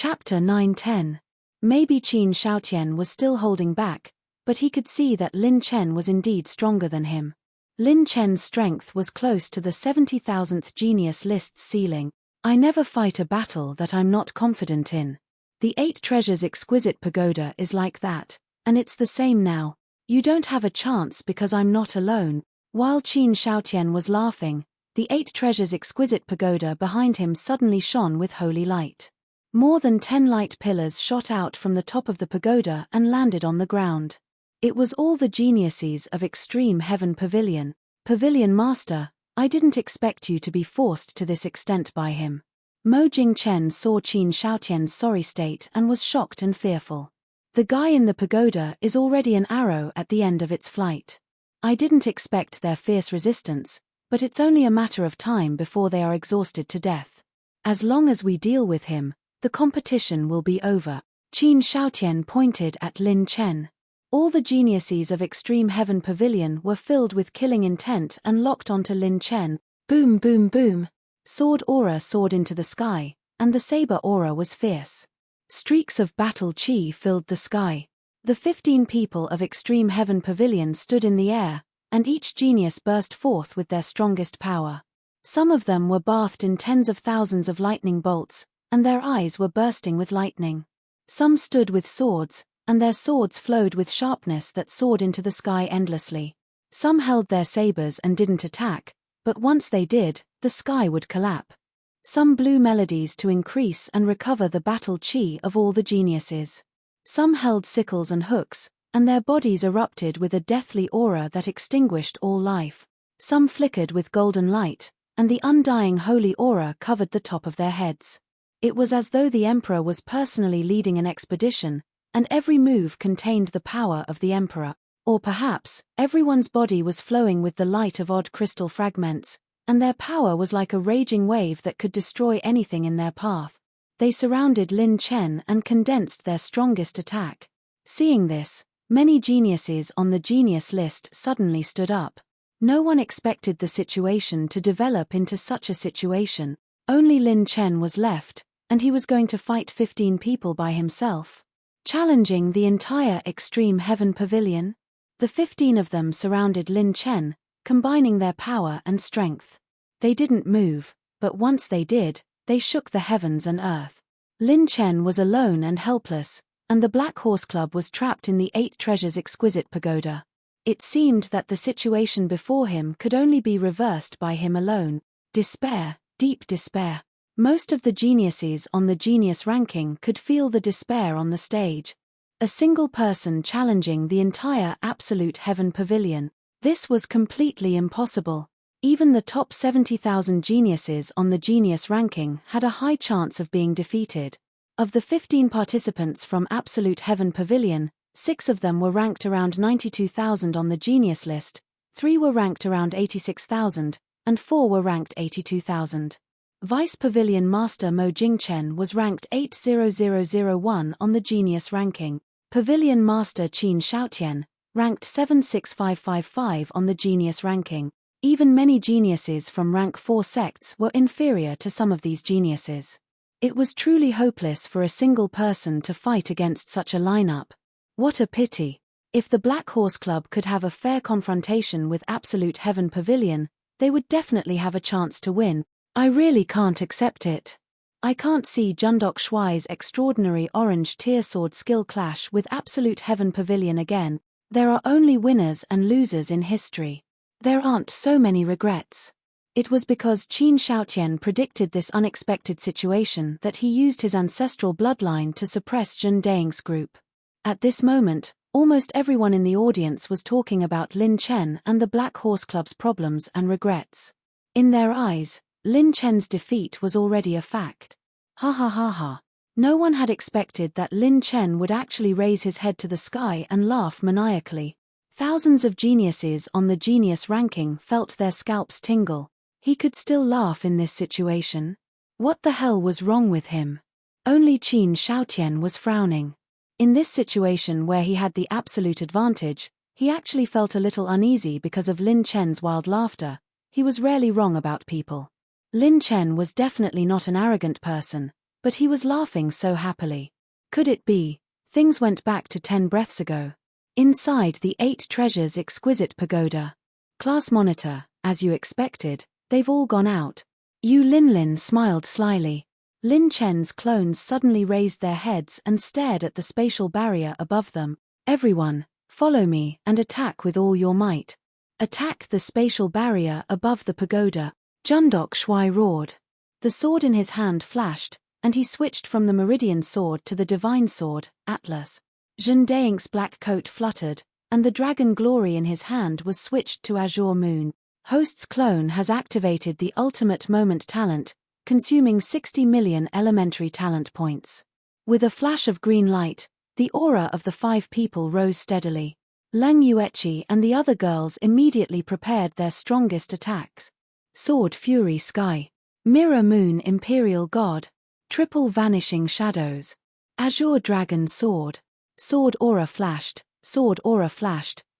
Chapter 9-10. Maybe Qin Shaotian was still holding back, but he could see that Lin Chen was indeed stronger than him. Lin Chen's strength was close to the 70,000th genius list's ceiling. I never fight a battle that I'm not confident in. The 8 treasures exquisite pagoda is like that, and it's the same now. You don't have a chance because I'm not alone. While Qin Shaotian was laughing, the 8 treasures exquisite pagoda behind him suddenly shone with holy light. More than 10 light pillars shot out from the top of the pagoda and landed on the ground. It was all the geniuses of Extreme Heaven Pavilion. Pavilion Master, I didn't expect you to be forced to this extent by him. Mo Jingchen saw Qin Shaotian's sorry state and was shocked and fearful. The guy in the pagoda is already an arrow at the end of its flight. I didn't expect their fierce resistance, but it's only a matter of time before they are exhausted to death. As long as we deal with him, the competition will be over. Qin Shaotian pointed at Lin Chen. All the geniuses of Extreme Heaven Pavilion were filled with killing intent and locked onto Lin Chen. Boom boom boom. Sword aura soared into the sky, and the saber aura was fierce. Streaks of battle chi filled the sky. The 15 people of Extreme Heaven Pavilion stood in the air, and each genius burst forth with their strongest power. Some of them were bathed in tens of thousands of lightning bolts, and their eyes were bursting with lightning. Some stood with swords, and their swords flowed with sharpness that soared into the sky endlessly. Some held their sabers and didn't attack, but once they did, the sky would collapse. Some blew melodies to increase and recover the battle chi of all the geniuses. Some held sickles and hooks, and their bodies erupted with a deathly aura that extinguished all life. Some flickered with golden light, and the undying holy aura covered the top of their heads. It was as though the emperor was personally leading an expedition, and every move contained the power of the emperor. Or perhaps, everyone's body was flowing with the light of odd crystal fragments, and their power was like a raging wave that could destroy anything in their path. They surrounded Lin Chen and condensed their strongest attack. Seeing this, many geniuses on the genius list suddenly stood up. No one expected the situation to develop into such a situation. Only Lin Chen was left, and he was going to fight 15 people by himself. Challenging the entire Extreme Heaven Pavilion? The 15 of them surrounded Lin Chen, combining their power and strength. They didn't move, but once they did, they shook the heavens and earth. Lin Chen was alone and helpless, and the Black Horse Club was trapped in the 8 treasures exquisite pagoda. It seemed that the situation before him could only be reversed by him alone. Despair, deep despair. Most of the geniuses on the genius ranking could feel the despair on the stage. A single person challenging the entire Absolute Heaven Pavilion. This was completely impossible. Even the top 70,000 geniuses on the genius ranking had a high chance of being defeated. Of the 15 participants from Absolute Heaven Pavilion, 6 of them were ranked around 92,000 on the genius list, 3 were ranked around 86,000, and 4 were ranked 82,000. Vice Pavilion Master Mo Jingchen was ranked 80001 on the genius ranking. Pavilion Master Qin Shaotian, ranked 76555 on the genius ranking. Even many geniuses from rank 4 sects were inferior to some of these geniuses. It was truly hopeless for a single person to fight against such a lineup. What a pity. If the Black Horse Club could have a fair confrontation with Absolute Heaven Pavilion, they would definitely have a chance to win. I really can't accept it. I can't see Jundok Shuai's extraordinary orange tear sword skill clash with Absolute Heaven Pavilion again. There are only winners and losers in history. There aren't so many regrets. It was because Qin Shaotian predicted this unexpected situation that he used his ancestral bloodline to suppress Zhen Daing's group. At this moment, almost everyone in the audience was talking about Lin Chen and the Black Horse Club's problems and regrets. In their eyes, Lin Chen's defeat was already a fact. Ha ha ha ha. No one had expected that Lin Chen would actually raise his head to the sky and laugh maniacally. Thousands of geniuses on the genius ranking felt their scalps tingle. He could still laugh in this situation? What the hell was wrong with him? Only Qin Shaotian was frowning. In this situation where he had the absolute advantage, he actually felt a little uneasy because of Lin Chen's wild laughter. He was rarely wrong about people. Lin Chen was definitely not an arrogant person, But he was laughing so happily. Could it be? Things went back to 10 breaths ago. Inside the 8 treasures exquisite pagoda. Class monitor, as you expected, they've all gone out. Lin smiled slyly. Lin Chen's clones suddenly raised their heads and stared at the spatial barrier above them. Everyone, follow me and attack with all your might. Attack the spatial barrier above the pagoda. Jundok Shui roared. The sword in his hand flashed, and he switched from the meridian sword to the divine sword, Atlas. Zhen Daink's black coat fluttered, and the dragon glory in his hand was switched to azure moon. Host's clone has activated the ultimate moment talent, consuming 60 million elementary talent points. With a flash of green light, the aura of the 5 people rose steadily. Lang Yuechi and the other girls immediately prepared their strongest attacks. Sword Fury Sky. Mirror Moon Imperial God. Triple Vanishing Shadows. Azure Dragon Sword. Sword Aura flashed,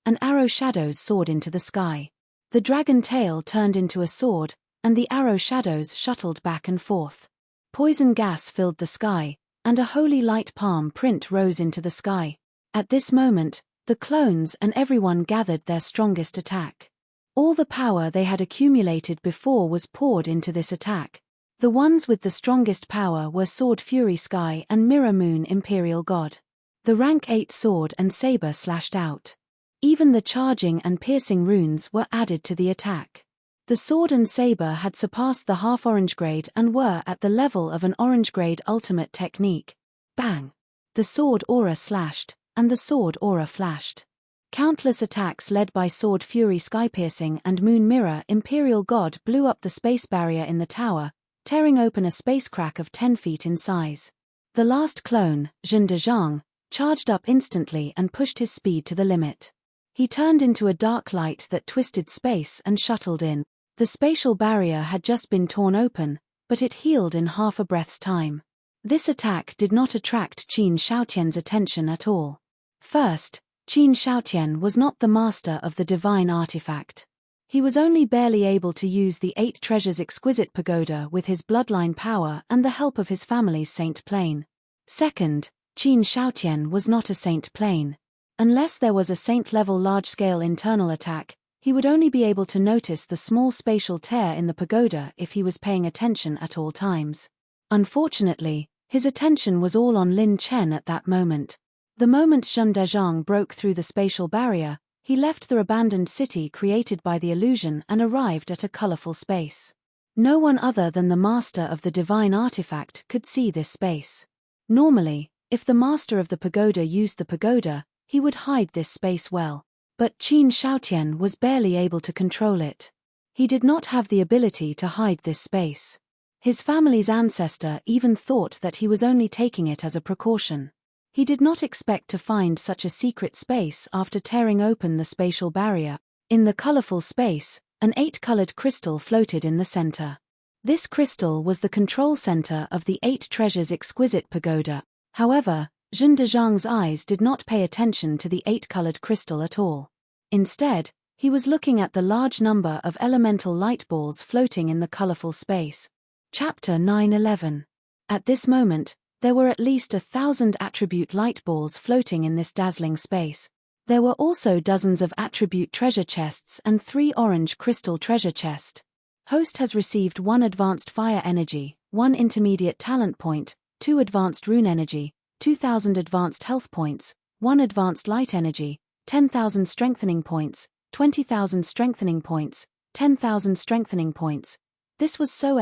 an arrow shadows soared into the sky. The dragon tail turned into a sword, and the arrow shadows shuttled back and forth. Poison gas filled the sky, and a holy light palm print rose into the sky. At this moment, the clones and everyone gathered their strongest attack. All the power they had accumulated before was poured into this attack. The ones with the strongest power were Sword Fury Sky and Mirror Moon Imperial God. The rank 8 sword and saber slashed out. Even the charging and piercing runes were added to the attack. The sword and saber had surpassed the half-orange grade and were at the level of an orange grade ultimate technique. Bang! The sword aura slashed, and the sword aura flashed. Countless attacks led by Sword Fury Sky Piercing and Moon Mirror Imperial God blew up the space barrier in the tower, tearing open a space crack of 10 feet in size. The last clone, Zhen Dezhang, charged up instantly and pushed his speed to the limit. He turned into a dark light that twisted space and shuttled in. The spatial barrier had just been torn open, but it healed in half a breath's time. This attack did not attract Qin Shaotian's attention at all. First, Qin Shaotian was not the master of the divine artifact. He was only barely able to use the 8 treasures exquisite pagoda with his bloodline power and the help of his family's Saint Plane. Second, Qin Shaotian was not a Saint Plane. Unless there was a Saint-level large-scale internal attack, he would only be able to notice the small spatial tear in the pagoda if he was paying attention at all times. Unfortunately, his attention was all on Lin Chen at that moment. The moment Zhen Dezhang broke through the spatial barrier, he left the abandoned city created by the illusion and arrived at a colorful space. No one other than the master of the divine artifact could see this space. Normally, if the master of the pagoda used the pagoda, he would hide this space well. But Qin Shaotian was barely able to control it. He did not have the ability to hide this space. His family's ancestor even thought that he was only taking it as a precaution. He did not expect to find such a secret space after tearing open the spatial barrier. In the colorful space, an 8-colored crystal floated in the center. This crystal was the control center of the 8 treasures exquisite pagoda. However, Zhen Dezhang's eyes did not pay attention to the 8-colored crystal at all. Instead, he was looking at the large number of elemental light balls floating in the colorful space. Chapter 9:11. At this moment, there were at least 1,000 attribute light balls floating in this dazzling space. There were also dozens of attribute treasure chests and 3 orange crystal treasure chests. Host has received 1 advanced fire energy, 1 intermediate talent point, 2 advanced rune energy, 2,000 advanced health points, 1 advanced light energy, 10,000 strengthening points, 20,000 strengthening points, 10,000 strengthening points. This was so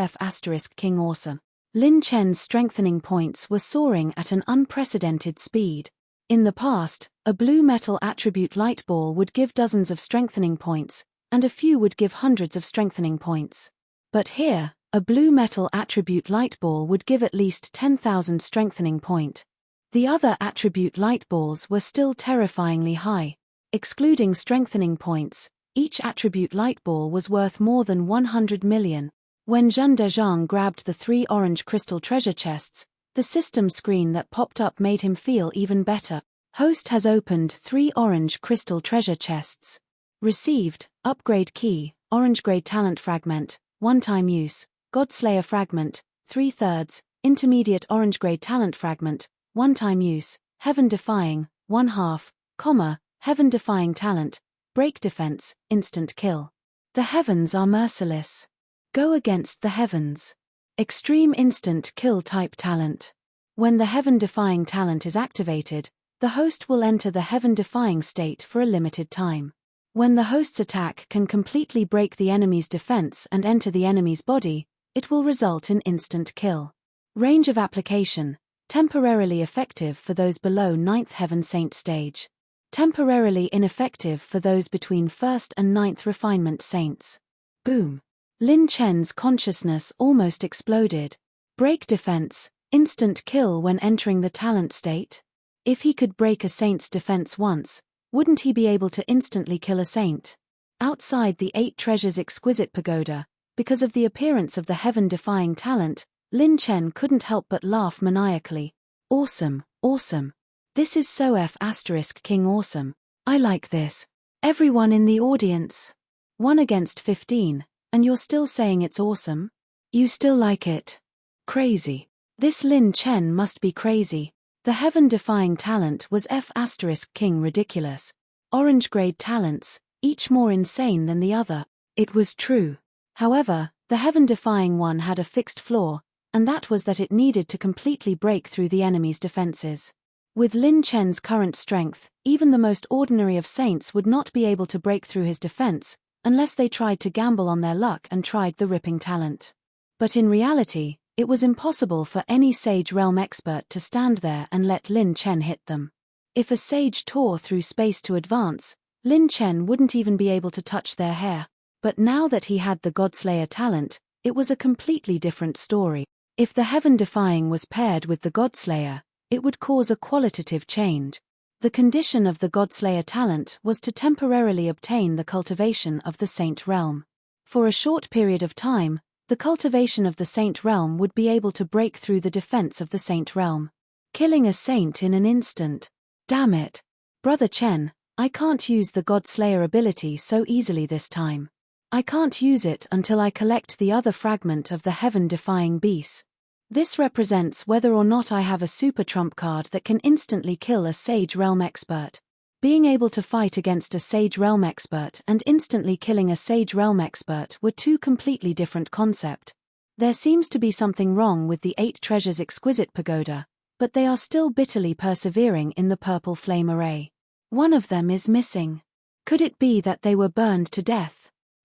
King awesome. Lin Chen's strengthening points were soaring at an unprecedented speed. In the past, a blue metal attribute light ball would give dozens of strengthening points, and a few would give hundreds of strengthening points. But here, a blue metal attribute light ball would give at least 10,000 strengthening point. The other attribute light balls were still terrifyingly high. Excluding strengthening points, each attribute light ball was worth more than 100 million. When Zhen Dezhang grabbed the 3 orange crystal treasure chests, the system screen that popped up made him feel even better. Host has opened 3 orange crystal treasure chests. Received, upgrade key, orange grade talent fragment, one-time use, Godslayer fragment, 3/3, intermediate orange grade talent fragment, one-time use, heaven defying, 1/2, heaven defying talent, break defense, instant kill. The heavens are merciless. Go against the heavens. Extreme instant kill type talent. When the heaven defying talent is activated, the host will enter the heaven defying state for a limited time. When the host's attack can completely break the enemy's defense and enter the enemy's body, it will result in instant kill. Range of application: temporarily effective for those below 9th heaven saint stage. Temporarily ineffective for those between 1st and 9th refinement saints. Boom. Lin Chen's consciousness almost exploded. Break defense, instant kill when entering the talent state? If he could break a saint's defense once, wouldn't he be able to instantly kill a saint? Outside the 8 treasures exquisite pagoda, because of the appearance of the heaven-defying talent, Lin Chen couldn't help but laugh maniacally. Awesome, awesome. This is so F*King awesome. I like this. Everyone in the audience. 1 against 15, and you're still saying it's awesome? You still like it? Crazy. This Lin Chen must be crazy. The heaven-defying talent was F*King ridiculous. Orange grade talents, each more insane than the other. It was true. However, the heaven-defying one had a fixed flaw, and that was that it needed to completely break through the enemy's defenses. With Lin Chen's current strength, even the most ordinary of saints would not be able to break through his defense, unless they tried to gamble on their luck and tried the ripping talent. But in reality, it was impossible for any Sage Realm expert to stand there and let Lin Chen hit them. If a sage tore through space to advance, Lin Chen wouldn't even be able to touch their hair. But now that he had the Godslayer talent, it was a completely different story. If the heaven-defying was paired with the Godslayer, it would cause a qualitative change. The condition of the Godslayer talent was to temporarily obtain the cultivation of the Saint Realm. For a short period of time, the cultivation of the Saint Realm would be able to break through the defense of the Saint Realm. Killing a saint in an instant. Damn it. Brother Chen, I can't use the Godslayer ability so easily this time. I can't use it until I collect the other fragment of the heaven-defying beast. This represents whether or not I have a super trump card that can instantly kill a Sage Realm expert. Being able to fight against a Sage Realm expert and instantly killing a Sage Realm expert were two completely different concepts. There seems to be something wrong with the 8 treasures exquisite pagoda, but they are still bitterly persevering in the purple flame array. One of them is missing. Could it be that they were burned to death?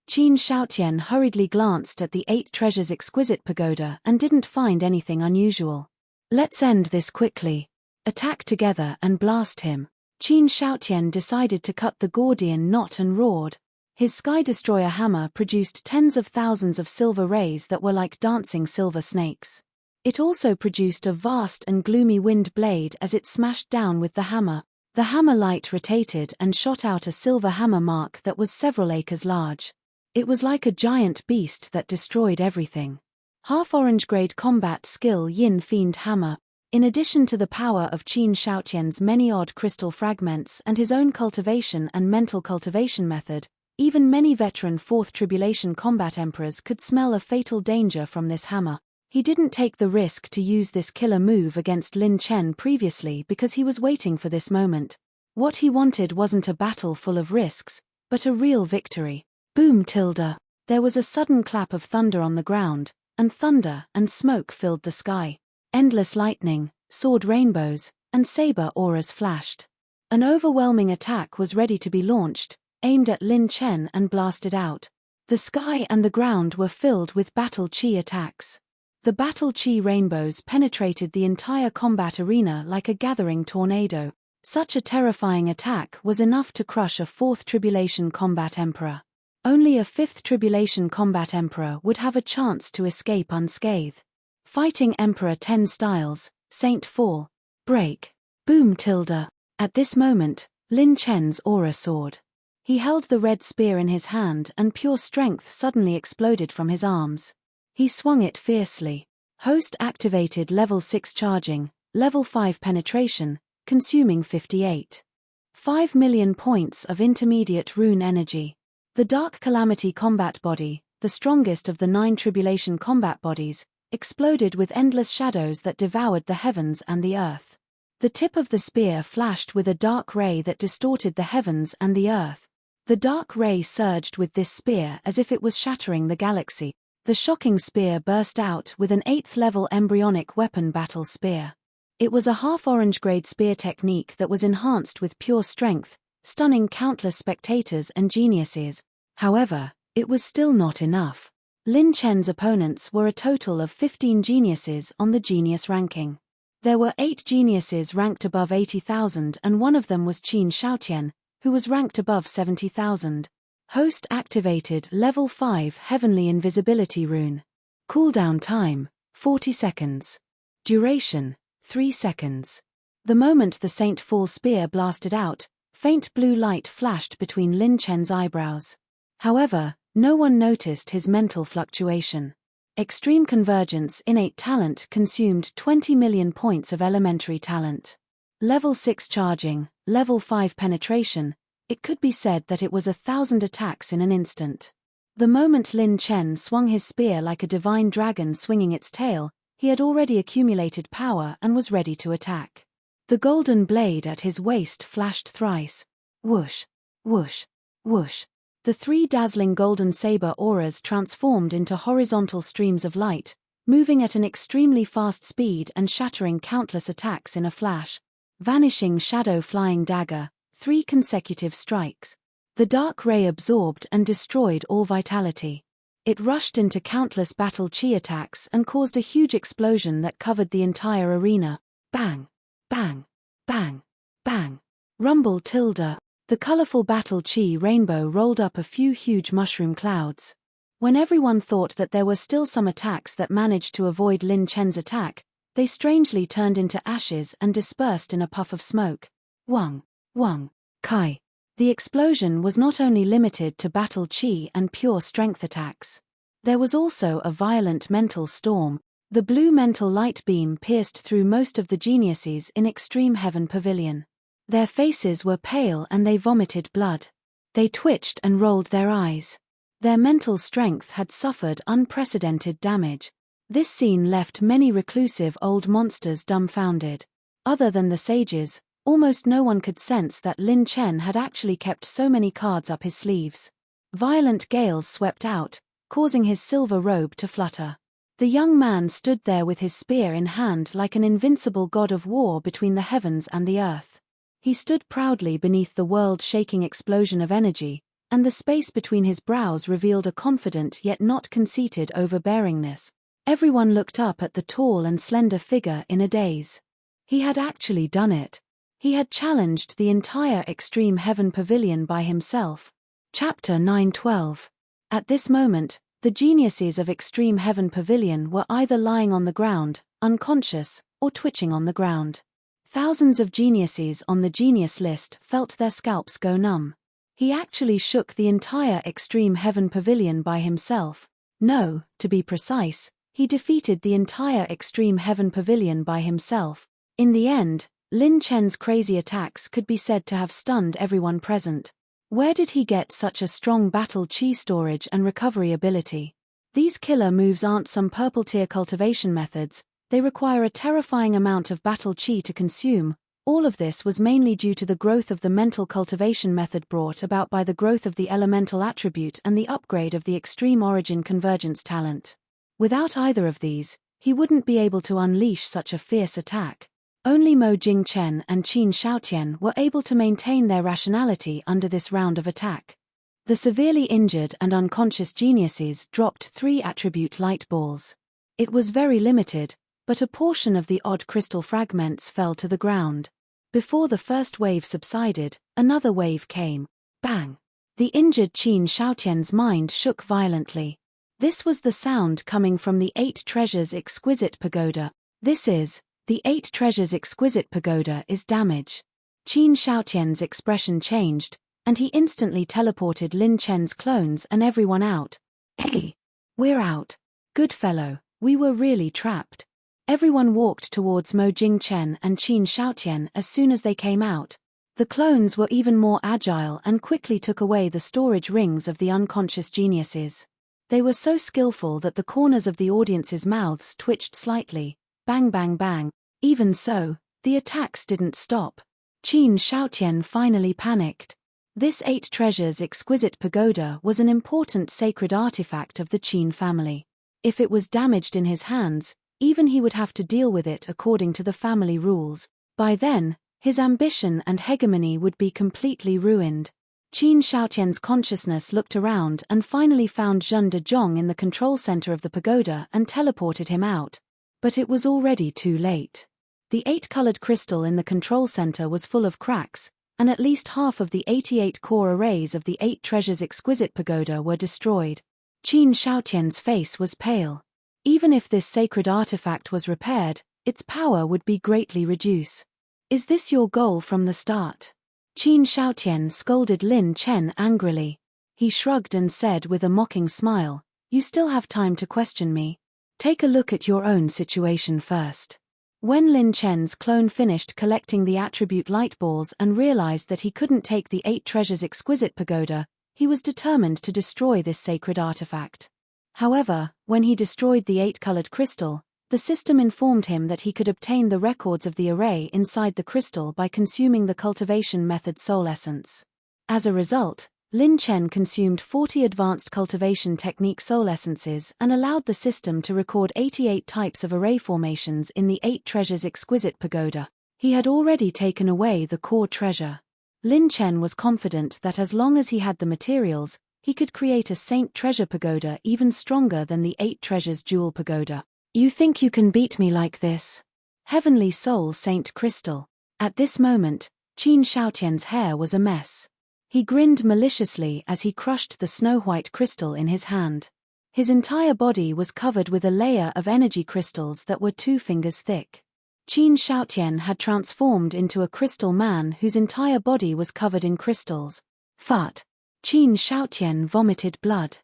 Qin Shaotian hurriedly glanced at the 8 treasures exquisite pagoda and didn't find anything unusual. Let's end this quickly. Attack together and blast him. Qin Shaotian decided to cut the Gordian knot and roared. His Sky Destroyer hammer produced tens of thousands of silver rays that were like dancing silver snakes. It also produced a vast and gloomy wind blade as it smashed down with the hammer. The hammer light rotated and shot out a silver hammer mark that was several acres large. It was like a giant beast that destroyed everything. Half-orange grade combat skill Yin Fiend Hammer. In addition to the power of Qin Shaotian's many odd crystal fragments and his own cultivation and mental cultivation method, even many veteran 4th Tribulation combat emperors could smell a fatal danger from this hammer. He didn't take the risk to use this killer move against Lin Chen previously because he was waiting for this moment. What he wanted wasn't a battle full of risks, but a real victory. Boom tilde. There was a sudden clap of thunder on the ground, and thunder and smoke filled the sky. Endless lightning, sword rainbows, and saber auras flashed. An overwhelming attack was ready to be launched, aimed at Lin Chen and blasted out. The sky and the ground were filled with battle chi attacks. The battle chi rainbows penetrated the entire combat arena like a gathering tornado. Such a terrifying attack was enough to crush a 4th Tribulation combat emperor. Only a 5th Tribulation combat emperor would have a chance to escape unscathed. Fighting Emperor 10 styles, Saint Fall, Break, Boom tilde. At this moment, Lin Chen's aura soared. He held the red spear in his hand and pure strength suddenly exploded from his arms. He swung it fiercely. Host activated level 6 charging, level 5 penetration, consuming 5 million points of intermediate rune energy. The Dark Calamity combat body, the strongest of the 9 Tribulation combat bodies, exploded with endless shadows that devoured the heavens and the earth. The tip of the spear flashed with a dark ray that distorted the heavens and the earth. The dark ray surged with this spear as if it was shattering the galaxy. The shocking spear burst out with an 8th-level embryonic weapon battle spear. It was a half-orange grade spear technique that was enhanced with pure strength, stunning countless spectators and geniuses. However, it was still not enough. Lin Chen's opponents were a total of 15 geniuses on the genius ranking. There were 8 geniuses ranked above 80,000 and one of them was Qin Shaotian, who was ranked above 70,000. Host activated Level 5 Heavenly Invisibility Rune. Cooldown time, 40 seconds. Duration, 3 seconds. The moment the Saint Fall spear blasted out, faint blue light flashed between Lin Chen's eyebrows. However, no one noticed his mental fluctuation. Extreme Convergence innate talent consumed 20 million points of elementary talent. Level 6 charging, Level 5 penetration, it could be said that it was 1,000 attacks in an instant. The moment Lin Chen swung his spear like a divine dragon swinging its tail, he had already accumulated power and was ready to attack. The golden blade at his waist flashed thrice. Whoosh, whoosh, whoosh. The 3 dazzling golden saber auras transformed into horizontal streams of light, moving at an extremely fast speed and shattering countless attacks in a flash. Vanishing shadow flying dagger, 3 consecutive strikes. The dark ray absorbed and destroyed all vitality. It rushed into countless battle chi attacks and caused a huge explosion that covered the entire arena. Bang, bang, bang, bang. Rumble tilde. The colorful battle chi rainbow rolled up a few huge mushroom clouds. When everyone thought that there were still some attacks that managed to avoid Lin Chen's attack, they strangely turned into ashes and dispersed in a puff of smoke. Wang, Wang, Kai. The explosion was not only limited to battle chi and pure strength attacks. There was also a violent mental storm. The blue mental light beam pierced through most of the geniuses in Extreme Heaven Pavilion. Their faces were pale and they vomited blood. They twitched and rolled their eyes. Their mental strength had suffered unprecedented damage. This scene left many reclusive old monsters dumbfounded. Other than the sages, almost no one could sense that Lin Chen had actually kept so many cards up his sleeves. Violent gales swept out, causing his silver robe to flutter. The young man stood there with his spear in hand like an invincible god of war between the heavens and the earth. He stood proudly beneath the world-shaking explosion of energy, and the space between his brows revealed a confident yet not conceited overbearingness. Everyone looked up at the tall and slender figure in a daze. He had actually done it. He had challenged the entire Extreme Heaven Pavilion by himself. Chapter 912. At this moment, the geniuses of Extreme Heaven Pavilion were either lying on the ground, unconscious, or twitching on the ground. Thousands of geniuses on the genius list felt their scalps go numb. He actually shook the entire Extreme Heaven Pavilion by himself. No, to be precise, he defeated the entire Extreme Heaven Pavilion by himself. In the end, Lin Chen's crazy attacks could be said to have stunned everyone present. Where did he get such a strong battle chi storage and recovery ability? These killer moves aren't some purple tier cultivation methods. They require a terrifying amount of battle chi to consume. All of this was mainly due to the growth of the mental cultivation method brought about by the growth of the elemental attribute and the upgrade of the extreme origin convergence talent. Without either of these, he wouldn't be able to unleash such a fierce attack. Only Mo Jingchen and Qin Shaotian were able to maintain their rationality under this round of attack. The severely injured and unconscious geniuses dropped 3 attribute light balls. It was very limited, but a portion of the odd crystal fragments fell to the ground. Before the first wave subsided, another wave came. Bang! The injured Qin Shaotian's mind shook violently. This was the sound coming from the 8 Treasures Exquisite Pagoda. The 8 Treasures Exquisite Pagoda is damage. Qin Shaotian's expression changed, and he instantly teleported Lin Chen's clones and everyone out. Hey! We're out. Good fellow, we were really trapped. Everyone walked towards Mo Jingchen and Qin Shaotian as soon as they came out. The clones were even more agile and quickly took away the storage rings of the unconscious geniuses. They were so skillful that the corners of the audience's mouths twitched slightly. Bang bang bang. Even so, the attacks didn't stop. Qin Shaotian finally panicked. This 8 treasures exquisite pagoda was an important sacred artifact of the Qin family. If it was damaged in his hands, even he would have to deal with it according to the family rules. By then, his ambition and hegemony would be completely ruined. Qin Shaotian's consciousness looked around and finally found Zhen Dezhong in the control center of the pagoda and teleported him out. But it was already too late. The 8-colored crystal in the control center was full of cracks, and at least half of the 88 core arrays of the 8 treasures exquisite pagoda were destroyed. Qin Shaotian's face was pale. Even if this sacred artifact was repaired, its power would be greatly reduced. Is this your goal from the start? Qin Shaotian scolded Lin Chen angrily. He shrugged and said with a mocking smile, "You still have time to question me. Take a look at your own situation first." When Lin Chen's clone finished collecting the attribute light balls and realized that he couldn't take the 8 treasures exquisite pagoda, he was determined to destroy this sacred artifact. However, when he destroyed the 8-colored crystal, the system informed him that he could obtain the records of the array inside the crystal by consuming the cultivation method soul essence. As a result, Lin Chen consumed 40 advanced cultivation technique soul essences and allowed the system to record 88 types of array formations in the 8 treasures exquisite pagoda. He had already taken away the core treasure. Lin Chen was confident that as long as he had the materials, he could create a saint treasure pagoda even stronger than the 8 treasures jewel pagoda. "You think you can beat me like this? Heavenly Soul Saint Crystal." At this moment, Qin Shaotian's hair was a mess. He grinned maliciously as he crushed the snow-white crystal in his hand. His entire body was covered with a layer of energy crystals that were 2 fingers thick. Qin Shaotian had transformed into a crystal man whose entire body was covered in crystals. Fart. Qin Shaotian vomited blood.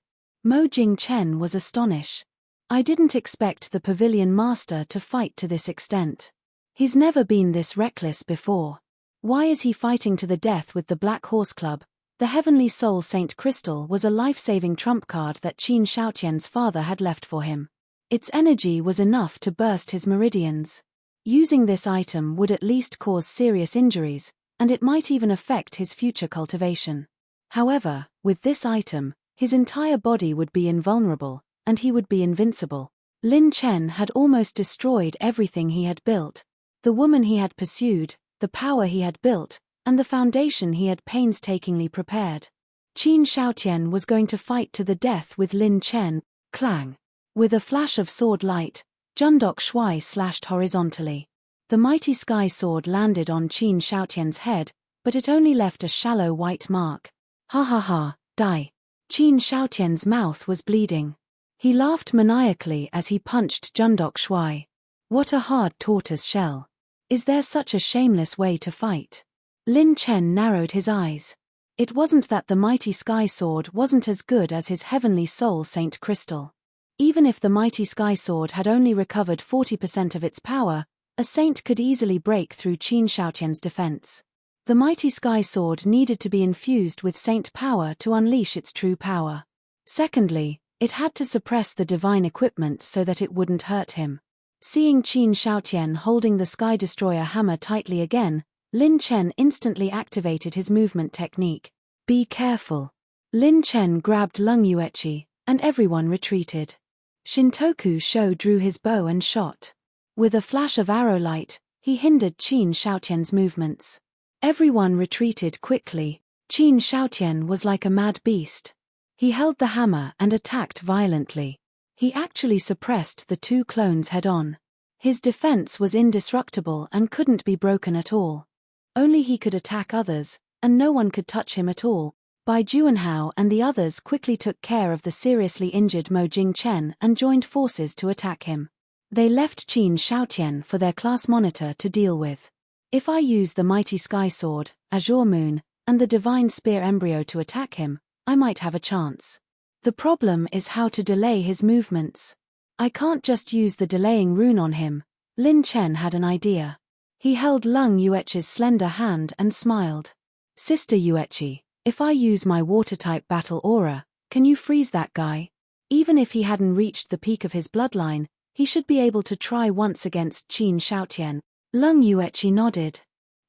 Mo Jingchen was astonished. "I didn't expect the pavilion master to fight to this extent. He's never been this reckless before. Why is he fighting to the death with the Black Horse Club?" The Heavenly Soul Saint Crystal was a life-saving trump card that Qin Shaotian's father had left for him. Its energy was enough to burst his meridians. Using this item would at least cause serious injuries, and it might even affect his future cultivation. However, with this item, his entire body would be invulnerable, and he would be invincible. Lin Chen had almost destroyed everything he had built. The woman he had pursued, the power he had built, and the foundation he had painstakingly prepared. Qin Shaotian was going to fight to the death with Lin Chen. Clang! With a flash of sword light, Jundok Shui slashed horizontally. The mighty sky sword landed on Qin Shaotian's head, but it only left a shallow white mark. "Ha ha ha, die." Qin Shaotian's mouth was bleeding. He laughed maniacally as he punched Jundok Shui. "What a hard tortoise shell. Is there such a shameless way to fight?" Lin Chen narrowed his eyes. It wasn't that the mighty sky sword wasn't as good as his Heavenly Soul Saint Crystal. Even if the mighty sky sword had only recovered 40% of its power, a saint could easily break through Qin Shaotian's defense. The mighty sky sword needed to be infused with saint power to unleash its true power. Secondly, it had to suppress the divine equipment so that it wouldn't hurt him. Seeing Qin Shaotian holding the Sky Destroyer hammer tightly again, Lin Chen instantly activated his movement technique. "Be careful." Lin Chen grabbed Lung Yueqi, and everyone retreated. Shintoku Sho drew his bow and shot. With a flash of arrow light, he hindered Qin Shaotian's movements. Everyone retreated quickly. Qin Shaotian was like a mad beast. He held the hammer and attacked violently. He actually suppressed the 2 clones head-on. His defense was indestructible and couldn't be broken at all. Only he could attack others, and no one could touch him at all. Bai Juanhao and the others quickly took care of the seriously injured Mo Jingchen and joined forces to attack him. They left Qin Shaotian for their class monitor to deal with. "If I use the mighty sky sword, Azure Moon, and the divine spear embryo to attack him, I might have a chance. The problem is how to delay his movements. I can't just use the delaying rune on him." Lin Chen had an idea. He held Lung Yueqi's slender hand and smiled. "Sister Yueqi, if I use my water-type battle aura, can you freeze that guy?" Even if he hadn't reached the peak of his bloodline, he should be able to try once against Qin Shaotian. Leng Yueqi nodded.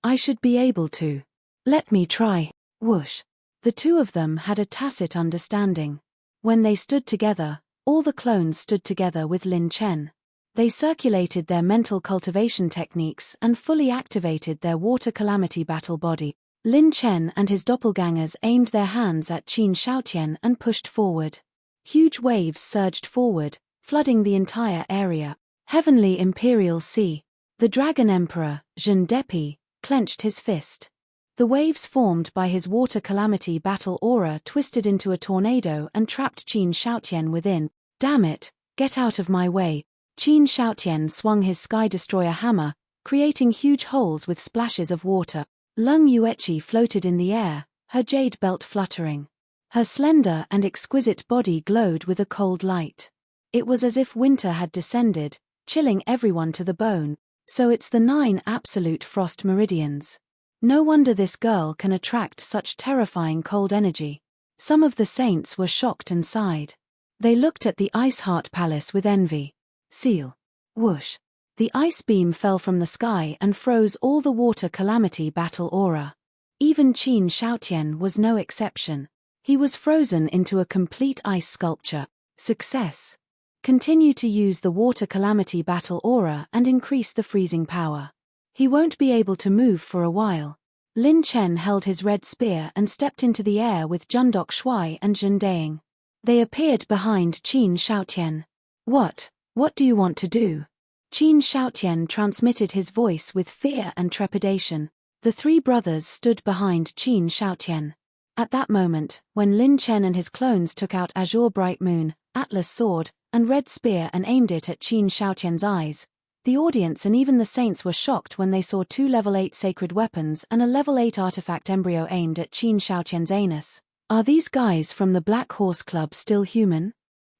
I should be able to. Let me try. Whoosh. The two of them had a tacit understanding. When they stood together, all the clones stood together with Lin Chen. They circulated their mental cultivation techniques and fully activated their water calamity battle body. Lin Chen and his doppelgangers aimed their hands at Qin Shaotian and pushed forward. Huge waves surged forward, flooding the entire area. Heavenly Imperial Sea. The Dragon Emperor, Zhen Depi, clenched his fist. The waves formed by his water calamity battle aura twisted into a tornado and trapped Qin Shaotian within. Damn it, get out of my way. Qin Shaotian swung his Sky Destroyer hammer, creating huge holes with splashes of water. Leng Yueqi floated in the air, her jade belt fluttering. Her slender and exquisite body glowed with a cold light. It was as if winter had descended, chilling everyone to the bone. So it's the 9 absolute frost meridians. No wonder this girl can attract such terrifying cold energy. Some of the saints were shocked and sighed. They looked at the Ice Heart Palace with envy. Seal. Whoosh. The ice beam fell from the sky and froze all the water calamity battle aura. Even Qin Shaotian was no exception. He was frozen into a complete ice sculpture. Success. Continue to use the water calamity battle aura and increase the freezing power. He won't be able to move for a while. Lin Chen held his red spear and stepped into the air with Jundok Shuai and Zhen Deing. They appeared behind Qin Shaotian. What do you want to do? Qin Shaotian transmitted his voice with fear and trepidation. The 3 brothers stood behind Qin Shaotian. At that moment, when Lin Chen and his clones took out Azure Bright Moon, Atlas Sword, and Red Spear and aimed it at Qin Shaotian's eyes, the audience and even the saints were shocked when they saw 2 level 8 sacred weapons and a level 8 artifact embryo aimed at Qin Shaotian's anus. Are these guys from the Black Horse Club still human?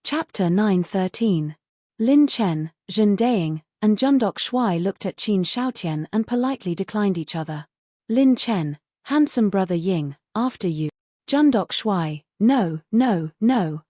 Chapter 913. Lin Chen, Zhen Deing, and Jundok Shuai looked at Qin Shaotian and politely declined each other. Lin Chen, handsome brother Ying, after you. Jundok Shuai, no,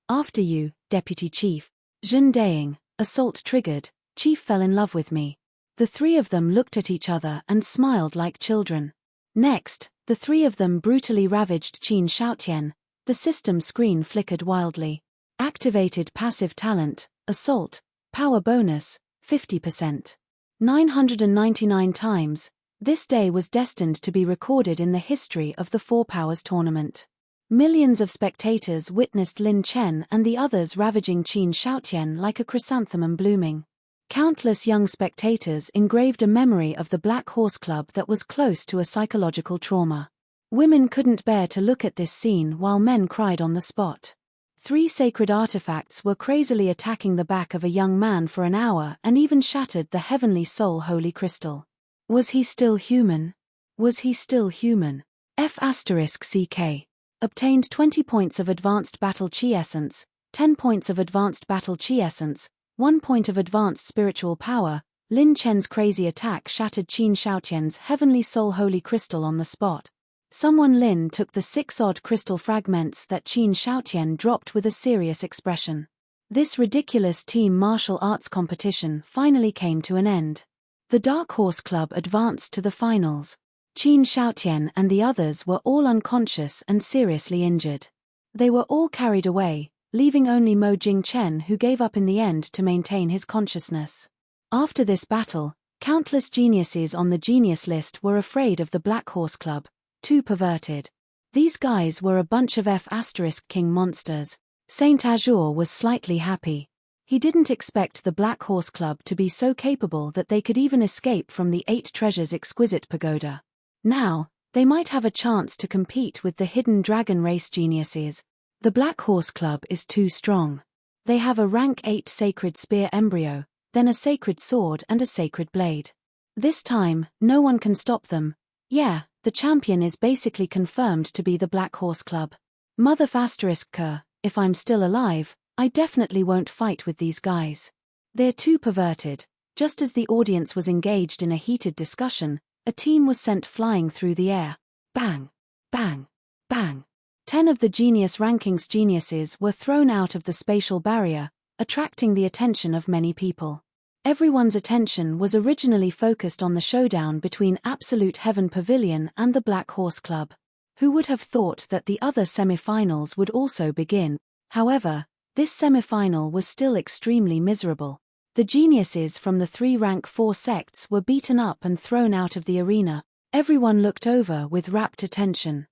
after you, deputy chief. Zhen Deing, assault triggered, chief fell in love with me. The 3 of them looked at each other and smiled like children. Next, the 3 of them brutally ravaged Qin Shaotian. The system screen flickered wildly. Activated passive talent, assault, power bonus, 50%. 999 times. This day was destined to be recorded in the history of the 4 Powers tournament. Millions of spectators witnessed Lin Chen and the others ravaging Qin Shaotian like a chrysanthemum blooming. Countless young spectators engraved a memory of the Black Horse Club that was close to a psychological trauma. Women couldn't bear to look at this scene while men cried on the spot. 3 sacred artifacts were crazily attacking the back of a young man for an hour and even shattered the heavenly soul holy crystal. Was he still human? Was he still human? F***CK. Obtained 20 points of Advanced Battle Chi Essence, 10 points of Advanced Battle Chi Essence, 1 point of Advanced Spiritual Power. Lin Chen's crazy attack shattered Qin Shaotian's heavenly soul holy crystal on the spot. Someone Lin took the 6 odd crystal fragments that Qin Shaotian dropped with a serious expression. This ridiculous team martial arts competition finally came to an end. The Dark Horse Club advanced to the finals. Qin Shaotian and the others were all unconscious and seriously injured. They were all carried away, leaving only Mo Jingchen who gave up in the end to maintain his consciousness. After this battle, countless geniuses on the genius list were afraid of the Black Horse Club. Too perverted. These guys were a bunch of F***king monsters. Saint Azure was slightly happy. He didn't expect the Black Horse Club to be so capable that they could even escape from the 8 Treasures exquisite pagoda. Now, they might have a chance to compete with the hidden dragon race geniuses. The Black Horse Club is too strong. They have a rank 8 sacred spear embryo, then a sacred sword and a sacred blade. This time, no one can stop them. Yeah, the champion is basically confirmed to be the Black Horse Club. Mother **K, if I'm still alive, I definitely won't fight with these guys. They're too perverted. Just as the audience was engaged in a heated discussion, a team was sent flying through the air. Bang! Bang! Bang! 10 of the Genius Rankings geniuses were thrown out of the spatial barrier, attracting the attention of many people. Everyone's attention was originally focused on the showdown between Absolute Heaven Pavilion and the Black Horse Club. Who would have thought that the other semi-finals would also begin? However, this semi-final was still extremely miserable. The geniuses from the 3 rank 4 sects were beaten up and thrown out of the arena. Everyone looked over with rapt attention.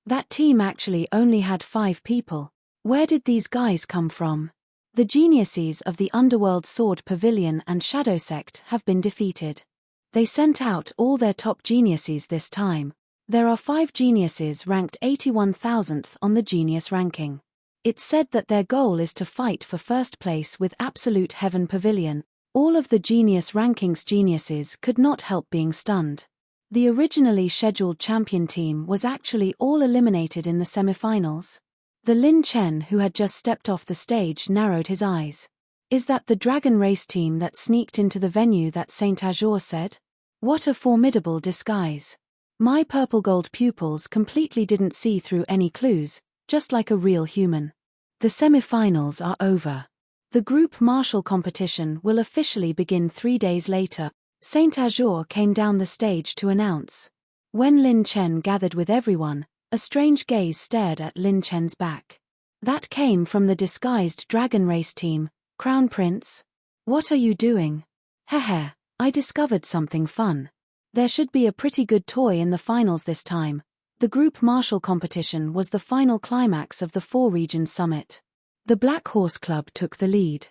That team actually only had 5 people. Where did these guys come from? The geniuses of the Underworld Sword Pavilion and Shadow Sect have been defeated. They sent out all their top geniuses this time. There are 5 geniuses ranked 81,000th on the genius ranking. It's said that their goal is to fight for first place with Absolute Heaven Pavilion. All of the Genius Rankings geniuses could not help being stunned. The originally scheduled champion team was actually all eliminated in the semifinals. The Lin Chen who had just stepped off the stage narrowed his eyes. Is that the Dragon Race team that sneaked into the venue that Saint Azure said? What a formidable disguise. My purple gold pupils completely didn't see through any clues, just like a real human. The semi-finals are over. The group martial competition will officially begin 3 days later. Saint Azure came down the stage to announce. When Lin Chen gathered with everyone, a strange gaze stared at Lin Chen's back. That came from the disguised Dragon Race team. Crown Prince? What are you doing? Heh, I discovered something fun. There should be a pretty good toy in the finals this time. The group martial competition was the final climax of the 4 Regions Summit. The Black Horse Club took the lead.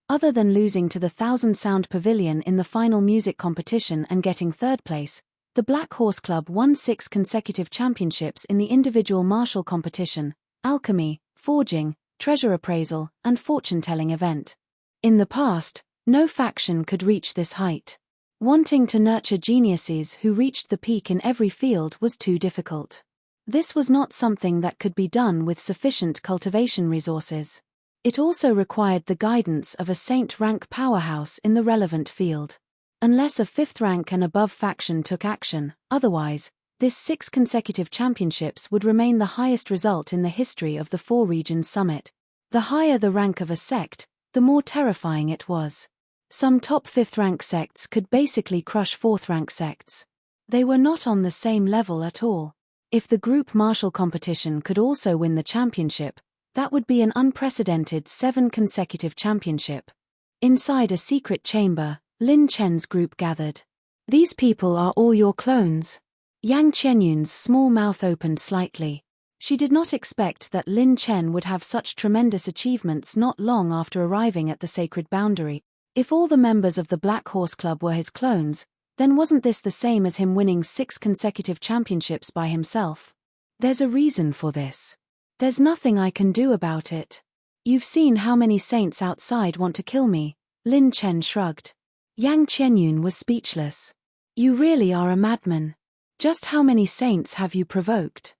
Other than losing to the 1000 Sound Pavilion in the final music competition and getting 3rd place, the Black Horse Club won 6 consecutive championships in the individual martial competition, alchemy, forging, treasure appraisal, and fortune-telling event. In the past, no faction could reach this height. Wanting to nurture geniuses who reached the peak in every field was too difficult. This was not something that could be done with sufficient cultivation resources. It also required the guidance of a saint rank powerhouse in the relevant field. Unless a 5th rank and above faction took action, otherwise, this 6 consecutive championships would remain the highest result in the history of the 4 Regions Summit. The higher the rank of a sect, the more terrifying it was. Some top 5th rank sects could basically crush 4th rank sects. They were not on the same level at all. If the group martial competition could also win the championship, that would be an unprecedented 7 consecutive championship. Inside a secret chamber, Lin Chen's group gathered. These people are all your clones. Yang Qianyun's small mouth opened slightly. She did not expect that Lin Chen would have such tremendous achievements not long after arriving at the sacred boundary. If all the members of the Black Horse Club were his clones, then wasn't this the same as him winning 6 consecutive championships by himself? There's a reason for this. There's nothing I can do about it. You've seen how many saints outside want to kill me, Lin Chen shrugged. Yang Qianyun was speechless. You really are a madman. Just how many saints have you provoked?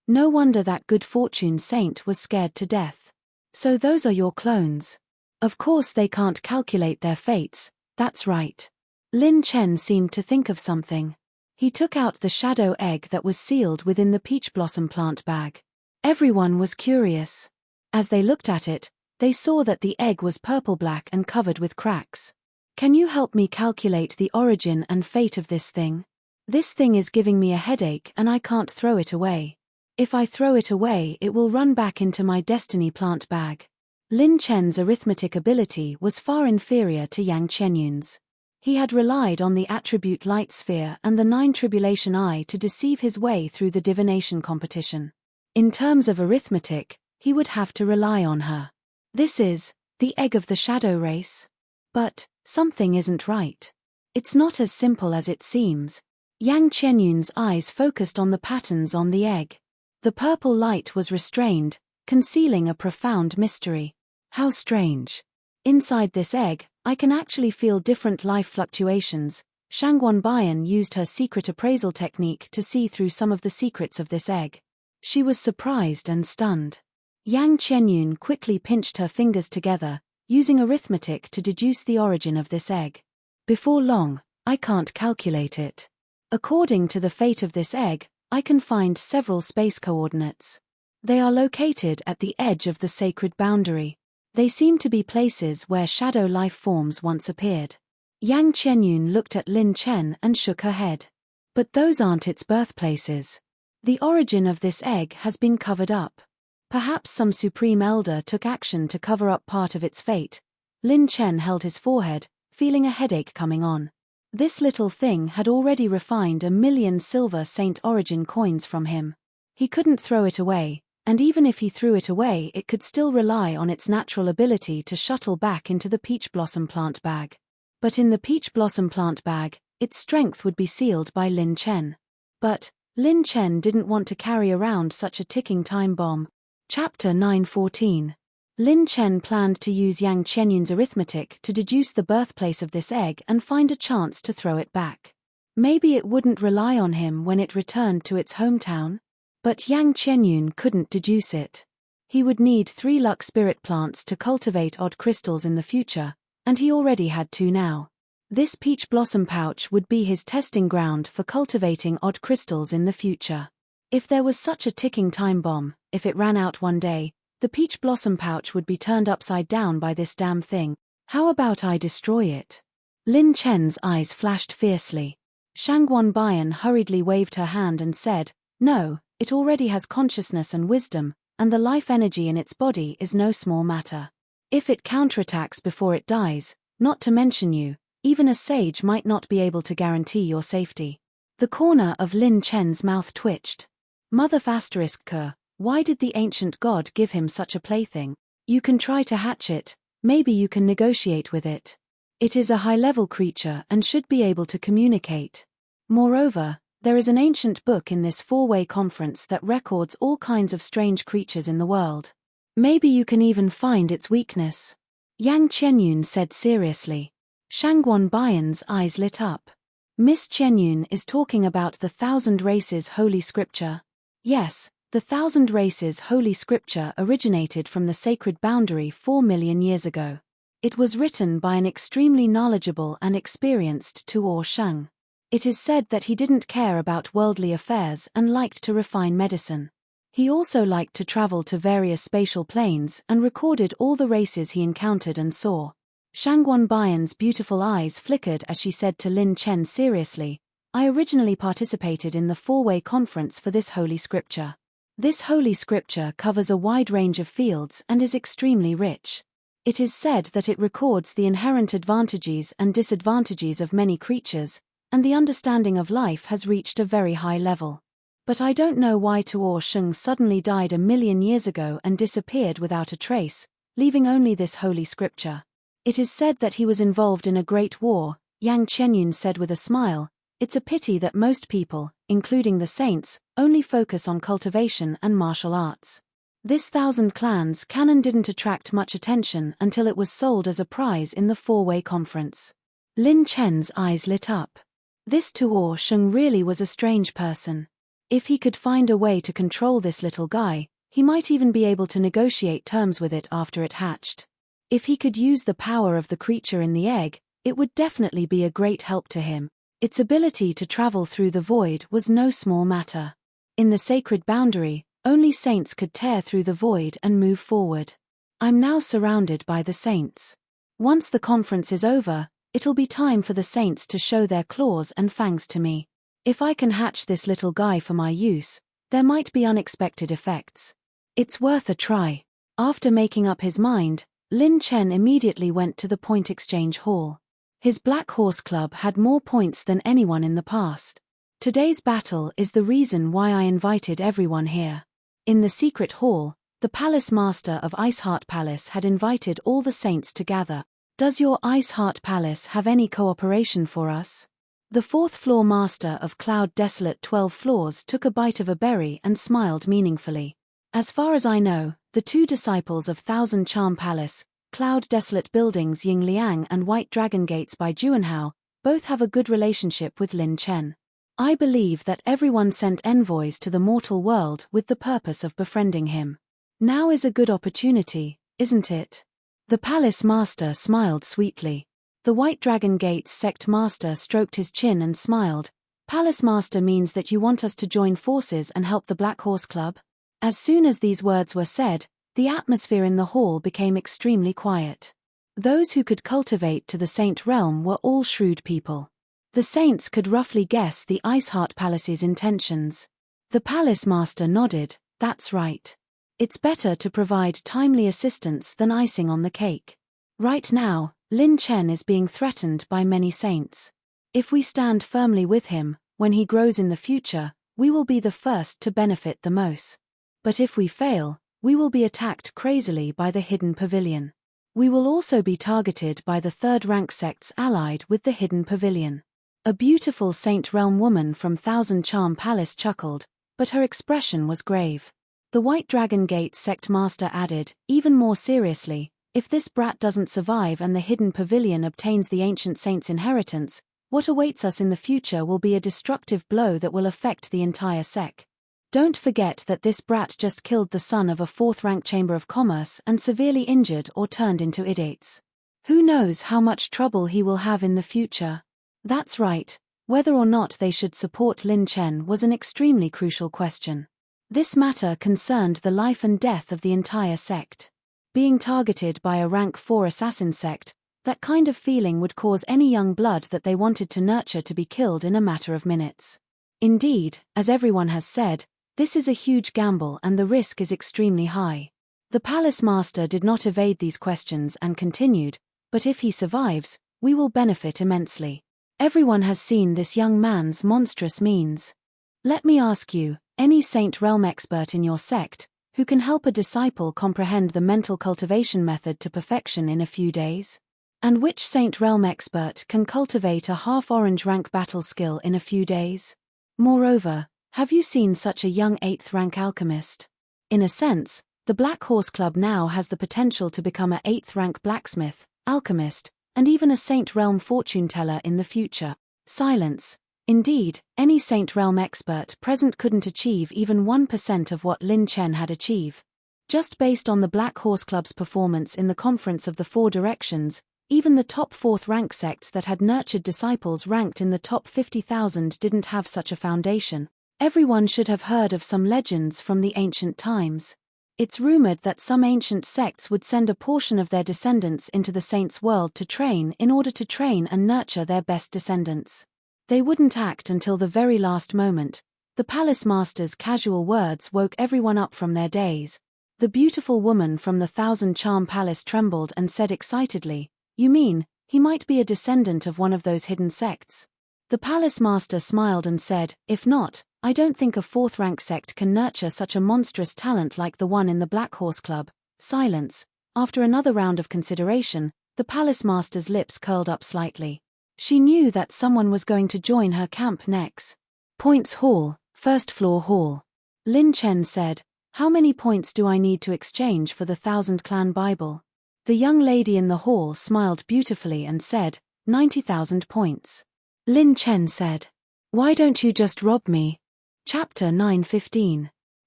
No wonder that good fortune saint was scared to death. So those are your clones. Of course they can't calculate their fates, that's right. Lin Chen seemed to think of something. He took out the shadow egg that was sealed within the peach blossom plant bag. Everyone was curious. As they looked at it, they saw that the egg was purple-black and covered with cracks. Can you help me calculate the origin and fate of this thing? This thing is giving me a headache and I can't throw it away. If I throw it away, it will run back into my destiny plant bag. Lin Chen's arithmetic ability was far inferior to Yang Qianyun's. He had relied on the attribute light sphere and the 9 tribulation eye to deceive his way through the divination competition. In terms of arithmetic, he would have to rely on her. This is the egg of the shadow race. But something isn't right. It's not as simple as it seems. Yang Qianyun's eyes focused on the patterns on the egg. The purple light was restrained, concealing a profound mystery. How strange. Inside this egg, I can actually feel different life fluctuations. Shangguan Bian used her secret appraisal technique to see through some of the secrets of this egg. She was surprised and stunned. Yang Qianyun quickly pinched her fingers together, using arithmetic to deduce the origin of this egg. Before long, I can't calculate it. According to the fate of this egg, I can find several space coordinates. They are located at the edge of the sacred boundary. They seem to be places where shadow life forms once appeared. Yang Qianyun looked at Lin Chen and shook her head. But those aren't its birthplaces. The origin of this egg has been covered up. Perhaps some supreme elder took action to cover up part of its fate. Lin Chen held his forehead, feeling a headache coming on. This little thing had already refined 1,000,000 silver Saint Origin coins from him. He couldn't throw it away, and even if he threw it away it could still rely on its natural ability to shuttle back into the peach blossom plant bag. But in the peach blossom plant bag, its strength would be sealed by Lin Chen. But Lin Chen didn't want to carry around such a ticking time bomb. Chapter 9:14. Lin Chen planned to use Yang Qianyun's arithmetic to deduce the birthplace of this egg and find a chance to throw it back. Maybe it wouldn't rely on him when it returned to its hometown? But Yang Qianyun couldn't deduce it. He would need 3 luck spirit plants to cultivate odd crystals in the future, and he already had 2 now. This peach blossom pouch would be his testing ground for cultivating odd crystals in the future. If there was such a ticking time bomb, if it ran out one day, the peach blossom pouch would be turned upside down by this damn thing. How about I destroy it? Lin Chen's eyes flashed fiercely. Shangguan Bian hurriedly waved her hand and said, "No, it already has consciousness and wisdom, and the life energy in its body is no small matter. If it counterattacks before it dies, not to mention you, even a sage might not be able to guarantee your safety." The corner of Lin Chen's mouth twitched. Mother **K, why did the ancient god give him such a plaything? You can try to hatch it, maybe you can negotiate with it. It is a high-level creature and should be able to communicate. Moreover, there is an ancient book in this 4-way conference that records all kinds of strange creatures in the world. Maybe you can even find its weakness. Yang Qianyun said seriously. Shangguan Bian's eyes lit up. Miss Qianyun is talking about the 1,000 Races Holy Scripture. Yes, the 1,000 Races Holy Scripture originated from the sacred boundary 4 million years ago. It was written by an extremely knowledgeable and experienced Tuo Sheng. It is said that he didn't care about worldly affairs and liked to refine medicine. He also liked to travel to various spatial planes and recorded all the races he encountered and saw. Shangguan Bian's beautiful eyes flickered as she said to Lin Chen seriously, "I originally participated in the 4-way conference for this holy scripture. This holy scripture covers a wide range of fields and is extremely rich. It is said that it records the inherent advantages and disadvantages of many creatures, and the understanding of life has reached a very high level. But I don't know why Tuo Sheng suddenly died 1,000,000 years ago and disappeared without a trace, leaving only this holy scripture. It is said that he was involved in a great war," Yang Qianyun said with a smile. "It's a pity that most people, including the saints, only focus on cultivation and martial arts. This 1,000 clans canon didn't attract much attention until it was sold as a prize in the 4-way conference." Lin Chen's eyes lit up. This Tuo Sheng really was a strange person. If he could find a way to control this little guy, he might even be able to negotiate terms with it after it hatched. If he could use the power of the creature in the egg, it would definitely be a great help to him. Its ability to travel through the void was no small matter. In the sacred boundary, only saints could tear through the void and move forward. I'm now surrounded by the saints. Once the conference is over, it'll be time for the saints to show their claws and fangs to me. If I can hatch this little guy for my use, there might be unexpected effects. It's worth a try. After making up his mind, Lin Chen immediately went to the point exchange hall. His Black Horse Club had more points than anyone in the past. Today's battle is the reason why I invited everyone here. In the secret hall, the Palace Master of Iceheart Palace had invited all the saints to gather. "Does your Iceheart Palace have any cooperation for us?" The 4th floor master of Cloud Desolate 12 floors took a bite of a berry and smiled meaningfully. "As far as I know, the 2 disciples of Thousand Charm Palace, Cloud Desolate Buildings Ying Liang and White Dragon Gates by Juanhao, both have a good relationship with Lin Chen. I believe that everyone sent envoys to the mortal world with the purpose of befriending him. Now is a good opportunity, isn't it?" The palace master smiled sweetly. The White Dragon Gates sect master stroked his chin and smiled. "Palace master means that you want us to join forces and help the Black Horse Club?" As soon as these words were said, the atmosphere in the hall became extremely quiet. Those who could cultivate to the Saint realm were all shrewd people. The saints could roughly guess the Iceheart Palace's intentions. The palace master nodded. That's right. It's better to provide timely assistance than icing on the cake. Right now, Lin Chen is being threatened by many saints. If we stand firmly with him, when he grows in the future, we will be the first to benefit the most. But if we fail, we will be attacked crazily by the Hidden Pavilion. We will also be targeted by the third-rank sects allied with the Hidden Pavilion. A beautiful Saint Realm woman from Thousand Charm Palace chuckled, but her expression was grave. The White Dragon Gate sect master added, even more seriously, if this brat doesn't survive and the Hidden Pavilion obtains the Ancient Saint's inheritance, what awaits us in the future will be a destructive blow that will affect the entire sect. Don't forget that this brat just killed the son of a fourth-rank Chamber of Commerce and severely injured or turned into idiots. Who knows how much trouble he will have in the future? That's right, whether or not they should support Lin Chen was an extremely crucial question. This matter concerned the life and death of the entire sect. Being targeted by a rank 4 assassin sect, that kind of feeling would cause any young blood that they wanted to nurture to be killed in a matter of minutes. Indeed, as everyone has said, this is a huge gamble and the risk is extremely high. The palace master did not evade these questions and continued, but if he survives, we will benefit immensely. Everyone has seen this young man's monstrous means. Let me ask you, any Saint Realm expert in your sect, who can help a disciple comprehend the mental cultivation method to perfection in a few days? And which Saint Realm expert can cultivate a half-orange rank battle skill in a few days? Moreover, have you seen such a young 8th rank alchemist? In a sense, the Black Horse Club now has the potential to become a 8th rank blacksmith, alchemist, and even a Saint Realm fortune teller in the future. Silence. Indeed, any Saint Realm expert present couldn't achieve even 1% of what Lin Chen had achieved. Just based on the Black Horse Club's performance in the Conference of the Four Directions, even the top 4th rank sects that had nurtured disciples ranked in the top 50,000 didn't have such a foundation. Everyone should have heard of some legends from the ancient times. It's rumored that some ancient sects would send a portion of their descendants into the saints' world to train in order to train and nurture their best descendants. They wouldn't act until the very last moment. The palace master's casual words woke everyone up from their daze. The beautiful woman from the Thousand Charm Palace trembled and said excitedly, "You mean, he might be a descendant of one of those hidden sects?" The palace master smiled and said, "If not, I don't think a 4th rank sect can nurture such a monstrous talent like the one in the Black Horse Club." Silence. After another round of consideration, the palace master's lips curled up slightly. She knew that someone was going to join her camp next. Points Hall, first floor hall. Lin Chen said, "How many points do I need to exchange for the 1000 Clan Bible?" The young lady in the hall smiled beautifully and said, 90,000 points. Lin Chen said, "Why don't you just rob me?" Chapter 9:15.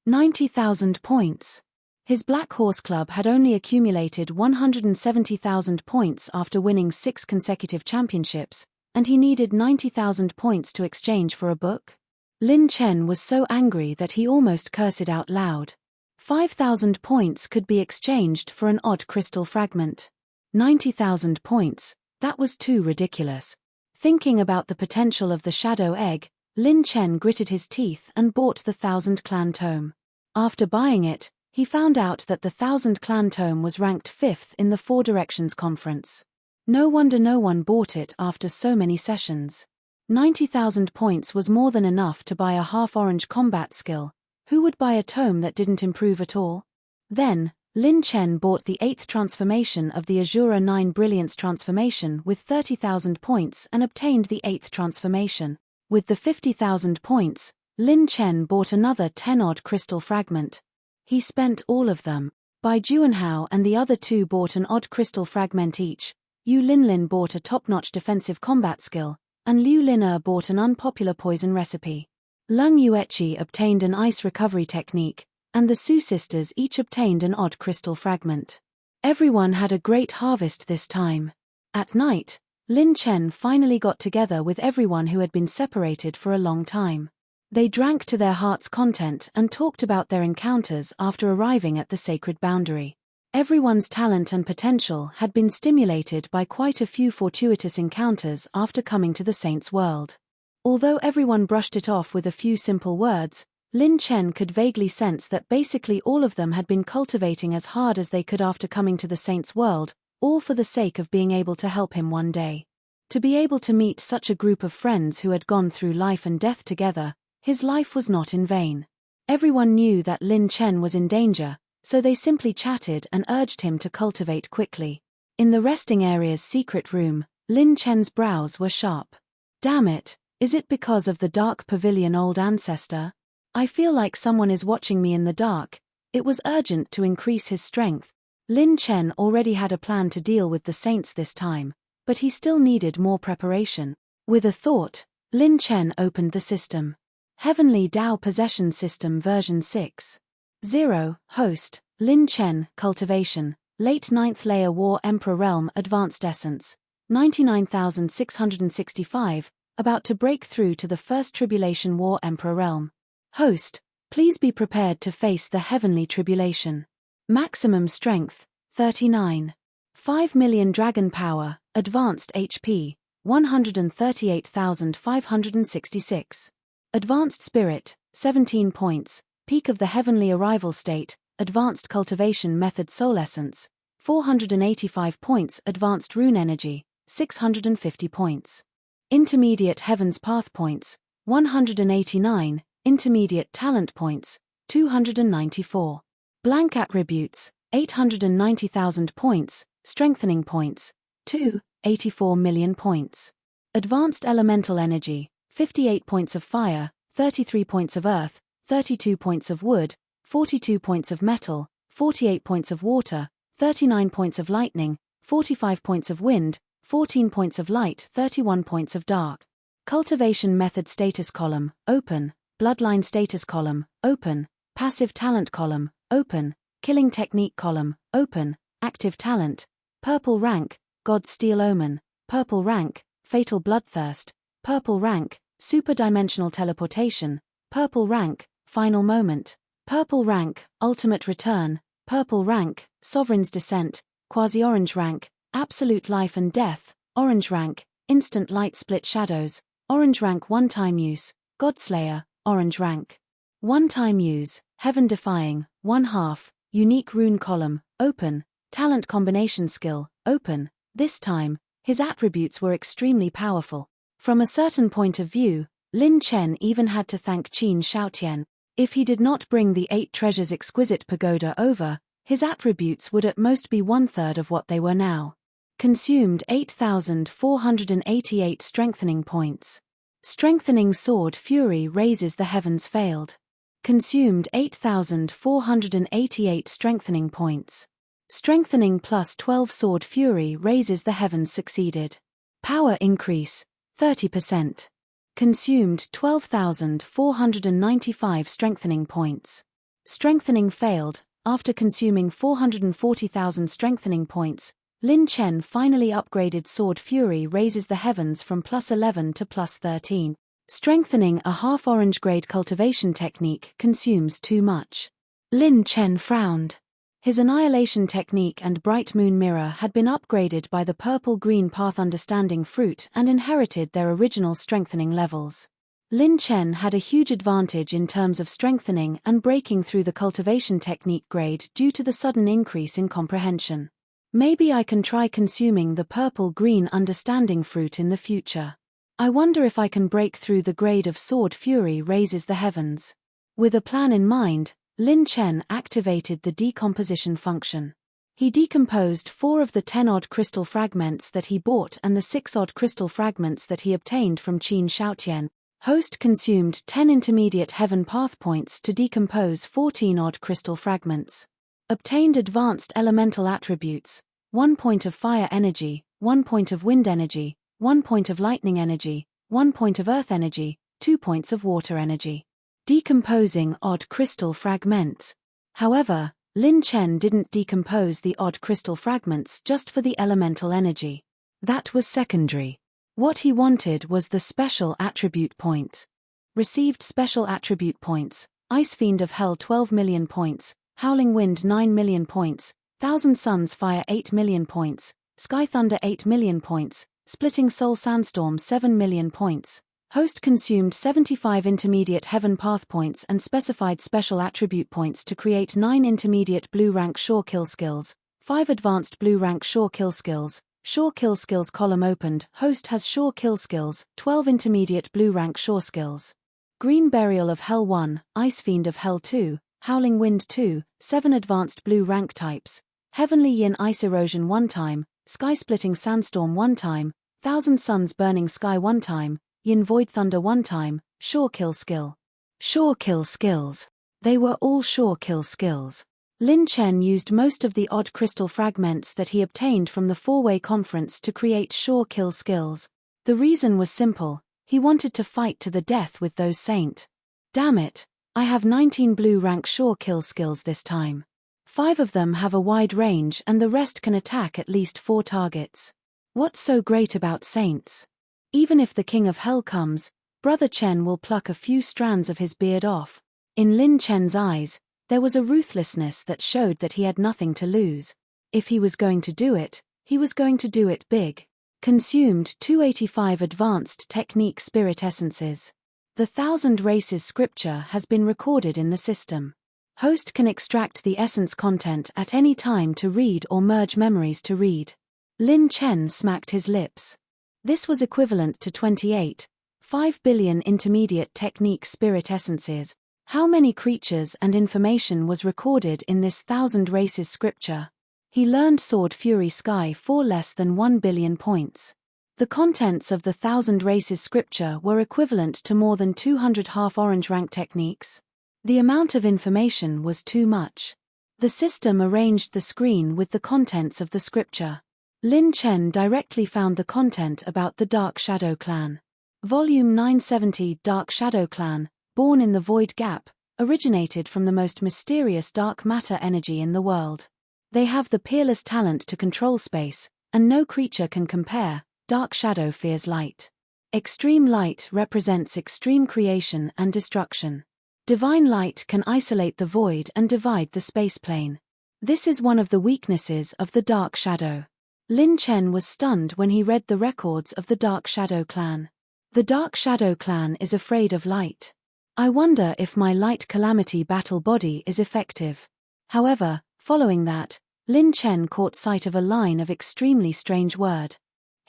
90,000 points. His Black Horse Club had only accumulated 170,000 points after winning 6 consecutive championships, and he needed 90,000 points to exchange for a book? Lin Chen was so angry that he almost cursed out loud. 5,000 points could be exchanged for an odd crystal fragment. 90,000 points, that was too ridiculous. Thinking about the potential of the Shadow Egg, Lin Chen gritted his teeth and bought the 1000 Clan Tome. After buying it, he found out that the 1000 Clan Tome was ranked 5th in the Four Directions Conference. No wonder no one bought it after so many sessions. 90,000 points was more than enough to buy a half-orange combat skill. Who would buy a tome that didn't improve at all? Then, Lin Chen bought the 8th transformation of the Azura 9 Brilliance transformation with 30,000 points and obtained the 8th transformation. With the 50,000 points, Lin Chen bought another 10-odd crystal fragment. He spent all of them. Bai Juanhao and the other two bought an odd crystal fragment each. Yu Linlin bought a top-notch defensive combat skill, and Liu Liner bought an unpopular poison recipe. Lung Yuechi obtained an ice recovery technique, and the Su sisters each obtained an odd crystal fragment. Everyone had a great harvest this time. At night, Lin Chen finally got together with everyone who had been separated for a long time. They drank to their heart's content and talked about their encounters after arriving at the sacred boundary. Everyone's talent and potential had been stimulated by quite a few fortuitous encounters after coming to the saint's world. Although everyone brushed it off with a few simple words, Lin Chen could vaguely sense that basically all of them had been cultivating as hard as they could after coming to the saint's world, all for the sake of being able to help him one day. To be able to meet such a group of friends who had gone through life and death together, his life was not in vain. Everyone knew that Lin Chen was in danger, so they simply chatted and urged him to cultivate quickly. In the resting area's secret room, Lin Chen's brows were sharp. Damn it, is it because of the dark pavilion old ancestor? I feel like someone is watching me in the dark. It was urgent to increase his strength. Lin Chen already had a plan to deal with the saints this time, but he still needed more preparation. With a thought, Lin Chen opened the system. Heavenly Dao Possession System version 6.0, host, Lin Chen, cultivation, late 9th layer War Emperor Realm Advanced Essence, 99,665, about to break through to the First Tribulation War Emperor Realm. Host, please be prepared to face the heavenly tribulation. Maximum strength, 39. 5 million dragon power, advanced HP, 138,566. Advanced spirit, 17 points, peak of the heavenly arrival state, advanced cultivation method soul essence, 485 points, advanced rune energy, 650 points. Intermediate heavens path points, 189, intermediate talent points, 294. Blank attributes, 890,000 points, strengthening points, 284 million points. Advanced elemental energy, 58 points of fire, 33 points of earth, 32 points of wood, 42 points of metal, 48 points of water, 39 points of lightning, 45 points of wind, 14 points of light, 31 points of dark. Cultivation method status column, open, bloodline status column, open, passive talent column, open, killing technique column, open, active talent, purple rank, God's Steel Omen, purple rank, fatal bloodthirst, purple rank, superdimensional teleportation, purple rank, final moment, purple rank, ultimate return, purple rank, sovereign's descent, quasi-orange rank, absolute life and death, orange rank, instant light split shadows, orange rank one-time use, Godslayer, orange rank. One-time use, heaven defying, 1/2, unique rune column, open, talent combination skill, open. This time, his attributes were extremely powerful. From a certain point of view, Lin Chen even had to thank Qin Shaotian. If he did not bring the 8 treasures exquisite pagoda over, his attributes would at most be 1/3 of what they were now. Consumed 8,488 strengthening points. Strengthening sword fury raises the heavens failed. Consumed 8,488 strengthening points. Strengthening plus 12 sword fury raises the heavens succeeded. Power increase, 30%. Consumed 12,495 strengthening points. Strengthening failed. After consuming 440,000 strengthening points, Lin Chen finally upgraded Sword Fury raises the heavens from +11 to +13. Strengthening a half-orange grade cultivation technique consumes too much. Lin Chen frowned. His annihilation technique and bright moon mirror had been upgraded by the purple-green path understanding fruit and inherited their original strengthening levels. Lin Chen had a huge advantage in terms of strengthening and breaking through the cultivation technique grade due to the sudden increase in comprehension. Maybe I can try consuming the purple-green understanding fruit in the future. I wonder if I can break through the grade of Sword Fury raises the heavens. With a plan in mind, Lin Chen activated the decomposition function. He decomposed 4 of the 10-odd crystal fragments that he bought and the 6-odd crystal fragments that he obtained from Qin Shaotian. Host consumed 10 intermediate heaven path points to decompose 14-odd crystal fragments. Obtained advanced elemental attributes, 1 point of fire energy, 1 point of wind energy, 1 point of lightning energy, 1 point of earth energy, 2 points of water energy. Decomposing odd crystal fragments. However, Lin Chen didn't decompose the odd crystal fragments just for the elemental energy. That was secondary. What he wanted was the special attribute point. Received special attribute points: Ice Fiend of Hell 12 million points, Howling Wind 9 million points, Thousand Suns Fire 8 million points, Sky Thunder 8 million points, Splitting Soul Sandstorm 7 million points. Host consumed 75 intermediate Heaven Path points and specified special attribute points to create 9 intermediate blue rank Sure Kill skills, 5 advanced blue rank Sure Kill skills. Sure Kill skills column opened. Host has Sure Kill skills, 12 intermediate blue rank Sure skills. Green Burial of Hell 1, Ice Fiend of Hell 2, Howling Wind 2, 7 advanced blue rank types, Heavenly Yin Ice Erosion 1 time, Sky Splitting Sandstorm 1 time, Thousand Suns Burning Sky 1 time, Yin Void Thunder 1 time, Sure Kill skill. Sure Kill skills. They were all Sure Kill skills. Lin Chen used most of the odd crystal fragments that he obtained from the four-way conference to create Sure Kill skills. The reason was simple: he wanted to fight to the death with those saint. Damn it, I have 19 blue rank Sure Kill skills this time. 5 of them have a wide range and the rest can attack at least 4 targets. What's so great about saints? Even if the King of Hell comes, Brother Chen will pluck a few strands of his beard off. In Lin Chen's eyes, there was a ruthlessness that showed that he had nothing to lose. If he was going to do it, he was going to do it big. Consumed 285 advanced technique spirit essences. The 1000 Races scripture has been recorded in the system. Host can extract the essence content at any time to read or merge memories to read. Lin Chen smacked his lips. This was equivalent to 28.5 billion intermediate technique spirit essences. How many creatures and information was recorded in this 1000 Races scripture? He learned Sword Fury Sky for less than 1 billion points. The contents of the 1000 Races scripture were equivalent to more than 200 half-orange rank techniques. The amount of information was too much. The system arranged the screen with the contents of the scripture. Lin Chen directly found the content about the Dark Shadow Clan. Volume 970 Dark Shadow Clan, born in the Void Gap, originated from the most mysterious dark matter energy in the world. They have the peerless talent to control space, and no creature can compare. Dark Shadow fears light. Extreme light represents extreme creation and destruction. Divine light can isolate the void and divide the space plane. This is one of the weaknesses of the Dark Shadow. Lin Chen was stunned when he read the records of the Dark Shadow Clan. The Dark Shadow Clan is afraid of light. I wonder if my light calamity battle body is effective. However, following that, Lin Chen caught sight of a line of extremely strange word.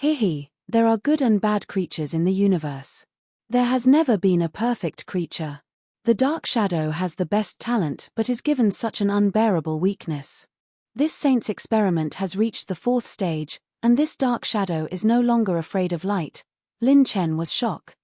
Hihi, there are good and bad creatures in the universe. There has never been a perfect creature. The Dark Shadow has the best talent but is given such an unbearable weakness. This saint's experiment has reached the 4th stage, and this Dark Shadow is no longer afraid of light. Lin Chen was shocked.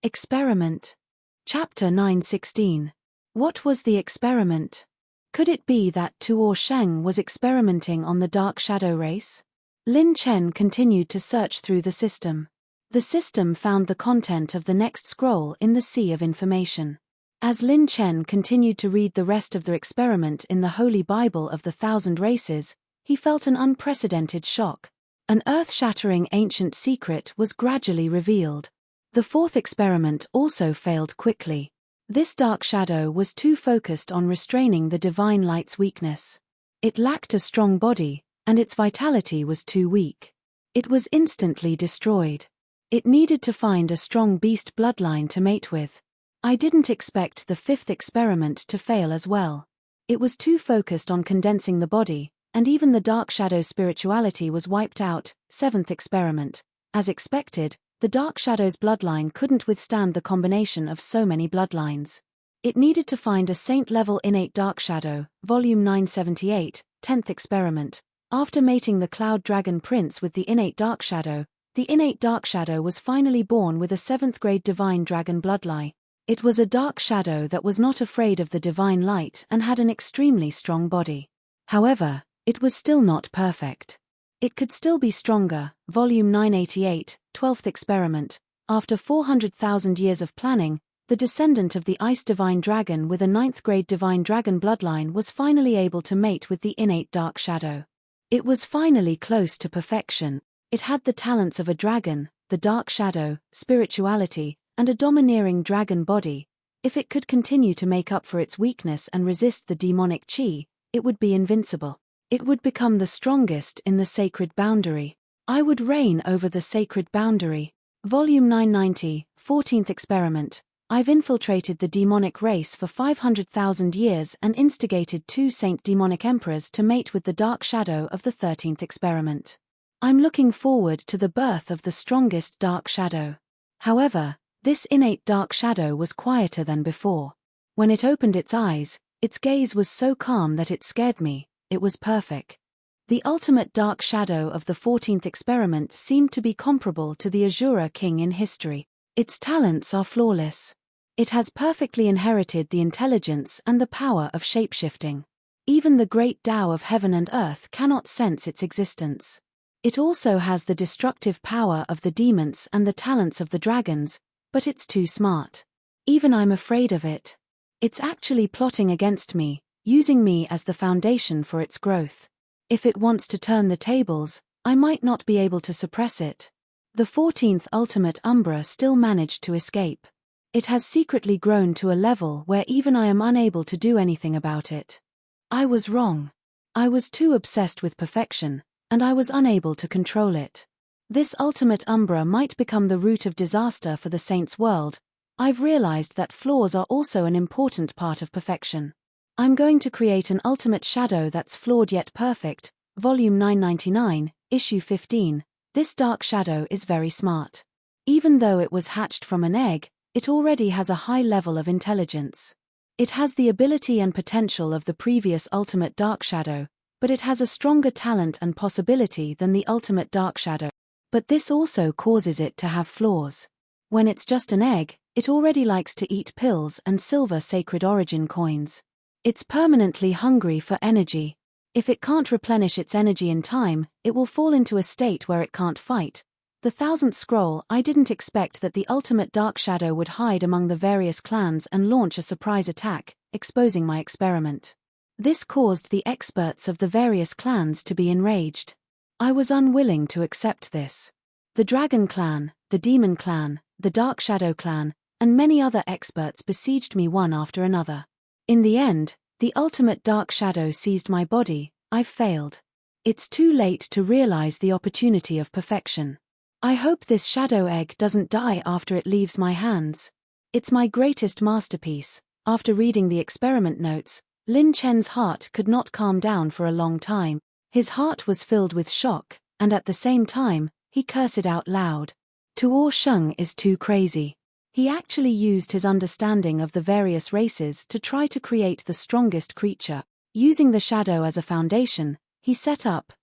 Experiment. Chapter 916. What was the experiment? Could it be that Tuo Sheng was experimenting on the Dark Shadow race? Lin Chen continued to search through the system. The system found the content of the next scroll in the sea of information. As Lin Chen continued to read the rest of the experiment in the Holy Bible of the 1000 Races, he felt an unprecedented shock. An earth-shattering ancient secret was gradually revealed. The 4th experiment also failed quickly. This Dark Shadow was too focused on restraining the divine light's weakness. It lacked a strong body, and its vitality was too weak. It was instantly destroyed. It needed to find a strong beast bloodline to mate with. I didn't expect the 5th experiment to fail as well. It was too focused on condensing the body, and even the Dark Shadow spirituality was wiped out. 7th experiment. As expected, the Dark Shadow's bloodline couldn't withstand the combination of so many bloodlines. It needed to find a saint-level innate Dark Shadow. Volume 978, 10th experiment. After mating the Cloud Dragon Prince with the innate Dark Shadow, the innate Dark Shadow was finally born with a 7th-grade Divine Dragon bloodline. It was a Dark Shadow that was not afraid of the divine light and had an extremely strong body. However, it was still not perfect. It could still be stronger. Volume 988, 12th experiment. After 400,000 years of planning, the descendant of the Ice Divine Dragon with a 9th-grade Divine Dragon bloodline was finally able to mate with the innate Dark Shadow. It was finally close to perfection. It had the talents of a dragon, the Dark Shadow, spirituality, and a domineering dragon body. If it could continue to make up for its weakness and resist the demonic chi, it would be invincible. It would become the strongest in the sacred boundary. I would reign over the sacred boundary. Volume 990, 14th experiment. I've infiltrated the demonic race for 500,000 years and instigated 2 saint demonic emperors to mate with the dark shadow of the 13th experiment. I'm looking forward to the birth of the strongest dark shadow. However, this innate dark shadow was quieter than before. When it opened its eyes, its gaze was so calm that it scared me. It was perfect. The ultimate dark shadow of the 14th experiment seemed to be comparable to the Azura king in history. Its talents are flawless. It has perfectly inherited the intelligence and the power of shapeshifting. Even the great Tao of heaven and earth cannot sense its existence. It also has the destructive power of the demons and the talents of the dragons, but it's too smart. Even I'm afraid of it. It's actually plotting against me, using me as the foundation for its growth. If it wants to turn the tables, I might not be able to suppress it. The 14th ultimate Umbra still managed to escape. It has secretly grown to a level where even I am unable to do anything about it. I was wrong. I was too obsessed with perfection, and I was unable to control it. This ultimate Umbra might become the root of disaster for the Saints' world. I've realized that flaws are also an important part of perfection. I'm going to create an ultimate shadow that's flawed yet perfect. Volume 999, Issue 15. This dark shadow is very smart. Even though it was hatched from an egg, it already has a high level of intelligence. It has the ability and potential of the previous ultimate dark shadow, but it has a stronger talent and possibility than the ultimate dark shadow. But this also causes it to have flaws. When it's just an egg, it already likes to eat pills and silver sacred origin coins. It's permanently hungry for energy. If it can't replenish its energy in time, it will fall into a state where it can't fight. The 1000th scroll. I didn't expect that the ultimate dark shadow would hide among the various clans and launch a surprise attack, exposing my experiment. This caused the experts of the various clans to be enraged. I was unwilling to accept this. The Dragon Clan, the Demon Clan, the Dark Shadow Clan, and many other experts besieged me one after another. In the end, the ultimate dark shadow seized my body. I've failed. It's too late to realize the opportunity of perfection. I hope this shadow egg doesn't die after it leaves my hands. It's my greatest masterpiece. After reading the experiment notes, Lin Chen's heart could not calm down for a long time. His heart was filled with shock, and at the same time, he cursed out loud. Tuo Sheng is too crazy. He actually used his understanding of the various races to try to create the strongest creature. Using the shadow as a foundation, he set up,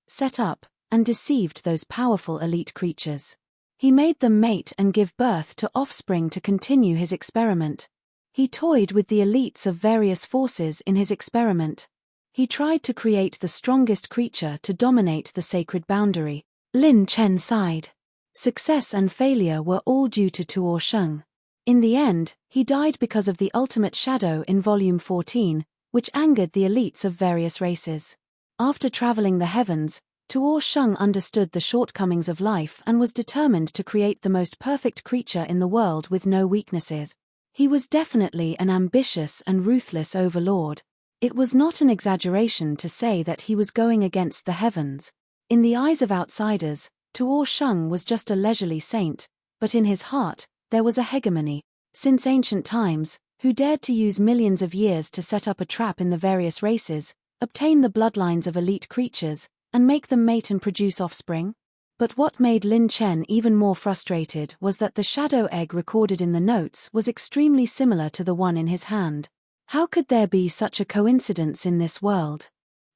and deceived those powerful elite creatures. He made them mate and give birth to offspring to continue his experiment. He toyed with the elites of various forces in his experiment. He tried to create the strongest creature to dominate the sacred boundary. Lin Chen sighed. Success and failure were all due to Tuo Sheng. In the end, he died because of the ultimate shadow in Volume 14, which angered the elites of various races. After traveling the heavens, Tuo Sheng understood the shortcomings of life and was determined to create the most perfect creature in the world with no weaknesses. He was definitely an ambitious and ruthless overlord. It was not an exaggeration to say that he was going against the heavens. In the eyes of outsiders, Tuo Sheng was just a leisurely saint, but in his heart, there was a hegemony. Since ancient times, who dared to use millions of years to set up a trap in the various races, obtain the bloodlines of elite creatures, and make them mate and produce offspring? But what made Lin Chen even more frustrated was that the shadow egg recorded in the notes was extremely similar to the one in his hand. How could there be such a coincidence in this world?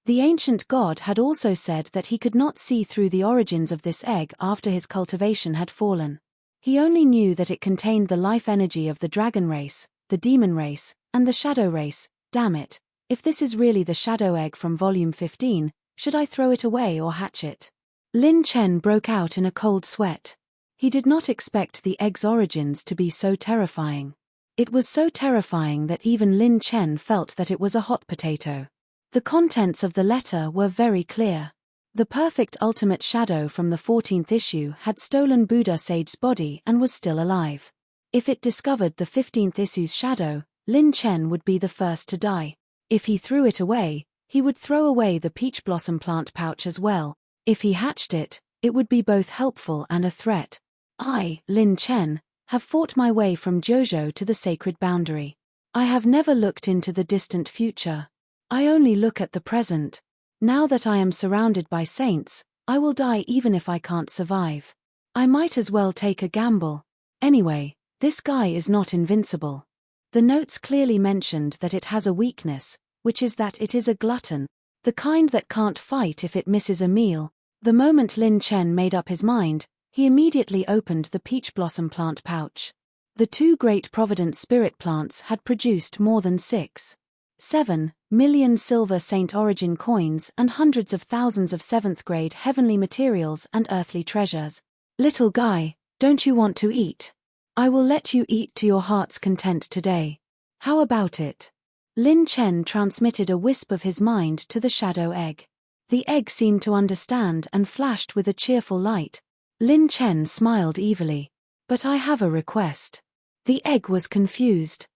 The ancient god had also said that he could not see through the origins of this egg after his cultivation had fallen. He only knew that it contained the life energy of the dragon race, the demon race, and the shadow race. Damn it, if this is really the shadow egg from Volume 15, should I throw it away or hatch it? Lin Chen broke out in a cold sweat. He did not expect the egg's origins to be so terrifying. It was so terrifying that even Lin Chen felt that it was a hot potato. The contents of the letter were very clear. The perfect ultimate shadow from the 14th issue had stolen Buddha Sage's body and was still alive. If it discovered the 15th issue's shadow, Lin Chen would be the first to die. If he threw it away, he would throw away the peach blossom plant pouch as well. If he hatched it, it would be both helpful and a threat. I, Lin Chen, have fought my way from Jojo to the sacred boundary. I have never looked into the distant future. I only look at the present. Now that I am surrounded by saints, I will die even if I can't survive. I might as well take a gamble. Anyway, this guy is not invincible. The notes clearly mentioned that it has a weakness, which is that it is a glutton. The kind that can't fight if it misses a meal. The moment Lin Chen made up his mind, he immediately opened the peach blossom plant pouch. The two great Providence spirit plants had produced more than 6.7 million silver Saint Origin coins and hundreds of thousands of 7th grade heavenly materials and earthly treasures. Little guy, don't you want to eat? I will let you eat to your heart's content today. How about it? Lin Chen transmitted a wisp of his mind to the shadow egg. The egg seemed to understand and flashed with a cheerful light. Lin Chen smiled evilly. But I have a request. The egg was confused. ?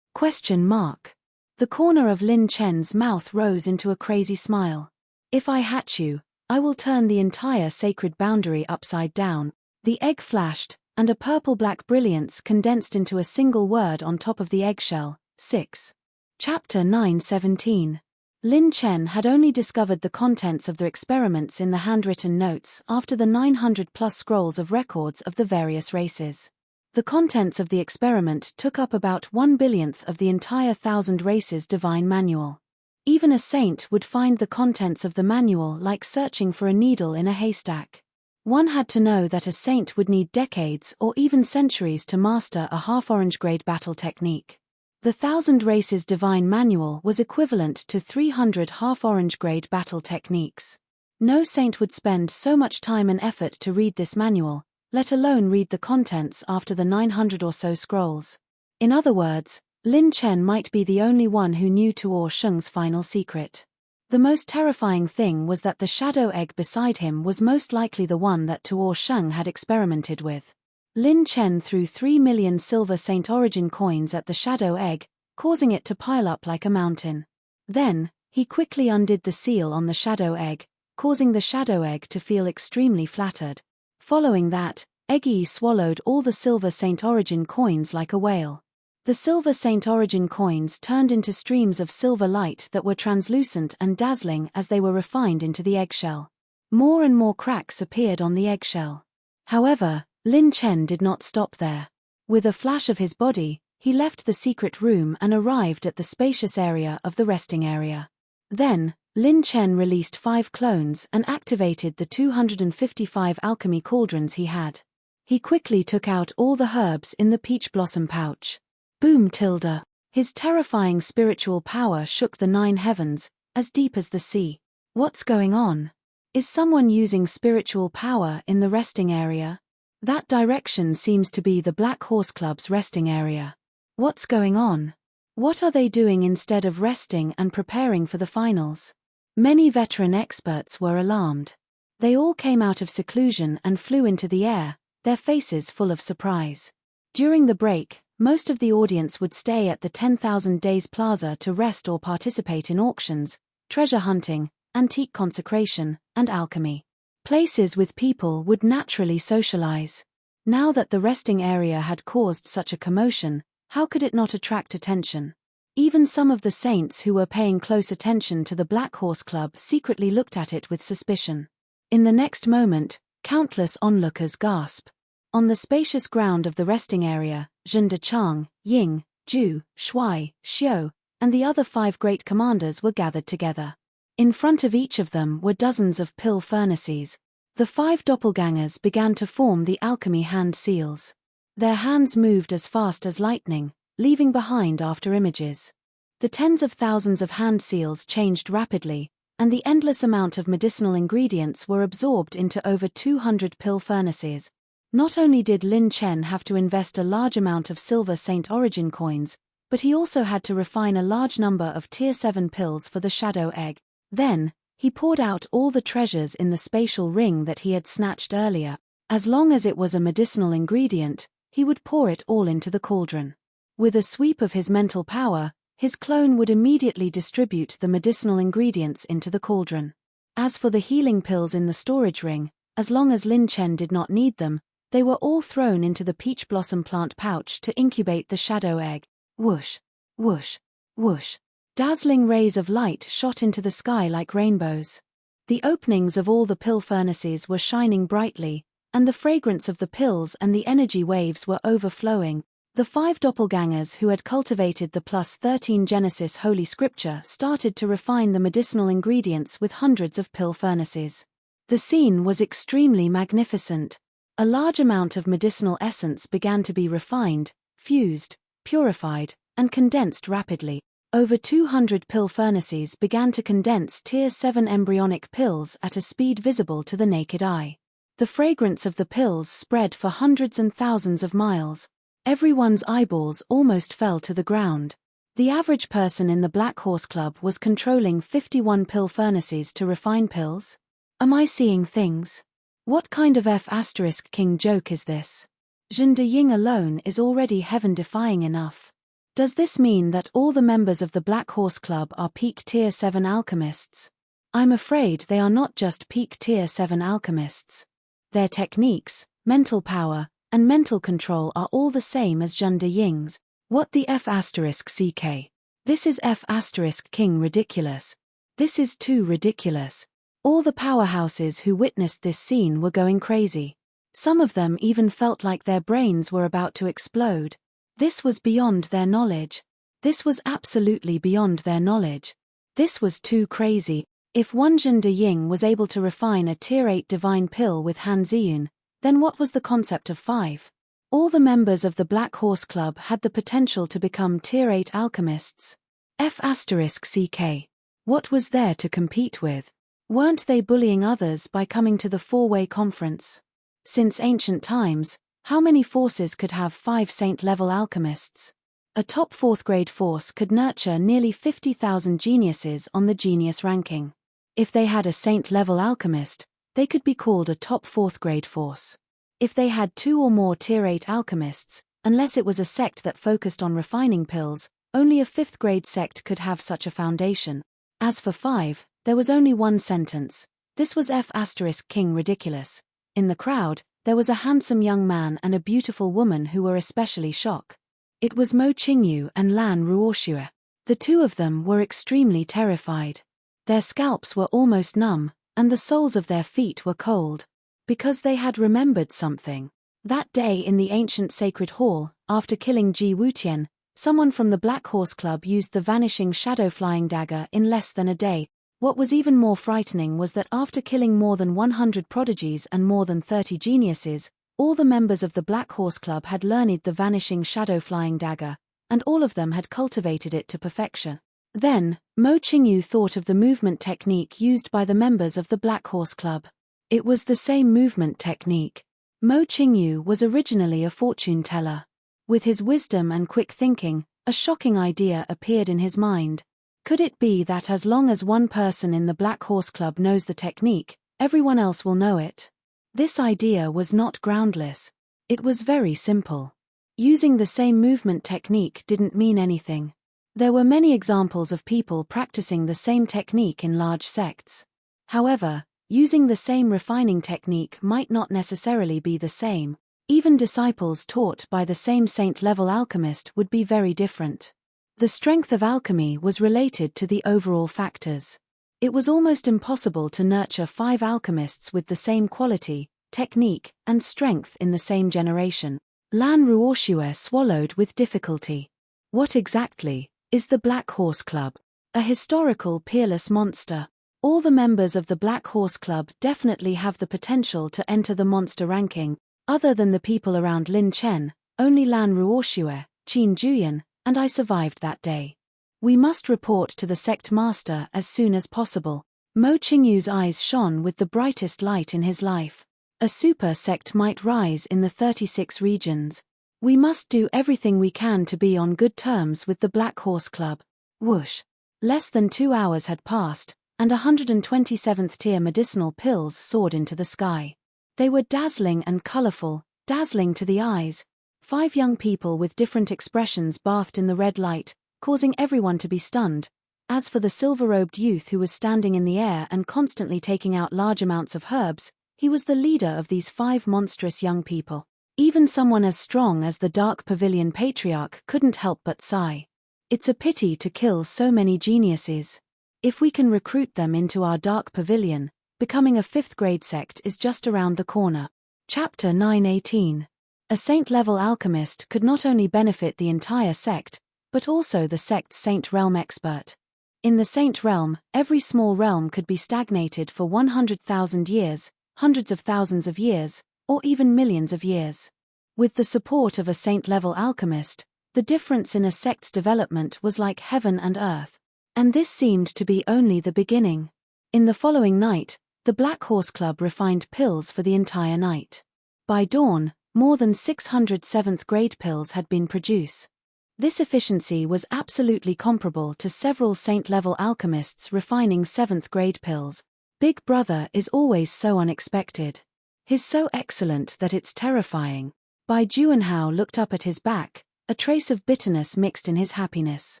The corner of Lin Chen's mouth rose into a crazy smile. If I hatch you, I will turn the entire sacred boundary upside down. The egg flashed, and a purple-black brilliance condensed into a single word on top of the eggshell. 6. Chapter 9:17. Lin Chen had only discovered the contents of the experiments in the handwritten notes after the 900-plus scrolls of records of the various races. The contents of the experiment took up about 1/1000th of the entire 1,000 races divine manual. Even a saint would find the contents of the manual like searching for a needle in a haystack. One had to know that a saint would need decades or even centuries to master a half-orange grade battle technique. The 1,000 races divine manual was equivalent to 300 half-orange grade battle techniques. No saint would spend so much time and effort to read this manual, let alone read the contents after the 900 or so scrolls. In other words, Lin Chen might be the only one who knew Tuo Sheng's final secret. The most terrifying thing was that the shadow egg beside him was most likely the one that Tuo Sheng had experimented with. Lin Chen threw 3 million silver Saint Origin coins at the shadow egg, causing it to pile up like a mountain. Then, he quickly undid the seal on the shadow egg, causing the shadow egg to feel extremely flattered. Following that, Eggy swallowed all the silver Saint Origin coins like a whale. The silver Saint Origin coins turned into streams of silver light that were translucent and dazzling as they were refined into the eggshell. More and more cracks appeared on the eggshell. However, Lin Chen did not stop there. With a flash of his body, he left the secret room and arrived at the spacious area of the resting area. Then, Lin Chen released 5 clones and activated the 255 alchemy cauldrons he had. He quickly took out all the herbs in the peach blossom pouch. Boom tilde. His terrifying spiritual power shook the 9 heavens, as deep as the sea. What's going on? Is someone using spiritual power in the resting area? That direction seems to be the Black Horse Club's resting area. What's going on? What are they doing instead of resting and preparing for the finals? Many veteran experts were alarmed. They all came out of seclusion and flew into the air, their faces full of surprise. During the break, most of the audience would stay at the 10,000 Days Plaza to rest or participate in auctions, treasure hunting, antique consecration, and alchemy. Places with people would naturally socialize. Now that the resting area had caused such a commotion, how could it not attract attention? Even some of the saints who were paying close attention to the Black Horse Club secretly looked at it with suspicion. In the next moment, countless onlookers gasped. On the spacious ground of the resting area, Zhenda Chang, Ying, Zhu, Shuai, Xiao, and the other 5 great commanders were gathered together. In front of each of them were dozens of pill furnaces. The 5 doppelgangers began to form the alchemy hand seals. Their hands moved as fast as lightning, leaving behind after images. The tens of thousands of hand seals changed rapidly, and the endless amount of medicinal ingredients were absorbed into over 200 pill furnaces. Not only did Lin Chen have to invest a large amount of silver Saint Origin coins, but he also had to refine a large number of Tier 7 pills for the shadow egg. Then, he poured out all the treasures in the spatial ring that he had snatched earlier. As long as it was a medicinal ingredient, he would pour it all into the cauldron. With a sweep of his mental power, his clone would immediately distribute the medicinal ingredients into the cauldron. As for the healing pills in the storage ring, as long as Lin Chen did not need them, they were all thrown into the peach blossom plant pouch to incubate the shadow egg. Whoosh, whoosh, whoosh. Dazzling rays of light shot into the sky like rainbows. The openings of all the pill furnaces were shining brightly, and the fragrance of the pills and the energy waves were overflowing. The 5 doppelgangers who had cultivated the +13 Genesis Holy Scripture started to refine the medicinal ingredients with hundreds of pill furnaces. The scene was extremely magnificent. A large amount of medicinal essence began to be refined, fused, purified, and condensed rapidly. Over 200 pill furnaces began to condense Tier 7 embryonic pills at a speed visible to the naked eye. The fragrance of the pills spread for hundreds and thousands of miles. Everyone's eyeballs almost fell to the ground. The average person in the Black Horse Club was controlling 51 pill furnaces to refine pills. Am I seeing things? What kind of F***king joke is this? Zhen Deying alone is already heaven-defying enough. Does this mean that all the members of the Black Horse Club are peak Tier 7 alchemists? I'm afraid they are not just peak Tier 7 alchemists. Their techniques, mental power, and mental control are all the same as Zhen Deying's. What the F***ck? This is F***king ridiculous. This is too ridiculous. All the powerhouses who witnessed this scene were going crazy. Some of them even felt like their brains were about to explode. This was beyond their knowledge. This was absolutely beyond their knowledge. This was too crazy. If one Zhen Deying was able to refine a Tier 8 divine pill with Han Ziyun, then what was the concept of 5? All the members of the Black Horse Club had the potential to become Tier 8 alchemists. F***ck. What was there to compete with? Weren't they bullying others by coming to the 4-way conference? Since ancient times, how many forces could have 5 saint-level alchemists? A top 4th grade force could nurture nearly 50,000 geniuses on the genius ranking. If they had a saint-level alchemist, they could be called a top 4th grade force. If they had 2 or more Tier 8 alchemists, unless it was a sect that focused on refining pills, only a 5th grade sect could have such a foundation. As for 5, there was only one sentence. This was F***king ridiculous. In the crowd, there was a handsome young man and a beautiful woman who were especially shocked. It was Mo Qingyu and Lan Ruoxue. The two of them were extremely terrified. Their scalps were almost numb, and the soles of their feet were cold. Because they had remembered something. That day in the ancient sacred hall, after killing Ji Wutian, someone from the Black Horse Club used the vanishing shadow flying dagger in less than a day. What was even more frightening was that after killing more than 100 prodigies and more than 30 geniuses, all the members of the Black Horse Club had learned the vanishing shadow flying dagger, and all of them had cultivated it to perfection. Then, Mo Qingyu thought of the movement technique used by the members of the Black Horse Club. It was the same movement technique. Mo Qingyu was originally a fortune teller. With his wisdom and quick thinking, a shocking idea appeared in his mind. Could it be that as long as one person in the Black Horse Club knows the technique, everyone else will know it? This idea was not groundless. It was very simple. Using the same movement technique didn't mean anything. There were many examples of people practicing the same technique in large sects. However, using the same refining technique might not necessarily be the same. Even disciples taught by the same saint-level alchemist would be very different. The strength of alchemy was related to the overall factors. It was almost impossible to nurture 5 alchemists with the same quality, technique, and strength in the same generation. Lan Ruoxue swallowed with difficulty. What exactly is the Black Horse Club? A historical peerless monster. All the members of the Black Horse Club definitely have the potential to enter the monster ranking. Other than the people around Lin Chen, only Lan Ruoxue, Qin Juyan, and I survived that day. We must report to the sect master as soon as possible. Mo Qingyu's eyes shone with the brightest light in his life. A super sect might rise in the 36 regions. We must do everything we can to be on good terms with the Black Horse Club. Whoosh. Less than 2 hours had passed, and 127th tier medicinal pills soared into the sky. They were dazzling and colorful, dazzling to the eyes. 5 young people with different expressions bathed in the red light, causing everyone to be stunned. As for the silver-robed youth who was standing in the air and constantly taking out large amounts of herbs, he was the leader of these 5 monstrous young people. Even someone as strong as the Dark Pavilion Patriarch couldn't help but sigh. It's a pity to kill so many geniuses. If we can recruit them into our Dark Pavilion, becoming a 5th grade sect is just around the corner. Chapter 9:18. A saint-level alchemist could not only benefit the entire sect, but also the sect's saint realm expert. In the saint realm, every small realm could be stagnated for 100,000 years, hundreds of thousands of years, or even millions of years. With the support of a saint-level alchemist, the difference in a sect's development was like heaven and earth. And this seemed to be only the beginning. In the following night, the Black Horse Club refined pills for the entire night. By dawn, more than 600 7th grade pills had been produced. This efficiency was absolutely comparable to several saint-level alchemists refining 7th grade pills. Big Brother is always so unexpected. He's so excellent that it's terrifying. Bai Juanhao looked up at his back, a trace of bitterness mixed in his happiness.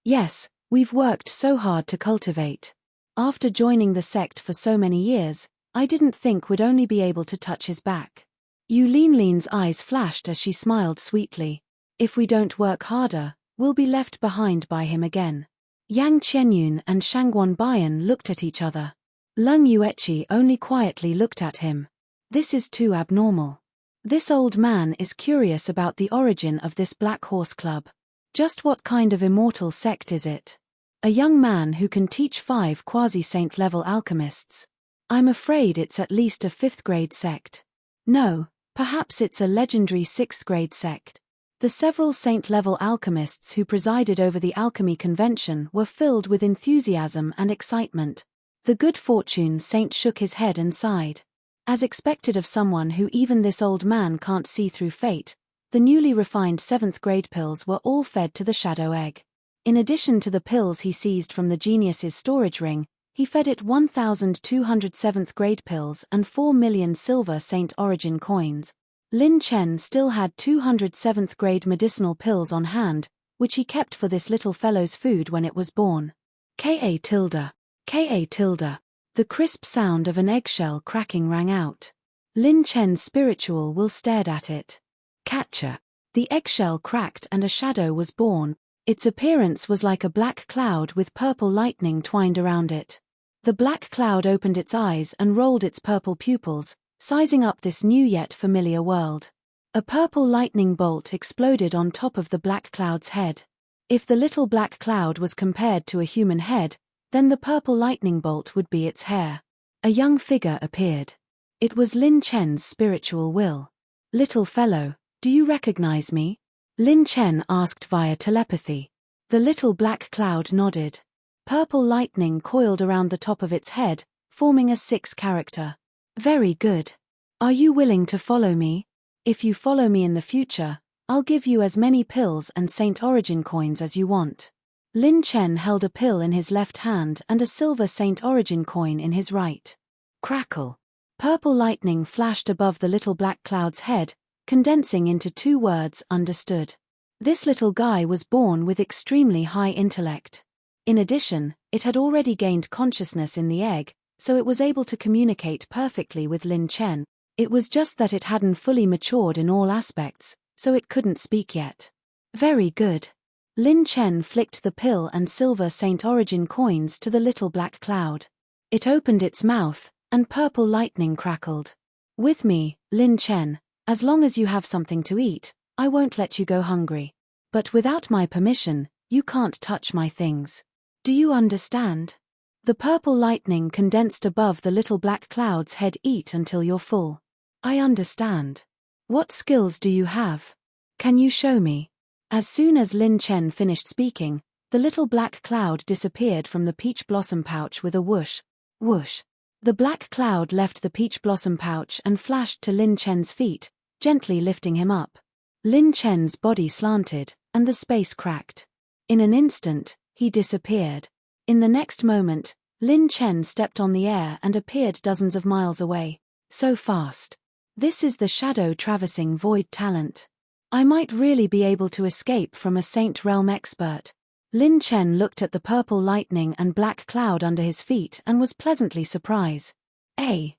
Yes, we've worked so hard to cultivate. After joining the sect for so many years, I didn't think we'd only be able to touch his back. Yu Linlin's eyes flashed as she smiled sweetly. If we don't work harder, we'll be left behind by him again. Yang Qianyun and Shangguan Bayan looked at each other. Leng Yueqi only quietly looked at him. This is too abnormal. This old man is curious about the origin of this Black Horse Club. Just what kind of immortal sect is it? A young man who can teach 5 quasi-saint level alchemists. I'm afraid it's at least a 5th grade sect. No, perhaps it's a legendary 6th grade sect. The several saint-level alchemists who presided over the alchemy convention were filled with enthusiasm and excitement. The good fortune saint shook his head and sighed. As expected of someone who even this old man can't see through fate, the newly refined 7th grade pills were all fed to the shadow egg. In addition to the pills he seized from the genius's storage ring, he fed it 1,200 7th grade pills and 4 million silver saint origin coins. Lin Chen still had 200 7th grade medicinal pills on hand, which he kept for this little fellow's food when it was born. Ka tilde. Ka tilde. The crisp sound of an eggshell cracking rang out. Lin Chen's spiritual will stared at it. Catcher. The eggshell cracked and a shadow was born. Its appearance was like a black cloud with purple lightning twined around it. The black cloud opened its eyes and rolled its purple pupils, sizing up this new yet familiar world. A purple lightning bolt exploded on top of the black cloud's head. If the little black cloud was compared to a human head, then the purple lightning bolt would be its hair. A young figure appeared. It was Lin Chen's spiritual will. Little fellow, do you recognize me? Lin Chen asked via telepathy. The little black cloud nodded. Purple lightning coiled around the top of its head, forming a 6 character. Very good. Are you willing to follow me? If you follow me in the future, I'll give you as many pills and Saint Origin coins as you want. Lin Chen held a pill in his left hand and a silver Saint Origin coin in his right. Crackle. Purple lightning flashed above the little black cloud's head, condensing into 2 words: understood. This little guy was born with extremely high intellect. In addition, it had already gained consciousness in the egg, so it was able to communicate perfectly with Lin Chen. It was just that it hadn't fully matured in all aspects, so it couldn't speak yet. Very good. Lin Chen flicked the pill and silver Saint Origin coins to the little black cloud. It opened its mouth, and purple lightning crackled. With me, Lin Chen, as long as you have something to eat, I won't let you go hungry. But without my permission, you can't touch my things. Do you understand? The purple lightning condensed above the little black cloud's head. Eat until you're full. I understand. What skills do you have? Can you show me? As soon as Lin Chen finished speaking, the little black cloud disappeared from the peach blossom pouch with a whoosh. Whoosh. The black cloud left the peach blossom pouch and flashed to Lin Chen's feet, gently lifting him up. Lin Chen's body slanted, and the space cracked. In an instant, he disappeared. In the next moment, Lin Chen stepped on the air and appeared dozens of miles away. So fast. This is the shadow traversing void talent. I might really be able to escape from a Saint Realm expert. Lin Chen looked at the purple lightning and black cloud under his feet and was pleasantly surprised.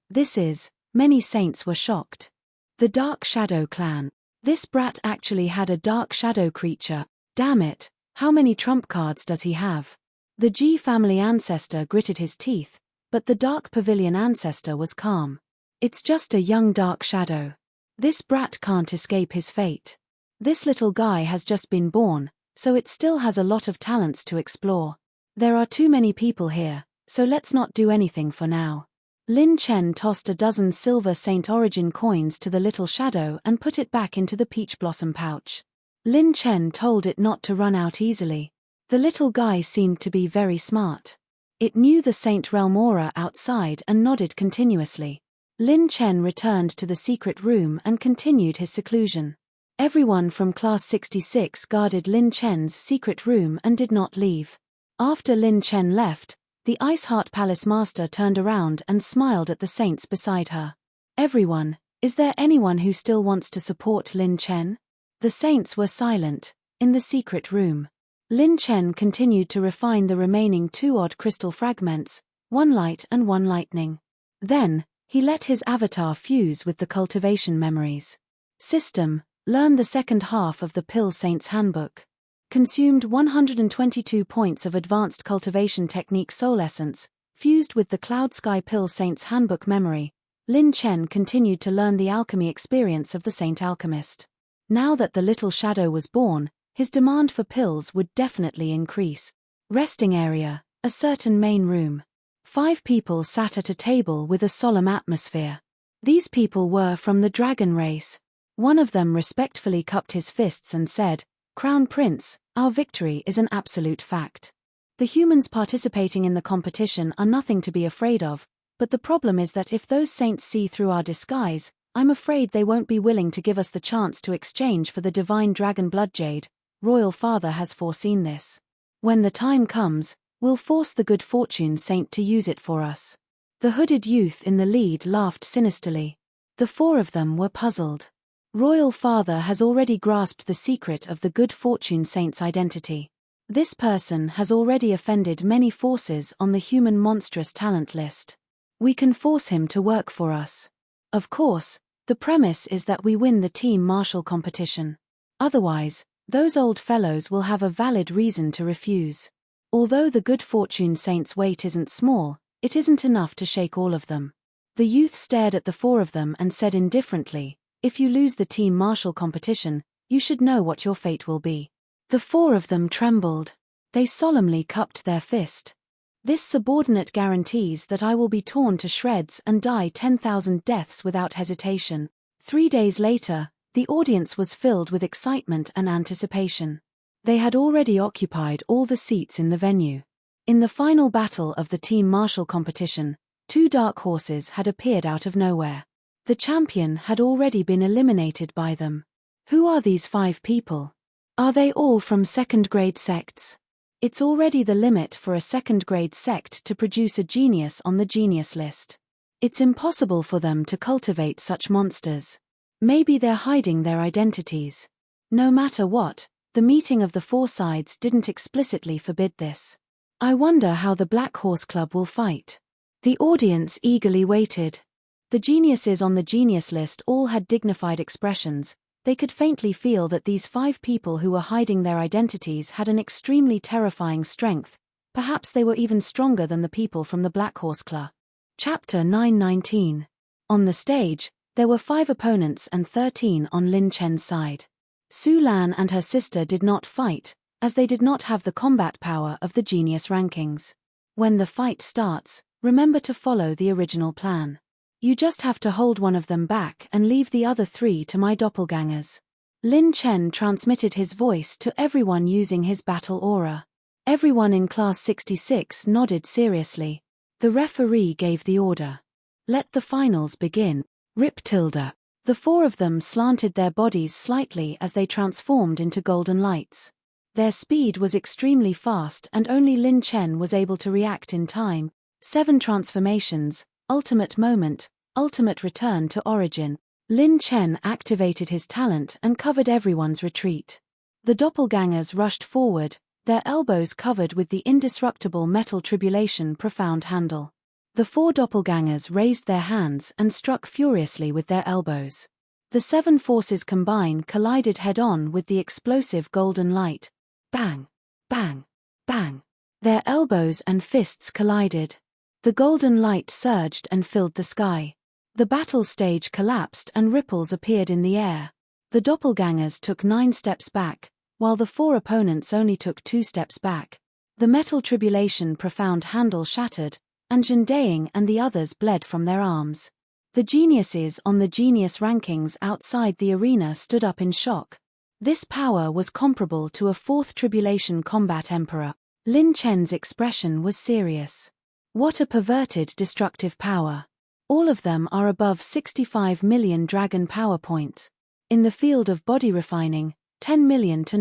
This is. Many saints were shocked. The Dark Shadow Clan. This brat actually had a Dark Shadow creature. Damn it, how many trump cards does he have? The G family ancestor gritted his teeth, but the Dark Pavilion ancestor was calm. It's just a young Dark Shadow. This brat can't escape his fate. This little guy has just been born, so it still has a lot of talents to explore. There are too many people here, so let's not do anything for now. Lin Chen tossed a dozen silver Saint Origin coins to the little shadow and put it back into the peach blossom pouch. Lin Chen told it not to run out easily. The little guy seemed to be very smart. It knew the Saint Realm aura outside and nodded continuously. Lin Chen returned to the secret room and continued his seclusion. Everyone from Class 66 guarded Lin Chen's secret room and did not leave. After Lin Chen left, the Ice Heart Palace Master turned around and smiled at the saints beside her. Everyone, is there anyone who still wants to support Lin Chen? The saints were silent, in the secret room. Lin Chen continued to refine the remaining 2 odd crystal fragments, 1 light and 1 lightning. Then, he let his avatar fuse with the cultivation memories. System, learn the second half of the Pill Saint's Handbook. Consumed 122 points of advanced cultivation technique soul essence, fused with the Cloud Sky Pill Saint's Handbook memory. Lin Chen continued to learn the alchemy experience of the Saint Alchemist. Now that the little shadow was born, his demand for pills would definitely increase. Resting area, a certain main room. 5 people sat at a table with a solemn atmosphere. These people were from the dragon race. One of them respectfully cupped his fists and said, "Crown Prince, our victory is an absolute fact. The humans participating in the competition are nothing to be afraid of, but the problem is that if those saints see through our disguise, I'm afraid they won't be willing to give us the chance to exchange for the divine dragon blood jade. Royal Father has foreseen this. When the time comes, we'll force the good fortune saint to use it for us." The hooded youth in the lead laughed sinisterly. The 4 of them were puzzled. Royal Father has already grasped the secret of the good fortune saint's identity. This person has already offended many forces on the human monstrous talent list. We can force him to work for us. Of course, the premise is that we win the team martial competition. Otherwise, those old fellows will have a valid reason to refuse. Although the good fortune saint's weight isn't small, it isn't enough to shake all of them. The youth stared at the 4 of them and said indifferently, "If you lose the team martial competition, you should know what your fate will be." The 4 of them trembled. They solemnly cupped their fist. "This subordinate guarantees that I will be torn to shreds and die 10,000 deaths without hesitation." 3 days later, the audience was filled with excitement and anticipation. They had already occupied all the seats in the venue. In the final battle of the team martial competition, 2 dark horses had appeared out of nowhere. The champion had already been eliminated by them. Who are these 5 people? Are they all from second-grade sects? It's already the limit for a second-grade sect to produce a genius on the genius list. It's impossible for them to cultivate such monsters. Maybe they're hiding their identities. No matter what, the meeting of the 4 sides didn't explicitly forbid this. I wonder how the Black Horse Club will fight. The audience eagerly waited. The geniuses on the genius list all had dignified expressions. They could faintly feel that these 5 people who were hiding their identities had an extremely terrifying strength. Perhaps they were even stronger than the people from the Black Horse Club. Chapter 919. On the stage, there were 5 opponents and 13 on Lin Chen's side. Su Lan and her sister did not fight, as they did not have the combat power of the genius rankings. When the fight starts, remember to follow the original plan. You just have to hold one of them back and leave the other 3 to my doppelgangers. Lin Chen transmitted his voice to everyone using his battle aura. Everyone in Class 66 nodded seriously. The referee gave the order. Let the finals begin. Rip tilde. The 4 of them slanted their bodies slightly as they transformed into golden lights. Their speed was extremely fast and only Lin Chen was able to react in time. 7 transformations. Ultimate moment, ultimate return to origin. Lin Chen activated his talent and covered everyone's retreat. The doppelgangers rushed forward, their elbows covered with the indestructible metal tribulation profound handle. The 4 doppelgangers raised their hands and struck furiously with their elbows. The 7 forces combined collided head-on with the explosive golden light. Bang! Bang! Bang! Their elbows and fists collided. The golden light surged and filled the sky. The battle stage collapsed and ripples appeared in the air. The doppelgangers took 9 steps back, while the 4 opponents only took 2 steps back. The metal tribulation profound handle shattered, and Zhendaying and the others bled from their arms. The geniuses on the genius rankings outside the arena stood up in shock. This power was comparable to a 4th tribulation combat emperor. Lin Chen's expression was serious. What a perverted destructive power. All of them are above 65 million dragon power points. In the field of body refining, 10 million to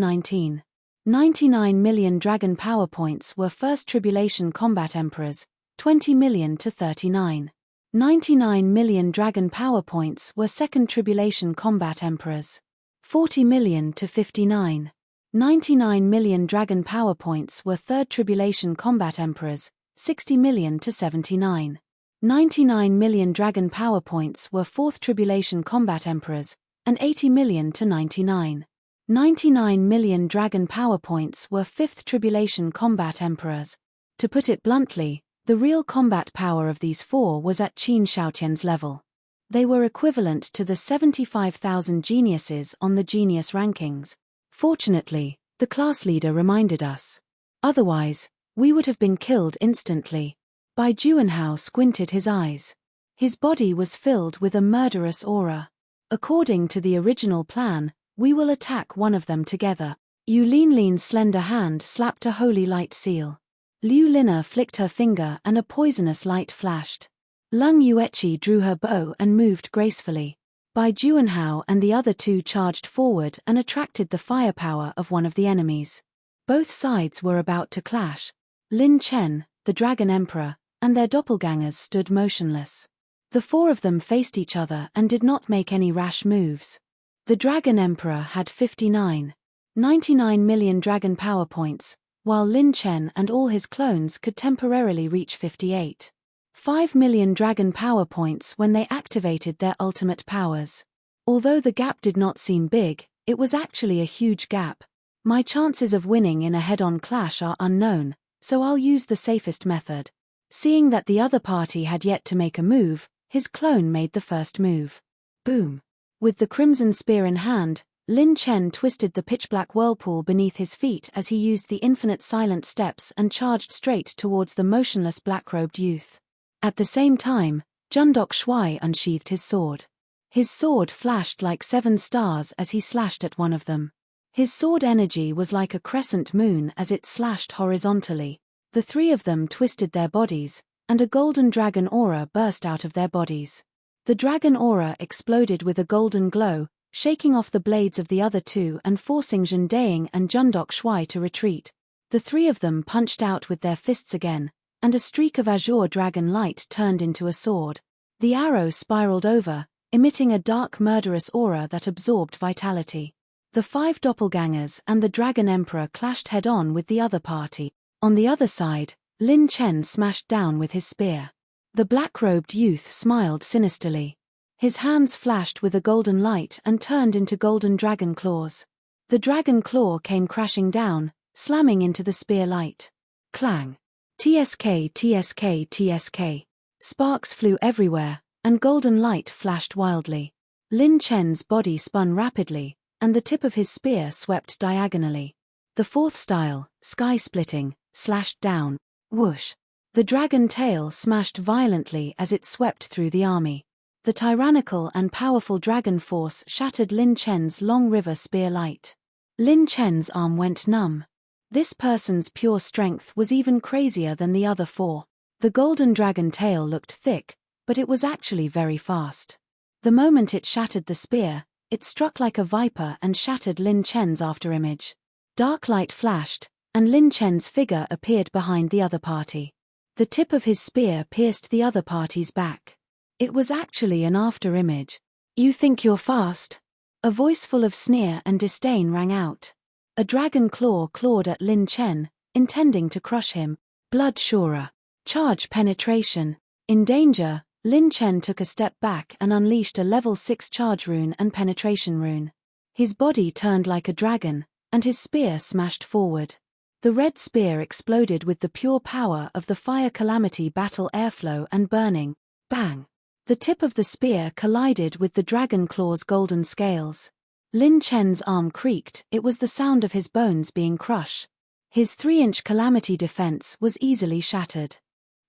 99 million dragon power points were 1st tribulation combat emperors, 20 million to 99 million dragon power points were 2nd tribulation combat emperors. 40 million to 99 million dragon power points were 3rd tribulation combat emperors, 60 million to 99 million dragon power points were 4th tribulation combat emperors, and 80 million to 99 million dragon power points were 5th tribulation combat emperors. To put it bluntly, the real combat power of these 4 was at Qin Shaotian's level. They were equivalent to the 75,000 geniuses on the genius rankings. Fortunately, the class leader reminded us. Otherwise, we would have been killed instantly. Bai Juanhao squinted his eyes. His body was filled with a murderous aura. According to the original plan, we will attack one of them together. Yu Linlin's slender hand slapped a holy light seal. Liu Lina flicked her finger and a poisonous light flashed. Lung Yueqi drew her bow and moved gracefully. Bai Juanhao and the other 2 charged forward and attracted the firepower of one of the enemies. Both sides were about to clash. Lin Chen, the Dragon Emperor, and their doppelgangers stood motionless. The 4 of them faced each other and did not make any rash moves. The Dragon Emperor had 99 million dragon power points, while Lin Chen and all his clones could temporarily reach 5 million dragon power points when they activated their ultimate powers. Although the gap did not seem big, it was actually a huge gap. My chances of winning in a head-on clash are unknown, so I'll use the safest method. Seeing that the other party had yet to make a move, his clone made the first move. Boom! With the crimson spear in hand, Lin Chen twisted the pitch-black whirlpool beneath his feet as he used the infinite silent steps and charged straight towards the motionless black-robed youth. At the same time, Jundok Shuai unsheathed his sword. His sword flashed like 7 stars as he slashed at one of them. His sword energy was like a crescent moon as it slashed horizontally. The 3 of them twisted their bodies, and a golden dragon aura burst out of their bodies. The dragon aura exploded with a golden glow, shaking off the blades of the other 2 and forcing Zhendaying and Jundok Shuai to retreat. The 3 of them punched out with their fists again, and a streak of azure dragon light turned into a sword. The arrow spiraled over, emitting a dark murderous aura that absorbed vitality. The 5 doppelgangers and the Dragon Emperor clashed head-on with the other party. On the other side, Lin Chen smashed down with his spear. The black-robed youth smiled sinisterly. His hands flashed with a golden light and turned into golden dragon claws. The dragon claw came crashing down, slamming into the spear light. Clang! TSK, TSK, TSK. Sparks flew everywhere, and golden light flashed wildly. Lin Chen's body spun rapidly, and the tip of his spear swept diagonally. The 4th style, sky-splitting, slashed down. Whoosh! The dragon tail smashed violently as it swept through the army. The tyrannical and powerful dragon force shattered Lin Chen's long river spear light. Lin Chen's arm went numb. This person's pure strength was even crazier than the other 4. The golden dragon tail looked thick, but it was actually very fast. The moment it shattered the spear, it struck like a viper and shattered Lin Chen's afterimage. Dark light flashed, and Lin Chen's figure appeared behind the other party. The tip of his spear pierced the other party's back. It was actually an afterimage. You think you're fast? A voice full of sneer and disdain rang out. A dragon claw clawed at Lin Chen, intending to crush him. Blood surer. Charge penetration. In danger, Lin Chen took a step back and unleashed a level 6 charge rune and penetration rune. His body turned like a dragon, and his spear smashed forward. The red spear exploded with the pure power of the fire calamity battle airflow and burning. Bang! The tip of the spear collided with the dragon claw's golden scales. Lin Chen's arm creaked. It was the sound of his bones being crushed. His 3-inch calamity defense was easily shattered.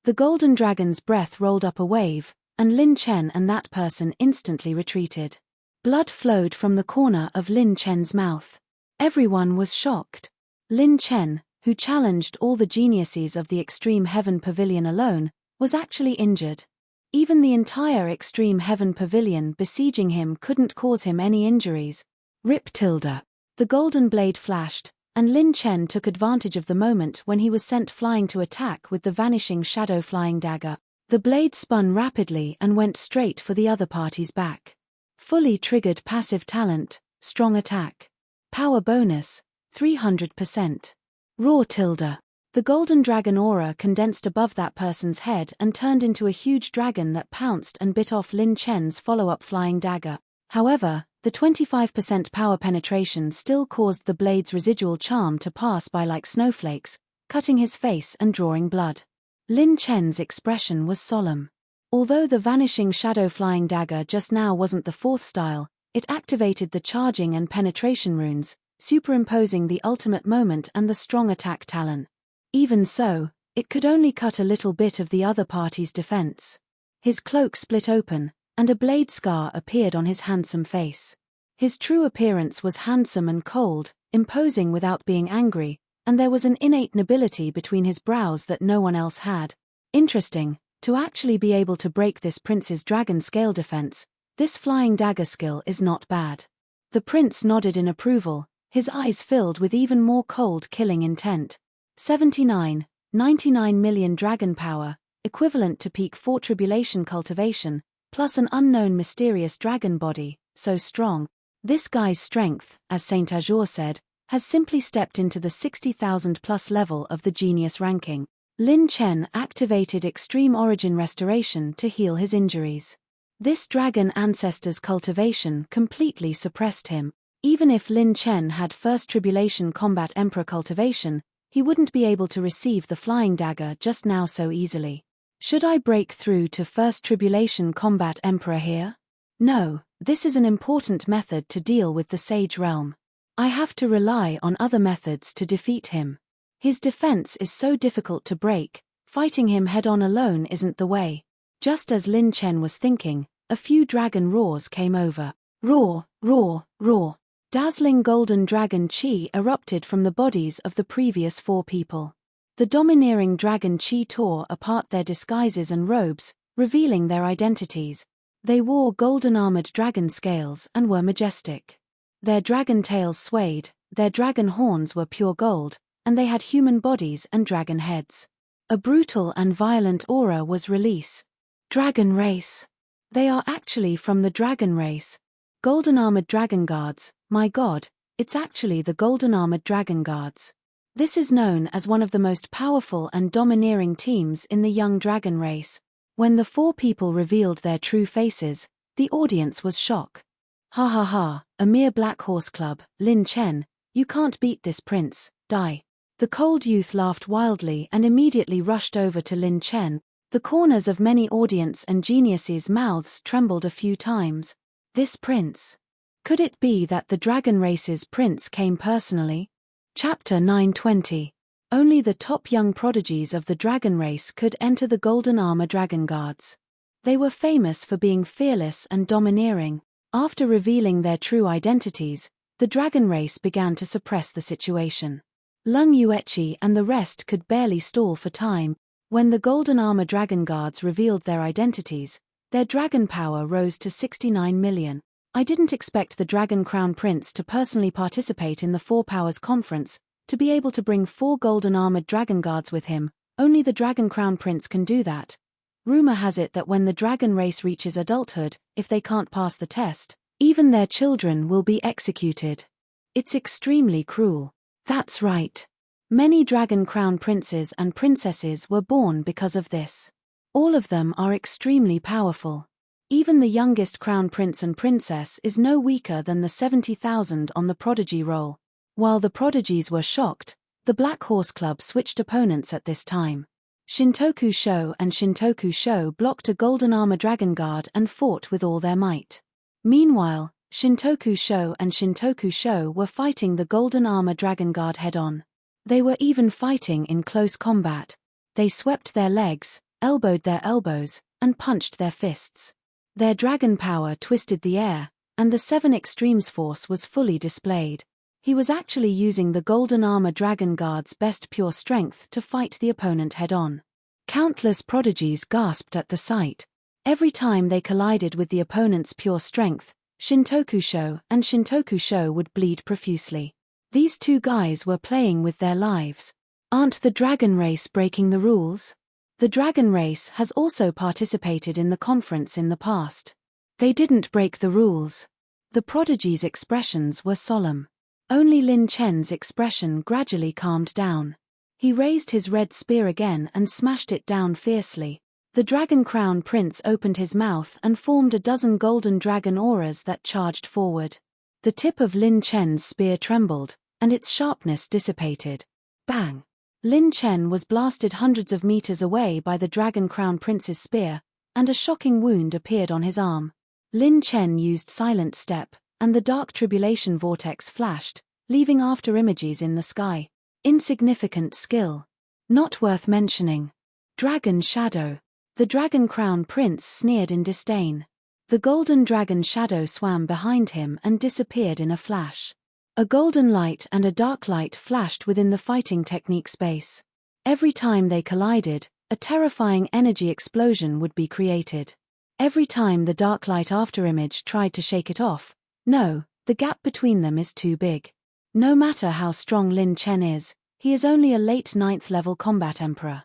The golden dragon's breath rolled up a wave, and Lin Chen and that person instantly retreated. Blood flowed from the corner of Lin Chen's mouth. Everyone was shocked. Lin Chen, who challenged all the geniuses of the Extreme Heaven Pavilion alone, was actually injured. Even the entire Extreme Heaven Pavilion besieging him couldn't cause him any injuries. Rip tilde. The golden blade flashed, and Lin Chen took advantage of the moment when he was sent flying to attack with the vanishing shadow flying dagger. The blade spun rapidly and went straight for the other party's back. Fully triggered passive talent, strong attack. Power bonus, 300%. Raw tilde. The golden dragon aura condensed above that person's head and turned into a huge dragon that pounced and bit off Lin Chen's follow-up flying dagger. However, the 25% power penetration still caused the blade's residual charm to pass by like snowflakes, cutting his face and drawing blood. Lin Chen's expression was solemn. Although the vanishing shadow flying dagger just now wasn't the 4th style, it activated the charging and penetration runes, superimposing the ultimate moment and the strong attack talent. Even so, it could only cut a little bit of the other party's defense. His cloak split open, and a blade scar appeared on his handsome face. His true appearance was handsome and cold, imposing without being angry, and there was an innate nobility between his brows that no one else had. Interesting, to actually be able to break this prince's dragon scale defense, this flying dagger skill is not bad. The prince nodded in approval, his eyes filled with even more cold killing intent. 99 million dragon power, equivalent to peak 4 tribulation cultivation, plus an unknown mysterious dragon body, so strong. This guy's strength, as Saint Azure said, has simply stepped into the 60,000 plus level of the genius ranking. Lin Chen activated Extreme Origin Restoration to heal his injuries. This dragon ancestor's cultivation completely suppressed him. Even if Lin Chen had First Tribulation Combat Emperor cultivation, he wouldn't be able to receive the flying dagger just now so easily. Should I break through to First Tribulation Combat Emperor here? No, this is an important method to deal with the Sage Realm. I have to rely on other methods to defeat him. His defense is so difficult to break, fighting him head-on alone isn't the way. Just as Lin Chen was thinking, a few dragon roars came over. Roar, roar, roar. Dazzling golden dragon chi erupted from the bodies of the previous 4 people. The domineering dragon chi tore apart their disguises and robes, revealing their identities. They wore golden-armored dragon scales and were majestic. Their dragon tails swayed, their dragon horns were pure gold, and they had human bodies and dragon heads. A brutal and violent aura was released. Dragon race. They are actually from the dragon race. Golden-armored dragon guards, my god, it's actually the golden-armored dragon guards. This is known as one of the most powerful and domineering teams in the young dragon race. When the 4 people revealed their true faces, the audience was shocked. Ha ha ha, a mere black horse club, Lin Chen, you can't beat this prince, die. The cold youth laughed wildly and immediately rushed over to Lin Chen. The corners of many audience and geniuses' mouths trembled a few times. This prince. Could it be that the dragon race's prince came personally? Chapter 920. Only the top young prodigies of the dragon race could enter the golden armor dragon guards. They were famous for being fearless and domineering. After revealing their true identities, the dragon race began to suppress the situation. Lung Yuechi and the rest could barely stall for time. When the golden armor dragon guards revealed their identities, their dragon power rose to 69 million. I didn't expect the Dragon Crown Prince to personally participate in the 4 Powers Conference, to be able to bring 4 golden armored dragon guards with him. Only the Dragon Crown Prince can do that. Rumor has it that when the dragon race reaches adulthood, if they can't pass the test, even their children will be executed. It's extremely cruel. That's right. Many dragon crown princes and princesses were born because of this. All of them are extremely powerful. Even the youngest crown prince and princess is no weaker than the 70,000 on the prodigy roll. While the prodigies were shocked, the Black Horse Club switched opponents at this time. Shintoku Sho and Shintoku Sho blocked a golden armor dragon guard and fought with all their might. Meanwhile, Shintoku Sho and Shintoku Sho were fighting the golden armor dragon guard head-on. They were even fighting in close combat. They swept their legs, elbowed their elbows, and punched their fists. Their dragon power twisted the air, and the Seven Extremes force was fully displayed. He was actually using the golden armor dragon guard's best pure strength to fight the opponent head-on. Countless prodigies gasped at the sight. Every time they collided with the opponent's pure strength, Shintoku Sho and Shintoku Sho would bleed profusely. These two guys were playing with their lives. Aren't the dragon race breaking the rules? The dragon race has also participated in the conference in the past. They didn't break the rules. The prodigies' expressions were solemn. Only Lin Chen's expression gradually calmed down. He raised his red spear again and smashed it down fiercely. The Dragon Crown Prince opened his mouth and formed a dozen golden dragon auras that charged forward. The tip of Lin Chen's spear trembled, and its sharpness dissipated. Bang! Lin Chen was blasted hundreds of meters away by the Dragon Crown Prince's spear, and a shocking wound appeared on his arm. Lin Chen used Silent Step, and the Dark Tribulation Vortex flashed, leaving after-images in the sky. Insignificant skill. Not worth mentioning. Dragon Shadow. The Dragon Crown Prince sneered in disdain. The golden dragon shadow swam behind him and disappeared in a flash. A golden light and a dark light flashed within the fighting technique space. Every time they collided, a terrifying energy explosion would be created. Every time the dark light afterimage tried to shake it off, no, the gap between them is too big. No matter how strong Lin Chen is, he is only a late 9th level combat emperor.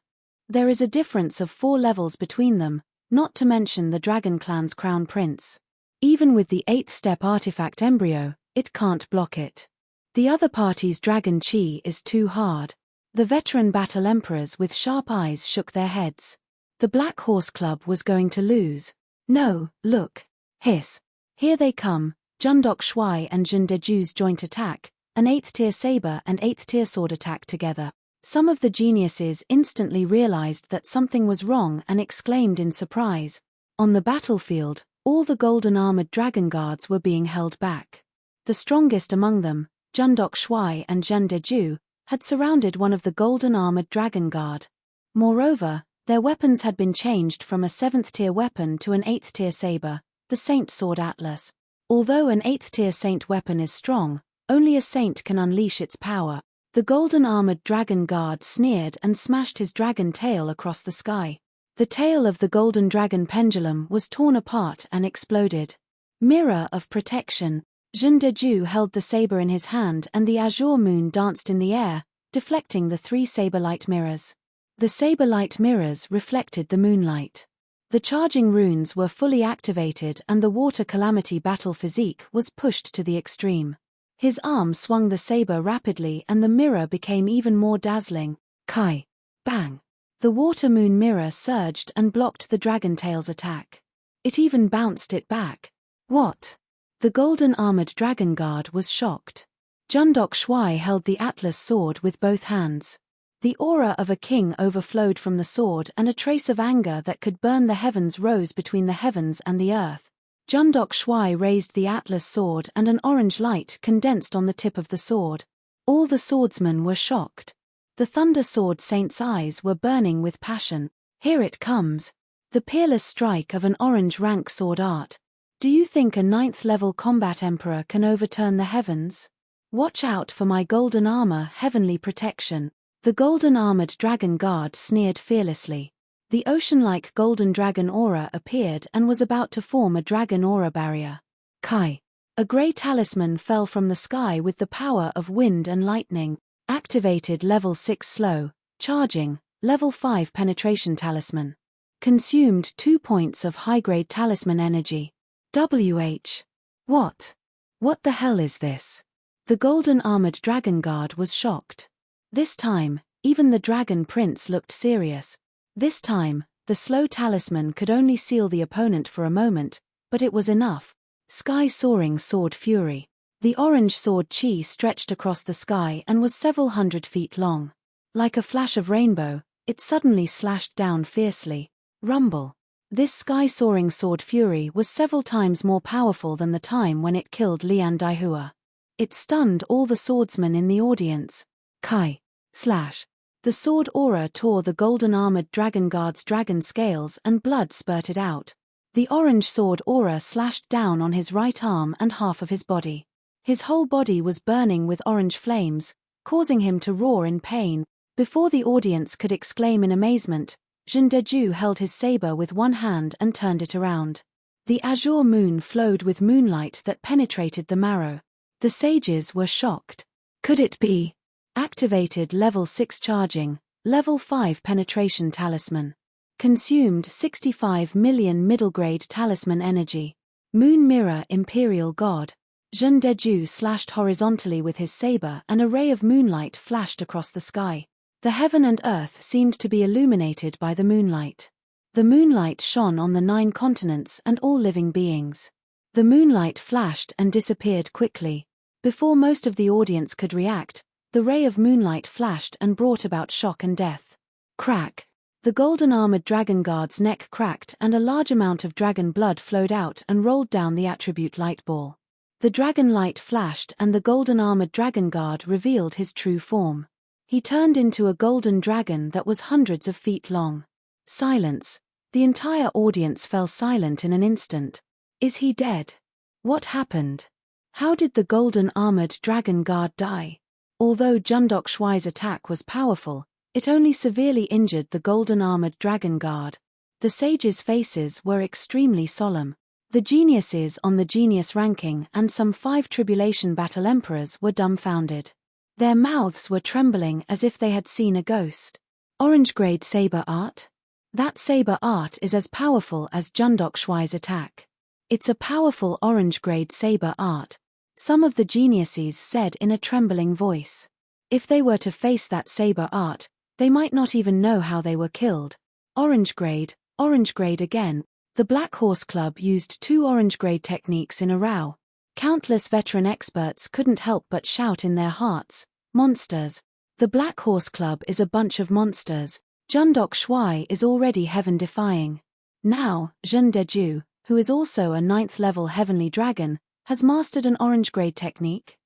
There is a difference of 4 levels between them, not to mention the Dragon Clan's crown prince. Even with the 8th step artifact embryo, it can't block it. The other party's dragon chi is too hard. The veteran battle emperors with sharp eyes shook their heads. The Black Horse Club was going to lose. No, look. Hiss. Here they come, Jundok Shuai and Jin Deju's joint attack, an 8th tier saber and 8th tier sword attack together. Some of the geniuses instantly realized that something was wrong and exclaimed in surprise. On the battlefield, all the golden armored dragon guards were being held back. The strongest among them, Jundok Shuai and Jin Deju, had surrounded one of the golden armored dragon guard. Moreover, their weapons had been changed from a 7th tier weapon to an 8th tier saber, the Saint Sword Atlas. Although an 8th tier saint weapon is strong, only a saint can unleash its power. The golden armored dragon guard sneered and smashed his dragon tail across the sky. The tail of the golden dragon pendulum was torn apart and exploded. Mirror of protection. Jin Deju held the saber in his hand and the azure moon danced in the air, deflecting the 3 saber light mirrors. The saber light mirrors reflected the moonlight. The charging runes were fully activated and the water calamity battle physique was pushed to the extreme. His arm swung the saber rapidly and the mirror became even more dazzling. Kai! Bang! The water moon mirror surged and blocked the dragon tail's attack. It even bounced it back. What? The golden armored dragon guard was shocked. Jundok Shuai held the Atlas sword with both hands. The aura of a king overflowed from the sword and a trace of anger that could burn the heavens rose between the heavens and the earth. Jundok Shuai raised the Atlas sword and an orange light condensed on the tip of the sword. All the swordsmen were shocked. The Thunder Sword Saint's eyes were burning with passion. Here it comes. The peerless strike of an orange rank sword art. Do you think a 9th level combat emperor can overturn the heavens? Watch out for my golden armor, heavenly protection. The golden armored dragon guard sneered fearlessly. The ocean-like golden dragon aura appeared and was about to form a dragon aura barrier. Kai! A grey talisman fell from the sky with the power of wind and lightning. Activated level 6 slow, charging, level 5 penetration talisman. Consumed 2 points of high-grade talisman energy. WH. What? What the hell is this? The golden armored dragon guard was shocked. This time, even the dragon prince looked serious. This time, the slow talisman could only seal the opponent for a moment, but it was enough. Sky-soaring sword fury. The orange sword chi stretched across the sky and was several hundred feet long. Like a flash of rainbow, it suddenly slashed down fiercely. Rumble. This sky-soaring sword fury was several times more powerful than the time when it killed Lian Daihua. It stunned all the swordsmen in the audience. Kai. Slash. The sword aura tore the golden-armored dragon guard's dragon scales and blood spurted out. The orange sword aura slashed down on his right arm and half of his body. His whole body was burning with orange flames, causing him to roar in pain. Before the audience could exclaim in amazement, Zhen Deju held his saber with one hand and turned it around. The azure moon flowed with moonlight that penetrated the marrow. The sages were shocked. Could it be? Activated level 6 charging, level 5 penetration talisman. Consumed 65 million middle-grade talisman energy. Moon mirror imperial god. Zhen Deju slashed horizontally with his saber and a ray of moonlight flashed across the sky. The heaven and earth seemed to be illuminated by the moonlight. The moonlight shone on the 9 continents and all living beings. The moonlight flashed and disappeared quickly. Before most of the audience could react, the ray of moonlight flashed and brought about shock and death. Crack. The golden-armored dragon guard's neck cracked and a large amount of dragon blood flowed out and rolled down the attribute light ball. The dragon light flashed and the golden-armored dragon guard revealed his true form. He turned into a golden dragon that was hundreds of feet long. Silence. The entire audience fell silent in an instant. Is he dead? What happened? How did the golden-armored dragon guard die? Although Jundok Shuai's attack was powerful, it only severely injured the golden-armored dragon guard. The sages' faces were extremely solemn. The geniuses on the genius ranking and some 5 tribulation battle emperors were dumbfounded. Their mouths were trembling as if they had seen a ghost. Orange-grade saber art? That saber art is as powerful as Jundok Shuai's attack. It's a powerful orange-grade saber art, some of the geniuses said in a trembling voice. If they were to face that saber art, they might not even know how they were killed. Orange grade again. The Black Horse Club used 2 orange-grade techniques in a row. Countless veteran experts couldn't help but shout in their hearts, monsters. The Black Horse Club is a bunch of monsters. Jundok Shuai is already heaven-defying. Now, Zhen Deju, who is also a 9th-level heavenly dragon, has mastered an orange-grade technique.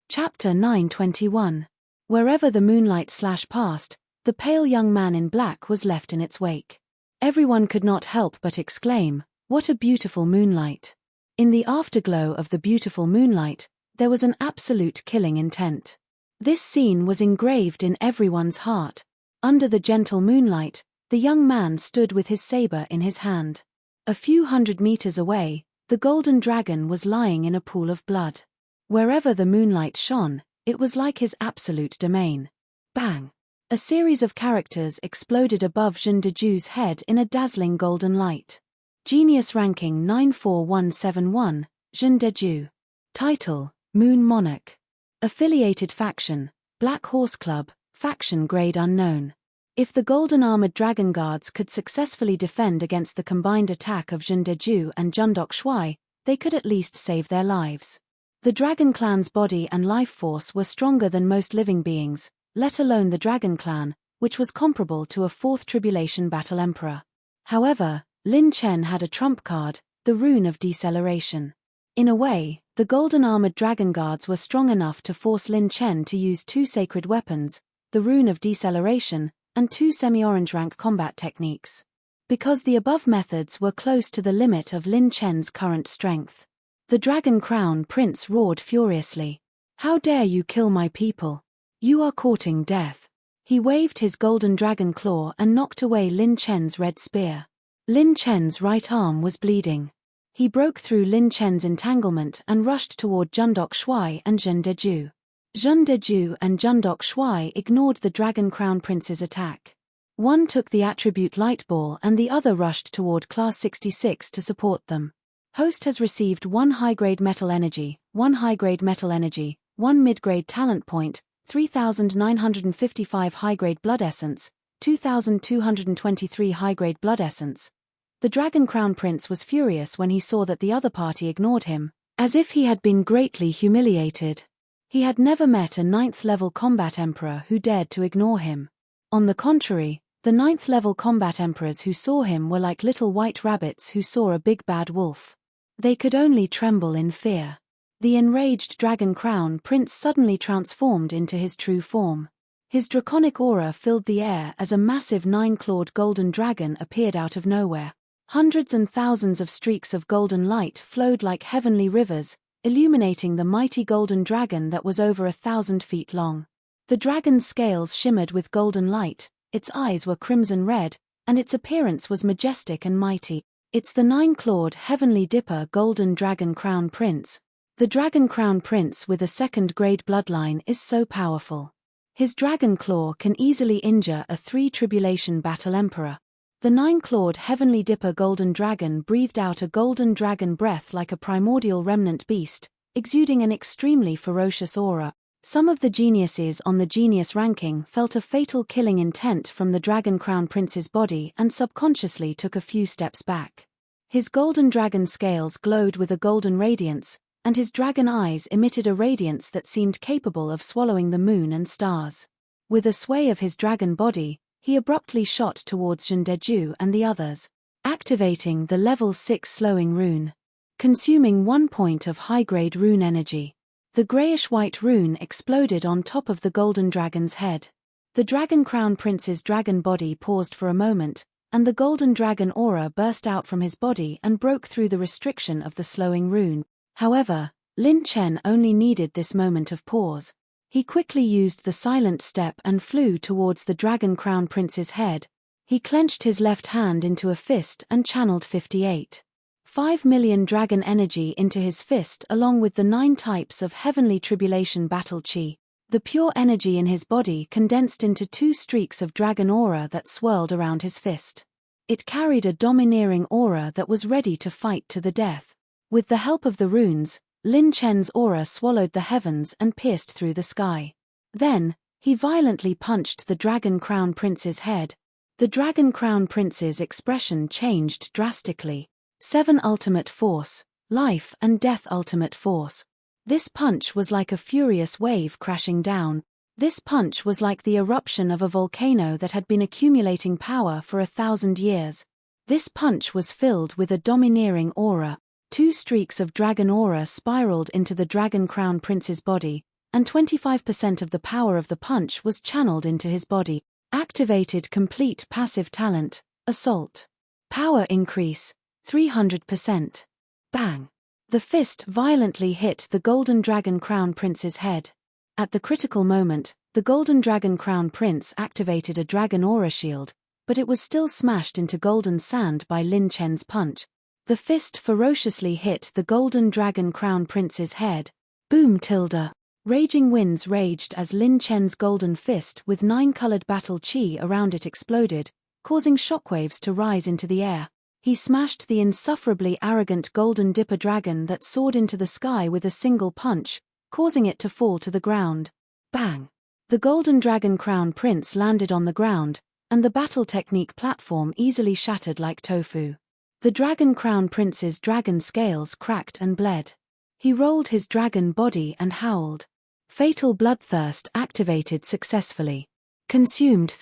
Chapter 921. Wherever the moonlight passed, the pale young man in black was left in its wake. Everyone could not help but exclaim, "What a beautiful moonlight!" In the afterglow of the beautiful moonlight, there was an absolute killing intent. This scene was engraved in everyone's heart. Under the gentle moonlight, the young man stood with his saber in his hand. A few hundred meters away, the golden dragon was lying in a pool of blood. Wherever the moonlight shone, it was like his absolute domain. Bang! A series of characters exploded above Zhen Deju's head in a dazzling golden light. Genius ranking 94171, Zhen Deju. Title, Moon Monarch. Affiliated faction, Black Horse Club, faction grade unknown. If the golden-armored dragon guards could successfully defend against the combined attack of Zhen Deju and Jundok Shuai, they could at least save their lives. The dragon clan's body and life force were stronger than most living beings, let alone the dragon clan, which was comparable to a 4th tribulation battle emperor. However, Lin Chen had a trump card, the rune of deceleration. In a way, the golden-armored dragon guards were strong enough to force Lin Chen to use 2 sacred weapons, the rune of deceleration, and 2 semi-orange rank combat techniques. Because the above methods were close to the limit of Lin Chen's current strength. The Dragon Crown Prince roared furiously. "How dare you kill my people? You are courting death." He waved his golden dragon claw and knocked away Lin Chen's red spear. Lin Chen's right arm was bleeding. He broke through Lin Chen's entanglement and rushed toward Jundok Shuai and Zhen Deju. Zhen Deju and Jundok Shuai ignored the Dragon Crown Prince's attack. One took the attribute Light Ball and the other rushed toward Class 66 to support them. Host has received 1 high-grade metal energy, 1 high-grade metal energy, 1 mid-grade talent point, 3,955 high-grade blood essence, 2,223 high-grade blood essence. The Dragon Crown Prince was furious when he saw that the other party ignored him, as if he had been greatly humiliated. He had never met a 9th-level combat emperor who dared to ignore him. On the contrary, the 9th-level combat emperors who saw him were like little white rabbits who saw a big bad wolf. They could only tremble in fear. The enraged Dragon Crown Prince suddenly transformed into his true form. His draconic aura filled the air as a massive 9-clawed golden dragon appeared out of nowhere. Hundreds and thousands of streaks of golden light flowed like heavenly rivers, illuminating the mighty golden dragon that was over 1,000 feet long. The dragon's scales shimmered with golden light, its eyes were crimson red, and its appearance was majestic and mighty. It's the 9-clawed Heavenly Dipper Golden Dragon Crown Prince. The Dragon Crown Prince with a 2nd-grade bloodline is so powerful. His dragon claw can easily injure a 3-tribulation battle emperor. The 9-clawed Heavenly Dipper Golden Dragon breathed out a golden dragon breath like a primordial remnant beast, exuding an extremely ferocious aura. Some of the geniuses on the genius ranking felt a fatal killing intent from the Dragon Crown Prince's body and subconsciously took a few steps back. His golden dragon scales glowed with a golden radiance, and his dragon eyes emitted a radiance that seemed capable of swallowing the moon and stars. With a sway of his dragon body, he abruptly shot towards Zhendeju and the others, activating the level 6 slowing rune. Consuming 1 point of high-grade rune energy. The grayish-white rune exploded on top of the golden dragon's head. The Dragon Crown Prince's dragon body paused for a moment, and the golden dragon aura burst out from his body and broke through the restriction of the slowing rune. However, Lin Chen only needed this moment of pause. He quickly used the silent step and flew towards the Dragon Crown Prince's head. He clenched his left hand into a fist and channeled 5 million dragon energy into his fist along with the 9 types of heavenly tribulation battle chi. The pure energy in his body condensed into 2 streaks of dragon aura that swirled around his fist. It carried a domineering aura that was ready to fight to the death. With the help of the runes, Lin Chen's aura swallowed the heavens and pierced through the sky. Then, he violently punched the Dragon Crown Prince's head. The Dragon Crown Prince's expression changed drastically. 7 Ultimate Force, Life and Death Ultimate Force. This punch was like a furious wave crashing down. This punch was like the eruption of a volcano that had been accumulating power for 1,000 years. This punch was filled with a domineering aura. 2 streaks of dragon aura spiraled into the Dragon Crown Prince's body, and 25% of the power of the punch was channeled into his body. Activated complete passive talent, Assault. Power increase, 300%. Bang! The fist violently hit the Golden Dragon Crown Prince's head. At the critical moment, the Golden Dragon Crown Prince activated a dragon aura shield, but it was still smashed into golden sand by Lin Chen's punch. The fist ferociously hit the Golden Dragon Crown Prince's head. Boom tilde. Raging winds raged as Lin Chen's golden fist with 9-colored battle chi around it exploded, causing shockwaves to rise into the air. He smashed the insufferably arrogant Golden Dipper Dragon that soared into the sky with a single punch, causing it to fall to the ground. Bang! The Golden Dragon Crown Prince landed on the ground, and the battle technique platform easily shattered like tofu. The Dragon Crown Prince's dragon scales cracked and bled. He rolled his dragon body and howled. Fatal Bloodthirst activated successfully. Consumed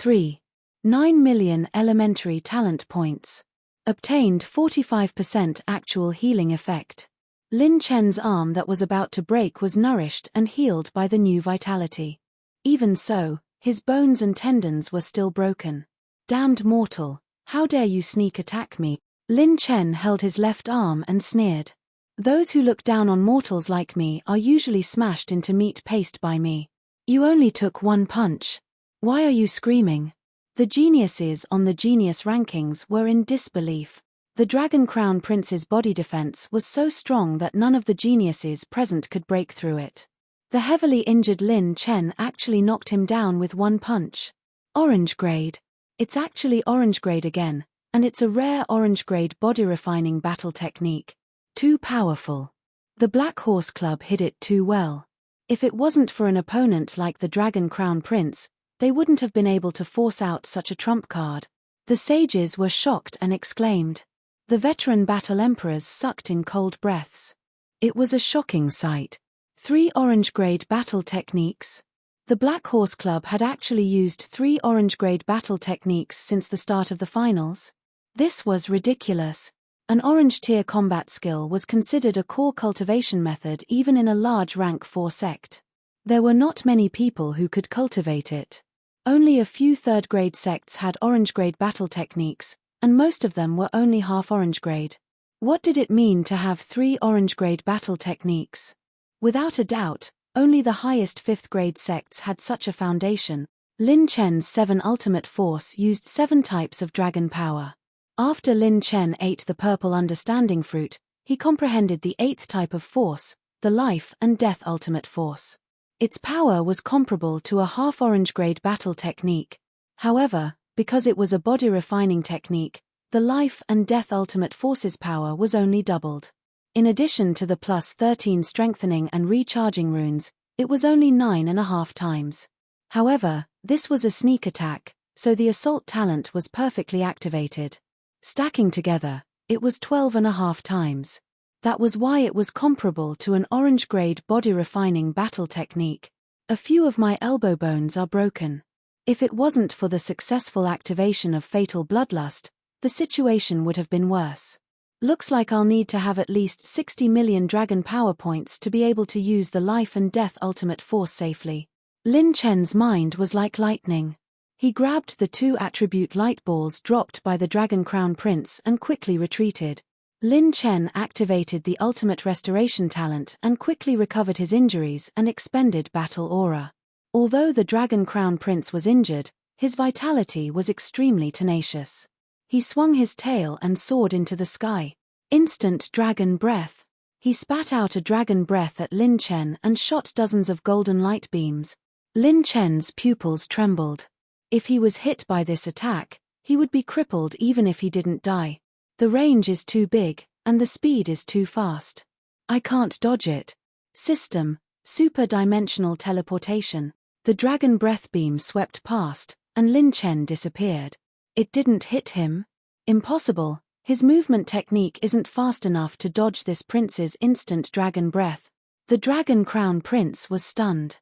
9 million elementary talent points. Obtained 45% actual healing effect. Lin Chen's arm that was about to break was nourished and healed by the new vitality. Even so, his bones and tendons were still broken. Damned mortal, how dare you sneak attack me? Lin Chen held his left arm and sneered. Those who look down on mortals like me are usually smashed into meat paste by me. You only took 1 punch. Why are you screaming? The geniuses on the genius rankings were in disbelief. The Dragon Crown Prince's body defense was so strong that none of the geniuses present could break through it. The heavily injured Lin Chen actually knocked him down with 1 punch. Orange grade. It's actually orange grade again, and it's a rare orange grade body refining battle technique. Too powerful. The Black Horse Club hid it too well. If it wasn't for an opponent like the Dragon Crown Prince, they wouldn't have been able to force out such a trump card. The sages were shocked and exclaimed. The veteran battle emperors sucked in cold breaths. It was a shocking sight. 3 orange grade battle techniques. The Black Horse Club had actually used 3 orange grade battle techniques since the start of the finals. This was ridiculous. An orange tier combat skill was considered a core cultivation method even in a large rank 4 sect. There were not many people who could cultivate it. Only a few 3rd grade sects had orange grade battle techniques, and most of them were only half orange grade. What did it mean to have 3 orange grade battle techniques? Without a doubt, only the highest 5th grade sects had such a foundation. Lin Chen's 7 ultimate force used 7 types of dragon power. After Lin Chen ate the purple understanding fruit, he comprehended the 8th type of force, the life and death ultimate force. Its power was comparable to a half-orange grade battle technique. However, because it was a body refining technique, the life and death ultimate force's power was only doubled. In addition to the plus 13 strengthening and recharging runes, it was only 9.5 times. However, this was a sneak attack, so the assault talent was perfectly activated. Stacking together, it was 12.5 times. That was why it was comparable to an orange grade body refining battle technique. A few of my elbow bones are broken. If it wasn't for the successful activation of Fatal Bloodlust, the situation would have been worse. Looks like I'll need to have at least 60 million dragon power points to be able to use the life and death ultimate force safely. Lin Chen's mind was like lightning. He grabbed the 2 attribute light balls dropped by the Dragon Crown Prince and quickly retreated. Lin Chen activated the ultimate restoration talent and quickly recovered his injuries and expended battle aura. Although the Dragon Crown Prince was injured, his vitality was extremely tenacious. He swung his tail and soared into the sky. Instant dragon breath. He spat out a dragon breath at Lin Chen and shot dozens of golden light beams. Lin Chen's pupils trembled. If he was hit by this attack, he would be crippled even if he didn't die. The range is too big, and the speed is too fast. I can't dodge it. System, super-dimensional teleportation. The dragon breath beam swept past, and Lin Chen disappeared. It didn't hit him. Impossible, his movement technique isn't fast enough to dodge this prince's instant dragon breath. The Dragon Crown Prince was stunned.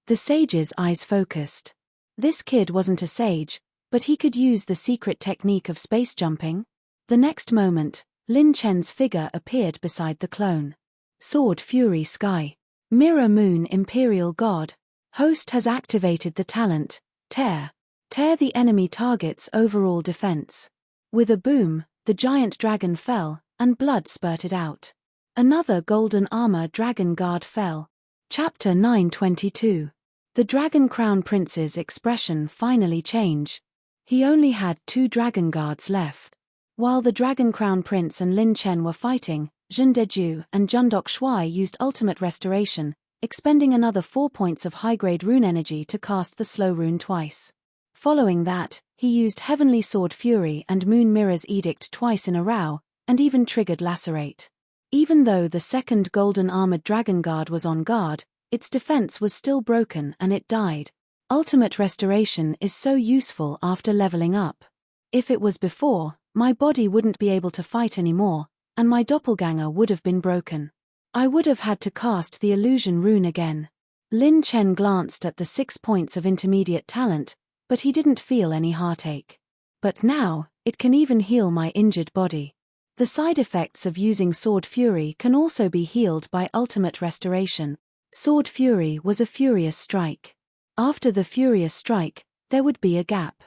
The sage's eyes focused. This kid wasn't a sage, but he could use the secret technique of space jumping. The next moment, Lin Chen's figure appeared beside the clone. Sword Fury Sky. Mirror Moon Imperial God. Host has activated the talent, Tear. Tear the enemy target's overall defense. With a boom, the giant dragon fell, and blood spurted out. Another golden armor dragon guard fell. Chapter 922. The Dragon Crown Prince's expression finally changed. He only had 2 dragon guards left. While the Dragon Crown Prince and Lin Chen were fighting, Zhen Deju and Jundok Shuai used ultimate restoration, expending another 4 points of high-grade rune energy to cast the slow rune twice. Following that, he used Heavenly Sword Fury and Moon Mirror's Edict twice in a row, and even triggered Lacerate. Even though the second golden armored dragon guard was on guard, its defense was still broken and it died. Ultimate restoration is so useful after leveling up. If it was before, my body wouldn't be able to fight anymore, and my doppelganger would have been broken. I would have had to cast the illusion rune again. Lin Chen glanced at the 6 points of intermediate talent, but he didn't feel any heartache. But now, it can even heal my injured body. The side effects of using Sword Fury can also be healed by ultimate restoration. Sword Fury was a furious strike. After the furious strike, there would be a gap.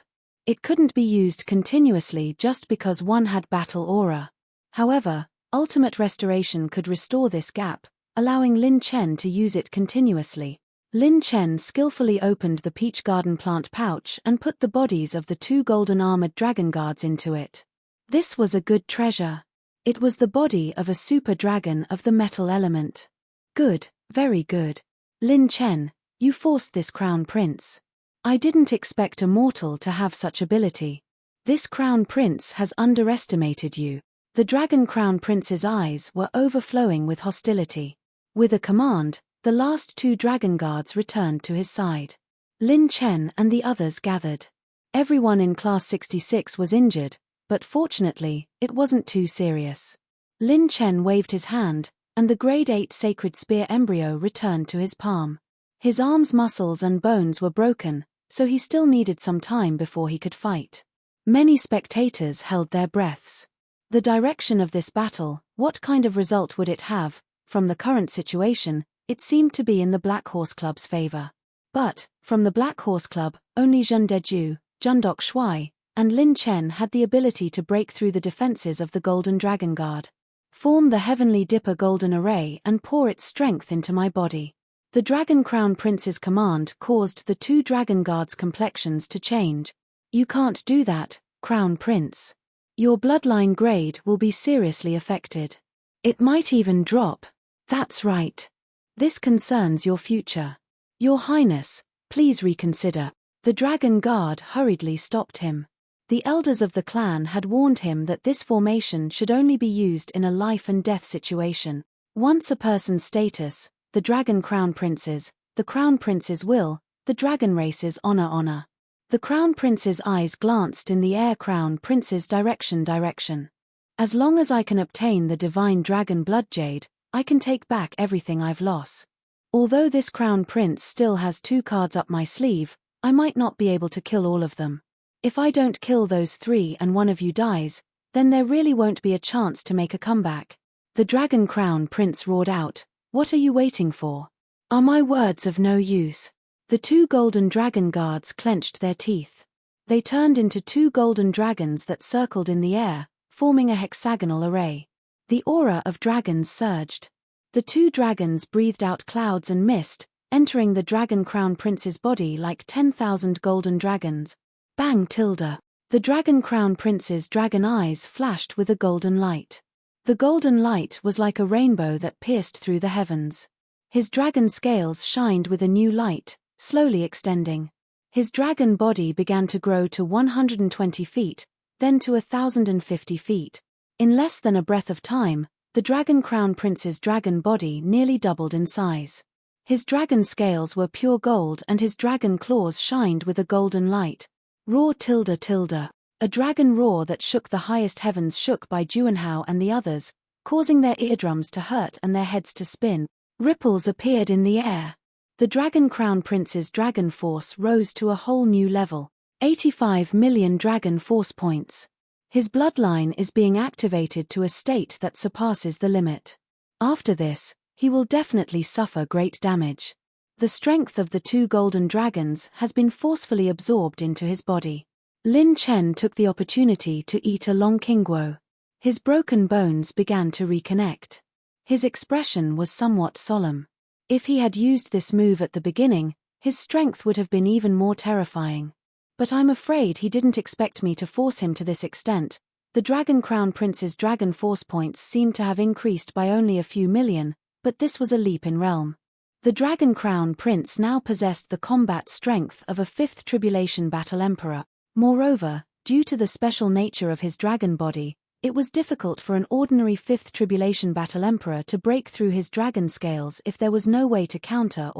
It couldn't be used continuously just because one had battle aura. However, ultimate restoration could restore this gap, allowing Lin Chen to use it continuously. Lin Chen skillfully opened the peach garden plant pouch and put the bodies of the 2 golden armored dragon guards into it. This was a good treasure. It was the body of a super dragon of the metal element. Good, very good. Lin Chen, you forced this crown prince. I didn't expect a mortal to have such ability. This Crown Prince has underestimated you. The Dragon Crown Prince's eyes were overflowing with hostility. With a command, the last 2 dragon guards returned to his side. Lin Chen and the others gathered. Everyone in Class 66 was injured, but fortunately, it wasn't too serious. Lin Chen waved his hand, and the Grade 8 Sacred Spear embryo returned to his palm. His arms' muscles and bones were broken, so he still needed some time before he could fight. Many spectators held their breaths. The direction of this battle, what kind of result would it have? From the current situation, it seemed to be in the Black Horse Club's favor. But, from the Black Horse Club, only Zhen Deju, Zhendok Shuai, and Lin Chen had the ability to break through the defenses of the Golden Dragon Guard. Form the Heavenly Dipper Golden Array and pour its strength into my body. The Dragon Crown Prince's command caused the 2 Dragon Guards' complexions to change. You can't do that, Crown Prince. Your bloodline grade will be seriously affected. It might even drop. That's right. This concerns your future. Your Highness, please reconsider. The Dragon Guard hurriedly stopped him. The elders of the clan had warned him that this formation should only be used in a life-and-death situation. Once a person's status, the Dragon Crown Prince's, the Crown Prince's will, the Dragon Race's honor. The Crown Prince's eyes glanced in the air. Crown Prince's direction. As long as I can obtain the Divine Dragon Blood Jade, I can take back everything I've lost. Although this Crown Prince still has 2 cards up my sleeve, I might not be able to kill all of them. If I don't kill those 3 and one of you dies, then there really won't be a chance to make a comeback. The Dragon Crown Prince roared out, "What are you waiting for? Are my words of no use?" The 2 Golden Dragon Guards clenched their teeth. They turned into 2 golden dragons that circled in the air, forming a hexagonal array. The aura of dragons surged. The 2 dragons breathed out clouds and mist, entering the Dragon Crown Prince's body like 10,000 golden dragons. Bang tilde. The Dragon Crown Prince's dragon eyes flashed with a golden light. The golden light was like a rainbow that pierced through the heavens. His dragon scales shined with a new light, slowly extending. His dragon body began to grow to 120 feet, then to 1,050 feet. In less than a breath of time, the Dragon Crown Prince's dragon body nearly doubled in size. His dragon scales were pure gold and his dragon claws shined with a golden light. Roar tilde. A dragon roar that shook the highest heavens shook by Juanhao and the others, causing their eardrums to hurt and their heads to spin. Ripples appeared in the air. The Dragon Crown Prince's dragon force rose to a whole new level. 85 million dragon force points. His bloodline is being activated to a state that surpasses the limit. After this, he will definitely suffer great damage. The strength of the 2 golden dragons has been forcefully absorbed into his body. Lin Chen took the opportunity to eat a long kingguo. His broken bones began to reconnect. His expression was somewhat solemn. If he had used this move at the beginning, his strength would have been even more terrifying. But I'm afraid he didn't expect me to force him to this extent. The Dragon Crown Prince's dragon force points seemed to have increased by only a few million, but this was a leap in realm. The Dragon Crown Prince now possessed the combat strength of a 5th Tribulation Battle Emperor. Moreover, due to the special nature of his dragon body, it was difficult for an ordinary 5th Tribulation Battle Emperor to break through his dragon scales if there was no way to counter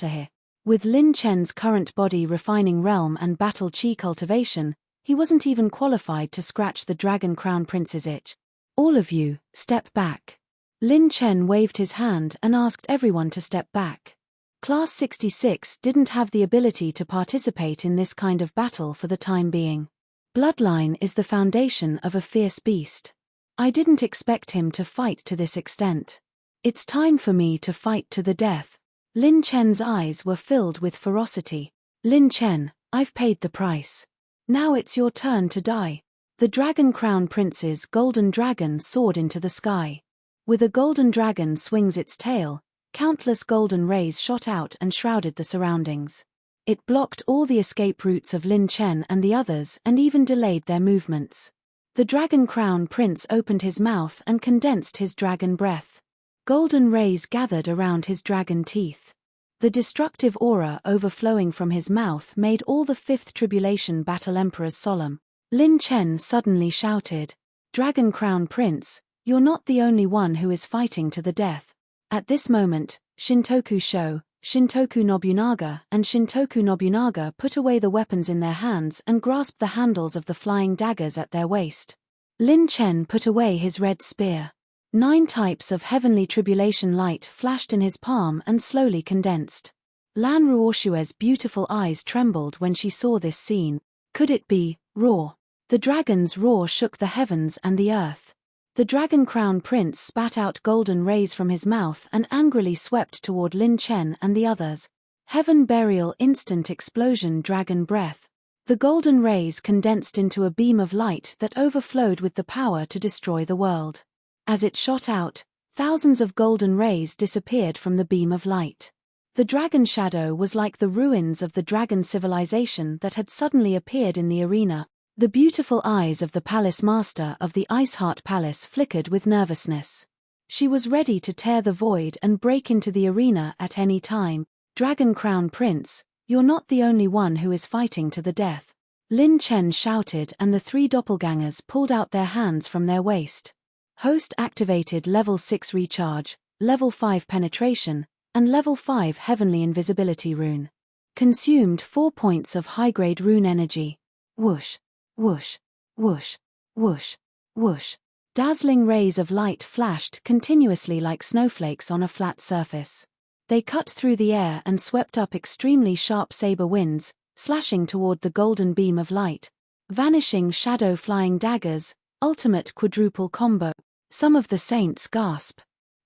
him. With Lin Chen's current body refining realm and battle chi cultivation, he wasn't even qualified to scratch the Dragon Crown Prince's itch. All of you, step back. Lin Chen waved his hand and asked everyone to step back. Class 66 didn't have the ability to participate in this kind of battle for the time being. Bloodline is the foundation of a fierce beast. I didn't expect him to fight to this extent. It's time for me to fight to the death. Lin Chen's eyes were filled with ferocity. Lin Chen, I've paid the price. Now it's your turn to die. The Dragon Crown Prince's golden dragon soared into the sky. With a golden dragon swings its tail, countless golden rays shot out and shrouded the surroundings. It blocked all the escape routes of Lin Chen and the others and even delayed their movements. The Dragon Crown Prince opened his mouth and condensed his dragon breath. Golden rays gathered around his dragon teeth. The destructive aura overflowing from his mouth made all the 5th Tribulation Battle Emperors solemn. Lin Chen suddenly shouted. Dragon Crown Prince, you're not the only one who is fighting to the death. At this moment, Shintoku Sho, Shintoku Nobunaga and Shintoku Nobunaga put away the weapons in their hands and grasped the handles of the flying daggers at their waist. Lin Chen put away his red spear. 9 types of heavenly tribulation light flashed in his palm and slowly condensed. Lan Ruoshue's beautiful eyes trembled when she saw this scene. Could it be roar? The dragon's roar shook the heavens and the earth. The Dragon Crown Prince spat out golden rays from his mouth and angrily swept toward Lin Chen and the others. Heaven burial instant explosion dragon breath. The golden rays condensed into a beam of light that overflowed with the power to destroy the world. As it shot out, thousands of golden rays disappeared from the beam of light. The dragon shadow was like the ruins of the dragon civilization that had suddenly appeared in the arena. The beautiful eyes of the palace master of the Iceheart Palace flickered with nervousness. She was ready to tear the void and break into the arena at any time. Dragon Crown Prince, you're not the only one who is fighting to the death. Lin Chen shouted and the 3 doppelgangers pulled out their hands from their waist. Host activated level 6 recharge, level 5 penetration, and level 5 heavenly invisibility rune. Consumed 4 points of high-grade rune energy. Whoosh. Whoosh, whoosh, whoosh, whoosh. Dazzling rays of light flashed continuously like snowflakes on a flat surface. They cut through the air and swept up extremely sharp saber winds, slashing toward the golden beam of light. Vanishing shadow flying daggers, ultimate quadruple combo. Some of the saints gasp.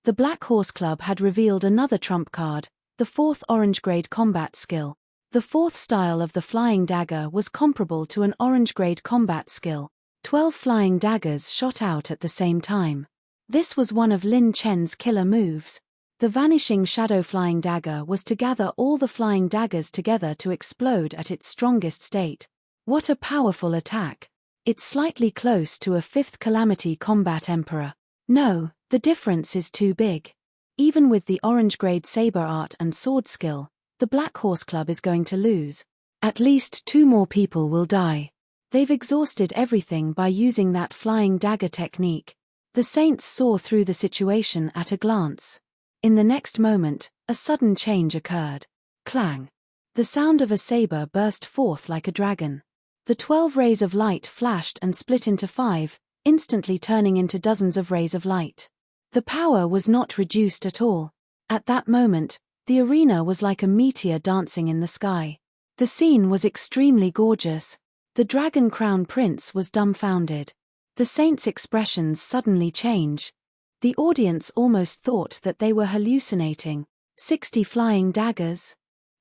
The Black Horse Club had revealed another trump card, the 4th orange grade combat skill. The 4th style of the flying dagger was comparable to an orange-grade combat skill. 12 flying daggers shot out at the same time. This was one of Lin Chen's killer moves. The vanishing shadow flying dagger was to gather all the flying daggers together to explode at its strongest state. What a powerful attack. It's slightly close to a 5th Calamity Combat Emperor. No, the difference is too big. Even with the orange-grade saber art and sword skill, the Black Horse Club is going to lose. At least 2 more people will die. They've exhausted everything by using that flying dagger technique. The saints saw through the situation at a glance. In the next moment, a sudden change occurred. Clang. The sound of a saber burst forth like a dragon. The 12 rays of light flashed and split into 5, instantly turning into dozens of rays of light. The power was not reduced at all. At that moment, the arena was like a meteor dancing in the sky. The scene was extremely gorgeous. The Dragon Crown Prince was dumbfounded. The saints' expressions suddenly changed. The audience almost thought that they were hallucinating. 60 flying daggers.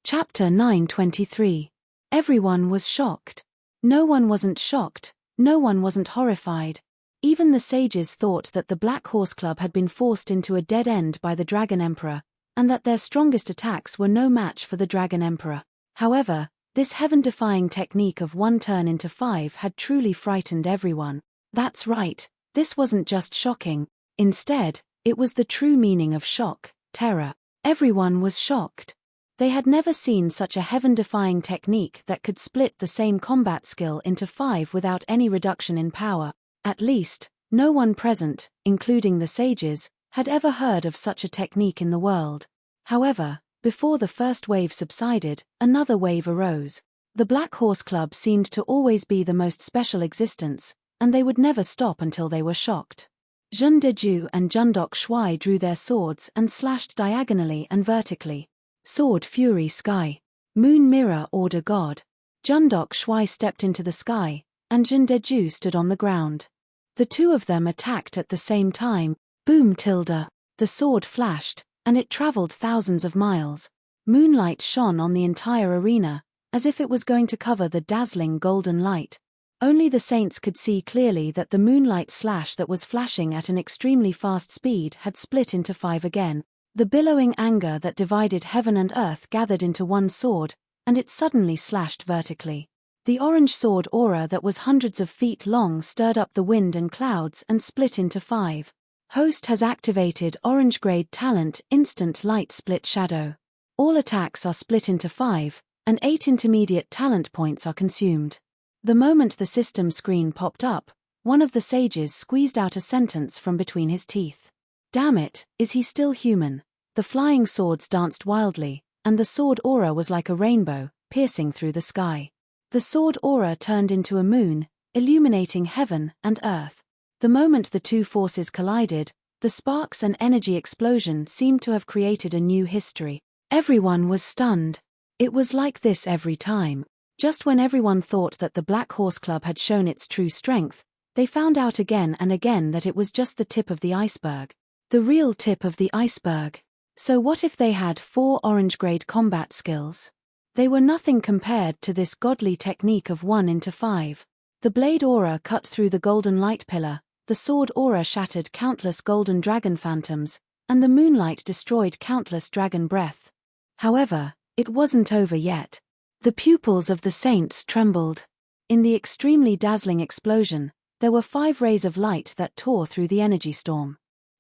Chapter 923. Everyone was shocked. No one wasn't shocked, no one wasn't horrified. Even the sages thought that the Black Horse Club had been forced into a dead end by the Dragon Emperor, and that their strongest attacks were no match for the Dragon Emperor. However, this heaven-defying technique of 1 turn into 5 had truly frightened everyone. That's right, this wasn't just shocking. Instead, it was the true meaning of shock, terror. Everyone was shocked. They had never seen such a heaven-defying technique that could split the same combat skill into 5 without any reduction in power. At least, no one present, including the sages, had ever heard of such a technique in the world. However, before the first wave subsided, another wave arose. The Black Horse Club seemed to always be the most special existence, and they would never stop until they were shocked. Jun Deju and Jundok Shui drew their swords and slashed diagonally and vertically. Sword Fury Sky. Moon Mirror Order God. Jundok Shui stepped into the sky, and Jun Deju stood on the ground. The two of them attacked at the same time. Boom tilde. The sword flashed, and it traveled thousands of miles. Moonlight shone on the entire arena, as if it was going to cover the dazzling golden light. Only the saints could see clearly that the moonlight slash that was flashing at an extremely fast speed had split into 5 again. The billowing anger that divided heaven and earth gathered into one sword, and it suddenly slashed vertically. The orange sword aura that was hundreds of feet long stirred up the wind and clouds and split into 5. Host has activated orange-grade talent Instant Light Split Shadow. All attacks are split into 5, and 8 intermediate talent points are consumed. The moment the system screen popped up, one of the sages squeezed out a sentence from between his teeth. Damn it, is he still human? The flying swords danced wildly, and the sword aura was like a rainbow, piercing through the sky. The sword aura turned into a moon, illuminating heaven and earth. The moment the two forces collided, the sparks and energy explosion seemed to have created a new history. Everyone was stunned. It was like this every time. Just when everyone thought that the Black Horse Club had shown its true strength, they found out again and again that it was just the tip of the iceberg. The real tip of the iceberg. So what if they had 4 orange-grade combat skills? They were nothing compared to this godly technique of 1 into 5. The blade aura cut through the golden light pillar, the sword aura shattered countless golden dragon phantoms, and the moonlight destroyed countless dragon breath. However, it wasn't over yet. The pupils of the saints trembled. In the extremely dazzling explosion, there were 5 rays of light that tore through the energy storm.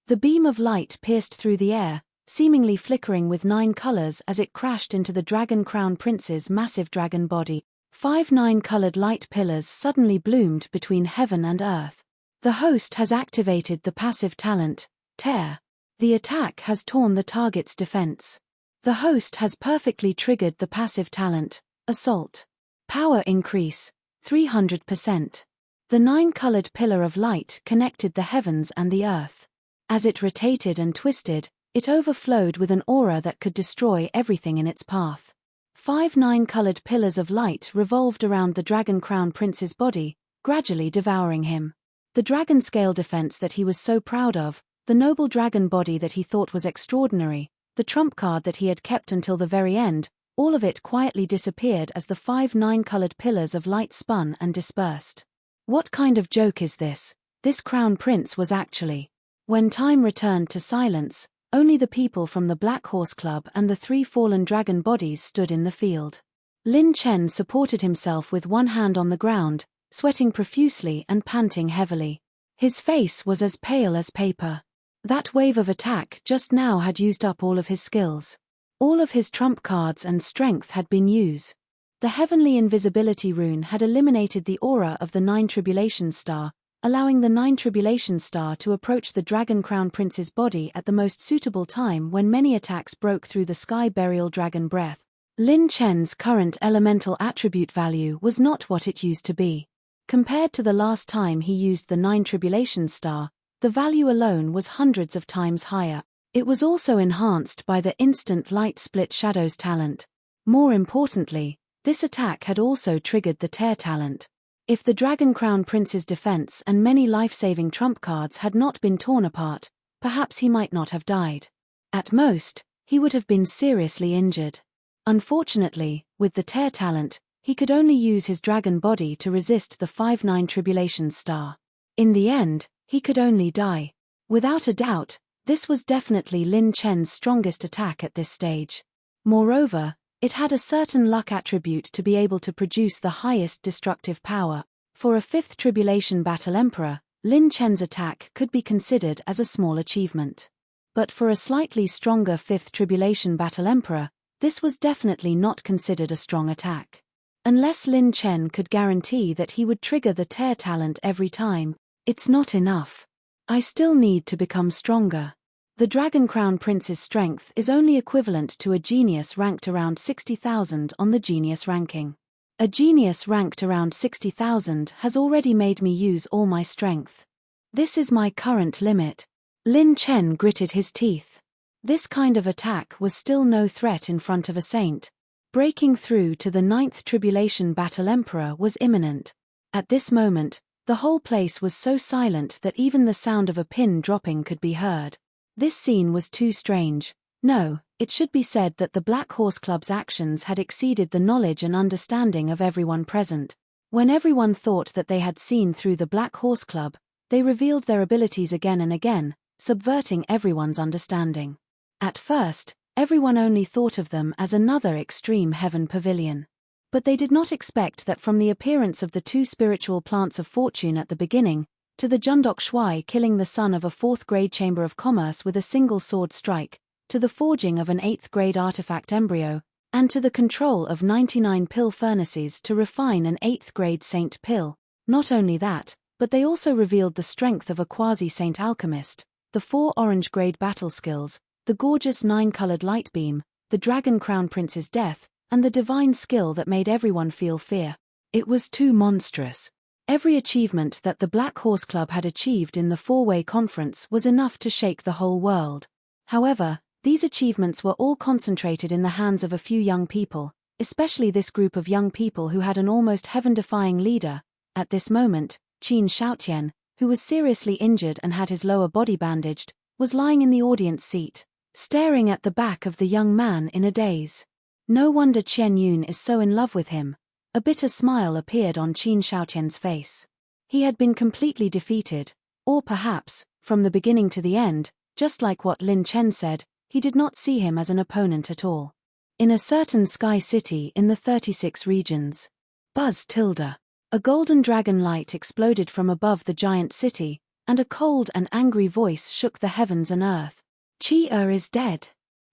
The beam of light pierced through the air, seemingly flickering with 9 colors as it crashed into the Dragon Crown Prince's massive dragon body. 5 9-colored light pillars suddenly bloomed between heaven and earth. The host has activated the passive talent, Tear. The attack has torn the target's defense. The host has perfectly triggered the passive talent, Assault. Power increase, 300%. The 9-colored pillar of light connected the heavens and the earth. As it rotated and twisted, it overflowed with an aura that could destroy everything in its path. 5 9-colored pillars of light revolved around the Dragon Crown Prince's body, gradually devouring him. The dragon scale defense that he was so proud of, the noble dragon body that he thought was extraordinary, the trump card that he had kept until the very end, all of it quietly disappeared as the 5 9-colored pillars of light spun and dispersed. What kind of joke is this? This crown prince was actually. When time returned to silence, only the people from the Black Horse Club and the 3 fallen dragon bodies stood in the field. Lin Chen supported himself with one hand on the ground, sweating profusely and panting heavily. His face was as pale as paper. That wave of attack just now had used up all of his skills. All of his trump cards and strength had been used. The heavenly invisibility rune had eliminated the aura of the 9 Tribulation Star, allowing the 9 Tribulation Star to approach the Dragon Crown Prince's body at the most suitable time when many attacks broke through the Sky Burial Dragon Breath. Lin Chen's current elemental attribute value was not what it used to be. Compared to the last time he used the 9 Tribulation Star, the value alone was hundreds of times higher. It was also enhanced by the instant light split shadows talent. More importantly, this attack had also triggered the Tear talent. If the Dragon Crown Prince's defense and many life-saving trump cards had not been torn apart, perhaps he might not have died. At most, he would have been seriously injured. Unfortunately, with the Tear talent, he could only use his dragon body to resist the 5-9 Tribulation Star. In the end, he could only die. Without a doubt, this was definitely Lin Chen's strongest attack at this stage. Moreover, it had a certain luck attribute to be able to produce the highest destructive power. For a 5th Tribulation Battle Emperor, Lin Chen's attack could be considered as a small achievement. But for a slightly stronger 5th Tribulation Battle Emperor, this was definitely not considered a strong attack. Unless Lin Chen could guarantee that he would trigger the Tear talent every time, it's not enough. I still need to become stronger. The Dragon Crown Prince's strength is only equivalent to a genius ranked around 60,000 on the genius ranking. A genius ranked around 60,000 has already made me use all my strength. This is my current limit. Lin Chen gritted his teeth. This kind of attack was still no threat in front of a saint. Breaking through to the 9th Tribulation Battle Emperor was imminent. At this moment, the whole place was so silent that even the sound of a pin dropping could be heard. This scene was too strange. No, it should be said that the Black Horse Club's actions had exceeded the knowledge and understanding of everyone present. When everyone thought that they had seen through the Black Horse Club, they revealed their abilities again and again, subverting everyone's understanding. At first, everyone only thought of them as another extreme heaven pavilion. But they did not expect that from the appearance of the 2 spiritual plants of fortune at the beginning, to the Jundok Shui killing the son of a 4th-grade chamber of commerce with a single sword strike, to the forging of an 8th-grade artifact embryo, and to the control of 99 pill furnaces to refine an 8th grade saint pill. Not only that, but they also revealed the strength of a quasi-saint alchemist, the 4 orange grade battle skills, the gorgeous 9-colored light beam, the dragon crown prince's death, and the divine skill that made everyone feel fear. It was too monstrous. Every achievement that the Black Horse Club had achieved in the 4-way conference was enough to shake the whole world. However, these achievements were all concentrated in the hands of a few young people, especially this group of young people who had an almost heaven-defying leader. At this moment, Qin Shaotian, who was seriously injured and had his lower body bandaged, was lying in the audience seat, staring at the back of the young man in a daze. No wonder Chen Yun is so in love with him. A bitter smile appeared on Qin Shaotian's face. He had been completely defeated, or perhaps, from the beginning to the end, just like what Lin Chen said, he did not see him as an opponent at all. In a certain sky city in the 36 regions. Buzz tilde. A golden dragon light exploded from above the giant city, and a cold and angry voice shook the heavens and earth. Qi is dead.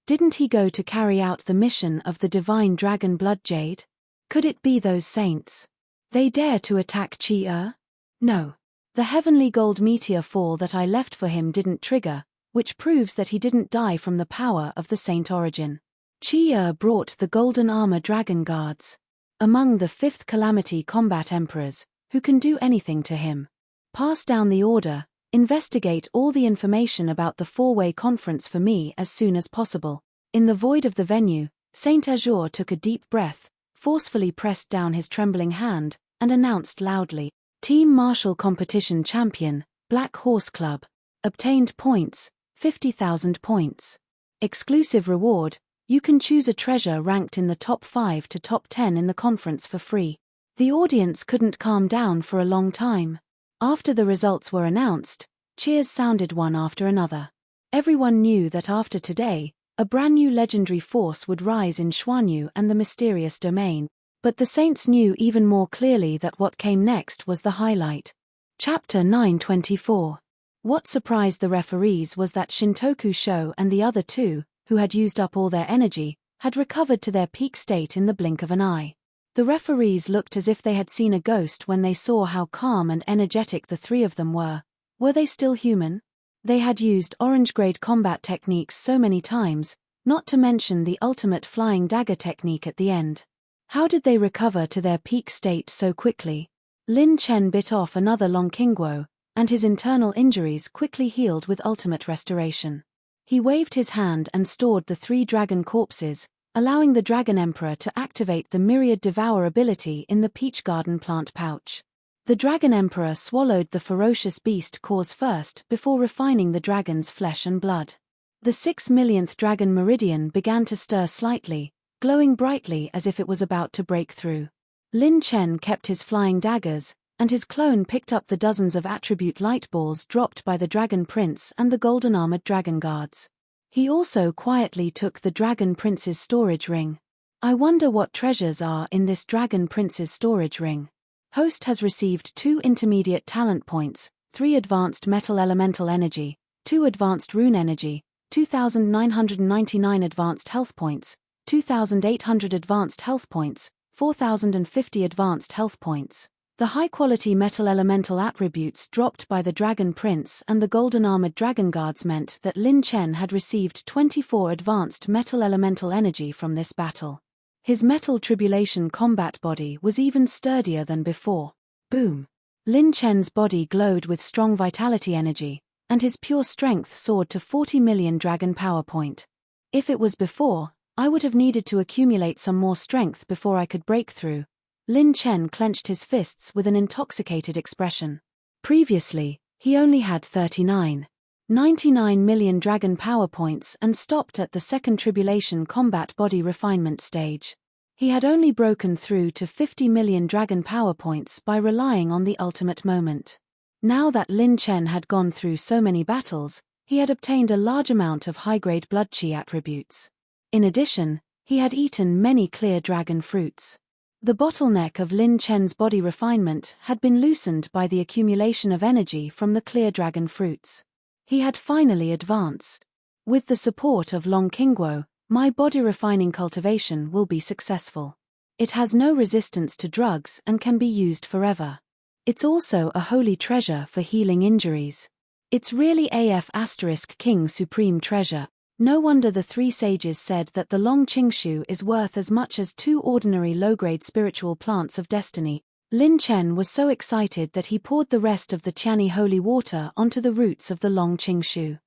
Didn't he go to carry out the mission of the divine dragon blood jade? Could it be those saints? They dare to attack Qi? No. The heavenly gold meteor fall that I left for him didn't trigger, which proves that he didn't die from the power of the saint origin. Qi brought the golden armor dragon guards. Among the 5th calamity combat emperors, who can do anything to him. Pass down the order, investigate all the information about the 4-way conference for me as soon as possible. In the void of the venue, Saint Azure took a deep breath, forcefully pressed down his trembling hand, and announced loudly, Team Martial Competition Champion, Black Horse Club. Obtained points, 50,000 points. Exclusive reward, you can choose a treasure ranked in the top 5 to top 10 in the conference for free. The audience couldn't calm down for a long time. After the results were announced, cheers sounded one after another. Everyone knew that after today, a brand new legendary force would rise in Xuanyu and the mysterious domain, but the saints knew even more clearly that what came next was the highlight. Chapter 924. What surprised the referees was that Shintoku Sho and the other two, who had used up all their energy, had recovered to their peak state in the blink of an eye. The referees looked as if they had seen a ghost when they saw how calm and energetic the 3 of them were. Were they still human? They had used orange-grade combat techniques so many times, not to mention the ultimate flying dagger technique at the end. How did they recover to their peak state so quickly? Lin Chen bit off another long kingguo, and his internal injuries quickly healed with ultimate restoration. He waved his hand and stored the 3 dragon corpses, allowing the Dragon Emperor to activate the Myriad Devour ability in the Peach Garden plant pouch. The Dragon Emperor swallowed the ferocious beast cause first before refining the dragon's flesh and blood. The 6 millionth dragon meridian began to stir slightly, glowing brightly as if it was about to break through. Lin Chen kept his flying daggers, and his clone picked up the dozens of attribute light balls dropped by the Dragon Prince and the golden-armored dragon guards. He also quietly took the Dragon Prince's storage ring. I wonder what treasures are in this Dragon Prince's storage ring. Host has received 2 intermediate talent points, 3 advanced metal elemental energy, 2 advanced rune energy, 2,999 advanced health points, 2,800 advanced health points, 4,050 advanced health points. The high-quality metal elemental attributes dropped by the Dragon Prince and the golden-armored dragon guards meant that Lin Chen had received 24 advanced metal elemental energy from this battle. His metal tribulation combat body was even sturdier than before. Boom! Lin Chen's body glowed with strong vitality energy, and his pure strength soared to 40 million dragon power point. If it was before, I would have needed to accumulate some more strength before I could break through. Lin Chen clenched his fists with an intoxicated expression. Previously, he only had 99 million dragon power points and stopped at the second tribulation combat body refinement stage. He had only broken through to 50 million dragon power points by relying on the ultimate moment. Now that Lin Chen had gone through so many battles, he had obtained a large amount of high-grade blood chi attributes. In addition, he had eaten many clear dragon fruits. The bottleneck of Lin Chen's body refinement had been loosened by the accumulation of energy from the clear dragon fruits. He had finally advanced. With the support of Long Kingguo, My body-refining cultivation will be successful. It has no resistance to drugs and can be used forever. It's also a holy treasure for healing injuries. It's really AF * King Supreme Treasure. No wonder the three sages said that the Long Qingshu is worth as much as 2 ordinary low-grade spiritual plants of destiny. Lin Chen was so excited that he poured the rest of the Qiani holy water onto the roots of the Long Qingshu.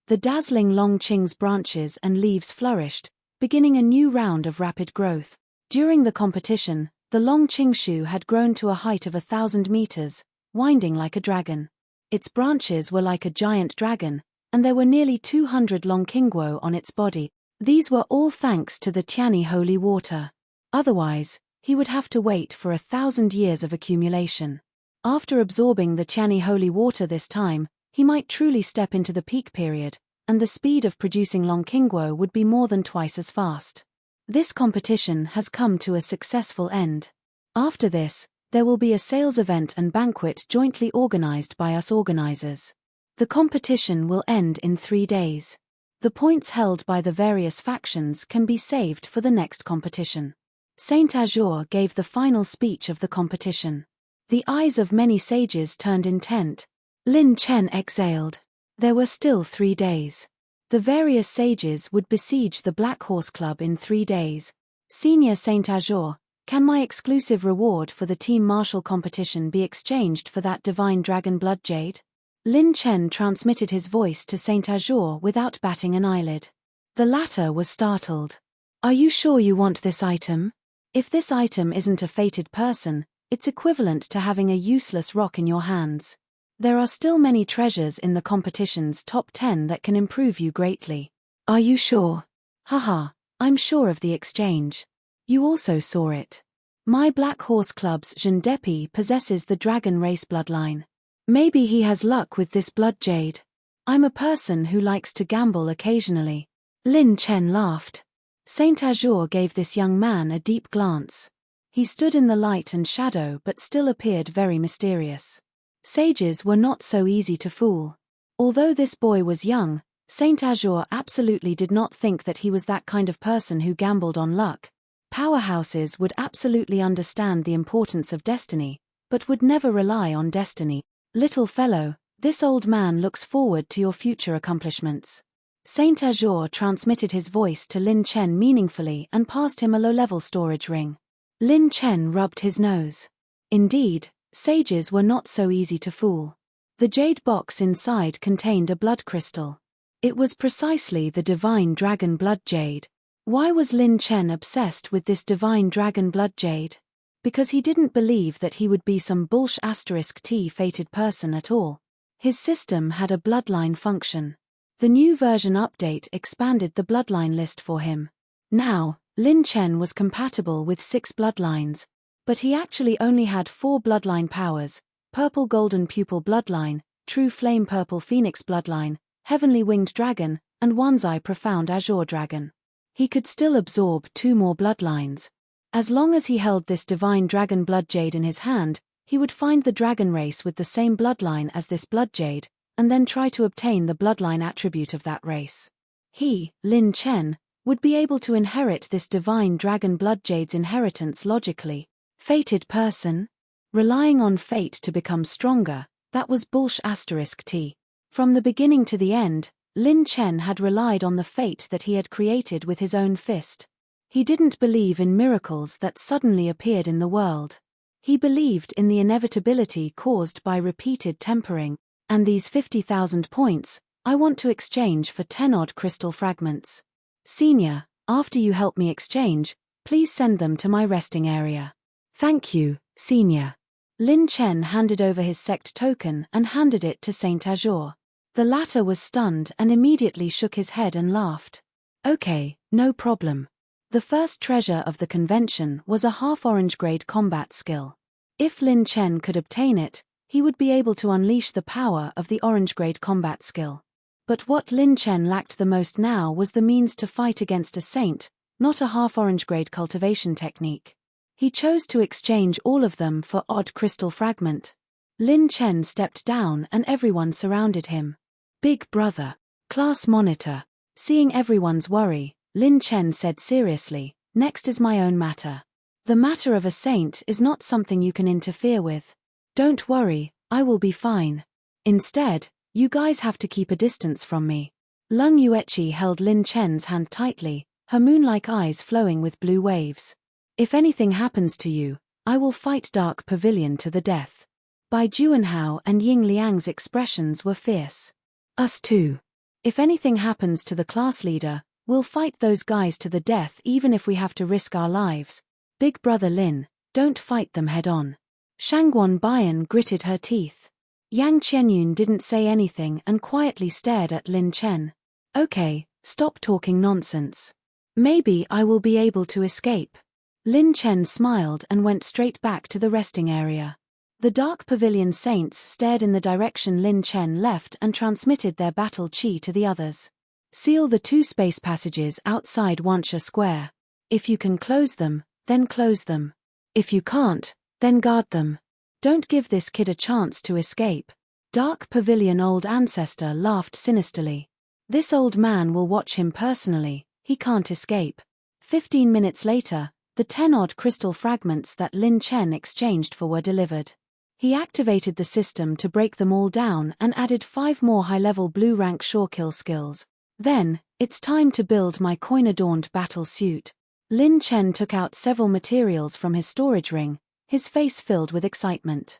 The dazzling Long Qing's branches and leaves flourished, beginning a new round of rapid growth. During the competition, the Long Qingshu had grown to a height of 1,000 meters, winding like a dragon. Its branches were like a giant dragon, and there were nearly 200 Long Qingguo on its body. These were all thanks to the Qiani holy water. Otherwise, he would have to wait for 1,000 years of accumulation. After absorbing the Qiani holy water this time, he might truly step into the peak period, and the speed of producing Long Qingguo would be more than twice as fast. This competition has come to a successful end. After this, there will be a sales event and banquet jointly organized by us organizers. The competition will end in 3 days. The points held by the various factions can be saved for the next competition. Saint Azure gave the final speech of the competition. The eyes of many sages turned intent. Lin Chen exhaled. There were still 3 days. The various sages would besiege the Black Horse Club in 3 days. Senior Saint Azure, can my exclusive reward for the team martial competition be exchanged for that divine dragon blood jade? Lin Chen transmitted his voice to Saint Azure without batting an eyelid. The latter was startled. Are you sure you want this item? If this item isn't a fated person, it's equivalent to having a useless rock in your hands. There are still many treasures in the competition's top 10 that can improve you greatly. Are you sure? Haha, I'm sure of the exchange. You also saw it. My Black Horse Club's Jean Depi possesses the dragon race bloodline. Maybe he has luck with this blood jade. I'm a person who likes to gamble occasionally. Lin Chen laughed. Saint Azure gave this young man a deep glance. He stood in the light and shadow but still appeared very mysterious. Sages were not so easy to fool. Although this boy was young, Saint Azure absolutely did not think that he was that kind of person who gambled on luck. Powerhouses would absolutely understand the importance of destiny, but would never rely on destiny. Little fellow, this old man looks forward to your future accomplishments. Saint Azure transmitted his voice to Lin Chen meaningfully and passed him a low-level storage ring. Lin Chen rubbed his nose. Indeed, sages were not so easy to fool. The jade box inside contained a blood crystal. It was precisely the divine dragon blood jade. Why was Lin Chen obsessed with this divine dragon blood jade? Because he didn't believe that he would be some *T fated person at all. His system had a bloodline function. The new version update expanded the bloodline list for him. Now, Lin Chen was compatible with 6 bloodlines, but he actually only had 4 bloodline powers: Purple Golden Pupil Bloodline, True Flame Purple Phoenix Bloodline, Heavenly Winged Dragon, and One's Eye Profound Azure Dragon. He could still absorb 2 more bloodlines. As long as he held this divine dragon blood jade in his hand, he would find the dragon race with the same bloodline as this blood jade, and then try to obtain the bloodline attribute of that race. He, Lin Chen, would be able to inherit this divine dragon blood jade's inheritance logically. Fated person? Relying on fate to become stronger, that was *T. From the beginning to the end, Lin Chen had relied on the fate that he had created with his own fist. He didn't believe in miracles that suddenly appeared in the world. He believed in the inevitability caused by repeated tempering, and these 50,000 points, I want to exchange for 10-odd crystal fragments. Senior, after you help me exchange, please send them to my resting area. Thank you, Senior. Lin Chen handed over his sect token and handed it to Saint Azure. The latter was stunned and immediately shook his head and laughed. Okay, no problem. The first treasure of the convention was a half-orange grade combat skill. If Lin Chen could obtain it, he would be able to unleash the power of the orange grade combat skill. But what Lin Chen lacked the most now was the means to fight against a saint, not a half-orange grade cultivation technique. He chose to exchange all of them for odd crystal fragment. Lin Chen stepped down and everyone surrounded him. Big brother, class monitor. Seeing everyone's worry, Lin Chen said seriously. Next is my own matter. The matter of a saint is not something you can interfere with. Don't worry, I will be fine. Instead, you guys have to keep a distance from me. Lung Yueqi held Lin Chen's hand tightly, her moon-like eyes flowing with blue waves. If anything happens to you, I will fight Dark Pavilion to the death. Bai Juanhao and Ying Liang's expressions were fierce. Us too. If anything happens to the class leader, we'll fight those guys to the death even if we have to risk our lives. Big brother Lin, don't fight them head-on. Shangguan Bian gritted her teeth. Yang Qianyun didn't say anything and quietly stared at Lin Chen. Okay, stop talking nonsense. Maybe I will be able to escape. Lin Chen smiled and went straight back to the resting area. The Dark Pavilion saints stared in the direction Lin Chen left and transmitted their battle chi to the others. Seal the 2 space passages outside Wancha Square. If you can close them, then close them. If you can't, then guard them. Don't give this kid a chance to escape. Dark Pavilion Old Ancestor laughed sinisterly. This old man will watch him personally, he can't escape. 15 minutes later, the 10-odd crystal fragments that Lin Chen exchanged for were delivered. He activated the system to break them all down and added 5 more high-level blue-rank Shorekill skills. Then, it's time to build my coin-adorned battle suit. Lin Chen took out several materials from his storage ring, his face filled with excitement.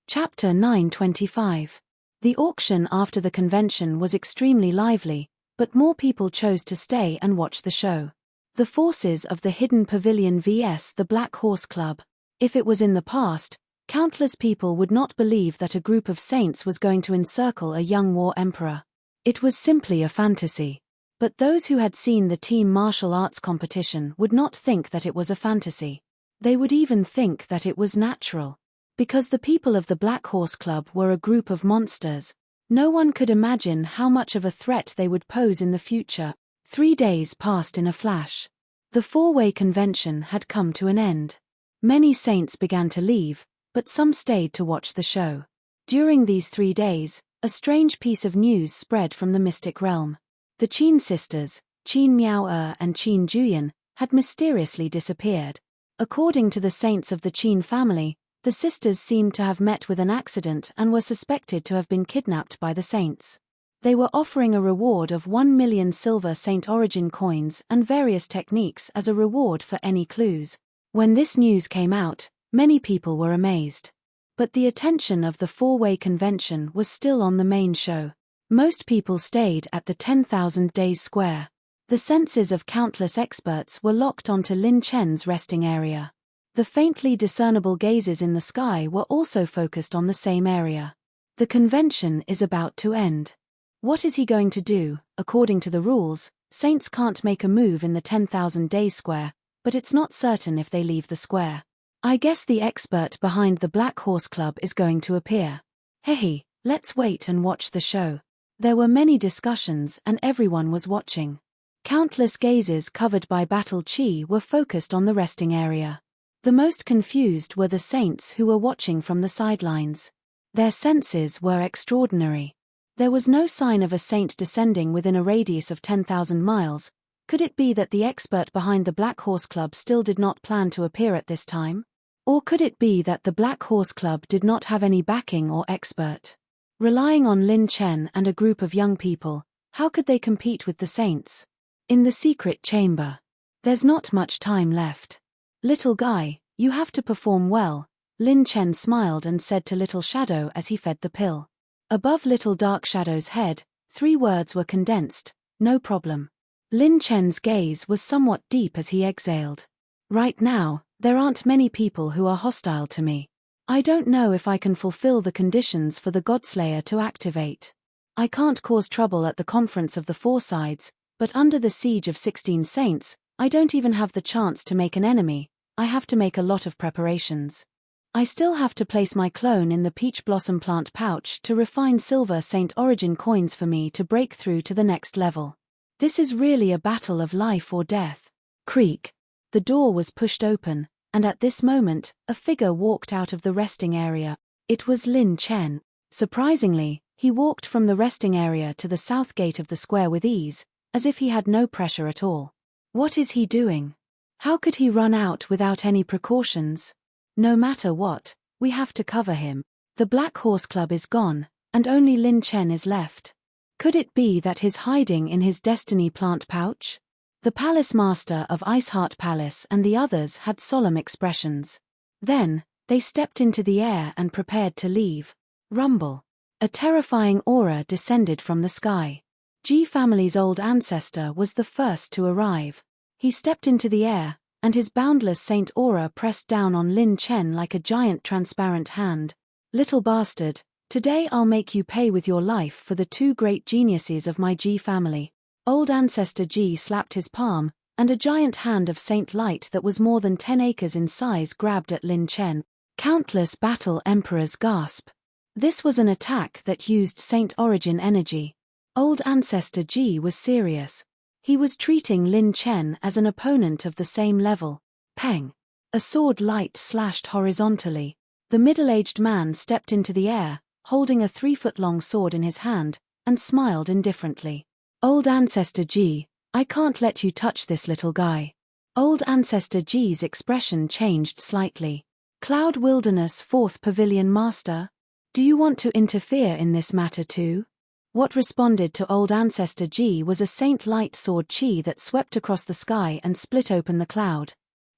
Chapter 925. The auction after the convention was extremely lively, but more people chose to stay and watch the show. The forces of the Hidden Pavilion vs. the Black Horse Club. If it was in the past, countless people would not believe that a group of saints was going to encircle a young war emperor. It was simply a fantasy. But those who had seen the team martial arts competition would not think that it was a fantasy. They would even think that it was natural. Because the people of the Black Horse Club were a group of monsters, no one could imagine how much of a threat they would pose in the future. 3 days passed in a flash. The 4-way convention had come to an end. Many saints began to leave, but some stayed to watch the show. During these 3 days, a strange piece of news spread from the mystic realm. The Qin sisters, Qin Miao and Qin Juyan, had mysteriously disappeared. According to the saints of the Qin family, the sisters seemed to have met with an accident and were suspected to have been kidnapped by the saints. They were offering a reward of 1 million silver saint origin coins and various techniques as a reward for any clues. When this news came out, many people were amazed. But the attention of the 4-way convention was still on the main show. Most people stayed at the 10,000 Days Square. The senses of countless experts were locked onto Lin Chen's resting area. The faintly discernible gazes in the sky were also focused on the same area. The convention is about to end. What is he going to do? According to the rules, saints can't make a move in the 10,000 Days Square, but it's not certain if they leave the square. I guess the expert behind the Black Horse Club is going to appear. Hey, let's wait and watch the show. There were many discussions and everyone was watching. Countless gazes covered by battle chi were focused on the resting area. The most confused were the saints who were watching from the sidelines. Their senses were extraordinary. There was no sign of a saint descending within a radius of 10,000 miles. Could it be that the expert behind the Black Horse Club still did not plan to appear at this time? Or could it be that the Black Horse Club did not have any backing or expert? Relying on Lin Chen and a group of young people, how could they compete with the saints? In the secret chamber. There's not much time left. Little guy, you have to perform well, Lin Chen smiled and said to Little Shadow as he fed the pill. Above Little Dark Shadow's head, 3 words were condensed, no problem. Lin Chen's gaze was somewhat deep as he exhaled. Right now, there aren't many people who are hostile to me. I don't know if I can fulfill the conditions for the Godslayer to activate. I can't cause trouble at the conference of the 4 sides, but under the siege of 16 saints, I don't even have the chance to make an enemy. I have to make a lot of preparations. I still have to place my clone in the peach blossom plant pouch to refine silver saint origin coins for me to break through to the next level. This is really a battle of life or death. Creak. The door was pushed open, and at this moment, a figure walked out of the resting area. It was Lin Chen. Surprisingly, he walked from the resting area to the south gate of the square with ease, as if he had no pressure at all. What is he doing? How could he run out without any precautions? No matter what, we have to cover him. The Black Horse Club is gone, and only Lin Chen is left. Could it be that he's hiding in his destiny plant pouch? The palace master of Iceheart Palace and the others had solemn expressions. Then, they stepped into the air and prepared to leave. Rumble. A terrifying aura descended from the sky. Ji family's old ancestor was the first to arrive. He stepped into the air, and his boundless saint aura pressed down on Lin Chen like a giant transparent hand. Little bastard, today I'll make you pay with your life for the two great geniuses of my Ji family. Old ancestor Ji slapped his palm, and a giant hand of saint light that was more than 10 acres in size grabbed at Lin Chen. Countless battle emperors gasp. This was an attack that used saint origin energy. Old ancestor Ji was serious. He was treating Lin Chen as an opponent of the same level. Peng. A sword light slashed horizontally. The middle-aged man stepped into the air, holding a 3-foot-long sword in his hand, and smiled indifferently. Old ancestor Ji, I can't let you touch this little guy. Old ancestor Ji's expression changed slightly. Cloud Wilderness 4th Pavilion Master? Do you want to interfere in this matter too? What responded to old ancestor Ji was a saint light sword chi that swept across the sky and split open the cloud.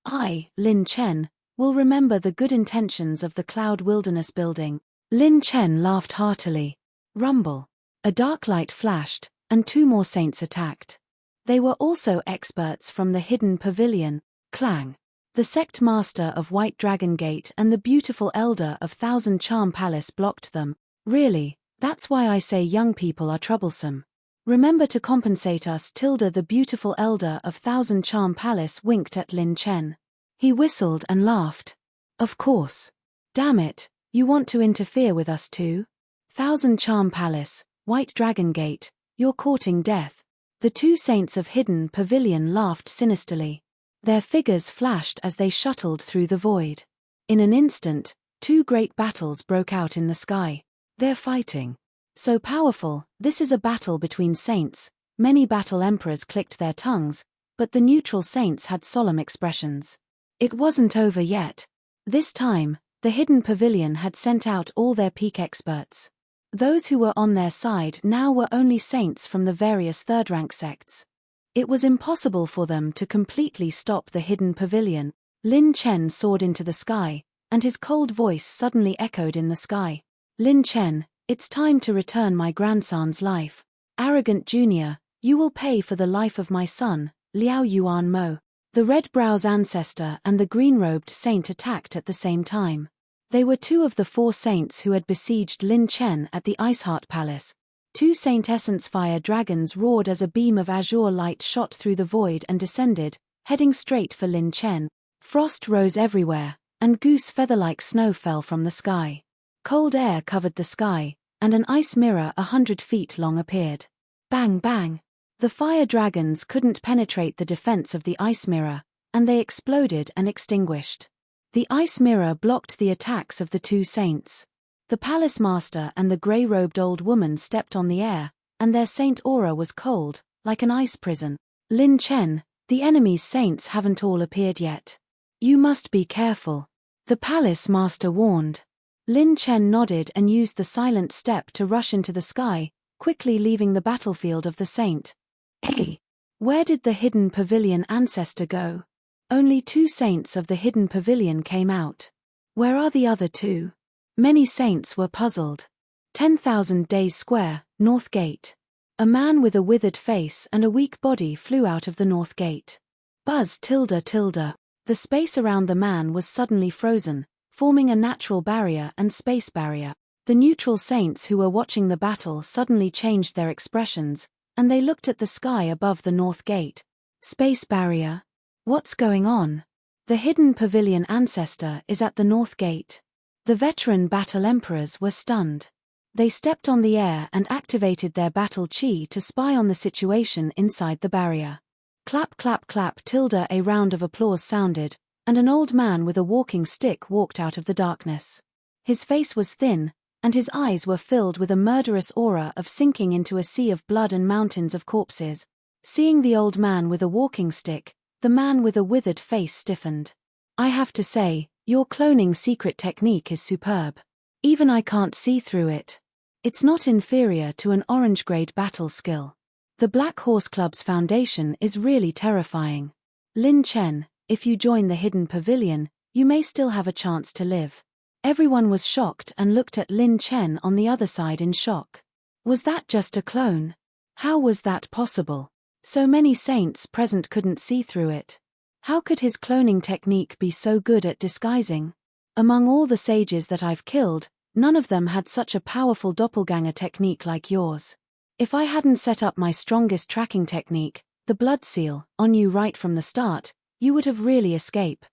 I, Lin Chen, will remember the good intentions of the Cloud Wilderness building. Lin Chen laughed heartily. Rumble. A dark light flashed, and 2 more saints attacked. They were also experts from the hidden pavilion. Clang. The sect master of White Dragon Gate and the beautiful elder of Thousand Charm Palace blocked them. Really, that's why I say young people are troublesome. Remember to compensate us. The beautiful elder of Thousand Charm Palace winked at Lin Chen. He whistled and laughed. Of course. Damn it, you want to interfere with us too? Thousand Charm Palace, White Dragon Gate, you're courting death. The 2 saints of Hidden Pavilion laughed sinisterly. Their figures flashed as they shuttled through the void. In an instant, 2 great battles broke out in the sky. They're fighting. So powerful, this is a battle between saints. Many battle emperors clicked their tongues, but the neutral saints had solemn expressions. It wasn't over yet. This time, the Hidden Pavilion had sent out all their peak experts. Those who were on their side now were only saints from the various third-rank sects. It was impossible for them to completely stop the Hidden Pavilion. Lin Chen soared into the sky, and his cold voice suddenly echoed in the sky. Lin Chen, it's time to return my grandson's life. Arrogant Junior, you will pay for the life of my son, Liao Yuan Mo. The Red Brow's ancestor and the green-robed saint attacked at the same time. They were 2 of the 4 saints who had besieged Lin Chen at the Iceheart Palace. 2 Saint Essence Fire Dragons roared as a beam of azure light shot through the void and descended, heading straight for Lin Chen. Frost rose everywhere, and goose feather-like snow fell from the sky. Cold air covered the sky, and an ice mirror 100 feet long appeared. Bang bang! The fire dragons couldn't penetrate the defense of the ice mirror, and they exploded and extinguished. The ice mirror blocked the attacks of the 2 saints. The palace master and the grey-robed old woman stepped on the air, and their saint aura was cold, like an ice prison. Lin Chen, the enemy's saints haven't all appeared yet. You must be careful. The palace master warned. Lin Chen nodded and used the silent step to rush into the sky, quickly leaving the battlefield of the saint. Hey! Where did the Hidden Pavilion ancestor go? Only 2 saints of the Hidden Pavilion came out. Where are the other 2? Many saints were puzzled. 10,000 Days Square, North Gate. A man with a withered face and a weak body flew out of the North Gate. Buzz tilde. The space around the man was suddenly frozen, forming a natural barrier and space barrier. The neutral saints who were watching the battle suddenly changed their expressions, and they looked at the sky above the North Gate. Space barrier? What's going on? The Hidden Pavilion ancestor is at the North Gate. The veteran battle emperors were stunned. They stepped on the air and activated their battle chi to spy on the situation inside the barrier. Clap clap clap tilde. A round of applause sounded, and an old man with a walking stick walked out of the darkness. His face was thin, and his eyes were filled with a murderous aura of sinking into a sea of blood and mountains of corpses. Seeing the old man with a walking stick, the man with a withered face stiffened. I have to say, your cloning secret technique is superb. Even I can't see through it. It's not inferior to an orange-grade battle skill. The Black Horse Club's foundation is really terrifying. Lin Chen, if you join the hidden pavilion, you may still have a chance to live. Everyone was shocked and looked at Lin Chen on the other side in shock. Was that just a clone? How was that possible? So many saints present couldn't see through it. How could his cloning technique be so good at disguising? Among all the sages that I've killed, none of them had such a powerful doppelganger technique like yours. If I hadn't set up my strongest tracking technique, the blood seal, on you right from the start, you would have really escaped.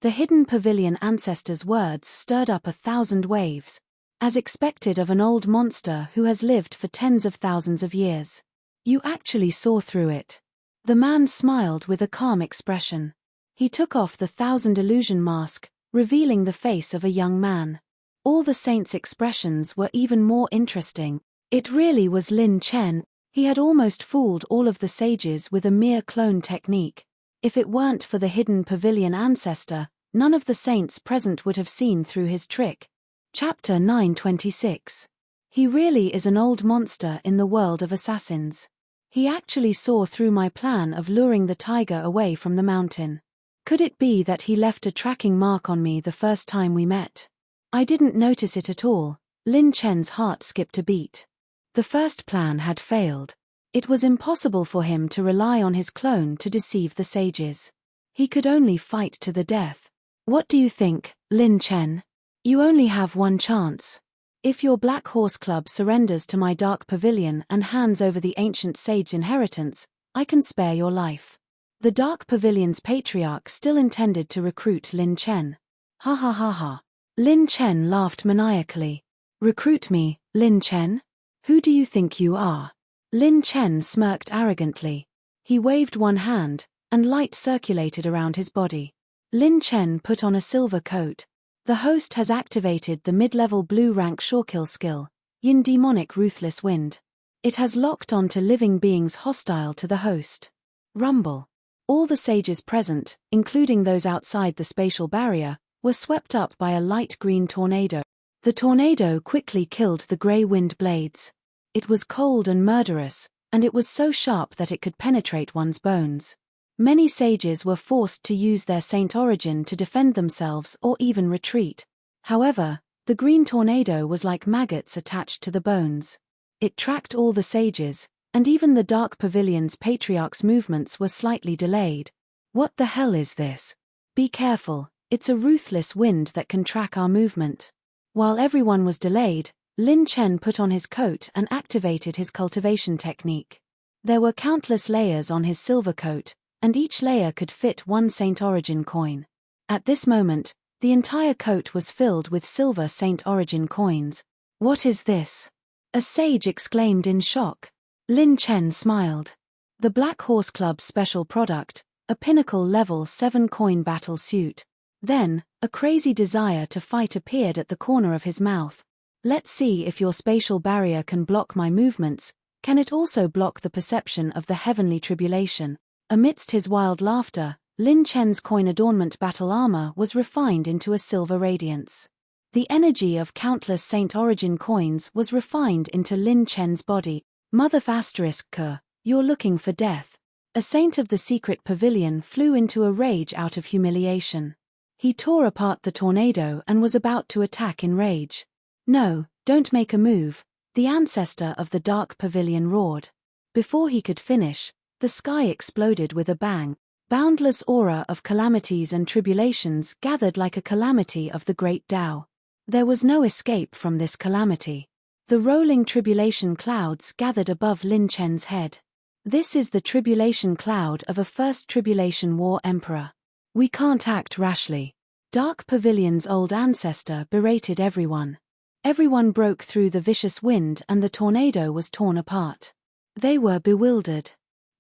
The hidden pavilion ancestor's words stirred up 1,000 waves, as expected of an old monster who has lived for tens of thousands of years. You actually saw through it. The man smiled with a calm expression. He took off the 1,000 illusion mask, revealing the face of a young man. All the saints' expressions were even more interesting. It really was Lin Chen. He had almost fooled all of the sages with a mere clone technique. If it weren't for the hidden pavilion ancestor, none of the saints present would have seen through his trick. Chapter 926. He really is an old monster in the world of assassins. He actually saw through my plan of luring the tiger away from the mountain. Could it be that he left a tracking mark on me the first time we met? I didn't notice it at all. Lin Chen's heart skipped a beat. The first plan had failed. It was impossible for him to rely on his clone to deceive the sages. He could only fight to the death. What do you think, Lin Chen? You only have one chance. If your Black Horse Club surrenders to my Dark Pavilion and hands over the ancient sage inheritance, I can spare your life. The Dark Pavilion's patriarch still intended to recruit Lin Chen. Ha ha ha ha. Lin Chen laughed maniacally. Recruit me, Lin Chen? Who do you think you are? Lin Chen smirked arrogantly. He waved one hand, and light circulated around his body. Lin Chen put on a silver coat. The host has activated the mid-level blue rank Shorekill skill, Yin Demonic Ruthless Wind. It has locked onto living beings hostile to the host. Rumble. All the sages present, including those outside the spatial barrier, were swept up by a light green tornado. The tornado quickly killed the grey wind blades. It was cold and murderous, and it was so sharp that it could penetrate one's bones. Many sages were forced to use their saint origin to defend themselves or even retreat. However, the green tornado was like maggots attached to the bones. It tracked all the sages, and even the Dark Pavilion's patriarch's movements were slightly delayed. What the hell is this? Be careful, it's a ruthless wind that can track our movement. While everyone was delayed, Lin Chen put on his coat and activated his cultivation technique. There were countless layers on his silver coat, and each layer could fit one Saint Origin coin. At this moment, the entire coat was filled with silver Saint Origin coins. What is this? A sage exclaimed in shock. Lin Chen smiled. The Black Horse Club's special product, a pinnacle level 7 coin battle suit. Then, a crazy desire to fight appeared at the corner of his mouth. Let's see if your spatial barrier can block my movements. Can it also block the perception of the heavenly tribulation? Amidst his wild laughter, Lin Chen's coin adornment battle armor was refined into a silver radiance. The energy of countless Saint Origin coins was refined into Lin Chen's body. Mother ***, you're looking for death. A saint of the secret pavilion flew into a rage out of humiliation. He tore apart the tornado and was about to attack in rage. No, don't make a move, the ancestor of the Dark Pavilion roared. Before he could finish, the sky exploded with a bang. Boundless aura of calamities and tribulations gathered like a calamity of the great Tao. There was no escape from this calamity. The rolling tribulation clouds gathered above Lin Chen's head. This is the tribulation cloud of a first tribulation war emperor. We can't act rashly. Dark Pavilion's old ancestor berated everyone. Everyone broke through the vicious wind and the tornado was torn apart. They were bewildered.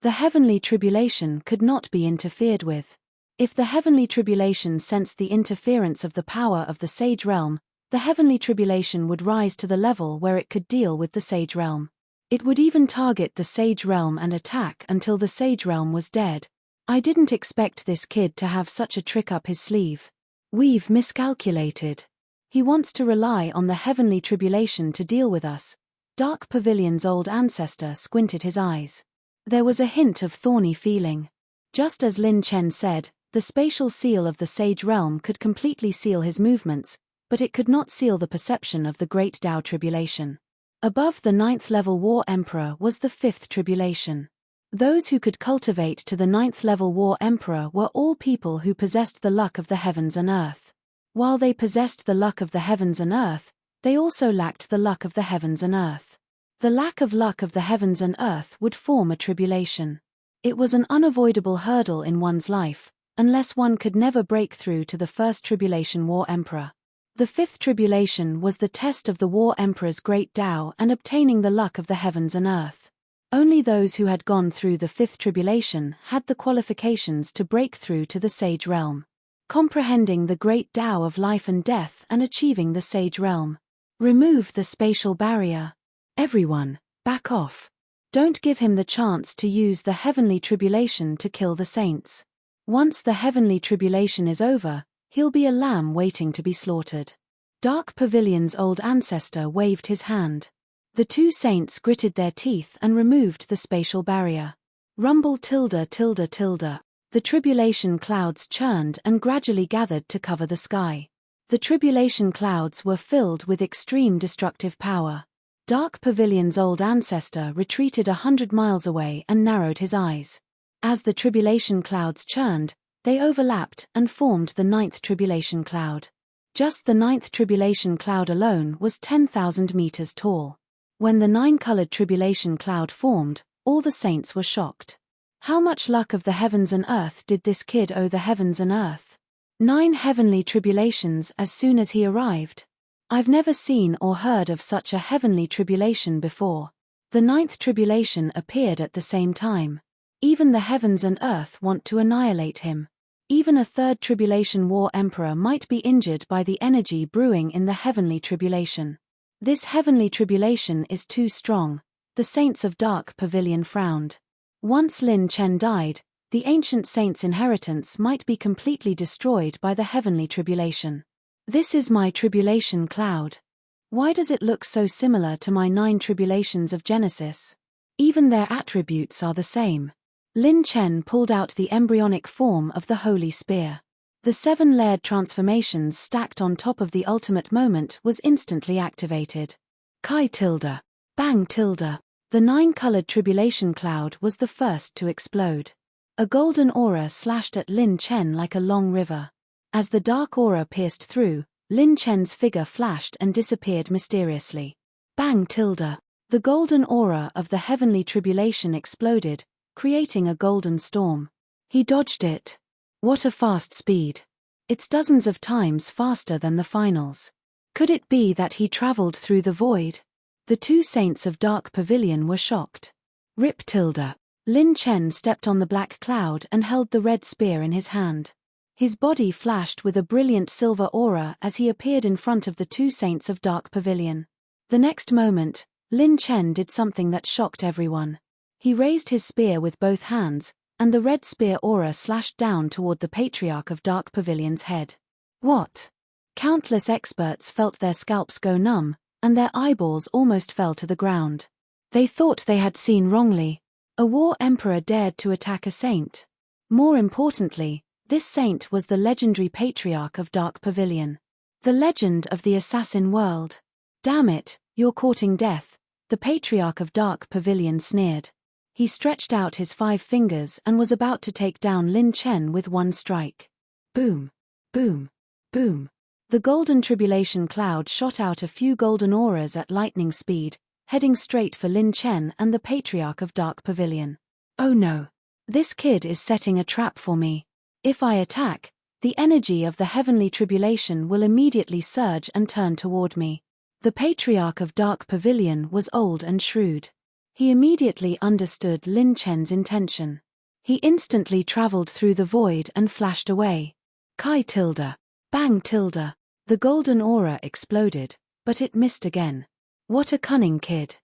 The heavenly tribulation could not be interfered with. If the heavenly tribulation sensed the interference of the power of the sage realm, the heavenly tribulation would rise to the level where it could deal with the sage realm. It would even target the Sage Realm and attack until the Sage Realm was dead. I didn't expect this kid to have such a trick up his sleeve. We've miscalculated. He wants to rely on the heavenly tribulation to deal with us. Dark Pavilion's old ancestor squinted his eyes. There was a hint of thorny feeling. Just as Lin Chen said, the spatial seal of the Sage Realm could completely seal his movements, but it could not seal the perception of the Great Tao Tribulation. Above the 9th level War Emperor was the 5th Tribulation. Those who could cultivate to the 9th level War Emperor were all people who possessed the luck of the heavens and earth. While they possessed the luck of the heavens and earth, they also lacked the luck of the heavens and earth. The lack of luck of the heavens and earth would form a tribulation. It was an unavoidable hurdle in one's life, unless one could never break through to the 1st Tribulation War Emperor. The 5th Tribulation was the test of the War Emperor's great Tao and obtaining the luck of the heavens and earth. Only those who had gone through the 5th Tribulation had the qualifications to break through to the Sage Realm. Comprehending the great Tao of life and death and achieving the Sage Realm. Remove the spatial barrier. Everyone, back off. Don't give him the chance to use the heavenly tribulation to kill the saints. Once the heavenly tribulation is over, he'll be a lamb waiting to be slaughtered. Dark Pavilion's old ancestor waved his hand. The two saints gritted their teeth and removed the spatial barrier. Rumble tilde tilde tilde. The tribulation clouds churned and gradually gathered to cover the sky. The tribulation clouds were filled with extreme destructive power. Dark Pavilion's old ancestor retreated 100 miles away and narrowed his eyes. As the tribulation clouds churned, they overlapped and formed the 9th tribulation cloud. Just the 9th tribulation cloud alone was 10,000 meters tall. When the 9-colored tribulation cloud formed, all the saints were shocked. How much luck of the heavens and earth did this kid owe the heavens and earth? 9 heavenly tribulations as soon as he arrived. I've never seen or heard of such a heavenly tribulation before. The 9th tribulation appeared at the same time. Even the heavens and earth want to annihilate him. Even a 3rd tribulation war emperor might be injured by the energy brewing in the heavenly tribulation. This heavenly tribulation is too strong. The saints of Dark Pavilion frowned. Once Lin Chen died, the ancient saint's inheritance might be completely destroyed by the heavenly tribulation. This is my tribulation cloud. Why does it look so similar to my 9 tribulations of Genesis? Even their attributes are the same. Lin Chen pulled out the embryonic form of the Holy Spear. The 7-layered transformations stacked on top of the ultimate moment was instantly activated. Kai tilde. Bang tilde. The 9-colored tribulation cloud was the first to explode. A golden aura slashed at Lin Chen like a long river. As the dark aura pierced through, Lin Chen's figure flashed and disappeared mysteriously. Bang tilde. The golden aura of the heavenly tribulation exploded, creating a golden storm. He dodged it. What a fast speed. It's dozens of times faster than the finals. Could it be that he traveled through the void? The two saints of Dark Pavilion were shocked. Rip tilde. Lin Chen stepped on the black cloud and held the red spear in his hand. His body flashed with a brilliant silver aura as he appeared in front of the two saints of Dark Pavilion. The next moment, Lin Chen did something that shocked everyone. He raised his spear with both hands, and the red spear aura slashed down toward the Patriarch of Dark Pavilion's head. What? Countless experts felt their scalps go numb, and their eyeballs almost fell to the ground. They thought they had seen wrongly. A war emperor dared to attack a saint. More importantly, this saint was the legendary Patriarch of Dark Pavilion. The legend of the assassin world. Damn it, you're courting death, the Patriarch of Dark Pavilion sneered. He stretched out his 5 fingers and was about to take down Lin Chen with one strike. Boom, boom, boom. The golden tribulation cloud shot out a few golden auras at lightning speed, heading straight for Lin Chen and the Patriarch of Dark Pavilion. Oh no. This kid is setting a trap for me. If I attack, the energy of the heavenly tribulation will immediately surge and turn toward me. The Patriarch of Dark Pavilion was old and shrewd. He immediately understood Lin Chen's intention. He instantly traveled through the void and flashed away. Kai tilde. Bang tilde. The golden aura exploded, but it missed again. What a cunning kid.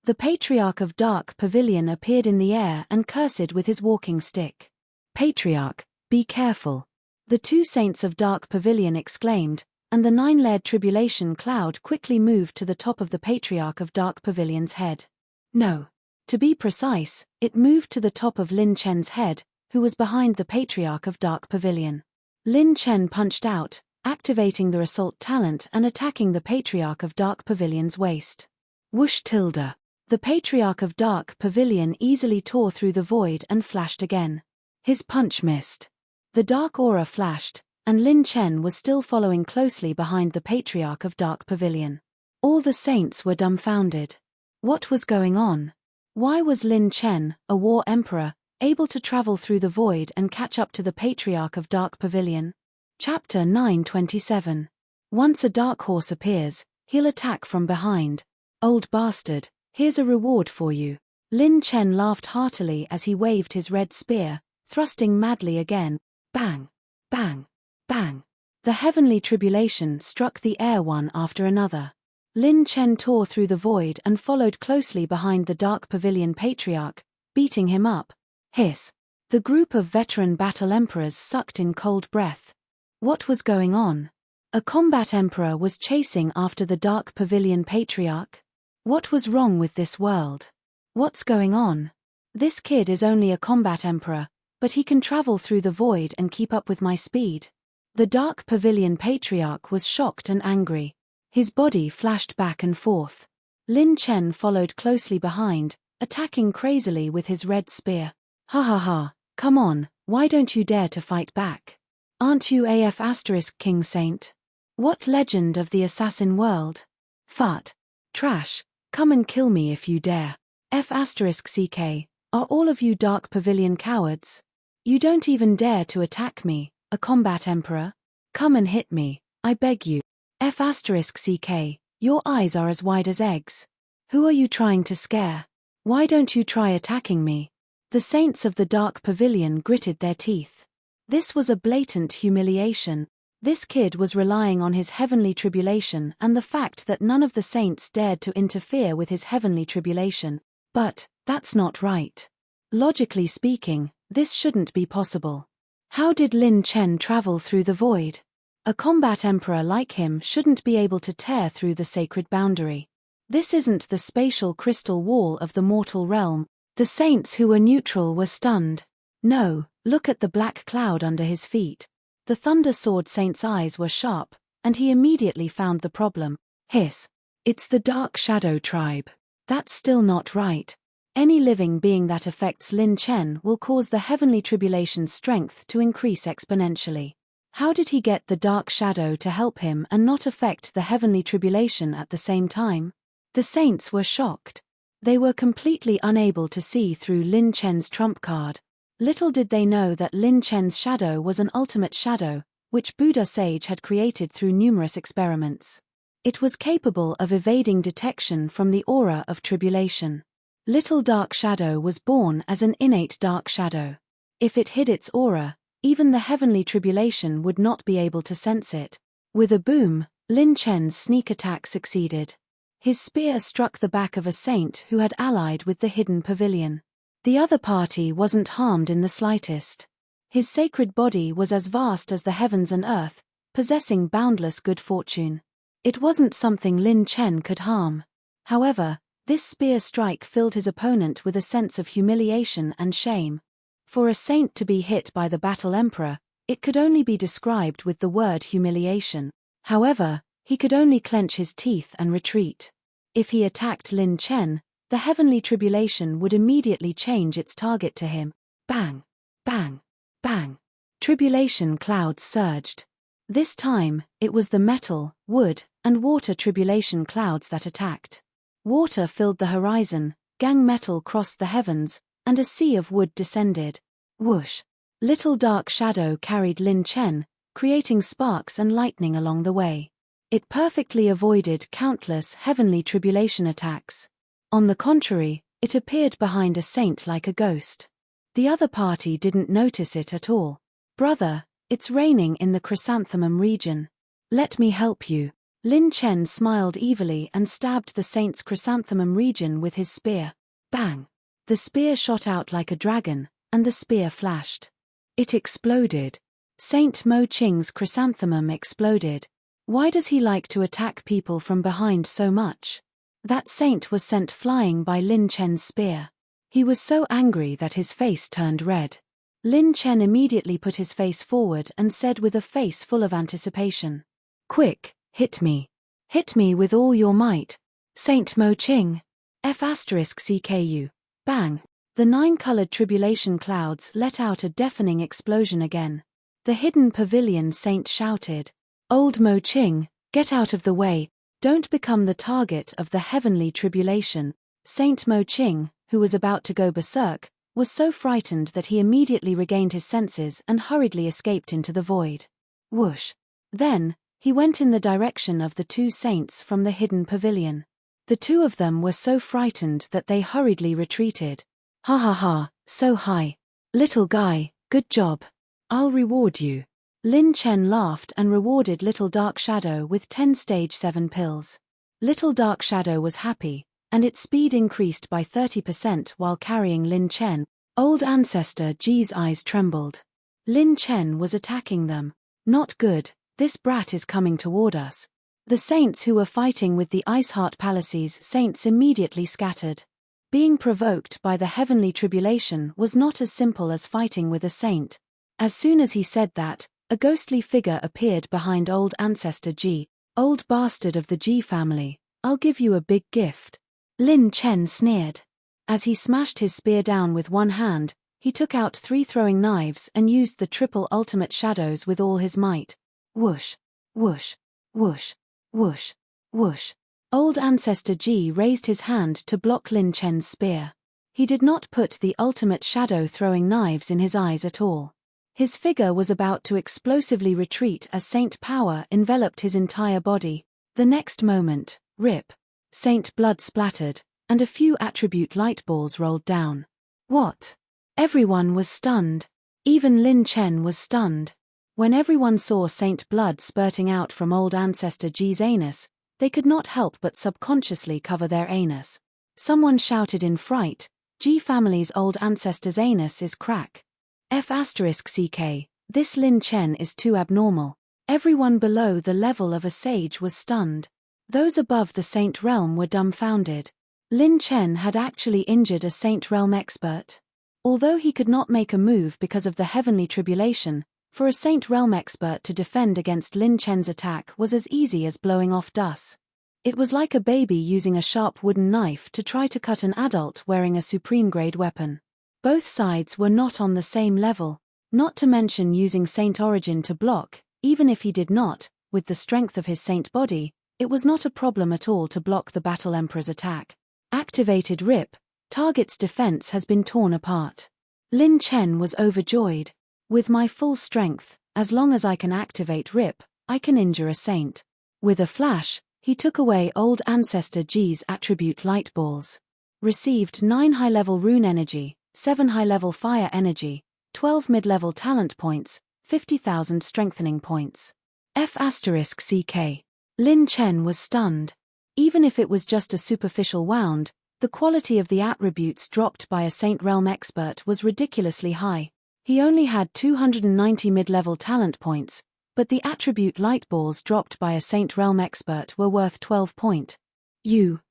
The Patriarch of Dark Pavilion appeared in the air and cursed with his walking stick. "Patriarch, be careful!" the two saints of Dark Pavilion exclaimed, and the 9-layered tribulation cloud quickly moved to the top of the Patriarch of Dark Pavilion's head. No. To be precise, it moved to the top of Lin Chen's head, who was behind the Patriarch of Dark Pavilion. Lin Chen punched out, activating the assault talent and attacking the Patriarch of Dark Pavilion's waist. Whoosh tilde. The Patriarch of Dark Pavilion easily tore through the void and flashed again. His punch missed. The dark aura flashed, and Lin Chen was still following closely behind the Patriarch of Dark Pavilion. All the saints were dumbfounded. What was going on? Why was Lin Chen, a war emperor, able to travel through the void and catch up to the Patriarch of Dark Pavilion? Chapter 927. Once a dark horse appears, he'll attack from behind. Old bastard, here's a reward for you. Lin Chen laughed heartily as he waved his red spear, thrusting madly again. Bang! Bang! Bang! The heavenly tribulation struck the air one after another. Lin Chen tore through the void and followed closely behind the Dark Pavilion Patriarch, beating him up. Hiss! The group of veteran battle emperors sucked in cold breath. What was going on? A combat emperor was chasing after the Dark Pavilion Patriarch? What was wrong with this world? What's going on? This kid is only a combat emperor, but he can travel through the void and keep up with my speed. The Dark Pavilion Patriarch was shocked and angry. His body flashed back and forth. Lin Chen followed closely behind, attacking crazily with his red spear. Ha ha ha, come on, why don't you dare to fight back? Aren't you AF * King Saint? What legend of the assassin world? Fart. Trash, come and kill me if you dare. F * CK, are all of you Dark Pavilion cowards? You don't even dare to attack me, a combat emperor? Come and hit me, I beg you. F * CK, your eyes are as wide as eggs. Who are you trying to scare? Why don't you try attacking me? The saints of the Dark Pavilion gritted their teeth. This was a blatant humiliation. This kid was relying on his heavenly tribulation and the fact that none of the saints dared to interfere with his heavenly tribulation. But that's not right. Logically speaking, this shouldn't be possible. How did Lin Chen travel through the void? A combat emperor like him shouldn't be able to tear through the sacred boundary. This isn't the spatial crystal wall of the mortal realm. The saints who were neutral were stunned. No, look at the black cloud under his feet. The Thunder Sword Saint's eyes were sharp, and he immediately found the problem. Hiss. It's the Dark Shadow tribe. That's still not right. Any living being that affects Lin Chen will cause the heavenly tribulation's strength to increase exponentially. How did he get the Dark Shadow to help him and not affect the heavenly tribulation at the same time? The saints were shocked. They were completely unable to see through Lin Chen's trump card. Little did they know that Lin Chen's shadow was an ultimate shadow, which Buddha Sage had created through numerous experiments. It was capable of evading detection from the aura of tribulation. Little Dark Shadow was born as an innate Dark Shadow. If it hid its aura, even the heavenly tribulation would not be able to sense it. With a boom, Lin Chen's sneak attack succeeded. His spear struck the back of a saint who had allied with the hidden pavilion. The other party wasn't harmed in the slightest. His sacred body was as vast as the heavens and earth, possessing boundless good fortune. It wasn't something Lin Chen could harm. However, this spear strike filled his opponent with a sense of humiliation and shame. For a saint to be hit by the battle emperor, it could only be described with the word humiliation. However, he could only clench his teeth and retreat. If he attacked Lin Chen, the heavenly tribulation would immediately change its target to him. Bang! Bang! Bang! Tribulation clouds surged. This time, it was the metal, wood, and water tribulation clouds that attacked. Water filled the horizon, gang metal crossed the heavens, and a sea of wood descended. Whoosh! Little Dark Shadow carried Lin Chen, creating sparks and lightning along the way. It perfectly avoided countless heavenly tribulation attacks. On the contrary, it appeared behind a saint like a ghost. The other party didn't notice it at all. Brother, it's raining in the chrysanthemum region. Let me help you. Lin Chen smiled evilly and stabbed the saint's chrysanthemum region with his spear. Bang! The spear shot out like a dragon, and the spear flashed. It exploded. Saint Mo Qing's chrysanthemum exploded. Why does he like to attack people from behind so much? That saint was sent flying by Lin Chen's spear. He was so angry that his face turned red. Lin Chen immediately put his face forward and said with a face full of anticipation, "Quick, hit me. Hit me with all your might. Saint Mo Qing. F*CKU. Bang! The 9-colored tribulation clouds let out a deafening explosion again. The hidden pavilion saint shouted, "Old Mo Qing, get out of the way, don't become the target of the heavenly tribulation." Saint Mo Qing, who was about to go berserk, was so frightened that he immediately regained his senses and hurriedly escaped into the void. Whoosh! Then, he went in the direction of the 2 saints from the hidden pavilion. The 2 of them were so frightened that they hurriedly retreated. "Ha ha ha, so high. Little guy, good job. I'll reward you." Lin Chen laughed and rewarded Little Dark Shadow with 10 stage 7 pills. Little Dark Shadow was happy, and its speed increased by 30% while carrying Lin Chen. Old Ancestor Ji's eyes trembled. Lin Chen was attacking them. Not good, this brat is coming toward us. The saints who were fighting with the Ice Heart Palace's saints immediately scattered. Being provoked by the heavenly tribulation was not as simple as fighting with a saint. As soon as he said that, a ghostly figure appeared behind Old Ancestor Ji. "Old bastard of the Ji family, I'll give you a big gift." Lin Chen sneered. As he smashed his spear down with one hand, he took out 3 throwing knives and used the triple ultimate shadows with all his might. Whoosh! Whoosh! Whoosh! Whoosh! Whoosh! Old Ancestor Ji raised his hand to block Lin Chen's spear. He did not put the ultimate shadow throwing knives in his eyes at all. His figure was about to explosively retreat as Saint Power enveloped his entire body. The next moment, rip! Saint blood splattered, and a few attribute light balls rolled down. What? Everyone was stunned. Even Lin Chen was stunned. When everyone saw Saint blood spurting out from Old Ancestor Ji's anus, they could not help but subconsciously cover their anus. Someone shouted in fright, "Ji family's Old Ancestor's anus is crack. F*CK, this Lin Chen is too abnormal." Everyone below the level of a sage was stunned. Those above the Saint Realm were dumbfounded. Lin Chen had actually injured a Saint Realm expert. Although he could not make a move because of the heavenly tribulation, for a Saint Realm expert to defend against Lin Chen's attack was as easy as blowing off dust. It was like a baby using a sharp wooden knife to try to cut an adult wearing a supreme-grade weapon. Both sides were not on the same level, not to mention using Saint Origin to block. Even if he did not, with the strength of his saint body, it was not a problem at all to block the Battle Emperor's attack. Activated RIP, target's defense has been torn apart. Lin Chen was overjoyed. With my full strength, as long as I can activate RIP, I can injure a saint. With a flash, he took away Old Ancestor Ji's attribute light balls. Received 9 high-level rune energy, 7 high-level fire energy, 12 mid-level talent points, 50,000 strengthening points. F*CK. Lin Chen was stunned. Even if it was just a superficial wound, the quality of the attributes dropped by a Saint Realm expert was ridiculously high. He only had 290 mid-level talent points, but the attribute light balls dropped by a Saint Realm expert were worth 12 point.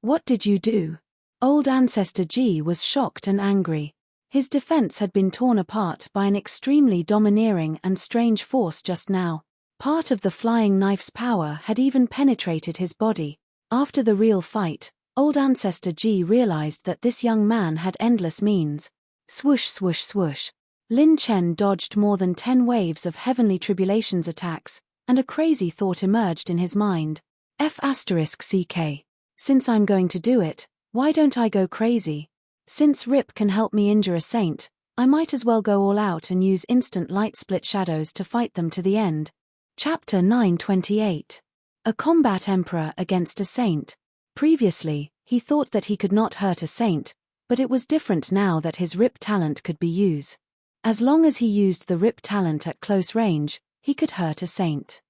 What did you do? Old Ancestor Ji was shocked and angry. His defense had been torn apart by an extremely domineering and strange force just now. Part of the flying knife's power had even penetrated his body. After the real fight, Old Ancestor Ji realized that this young man had endless means. Swoosh swoosh swoosh. Lin Chen dodged more than 10 waves of heavenly tribulation's attacks, and a crazy thought emerged in his mind. F*CK. Since I'm going to do it, why don't I go crazy? Since RIP can help me injure a saint, I might as well go all out and use instant light split shadows to fight them to the end. Chapter 928. A Combat Emperor Against a Saint. Previously, he thought that he could not hurt a saint, but it was different now that his RIP talent could be used. As long as he used the RIP talent at close range, he could hurt a saint.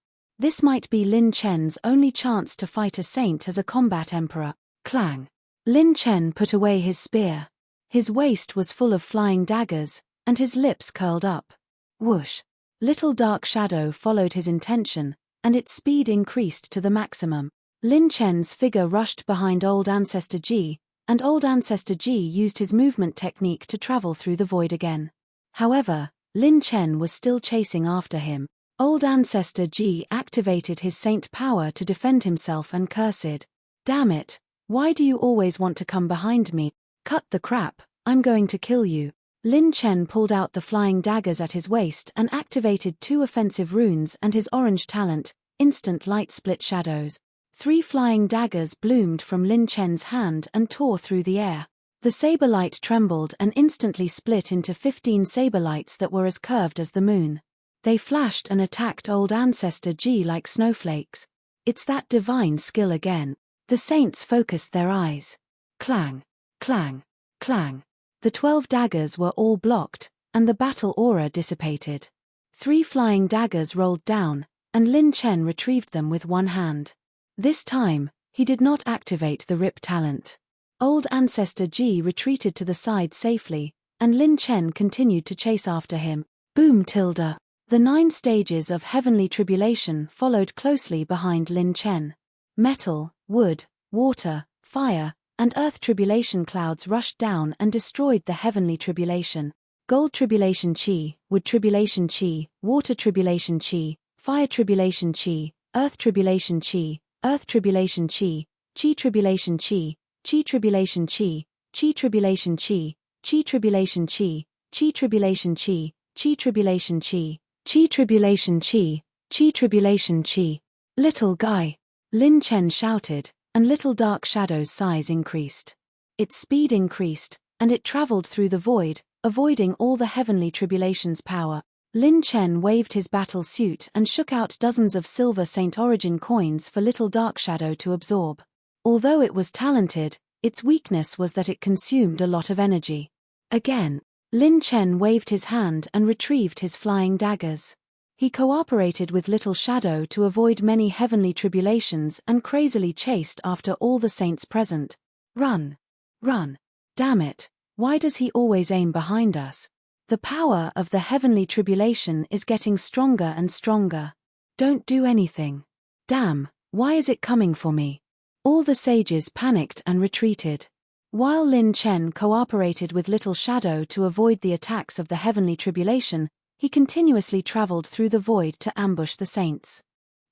This might be Lin Chen's only chance to fight a saint as a combat emperor. Clang! Lin Chen put away his spear. His waist was full of flying daggers, and his lips curled up. Whoosh! Little dark shadow followed his intention, and its speed increased to the maximum. Lin Chen's figure rushed behind Old Ancestor Ji, and Old Ancestor Ji used his movement technique to travel through the void again. However, Lin Chen was still chasing after him. Old Ancestor Ji activated his saint power to defend himself and cursed. "Damn it, why do you always want to come behind me? Cut the crap, I'm going to kill you." Lin Chen pulled out the flying daggers at his waist and activated 2 offensive runes and his orange talent, instant light split shadows. 3 flying daggers bloomed from Lin Chen's hand and tore through the air. The saber light trembled and instantly split into 15 saber lights that were as curved as the moon. They flashed and attacked Old Ancestor Ji like snowflakes. It's that divine skill again. The saints focused their eyes. Clang, clang, clang. The 12 daggers were all blocked, and the battle aura dissipated. 3 flying daggers rolled down, and Lin Chen retrieved them with one hand. This time, he did not activate the rip talent. Old Ancestor Ji retreated to the side safely, and Lin Chen continued to chase after him. Boom tilde. The 9 stages of heavenly tribulation followed closely behind Lin Chen. Metal, wood, water, fire, and earth tribulation clouds rushed down and destroyed the heavenly tribulation. Gold tribulation chi, wood tribulation chi, water tribulation chi, fire tribulation chi, earth tribulation chi, earth tribulation chi, chi tribulation chi, chi tribulation chi, chi tribulation chi, chi tribulation chi, chi tribulation chi, chi tribulation chi, chi tribulation chi, chi tribulation chi. Little guy! Lin Chen shouted, and little dark shadow's size increased. Its speed increased, and it traveled through the void, avoiding all the heavenly tribulation's power. Lin Chen waved his battle suit and shook out dozens of silver Saint Origin coins for little dark shadow to absorb. Although it was talented, its weakness was that it consumed a lot of energy. Again, Lin Chen waved his hand and retrieved his flying daggers. He cooperated with Little Shadow to avoid many heavenly tribulations and crazily chased after all the saints present. Run! Run! Damn it, why does he always aim behind us? The power of the heavenly tribulation is getting stronger and stronger. Don't do anything. Damn, why is it coming for me? All the sages panicked and retreated. While Lin Chen cooperated with Little Shadow to avoid the attacks of the heavenly tribulation, he continuously traveled through the void to ambush the saints.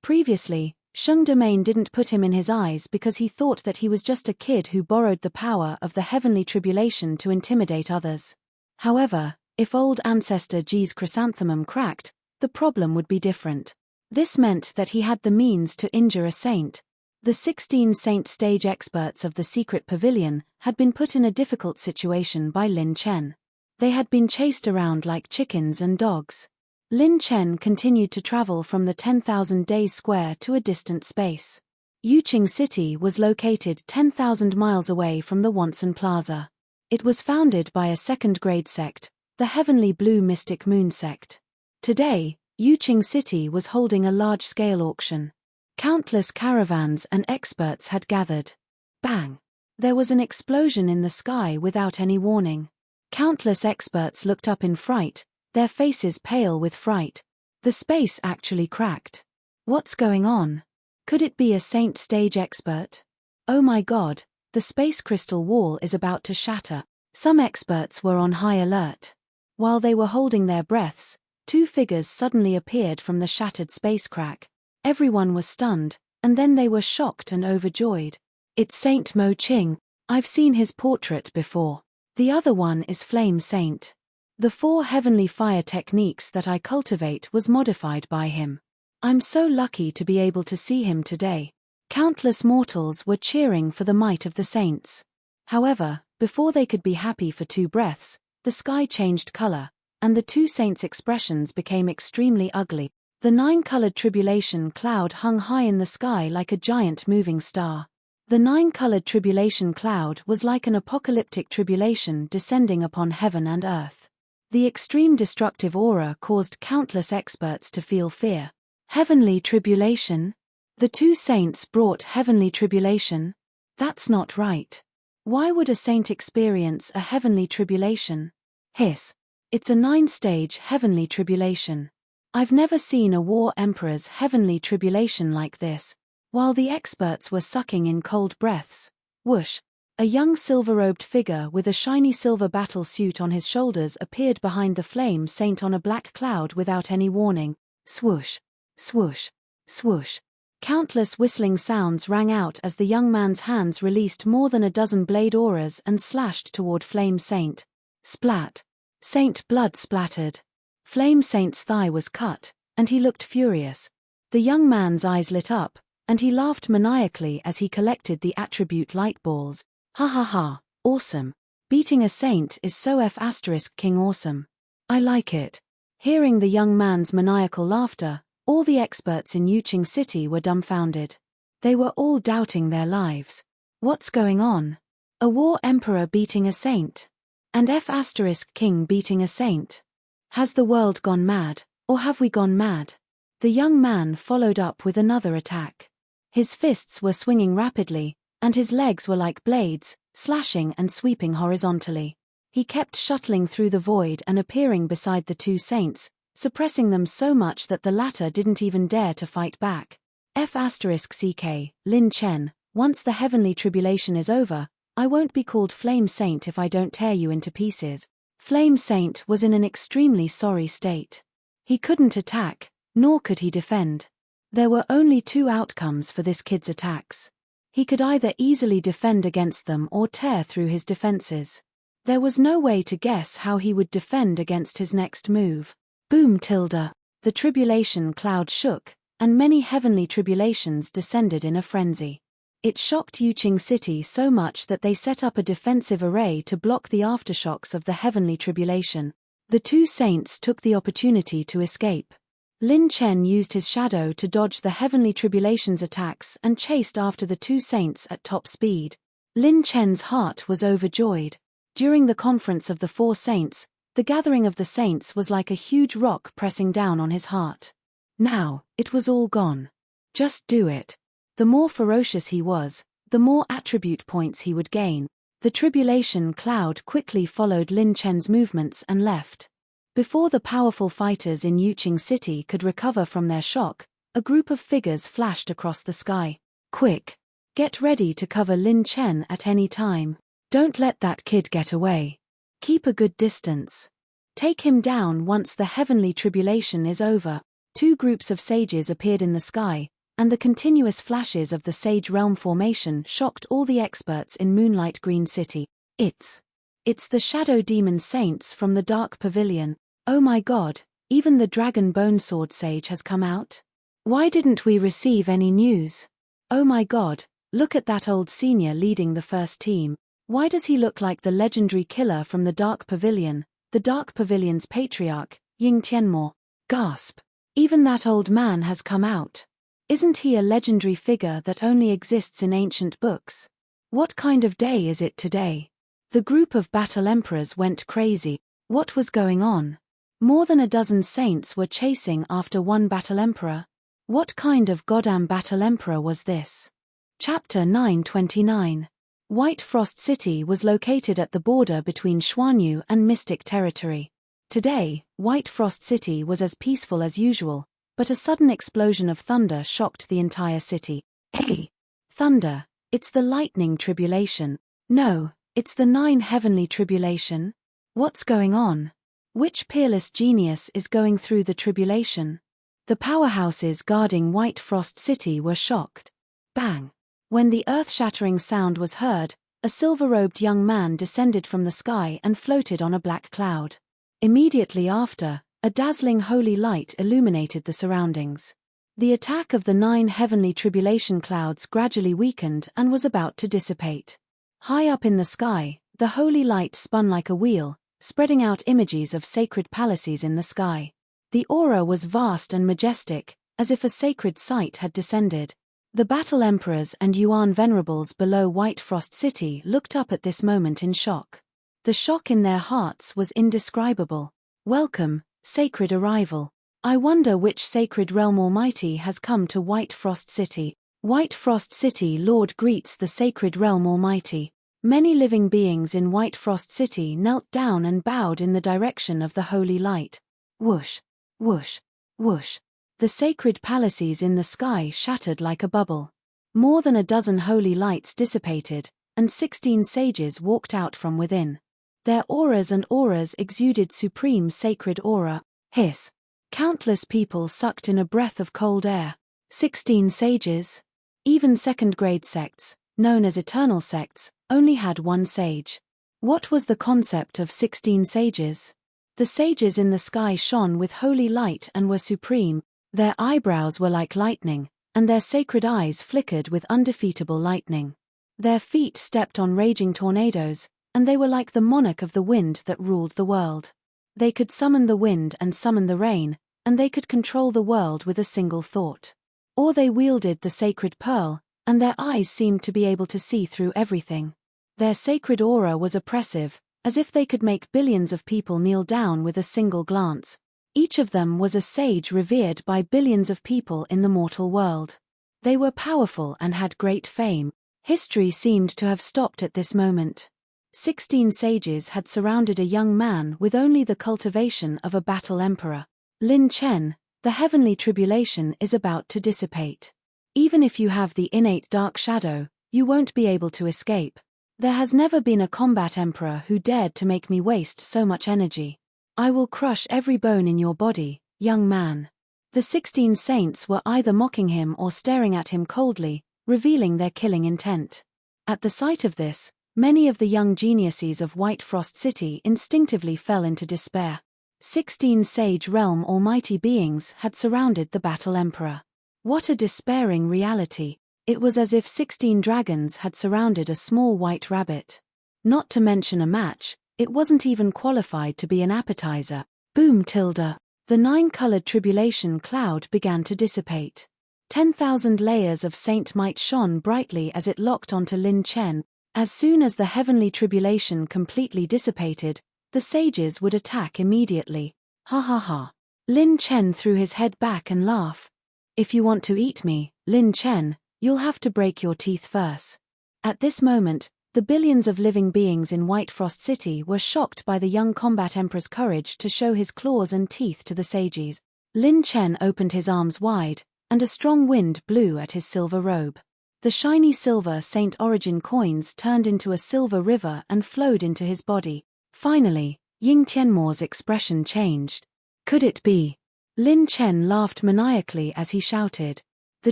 Previously, Sheng Domain didn't put him in his eyes because he thought that he was just a kid who borrowed the power of the heavenly tribulation to intimidate others. However, if Old Ancestor Ji's chrysanthemum cracked, the problem would be different. This meant that he had the means to injure a saint. The 16 saint stage experts of the secret pavilion had been put in a difficult situation by Lin Chen. They had been chased around like chickens and dogs. Lin Chen continued to travel from the 10,000 Days Square to a distant space. Yuqing City was located 10,000 miles away from the Wanson Plaza. It was founded by a second-grade sect, the Heavenly Blue Mystic Moon Sect. Today, Yuqing City was holding a large-scale auction. Countless caravans and experts had gathered. Bang! There was an explosion in the sky without any warning. Countless experts looked up in fright, their faces pale with fright. The space actually cracked. What's going on? Could it be a saint stage expert? Oh my god, the space crystal wall is about to shatter. Some experts were on high alert. While they were holding their breaths, 2 figures suddenly appeared from the shattered space crack. Everyone was stunned, and then they were shocked and overjoyed. It's Saint Mo Qing. I've seen his portrait before. The other one is Flame Saint. The 4 heavenly fire techniques that I cultivate was modified by him. I'm so lucky to be able to see him today. Countless mortals were cheering for the might of the saints. However, before they could be happy for 2 breaths, the sky changed color, and the 2 saints' expressions became extremely ugly. The 9-colored tribulation cloud hung high in the sky like a giant moving star. The 9-colored tribulation cloud was like an apocalyptic tribulation descending upon heaven and earth. The extreme destructive aura caused countless experts to feel fear. Heavenly tribulation? The two saints brought heavenly tribulation? That's not right. Why would a saint experience a heavenly tribulation? Hiss. It's a 9-stage heavenly tribulation. I've never seen a war emperor's heavenly tribulation like this. While the experts were sucking in cold breaths, whoosh, a young silver-robed figure with a shiny silver battle suit on his shoulders appeared behind the flame saint on a black cloud without any warning. Swoosh, swoosh, swoosh. Countless whistling sounds rang out as the young man's hands released more than a dozen blade auras and slashed toward Flame Saint. Splat. Saint blood splattered. Flame Saint's thigh was cut, and he looked furious. The young man's eyes lit up, and he laughed maniacally as he collected the attribute light balls. Ha ha ha, awesome. Beating a saint is so F***king awesome. I like it. Hearing the young man's maniacal laughter, all the experts in Yuqing City were dumbfounded. They were all doubting their lives. What's going on? A war emperor beating a saint? And F***king beating a saint? Has the world gone mad, or have we gone mad? The young man followed up with another attack. His fists were swinging rapidly, and his legs were like blades, slashing and sweeping horizontally. He kept shuttling through the void and appearing beside the two saints, suppressing them so much that the latter didn't even dare to fight back. F***ck, Lin Chen, once the heavenly tribulation is over, I won't be called Flame Saint if I don't tear you into pieces. Flame Saint was in an extremely sorry state. He couldn't attack, nor could he defend. There were only two outcomes for this kid's attacks. He could either easily defend against them or tear through his defenses. There was no way to guess how he would defend against his next move. Boom tilde. The tribulation cloud shook, and many heavenly tribulations descended in a frenzy. It shocked Yuqing City so much that they set up a defensive array to block the aftershocks of the heavenly tribulation. The two saints took the opportunity to escape. Lin Chen used his shadow to dodge the heavenly tribulation's attacks and chased after the two saints at top speed. Lin Chen's heart was overjoyed. During the conference of the four saints, the gathering of the saints was like a huge rock pressing down on his heart. Now, it was all gone. Just do it. The more ferocious he was, the more attribute points he would gain. The tribulation cloud quickly followed Lin Chen's movements and left. Before the powerful fighters in Yuqing City could recover from their shock, a group of figures flashed across the sky. Quick! Get ready to cover Lin Chen at any time. Don't let that kid get away. Keep a good distance. Take him down once the heavenly tribulation is over. Two groups of sages appeared in the sky, and the continuous flashes of the Sage Realm formation shocked all the experts in Moonlight Green City. It's the Shadow Demon Saints from the Dark Pavilion. Oh my god, even the Dragon Bone Sword Sage has come out? Why didn't we receive any news? Oh my god, look at that old senior leading the first team. Why does he look like the legendary killer from the Dark Pavilion, the Dark Pavilion's patriarch, Ying Tianmo? Gasp. Even that old man has come out. Isn't he a legendary figure that only exists in ancient books? What kind of day is it today? The group of battle emperors went crazy. What was going on? More than a dozen saints were chasing after one battle emperor. What kind of goddamn battle emperor was this? Chapter 929. White Frost City was located at the border between Xuanyu and Mystic Territory. Today, White Frost City was as peaceful as usual, but a sudden explosion of thunder shocked the entire city. Hey! Thunder, it's the lightning tribulation. No, it's the 9 heavenly tribulation. What's going on? Which peerless genius is going through the tribulation? The powerhouses guarding White Frost City were shocked. Bang! When the earth-shattering sound was heard, a silver-robed young man descended from the sky and floated on a black cloud. Immediately after, a dazzling holy light illuminated the surroundings. The attack of the 9 heavenly tribulation clouds gradually weakened and was about to dissipate. High up in the sky, the holy light spun like a wheel, spreading out images of sacred palaces in the sky. The aura was vast and majestic, as if a sacred site had descended. The battle emperors and Yuan venerables below White Frost City looked up at this moment in shock. The shock in their hearts was indescribable. Welcome, sacred arrival. I wonder which sacred realm Almighty has come to White Frost City. White Frost City Lord greets the sacred realm Almighty. Many living beings in White Frost City knelt down and bowed in the direction of the holy light. Whoosh, whoosh, whoosh. The sacred palaces in the sky shattered like a bubble. More than a dozen holy lights dissipated, and 16 sages walked out from within. Their auras exuded supreme sacred aura. Hiss. Countless people sucked in a breath of cold air. 16 sages? Even second-grade sects, known as eternal sects, only had one sage. What was the concept of 16 sages? The sages in the sky shone with holy light and were supreme. Their eyebrows were like lightning, and their sacred eyes flickered with undefeatable lightning. Their feet stepped on raging tornadoes, and they were like the monarch of the wind that ruled the world. They could summon the wind and summon the rain, and they could control the world with a single thought. Or they wielded the sacred pearl, and their eyes seemed to be able to see through everything. Their sacred aura was oppressive, as if they could make billions of people kneel down with a single glance. Each of them was a sage revered by billions of people in the mortal world. They were powerful and had great fame. History seemed to have stopped at this moment. 16 sages had surrounded a young man with only the cultivation of a battle emperor. Lin Chen, the heavenly tribulation is about to dissipate. Even if you have the innate dark shadow, you won't be able to escape. There has never been a combat emperor who dared to make me waste so much energy. I will crush every bone in your body, young man. The 16 saints were either mocking him or staring at him coldly, revealing their killing intent. At the sight of this, many of the young geniuses of White Frost City instinctively fell into despair. 16 sage realm almighty beings had surrounded the battle emperor. What a despairing reality. It was as if 16 dragons had surrounded a small white rabbit. Not to mention a match, it wasn't even qualified to be an appetizer. Boom tilde. The 9-colored tribulation cloud began to dissipate. 10,000 layers of saint might shone brightly as it locked onto Lin Chen. As soon as the heavenly tribulation completely dissipated, the sages would attack immediately. Ha ha ha. Lin Chen threw his head back and laughed. If you want to eat me, Lin Chen, you'll have to break your teeth first. At this moment, the billions of living beings in White Frost City were shocked by the young combat emperor's courage to show his claws and teeth to the sages. Lin Chen opened his arms wide, and a strong wind blew at his silver robe. The shiny silver Saint Origin coins turned into a silver river and flowed into his body. Finally, Ying Tianmo's expression changed. Could it be? Lin Chen laughed maniacally as he shouted. The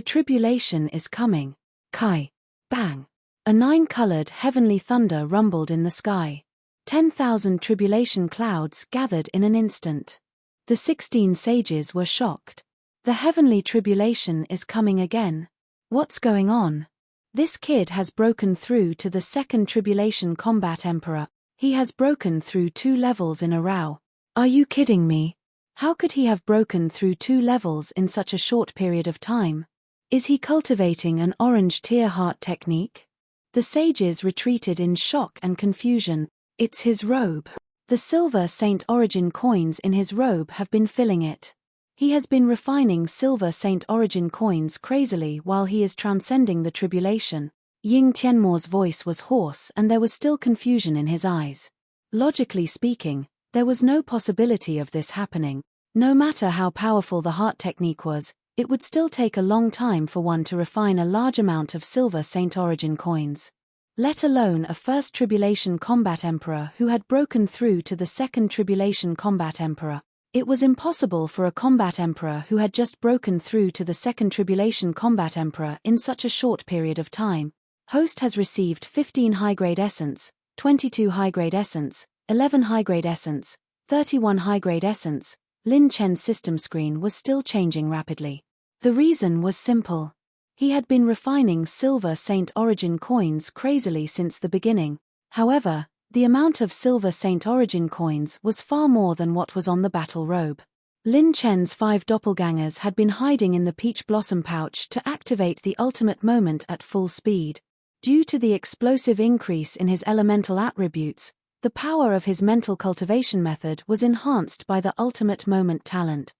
tribulation is coming. Kai. Bang. A 9-colored heavenly thunder rumbled in the sky. 10,000 tribulation clouds gathered in an instant. The 16 sages were shocked. The heavenly tribulation is coming again. What's going on? This kid has broken through to the second tribulation combat emperor. He has broken through 2 levels in a row. Are you kidding me? How could he have broken through 2 levels in such a short period of time? Is he cultivating an orange tear heart technique? The sages retreated in shock and confusion. It's his robe. The silver Saint Origin coins in his robe have been filling it. He has been refining silver Saint Origin coins crazily while he is transcending the tribulation. Ying Tianmo's voice was hoarse and there was still confusion in his eyes. Logically speaking, there was no possibility of this happening. No matter how powerful the heart technique was, it would still take a long time for one to refine a large amount of silver Saint Origin coins. Let alone a first tribulation combat emperor who had broken through to the second tribulation combat emperor. It was impossible for a combat emperor who had just broken through to the second tribulation combat emperor in such a short period of time. Host has received 15 high-grade essence, 22 high-grade essence, 11 high-grade essence, 31 high-grade essence. Lin Chen's system screen was still changing rapidly. The reason was simple. He had been refining silver Saint Origin coins crazily since the beginning. However, the amount of silver Saint Origin coins was far more than what was on the battle robe. Lin Chen's 5 doppelgangers had been hiding in the peach blossom pouch to activate the ultimate moment at full speed. Due to the explosive increase in his elemental attributes, the power of his mental cultivation method was enhanced by the ultimate moment talent.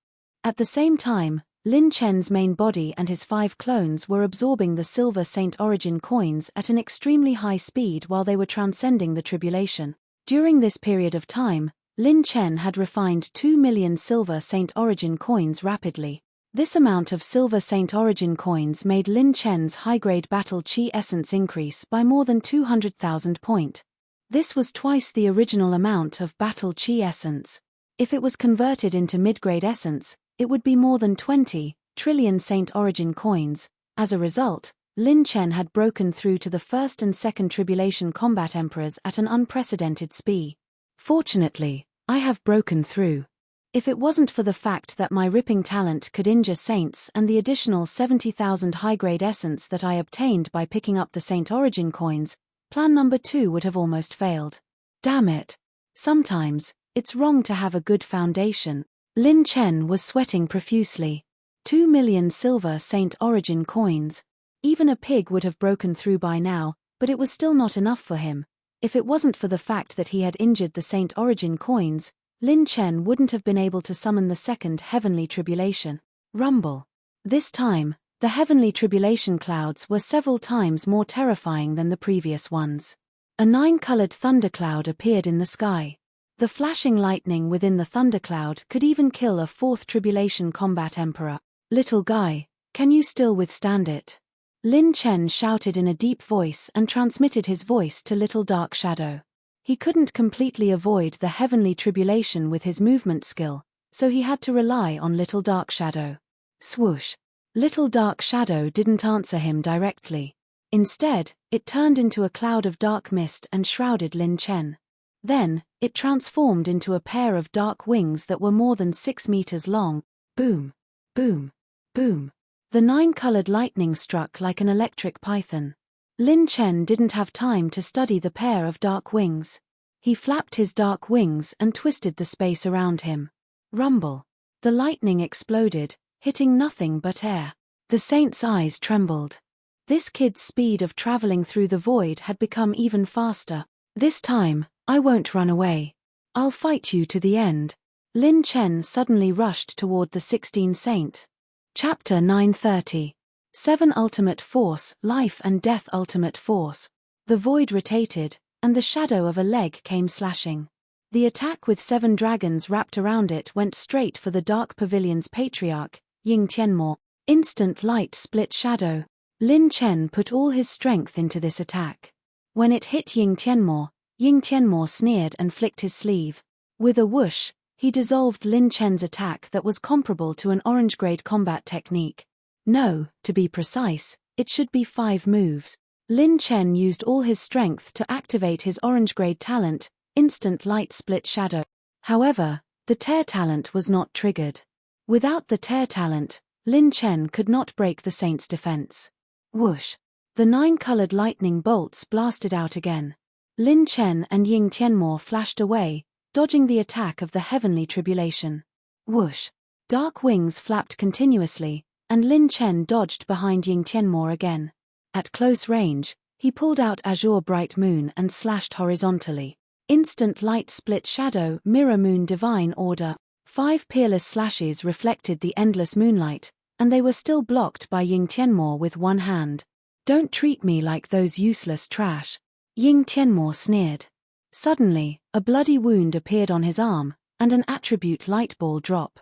At the same time, Lin Chen's main body and his 5 clones were absorbing the silver Saint Origin coins at an extremely high speed while they were transcending the tribulation. During this period of time, Lin Chen had refined 2 million silver Saint Origin coins rapidly. This amount of silver Saint Origin coins made Lin Chen's high-grade battle chi essence increase by more than 200,000 point. This was twice the original amount of battle chi essence. If it was converted into mid-grade essence, it would be more than 20 trillion Saint Origin coins. As a result, Lin Chen had broken through to the first and second tribulation combat emperors at an unprecedented speed. Fortunately, I have broken through. If it wasn't for the fact that my ripping talent could injure saints and the additional 70,000 high-grade essence that I obtained by picking up the Saint Origin coins, plan number 2 would have almost failed. Damn it. Sometimes, it's wrong to have a good foundation. Lin Chen was sweating profusely. 2 million silver Saint Origin coins. Even a pig would have broken through by now, but it was still not enough for him. If it wasn't for the fact that he had injured the Saint Origin coins, Lin Chen wouldn't have been able to summon the second heavenly tribulation. Rumble. This time, the heavenly tribulation clouds were several times more terrifying than the previous ones. A 9-colored thundercloud appeared in the sky. The flashing lightning within the thundercloud could even kill a 4th tribulation combat emperor. Little guy, can you still withstand it? Lin Chen shouted in a deep voice and transmitted his voice to Little Dark Shadow. He couldn't completely avoid the heavenly tribulation with his movement skill, so he had to rely on Little Dark Shadow. Swoosh. Little Dark Shadow didn't answer him directly. Instead, it turned into a cloud of dark mist and shrouded Lin Chen. Then, it transformed into a pair of dark wings that were more than 6 meters long. Boom. Boom. Boom. The 9-colored lightning struck like an electric python. Lin Chen didn't have time to study the pair of dark wings. He flapped his dark wings and twisted the space around him. Rumble. The lightning exploded, hitting nothing but air. The saint's eyes trembled. This kid's speed of traveling through the void had become even faster. This time, I won't run away. I'll fight you to the end. Lin Chen suddenly rushed toward the 16 saint. Chapter 930. 7 Ultimate Force, Life and Death Ultimate Force. The void rotated, and the shadow of a leg came slashing. The attack with 7 dragons wrapped around it went straight for the Dark Pavilion's patriarch, Ying Tianmo. Instant light split shadow. Lin Chen put all his strength into this attack. When it hit Ying Tianmo sneered and flicked his sleeve. With a whoosh, he dissolved Lin Chen's attack that was comparable to an orange-grade combat technique. No, to be precise, it should be 5 moves. Lin Chen used all his strength to activate his orange-grade talent, Instant Light Split Shadow. However, the tear talent was not triggered. Without the tear talent, Lin Chen could not break the saint's defense. Whoosh! The 9-colored lightning bolts blasted out again. Lin Chen and Ying Tianmo flashed away, dodging the attack of the heavenly tribulation. Whoosh! Dark wings flapped continuously, and Lin Chen dodged behind Ying Tianmo again. At close range, he pulled out Azure Bright Moon and slashed horizontally. Instant Light Split Shadow Mirror Moon Divine Order. 5 peerless slashes reflected the endless moonlight, and they were still blocked by Ying Tianmo with one hand. Don't treat me like those useless trash. Ying Tianmo sneered. Suddenly, a bloody wound appeared on his arm, and an attribute light ball drop.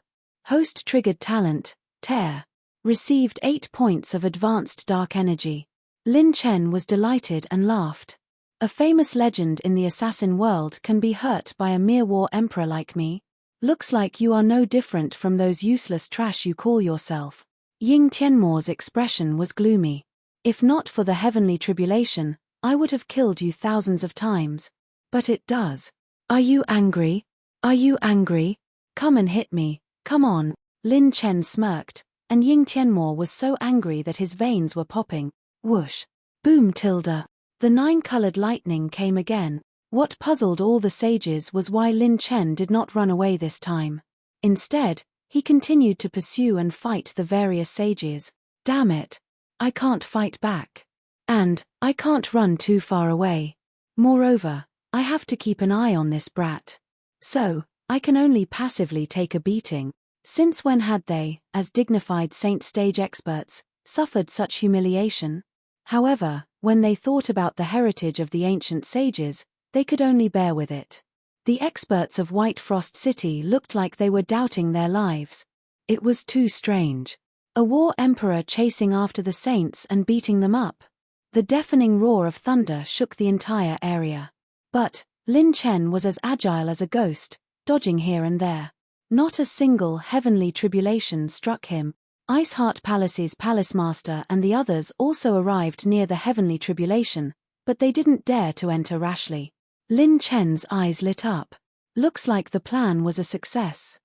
Host triggered talent, Tear. Received 8 points of advanced dark energy. Lin Chen was delighted and laughed. A famous legend in the assassin world can be hurt by a mere war emperor like me? Looks like you are no different from those useless trash you call yourself. Ying Tianmo's expression was gloomy. If not for the heavenly tribulation, I would have killed you thousands of times. But it does. Are you angry? Are you angry? Come and hit me, come on. Lin Chen smirked, and Ying Tianmo was so angry that his veins were popping. Whoosh. Boom tilde. The 9-colored lightning came again. What puzzled all the sages was why Lin Chen did not run away this time. Instead, he continued to pursue and fight the various sages. Damn it. I can't fight back. And, I can't run too far away. Moreover, I have to keep an eye on this brat. So, I can only passively take a beating. Since when had they, as dignified saint stage experts, suffered such humiliation? However, when they thought about the heritage of the ancient sages, they could only bear with it. The experts of White Frost City looked like they were doubting their lives. It was too strange. A war emperor chasing after the saints and beating them up. The deafening roar of thunder shook the entire area. But Lin Chen was as agile as a ghost, dodging here and there. Not a single heavenly tribulation struck him. Iceheart Palace's palace master and the others also arrived near the heavenly tribulation, but they didn't dare to enter rashly. Lin Chen's eyes lit up. Looks like the plan was a success.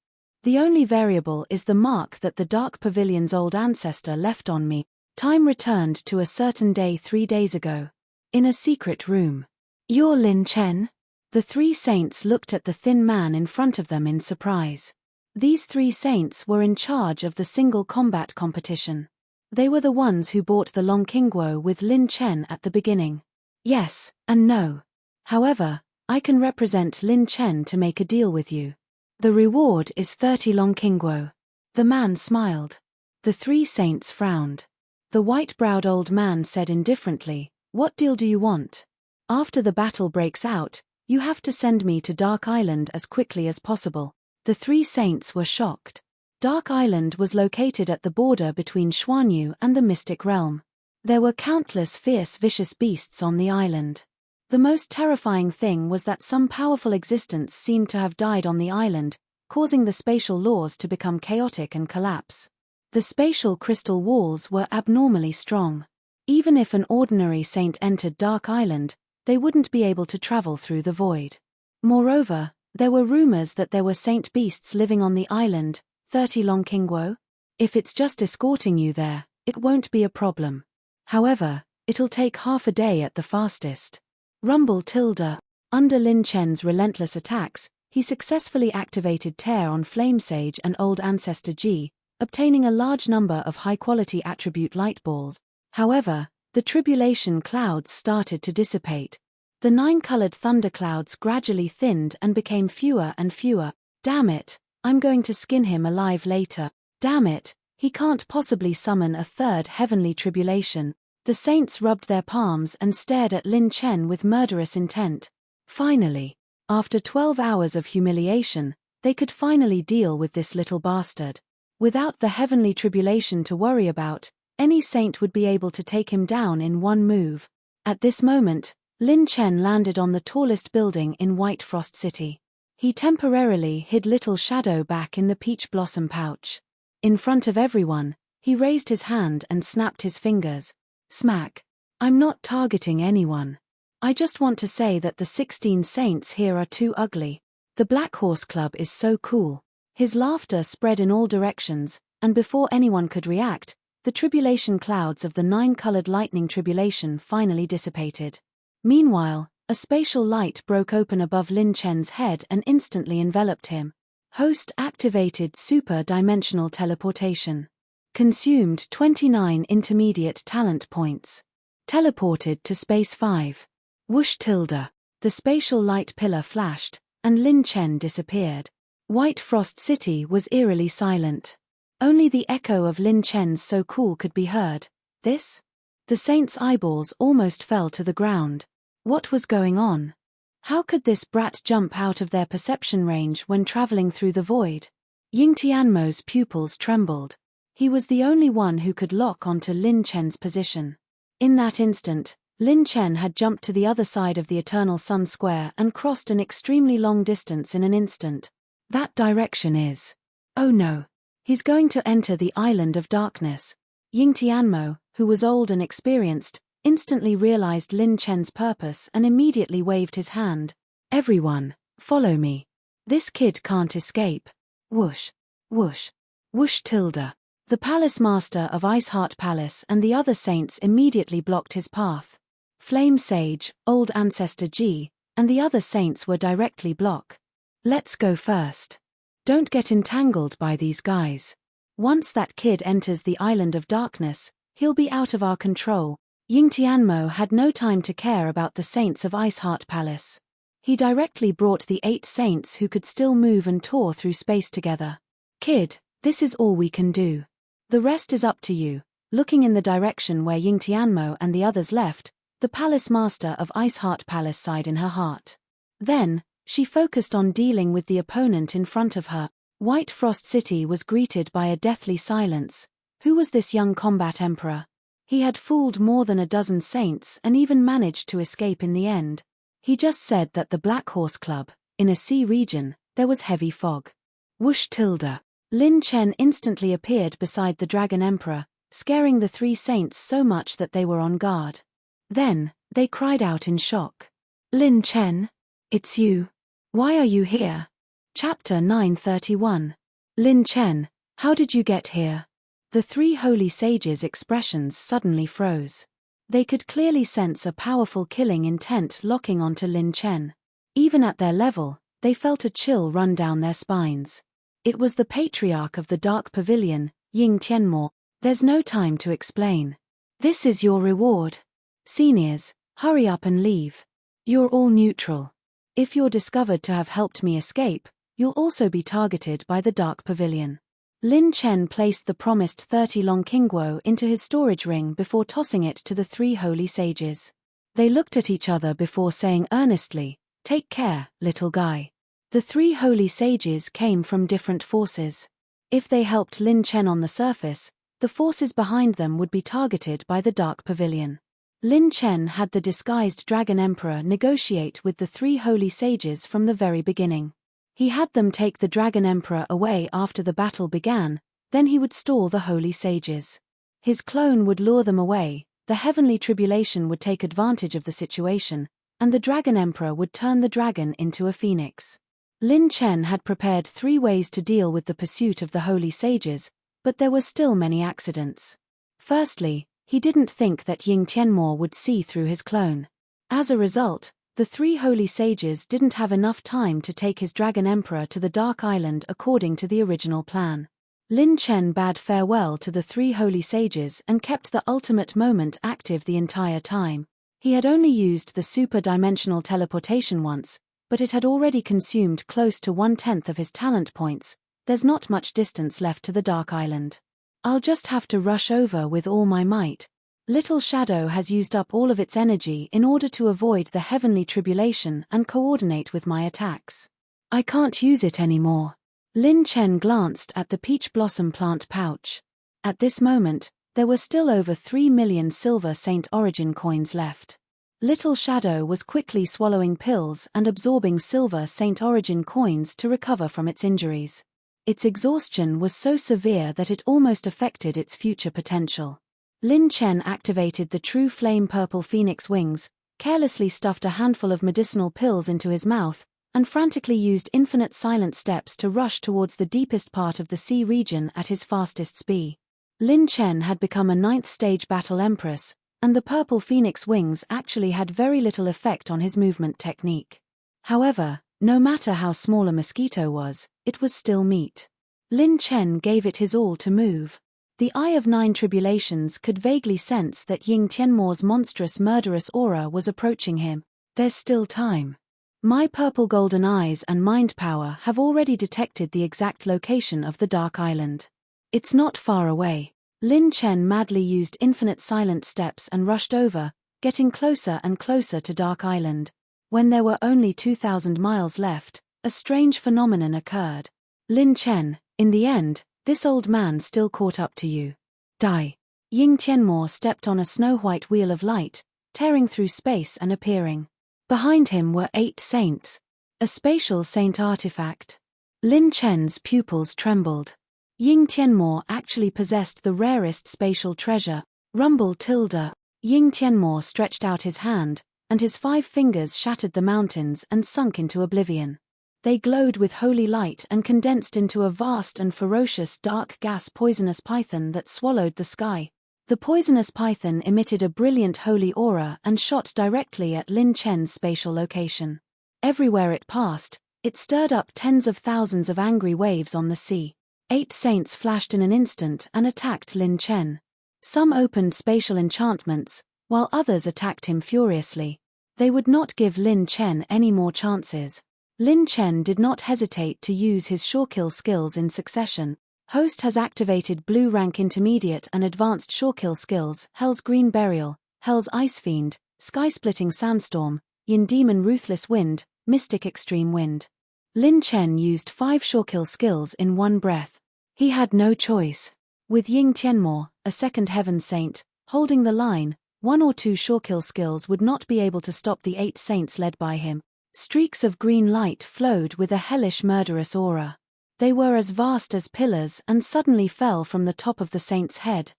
The only variable is the mark that the Dark Pavilion's old ancestor left on me. Time returned to a certain day 3 days ago. In a secret room. You're Lin Chen? The 3 saints looked at the thin man in front of them in surprise. These 3 saints were in charge of the single combat competition. They were the ones who bought the Longqingguo with Lin Chen at the beginning. Yes, and no. However, I can represent Lin Chen to make a deal with you. The reward is 30 Longqingguo. The man smiled. The 3 saints frowned. The white-browed old man said indifferently, "What deal do you want? After the battle breaks out, you have to send me to Dark Island as quickly as possible." The 3 saints were shocked. Dark Island was located at the border between Xuanyu and the Mystic Realm. There were countless fierce vicious beasts on the island. The most terrifying thing was that some powerful existence seemed to have died on the island, causing the spatial laws to become chaotic and collapse. The spatial crystal walls were abnormally strong. Even if an ordinary saint entered Dark Island, they wouldn't be able to travel through the void. Moreover, there were rumors that there were saint beasts living on the island. 30 Longqingguo? If it's just escorting you there, it won't be a problem. However, it'll take half a day at the fastest. Rumble tilde. Under Lin Chen's relentless attacks, he successfully activated Tear on Flame Sage and Old Ancestor G, obtaining a large number of high-quality attribute light balls. However, the tribulation clouds started to dissipate. The 9-colored thunderclouds gradually thinned and became fewer and fewer. Damn it, I'm going to skin him alive later. Damn it, he can't possibly summon a 3rd heavenly tribulation. The saints rubbed their palms and stared at Lin Chen with murderous intent. Finally, after 12 hours of humiliation, they could finally deal with this little bastard. Without the heavenly tribulation to worry about, any saint would be able to take him down in one move. At this moment, Lin Chen landed on the tallest building in White Frost City. He temporarily hid Little Shadow back in the peach blossom pouch. In front of everyone, he raised his hand and snapped his fingers. Smack. I'm not targeting anyone. I just want to say that the 16 saints here are too ugly. The Black Horse Club is so cool. His laughter spread in all directions, and before anyone could react, the tribulation clouds of the 9-colored lightning tribulation finally dissipated. Meanwhile, a spatial light broke open above Lin Chen's head and instantly enveloped him. Host activated super-dimensional teleportation. Consumed 29 intermediate talent points. Teleported to Space 5. Whoosh tilde. The spatial light pillar flashed, and Lin Chen disappeared. White Frost City was eerily silent. Only the echo of Lin Chen's "so cool" could be heard. This? The saints' eyeballs almost fell to the ground. What was going on? How could this brat jump out of their perception range when traveling through the void? Ying Tianmo's pupils trembled. He was the only one who could lock onto Lin Chen's position. In that instant, Lin Chen had jumped to the other side of the Eternal Sun Square and crossed an extremely long distance in an instant. That direction is... Oh no. He's going to enter the Island of Darkness. Ying Tianmo, who was old and experienced, instantly realized Lin Chen's purpose and immediately waved his hand. Everyone, follow me. This kid can't escape. Whoosh. Whoosh. Whoosh tilde. The palace master of Iceheart Palace and the other saints immediately blocked his path. Flame Sage, Old Ancestor G, and the other saints were directly blocked. Let's go first. Don't get entangled by these guys. Once that kid enters the Island of Darkness, he'll be out of our control. Ying Tianmo had no time to care about the saints of Iceheart Palace. He directly brought the 8 saints who could still move and tour through space together. Kid, this is all we can do. The rest is up to you." Looking in the direction where Ying Tianmo and the others left, the palace master of Iceheart Palace sighed in her heart. Then, she focused on dealing with the opponent in front of her. White Frost City was greeted by a deathly silence. Who was this young combat emperor? He had fooled more than a dozen saints and even managed to escape in the end. He just said that the Black Horse Club, in a sea region, there was heavy fog. Whoosh tilde. Lin Chen instantly appeared beside the Dragon Emperor, scaring the three saints so much that they were on guard. Then, they cried out in shock. "Lin Chen? It's you. Why are you here?" Chapter 931. Lin Chen, how did you get here? The three holy sages' expressions suddenly froze. They could clearly sense a powerful killing intent locking onto Lin Chen. Even at their level, they felt a chill run down their spines. It was the patriarch of the Dark Pavilion, Ying Tianmo. "There's no time to explain. This is your reward. Seniors, hurry up and leave. You're all neutral. If you're discovered to have helped me escape, you'll also be targeted by the Dark Pavilion." Lin Chen placed the promised 30 long Qingguo into his storage ring before tossing it to the three holy sages. They looked at each other before saying earnestly, "Take care, little guy." The three holy sages came from different forces. If they helped Lin Chen on the surface, the forces behind them would be targeted by the Dark Pavilion. Lin Chen had the disguised Dragon Emperor negotiate with the three holy sages from the very beginning. He had them take the Dragon Emperor away after the battle began, then he would stall the holy sages. His clone would lure them away, the heavenly tribulation would take advantage of the situation, and the Dragon Emperor would turn the dragon into a phoenix. Lin Chen had prepared 3 ways to deal with the pursuit of the holy sages, but there were still many accidents. Firstly, he didn't think that Ying Tianmo would see through his clone. As a result, the 3 holy sages didn't have enough time to take his Dragon Emperor to the Dark Island according to the original plan. Lin Chen bade farewell to the 3 holy sages and kept the ultimate moment active the entire time. He had only used the super-dimensional teleportation once, but it had already consumed close to 1/10 of his talent points. There's not much distance left to the Dark Island. I'll just have to rush over with all my might. Little Shadow has used up all of its energy in order to avoid the heavenly tribulation and coordinate with my attacks. I can't use it anymore. Lin Chen glanced at the peach blossom plant pouch. At this moment, there were still over 3 million silver Saint Origin coins left. Little Shadow was quickly swallowing pills and absorbing silver Saint Origin coins to recover from its injuries. Its exhaustion was so severe that it almost affected its future potential. Lin Chen activated the true flame purple phoenix wings, carelessly stuffed a handful of medicinal pills into his mouth, and frantically used infinite silent steps to rush towards the deepest part of the sea region at his fastest speed. Lin Chen had become a 9th stage battle empress, and the purple phoenix wings actually had very little effect on his movement technique. However, no matter how small a mosquito was, it was still meat. Lin Chen gave it his all to move. The Eye of 9 Tribulations could vaguely sense that Ying Tianmo's monstrous murderous aura was approaching him. There's still time. My purple golden eyes and mind power have already detected the exact location of the Dark Island. It's not far away. Lin Chen madly used infinite silent steps and rushed over, getting closer and closer to Dark Island. When there were only 2,000 miles left, a strange phenomenon occurred. Lin Chen, in the end, this old man still caught up to you. Die. Ying Tianmo stepped on a snow-white wheel of light, tearing through space and appearing. Behind him were 8 saints. A spatial saint artifact. Lin Chen's pupils trembled. Ying Tianmo actually possessed the rarest spatial treasure. Rumble tilde. Ying Tianmo stretched out his hand, and his 5 fingers shattered the mountains and sunk into oblivion. They glowed with holy light and condensed into a vast and ferocious dark gas poisonous python that swallowed the sky. The poisonous python emitted a brilliant holy aura and shot directly at Lin Chen's spatial location. Everywhere it passed, it stirred up tens of thousands of angry waves on the sea. 8 saints flashed in an instant and attacked Lin Chen. Some opened spatial enchantments, while others attacked him furiously. They would not give Lin Chen any more chances. Lin Chen did not hesitate to use his Shorekill skills in succession. Host has activated Blue Rank Intermediate and Advanced Shorekill skills: Hell's Green Burial, Hell's Ice Fiend, Sky-Splitting Sandstorm, Yin Demon Ruthless Wind, Mystic Extreme Wind. Lin Chen used 5 Shorekill skills in one breath. He had no choice. With Ying Tianmo, a second Heaven Saint, holding the line, 1 or 2 Shorekill skills would not be able to stop the 8 saints led by him. Streaks of green light flowed with a hellish murderous aura. They were as vast as pillars and suddenly fell from the top of the saint's head.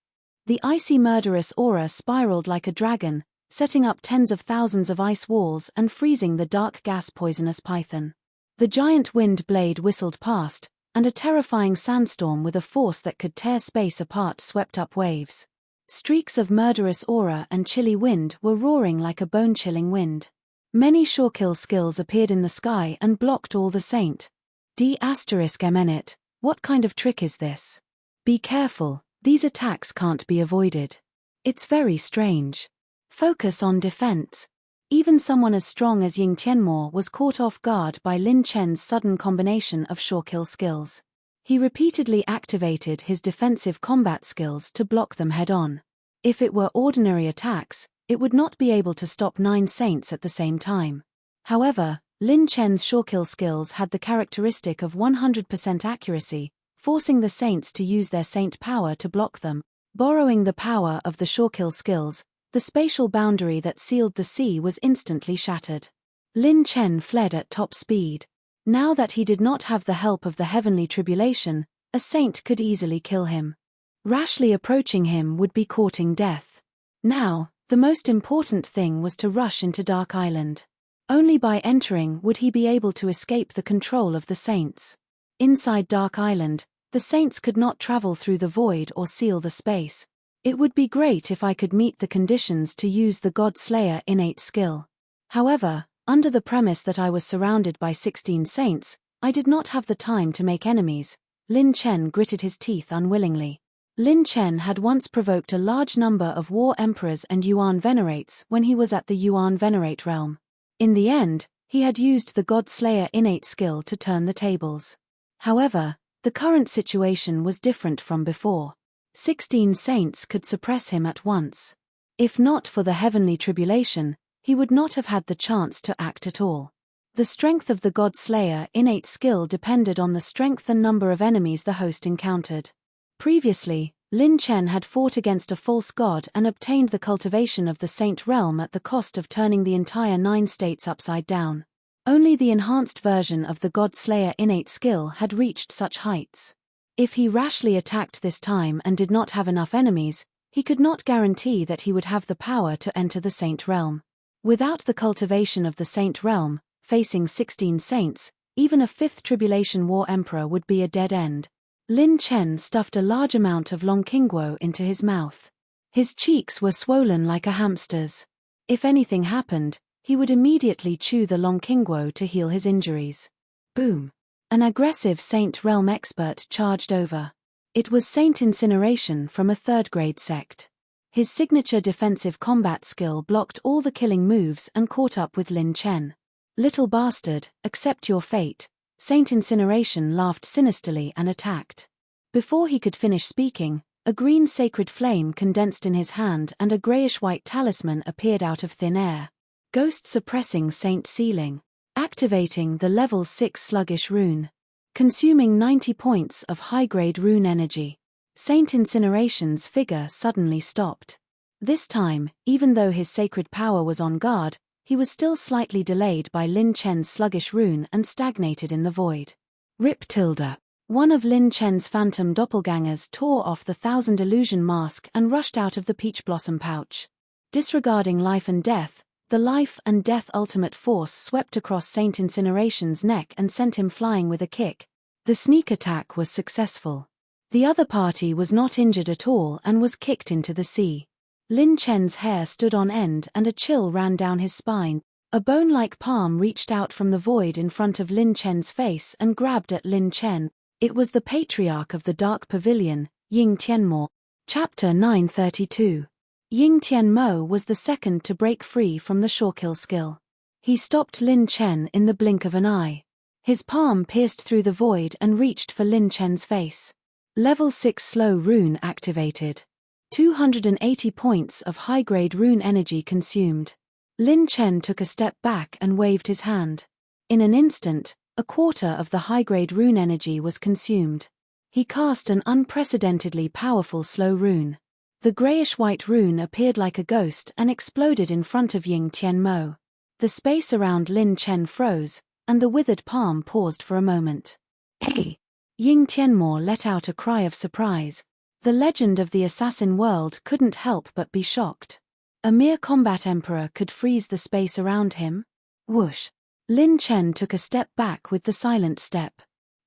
The icy murderous aura spiraled like a dragon, setting up tens of thousands of ice walls and freezing the dark gas poisonous python. The giant wind blade whistled past, and a terrifying sandstorm with a force that could tear space apart swept up waves. Streaks of murderous aura and chilly wind were roaring like a bone-chilling wind. Many Shorekill skills appeared in the sky and blocked all the saint. D***MNit, what kind of trick is this? Be careful, these attacks can't be avoided. It's very strange. Focus on defense. Even someone as strong as Ying Tianmo was caught off guard by Lin Chen's sudden combination of Shorekill skills. He repeatedly activated his defensive combat skills to block them head-on. If it were ordinary attacks, it would not be able to stop 9 saints at the same time. However, Lin Chen's Shorekill skills had the characteristic of 100% accuracy, forcing the saints to use their saint power to block them. Borrowing the power of the Shorekill skills, the spatial boundary that sealed the sea was instantly shattered. Lin Chen fled at top speed. Now that he did not have the help of the heavenly tribulation, a saint could easily kill him. Rashly approaching him would be courting death. Now, the most important thing was to rush into Dark Island. Only by entering would he be able to escape the control of the saints. Inside Dark Island, the saints could not travel through the void or seal the space. It would be great if I could meet the conditions to use the God Slayer innate skill. However, under the premise that I was surrounded by 16 saints, I did not have the time to make enemies. Lin Chen gritted his teeth unwillingly. Lin Chen had once provoked a large number of War Emperors and Yuan Venerates when he was at the Yuan Venerate realm. In the end, he had used the God Slayer innate skill to turn the tables. However, the current situation was different from before. 16 saints could suppress him at once. If not for the heavenly tribulation, he would not have had the chance to act at all. The strength of the God Slayer innate skill depended on the strength and number of enemies the host encountered. Previously, Lin Chen had fought against a false god and obtained the cultivation of the Saint Realm at the cost of turning the entire 9 states upside down. Only the enhanced version of the God Slayer innate skill had reached such heights. If he rashly attacked this time and did not have enough enemies, he could not guarantee that he would have the power to enter the Saint Realm. Without the cultivation of the Saint Realm, facing 16 saints, even a 5th Tribulation War Emperor would be a dead end. Lin Chen stuffed a large amount of Longqingguo into his mouth. His cheeks were swollen like a hamster's. If anything happened, he would immediately chew the Longqingguo to heal his injuries. Boom! An aggressive Saint Realm expert charged over. It was Saint Incineration from a 3rd-grade sect. His signature defensive combat skill blocked all the killing moves and caught up with Lin Chen. Little bastard, accept your fate. Saint Incineration laughed sinisterly and attacked. Before he could finish speaking, a green sacred flame condensed in his hand and a grayish-white talisman appeared out of thin air. Ghost suppressing Saint Sealing. Activating the level 6 sluggish rune. Consuming 90 points of high-grade rune energy. Saint Incineration's figure suddenly stopped. This time, even though his sacred power was on guard, he was still slightly delayed by Lin Chen's sluggish rune and stagnated in the void. Rip tilde. One of Lin Chen's phantom doppelgangers tore off the 1000 illusion mask and rushed out of the peach blossom pouch. Disregarding life and death, the life and death ultimate force swept across Saint Incineration's neck and sent him flying with a kick. The sneak attack was successful. The other party was not injured at all and was kicked into the sea. Lin Chen's hair stood on end and a chill ran down his spine. A bone-like palm reached out from the void in front of Lin Chen's face and grabbed at Lin Chen. It was the patriarch of the Dark Pavilion, Ying Tianmo. Chapter 932. Ying Tianmo was the second to break free from the Shorekill skill. He stopped Lin Chen in the blink of an eye. His palm pierced through the void and reached for Lin Chen's face. Level 6 slow rune activated. 280 points of high-grade rune energy consumed. Lin Chen took a step back and waved his hand. In an instant, a quarter of the high-grade rune energy was consumed. He cast an unprecedentedly powerful slow rune. The grayish-white rune appeared like a ghost and exploded in front of Ying Tianmo. The space around Lin Chen froze, and the withered palm paused for a moment. Hey! Ying Tianmo let out a cry of surprise. The legend of the assassin world couldn't help but be shocked. A mere combat emperor could freeze the space around him? Whoosh! Lin Chen took a step back with the silent step.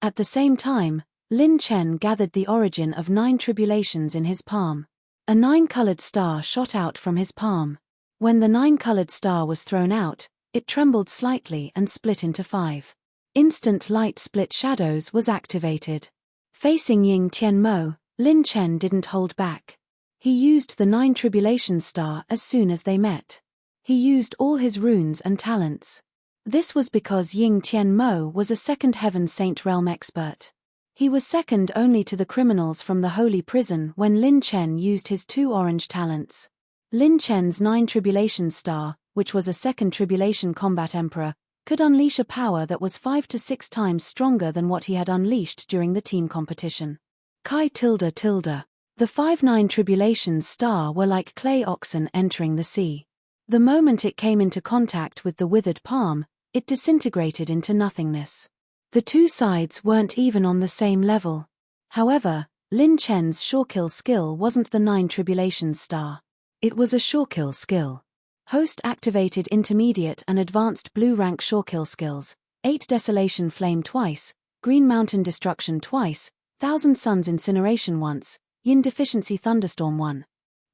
At the same time, Lin Chen gathered the origin of 9 tribulations in his palm. A 9-colored star shot out from his palm. When the 9-colored star was thrown out, it trembled slightly and split into 5. Instant light split shadows was activated. Facing Ying Tianmo, Lin Chen didn't hold back. He used the 9 tribulation star as soon as they met. He used all his runes and talents. This was because Ying Tianmo was a second heaven saint realm expert. He was second only to the criminals from the holy prison when Lin Chen used his 2 orange talents. Lin Chen's 9 tribulation star, which was a second tribulation combat emperor, could unleash a power that was 5 to 6 times stronger than what he had unleashed during the team competition. Kai tilde tilde. The 5-9 tribulations star were like clay oxen entering the sea. The moment it came into contact with the withered palm, it disintegrated into nothingness. The 2 sides weren't even on the same level. However, Lin Chen's surekill skill wasn't the 9 tribulations star. It was a surekill skill. Host activated intermediate and advanced blue rank surekill skills, 8 desolation flame twice, green mountain destruction twice, 1000 suns incineration once, yin deficiency thunderstorm 1.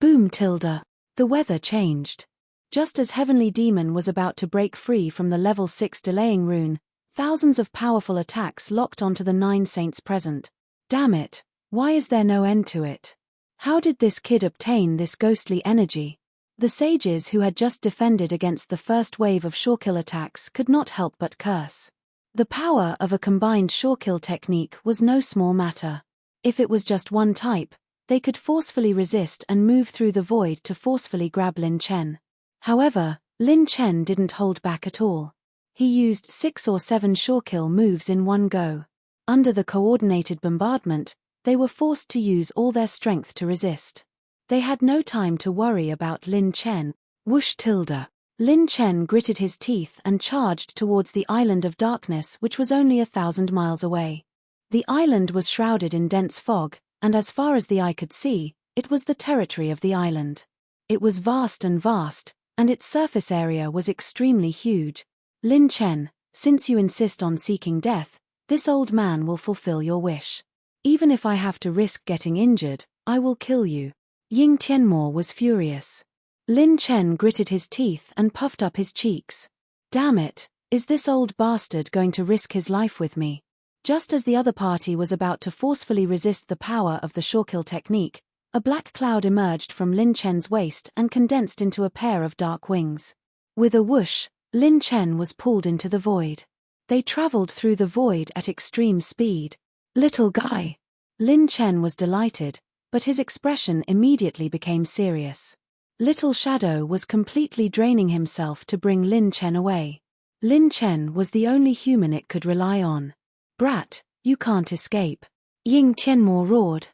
Boom tilde. The weather changed. Just as Heavenly Demon was about to break free from the level 6 delaying rune, thousands of powerful attacks locked onto the 9 saints present. Damn it, why is there no end to it? How did this kid obtain this ghostly energy? The sages who had just defended against the first wave of surekill attacks could not help but curse. The power of a combined surekill technique was no small matter. If it was just one type, they could forcefully resist and move through the void to forcefully grab Lin Chen. However, Lin Chen didn't hold back at all. He used 6 or 7 surekill moves in one go. Under the coordinated bombardment, they were forced to use all their strength to resist. They had no time to worry about Lin Chen. Whoosh tilde. Lin Chen gritted his teeth and charged towards the island of darkness, which was only 1,000 miles away. The island was shrouded in dense fog, and as far as the eye could see, it was the territory of the island. It was vast, and its surface area was extremely huge. Lin Chen, since you insist on seeking death, this old man will fulfill your wish. Even if I have to risk getting injured, I will kill you. Ying Tianmo was furious. Lin Chen gritted his teeth and puffed up his cheeks. Damn it, is this old bastard going to risk his life with me? Just as the other party was about to forcefully resist the power of the surekill technique, a black cloud emerged from Lin Chen's waist and condensed into a pair of dark wings. With a whoosh, Lin Chen was pulled into the void. They traveled through the void at extreme speed. Little guy. Lin Chen was delighted, but his expression immediately became serious. Little Shadow was completely draining himself to bring Lin Chen away. Lin Chen was the only human it could rely on. Brat, you can't escape. Ying Tianmo roared.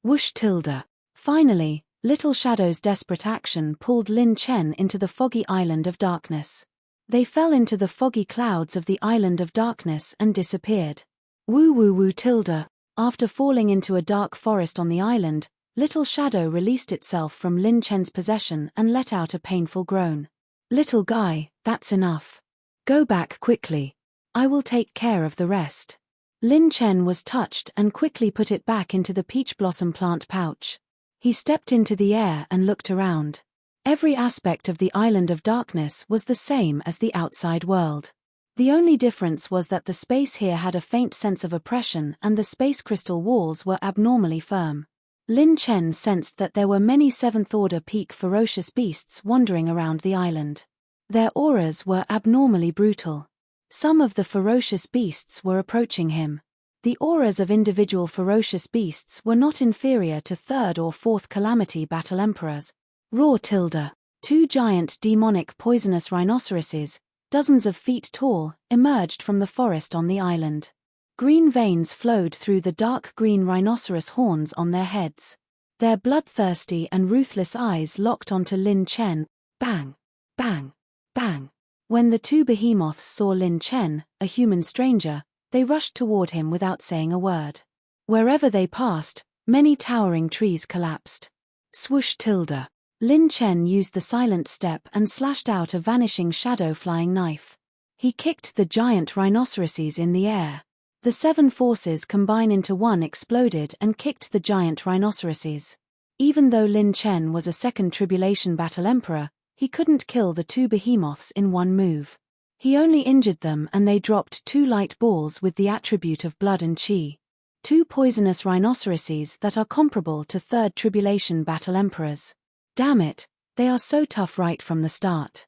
Whoosh tilde. Finally, Little Shadow's desperate action pulled Lin Chen into the foggy island of darkness. They fell into the foggy clouds of the island of darkness and disappeared. Woo woo woo tilde. After falling into a dark forest on the island, Little Shadow released itself from Lin Chen's possession and let out a painful groan. Little guy, that's enough. Go back quickly. I will take care of the rest. Lin Chen was touched and quickly put it back into the peach blossom plant pouch. He stepped into the air and looked around. Every aspect of the island of darkness was the same as the outside world. The only difference was that the space here had a faint sense of oppression and the space crystal walls were abnormally firm. Lin Chen sensed that there were many 7th-order peak ferocious beasts wandering around the island. Their auras were abnormally brutal. Some of the ferocious beasts were approaching him. The auras of individual ferocious beasts were not inferior to 3rd or 4th Calamity Battle Emperors. Roar tilde. 2 giant demonic poisonous rhinoceroses, dozens of feet tall, emerged from the forest on the island. Green veins flowed through the dark green rhinoceros horns on their heads. Their bloodthirsty and ruthless eyes locked onto Lin Chen. Bang! Bang! Bang! When the 2 behemoths saw Lin Chen, a human stranger, they rushed toward him without saying a word. Wherever they passed, many towering trees collapsed. Swoosh tilde. Lin Chen used the silent step and slashed out a vanishing shadow-flying knife. He kicked the giant rhinoceroses in the air. The 7 forces combined into one exploded and kicked the giant rhinoceroses. Even though Lin Chen was a 2nd Tribulation Battle Emperor, he couldn't kill the 2 behemoths in one move. He only injured them and they dropped 2 light balls with the attribute of blood and chi. 2 poisonous rhinoceroses that are comparable to 3rd Tribulation Battle Emperors. Damn it, they are so tough right from the start.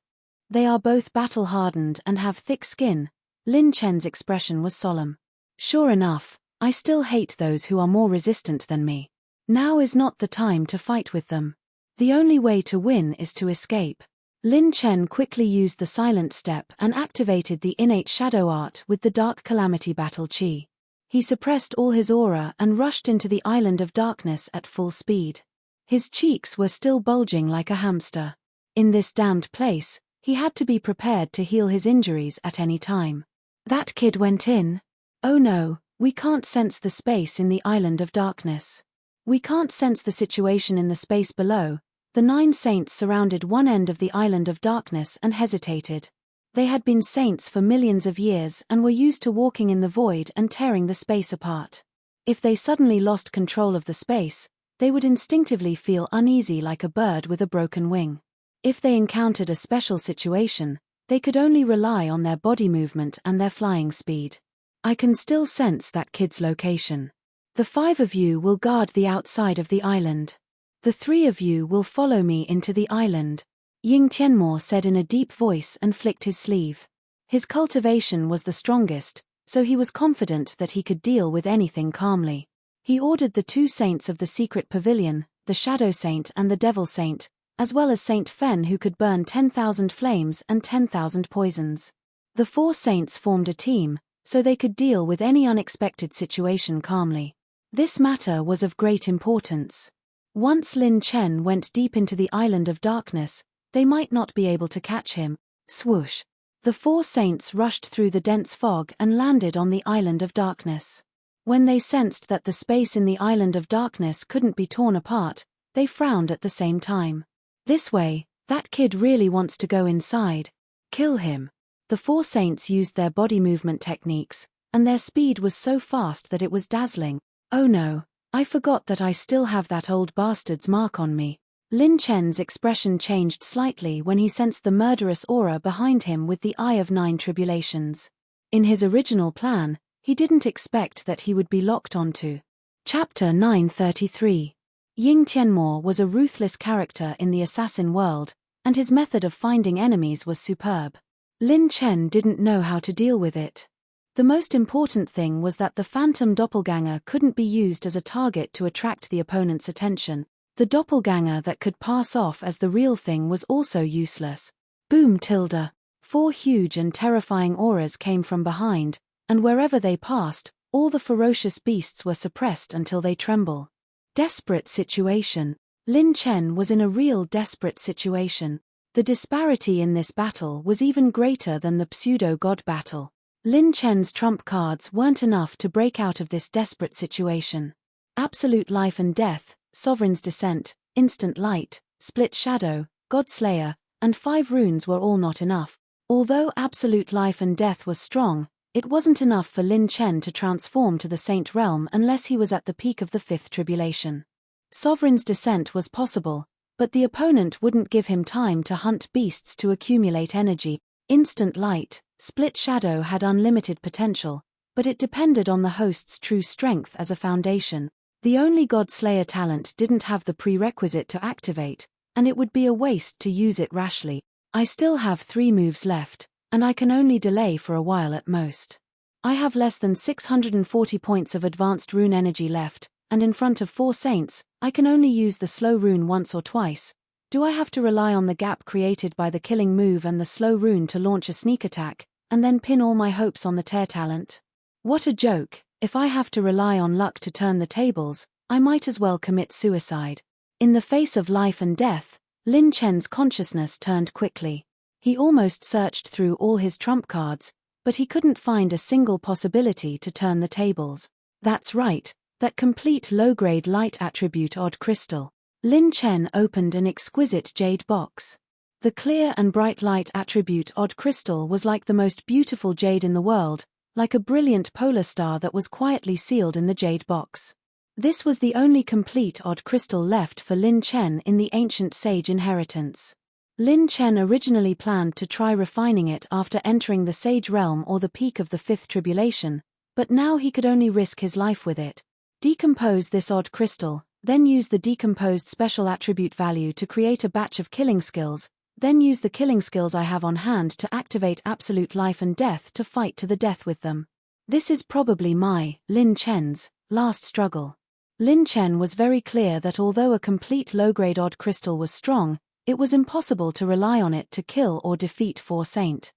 They are both battle-hardened and have thick skin. Lin Chen's expression was solemn. Sure enough, I still hate those who are more resistant than me. Now is not the time to fight with them. The only way to win is to escape. Lin Chen quickly used the silent step and activated the innate shadow art with the Dark Calamity Battle Chi. He suppressed all his aura and rushed into the Island of Darkness at full speed. His cheeks were still bulging like a hamster. In this damned place, he had to be prepared to heal his injuries at any time. That kid went in. Oh no, we can't sense the space in the Island of Darkness. We can't sense the situation in the space below. The 9 saints surrounded one end of the Island of Darkness and hesitated. They had been saints for millions of years and were used to walking in the void and tearing the space apart. If they suddenly lost control of the space, they would instinctively feel uneasy like a bird with a broken wing. If they encountered a special situation, they could only rely on their body movement and their flying speed. I can still sense that kid's location. The 5 of you will guard the outside of the island. The 3 of you will follow me into the island, Ying Tianmo said in a deep voice and flicked his sleeve. His cultivation was the strongest, so he was confident that he could deal with anything calmly. He ordered the 2 saints of the secret pavilion, the Shadow Saint and the Devil Saint, as well as Saint Fen who could burn 10,000 flames and 10,000 poisons. The 4 saints formed a team, so they could deal with any unexpected situation calmly. This matter was of great importance. Once Lin Chen went deep into the Island of Darkness, they might not be able to catch him. Swoosh! The 4 saints rushed through the dense fog and landed on the Island of Darkness. When they sensed that the space in the Island of Darkness couldn't be torn apart, they frowned at the same time. This way, that kid really wants to go inside. Kill him. The 4 saints used their body movement techniques, and their speed was so fast that it was dazzling. Oh no, I forgot that I still have that old bastard's mark on me. Lin Chen's expression changed slightly when he sensed the murderous aura behind him with the Eye of 9 Tribulations. In his original plan, he didn't expect that he would be locked onto. Chapter 933. Ying Tianmo was a ruthless character in the assassin world, and his method of finding enemies was superb. Lin Chen didn't know how to deal with it. The most important thing was that the phantom doppelganger couldn't be used as a target to attract the opponent's attention. The doppelganger that could pass off as the real thing was also useless. Boom tilde. 4 huge and terrifying auras came from behind, and wherever they passed, all the ferocious beasts were suppressed until they tremble. Desperate situation. Lin Chen was in a real desperate situation. The disparity in this battle was even greater than the pseudo-god battle. Lin Chen's trump cards weren't enough to break out of this desperate situation. Absolute life and death, Sovereign's Descent, Instant Light, Split Shadow, Godslayer, and 5 runes were all not enough. Although absolute life and death was strong, it wasn't enough for Lin Chen to transform to the Saint Realm unless he was at the peak of the 5th Tribulation. Sovereign's Descent was possible, but the opponent wouldn't give him time to hunt beasts to accumulate energy. Instant Light, Split Shadow had unlimited potential, but it depended on the host's true strength as a foundation. The only God-Slayer talent didn't have the prerequisite to activate, and it would be a waste to use it rashly. I still have 3 moves left, and I can only delay for a while at most. I have less than 640 points of advanced rune energy left, and in front of 4 saints, I can only use the slow rune once or twice. Do I have to rely on the gap created by the killing move and the slow rune to launch a sneak attack, and then pin all my hopes on the tear talent? What a joke! If I have to rely on luck to turn the tables, I might as well commit suicide. In the face of life and death, Lin Chen's consciousness turned quickly. He almost searched through all his trump cards, but he couldn't find a single possibility to turn the tables. That's right, that complete low-grade light attribute odd crystal. Lin Chen opened an exquisite jade box. The clear and bright light attribute odd crystal was like the most beautiful jade in the world, like a brilliant polar star that was quietly sealed in the jade box. This was the only complete odd crystal left for Lin Chen in the ancient sage inheritance. Lin Chen originally planned to try refining it after entering the sage realm or the peak of the fifth tribulation, but now he could only risk his life with it. Decompose this odd crystal, then use the decomposed special attribute value to create a batch of killing skills, then use the killing skills I have on hand to activate absolute life and death to fight to the death with them. This is probably Lin Chen's, last struggle. Lin Chen was very clear that although a complete low-grade odd crystal was strong, it was impossible to rely on it to kill or defeat 4 saint.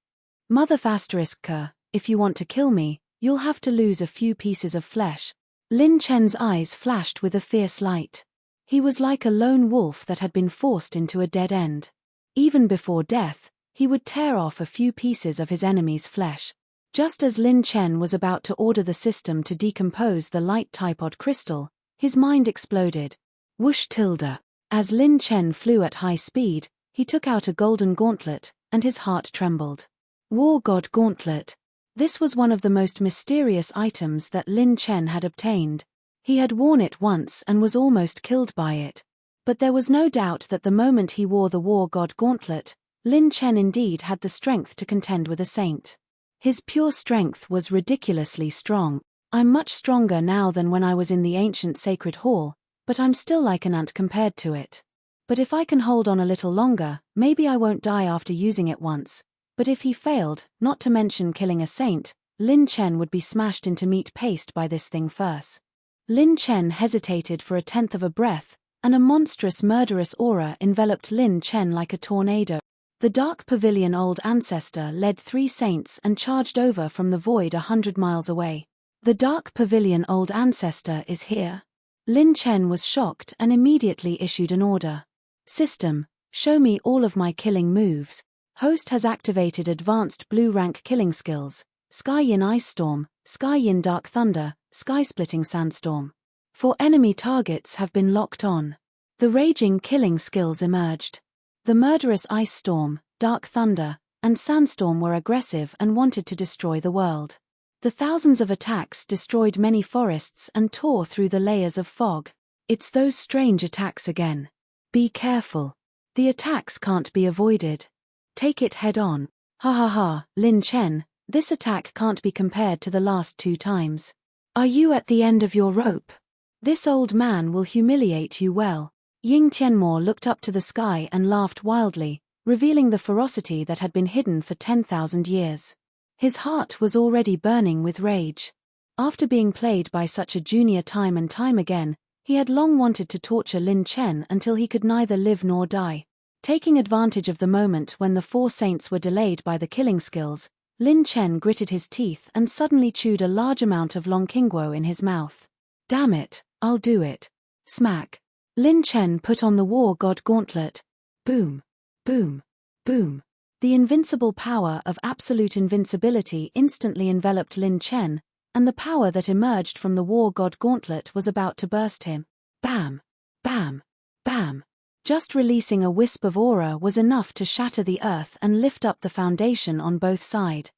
Mother***, if you want to kill me, you'll have to lose a few pieces of flesh. Lin Chen's eyes flashed with a fierce light. He was like a lone wolf that had been forced into a dead end. Even before death, he would tear off a few pieces of his enemy's flesh. Just as Lin Chen was about to order the system to decompose the light-type odd crystal, his mind exploded. Whoosh tilde. As Lin Chen flew at high speed, he took out a golden gauntlet, and his heart trembled. War God Gauntlet. This was one of the most mysterious items that Lin Chen had obtained. He had worn it once and was almost killed by it. But there was no doubt that the moment he wore the War God Gauntlet, Lin Chen indeed had the strength to contend with a saint. His pure strength was ridiculously strong. I'm much stronger now than when I was in the ancient sacred hall, but I'm still like an ant compared to it. But if I can hold on a little longer, maybe I won't die after using it once. But if he failed, not to mention killing a saint, Lin Chen would be smashed into meat paste by this thing first. Lin Chen hesitated for a tenth of a breath, and a monstrous murderous aura enveloped Lin Chen like a tornado. The Dark Pavilion Old Ancestor led 3 saints and charged over from the void 100 miles away. The Dark Pavilion Old Ancestor is here. Lin Chen was shocked and immediately issued an order. System, show me all of my killing moves. Host has activated advanced blue rank killing skills, Sky Yin Ice Storm, Sky Yin Dark Thunder, Sky Splitting Sandstorm. 4 enemy targets have been locked on. The raging killing skills emerged. The murderous Ice Storm, Dark Thunder, and Sandstorm were aggressive and wanted to destroy the world. The thousands of attacks destroyed many forests and tore through the layers of fog. It's those strange attacks again. Be careful. The attacks can't be avoided. Take it head on. Ha ha ha, Lin Chen, this attack can't be compared to the last 2 times. Are you at the end of your rope? This old man will humiliate you well. Ying Tianmo looked up to the sky and laughed wildly, revealing the ferocity that had been hidden for 10,000 years. His heart was already burning with rage. After being played by such a junior time and time again, he had long wanted to torture Lin Chen until he could neither live nor die. Taking advantage of the moment when the 4 saints were delayed by the killing skills, Lin Chen gritted his teeth and suddenly chewed a large amount of long qingguo in his mouth. Damn it, I'll do it. Smack. Lin Chen put on the War God Gauntlet. Boom. Boom. Boom. The invincible power of absolute invincibility instantly enveloped Lin Chen, and the power that emerged from the War God Gauntlet was about to burst him. Bam! Bam! Bam! Just releasing a wisp of aura was enough to shatter the earth and lift up the foundation on both sides.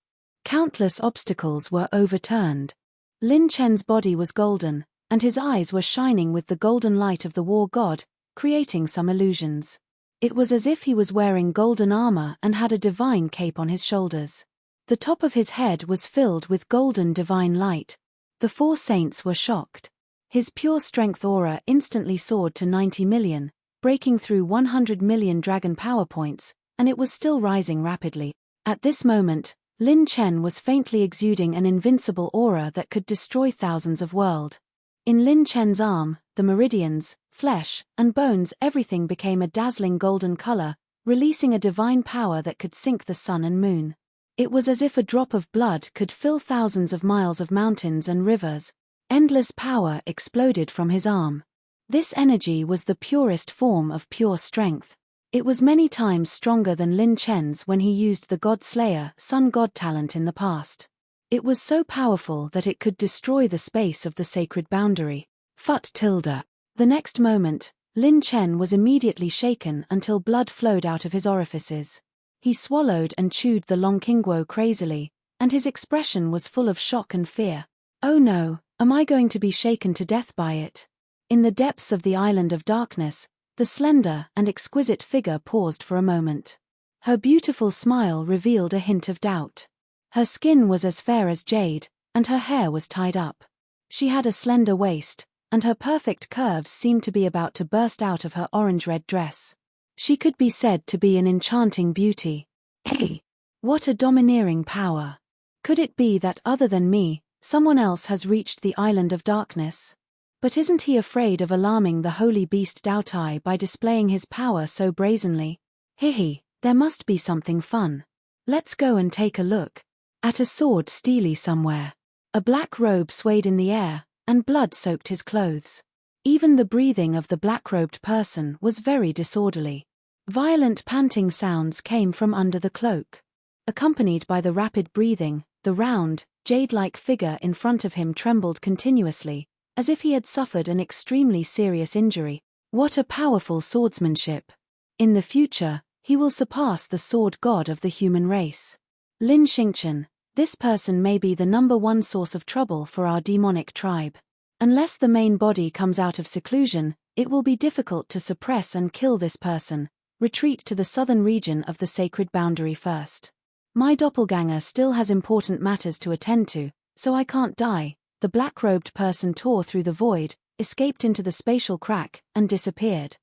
Countless obstacles were overturned. Lin Chen's body was golden, and his eyes were shining with the golden light of the War God, creating some illusions. It was as if he was wearing golden armor and had a divine cape on his shoulders. The top of his head was filled with golden divine light. The 4 saints were shocked. His pure strength aura instantly soared to 90 million, breaking through 100 million dragon power points, and it was still rising rapidly. At this moment, Lin Chen was faintly exuding an invincible aura that could destroy thousands of worlds. In Lin Chen's arm, the meridians, flesh, and bones, everything became a dazzling golden color, releasing a divine power that could sink the sun and moon. It was as if a drop of blood could fill thousands of miles of mountains and rivers. Endless power exploded from his arm. This energy was the purest form of pure strength. It was many times stronger than Lin Chen's when he used the God Slayer Sun God talent in the past. It was so powerful that it could destroy the space of the sacred boundary. Phut tilde. The next moment, Lin Chen was immediately shaken until blood flowed out of his orifices. He swallowed and chewed the long kingguo crazily, and his expression was full of shock and fear. Oh no, am I going to be shaken to death by it? In the depths of the island of darkness, the slender and exquisite figure paused for a moment. Her beautiful smile revealed a hint of doubt. Her skin was as fair as jade, and her hair was tied up. She had a slender waist, and her perfect curves seemed to be about to burst out of her orange-red dress. She could be said to be an enchanting beauty. Hey! What a domineering power! Could it be that other than me, someone else has reached the island of darkness? But isn't he afraid of alarming the holy beast Daotai by displaying his power so brazenly? Hihi, there must be something fun. Let's go and take a look. At a sword steely somewhere. A black robe swayed in the air, and blood soaked his clothes. Even the breathing of the black-robed person was very disorderly. Violent panting sounds came from under the cloak. Accompanied by the rapid breathing, the round, jade-like figure in front of him trembled continuously, as if he had suffered an extremely serious injury. What a powerful swordsmanship! In the future, he will surpass the sword god of the human race. Lin Xingchen, this person may be the #1 source of trouble for our demonic tribe. Unless the main body comes out of seclusion, it will be difficult to suppress and kill this person. Retreat to the southern region of the sacred boundary first. My doppelganger still has important matters to attend to, so I can't die. The black-robed person tore through the void, escaped into the spatial crack, and disappeared.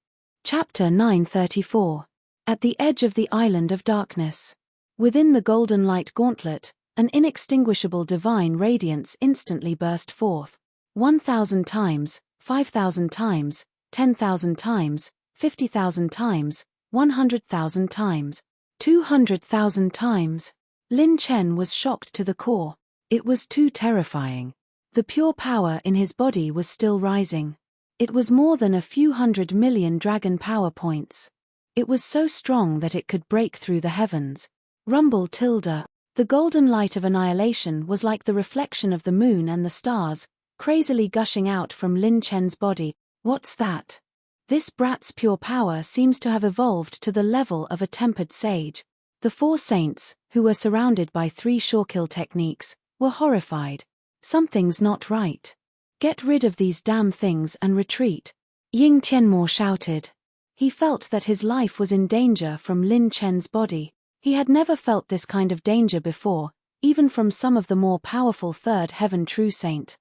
Chapter 934. At the edge of the island of darkness. Within the golden light gauntlet, an inextinguishable divine radiance instantly burst forth. 1,000 times, 5,000 times, 10,000 times, 50,000 times, 100,000 times, 200,000 times. Lin Chen was shocked to the core. It was too terrifying. The pure power in his body was still rising. It was more than a few 100 million dragon power points. It was so strong that it could break through the heavens. Rumble tilde. The golden light of annihilation was like the reflection of the moon and the stars, crazily gushing out from Lin Chen's body. What's that? This brat's pure power seems to have evolved to the level of a tempered sage. The 4 saints, who were surrounded by 3 shortkill techniques, were horrified. Something's not right. Get rid of these damn things and retreat. Ying Tianmo shouted. He felt that his life was in danger from Lin Chen's body. He had never felt this kind of danger before, even from some of the more powerful third heaven true saint.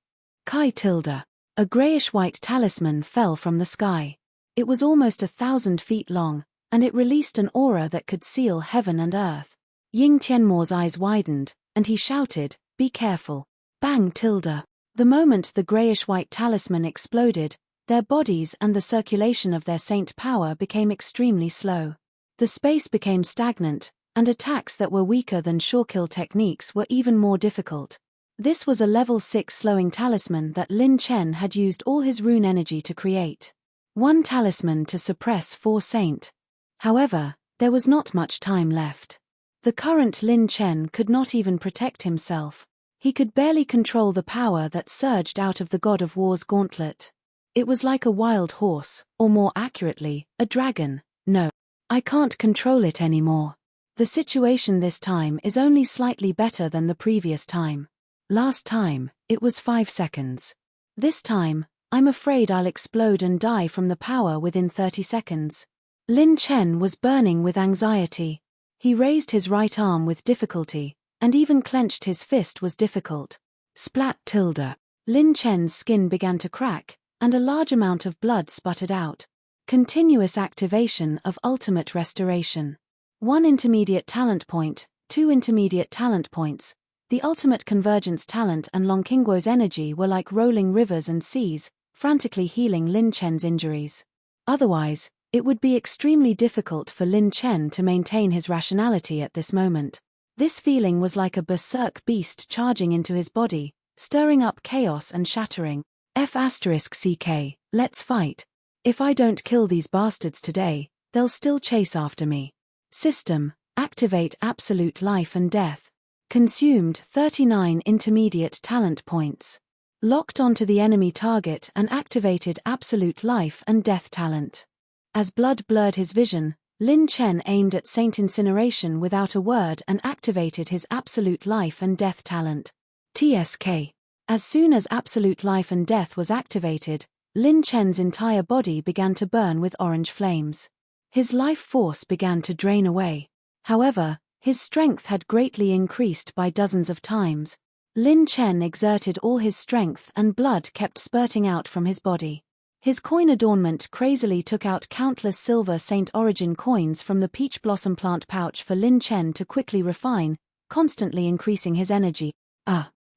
Kai tilde. A grayish-white talisman fell from the sky. It was almost 1,000 feet long, and it released an aura that could seal heaven and earth. Ying Tianmo's eyes widened, and he shouted, "Be careful." Bang tilde. The moment the grayish-white talisman exploded, their bodies and the circulation of their saint power became extremely slow. The space became stagnant, and attacks that were weaker than shortkill techniques were even more difficult. This was a level 6 slowing talisman that Lin Chen had used all his rune energy to create. 1 talisman to suppress 4 saint. However, there was not much time left. The current Lin Chen could not even protect himself. He could barely control the power that surged out of the God of War's gauntlet. It was like a wild horse, or more accurately, a dragon. No, I can't control it anymore. The situation this time is only slightly better than the previous time. Last time, it was 5 seconds. This time, I'm afraid I'll explode and die from the power within 30 seconds. Lin Chen was burning with anxiety. He raised his right arm with difficulty, and even clenched his fist was difficult. Splat tilde. Lin Chen's skin began to crack, and a large amount of blood sputtered out. Continuous activation of ultimate restoration. 1 intermediate talent point, 2 intermediate talent points. The ultimate convergence talent and Longqingguo's energy were like rolling rivers and seas, frantically healing Lin Chen's injuries. Otherwise, it would be extremely difficult for Lin Chen to maintain his rationality at this moment. This feeling was like a berserk beast charging into his body, stirring up chaos and shattering. F***CK, let's fight. If I don't kill these bastards today, they'll still chase after me. System, activate absolute life and death. Consumed 39 intermediate talent points. Locked onto the enemy target and activated absolute life and death talent. As blood blurred his vision, Lin Chen aimed at Saint Incineration without a word and activated his absolute life and death talent. TSK. As soon as absolute life and death was activated, Lin Chen's entire body began to burn with orange flames. His life force began to drain away. However, his strength had greatly increased by dozens of times. Lin Chen exerted all his strength and blood kept spurting out from his body. His coin adornment crazily took out countless silver Saint Origin coins from the peach blossom plant pouch for Lin Chen to quickly refine, constantly increasing his energy.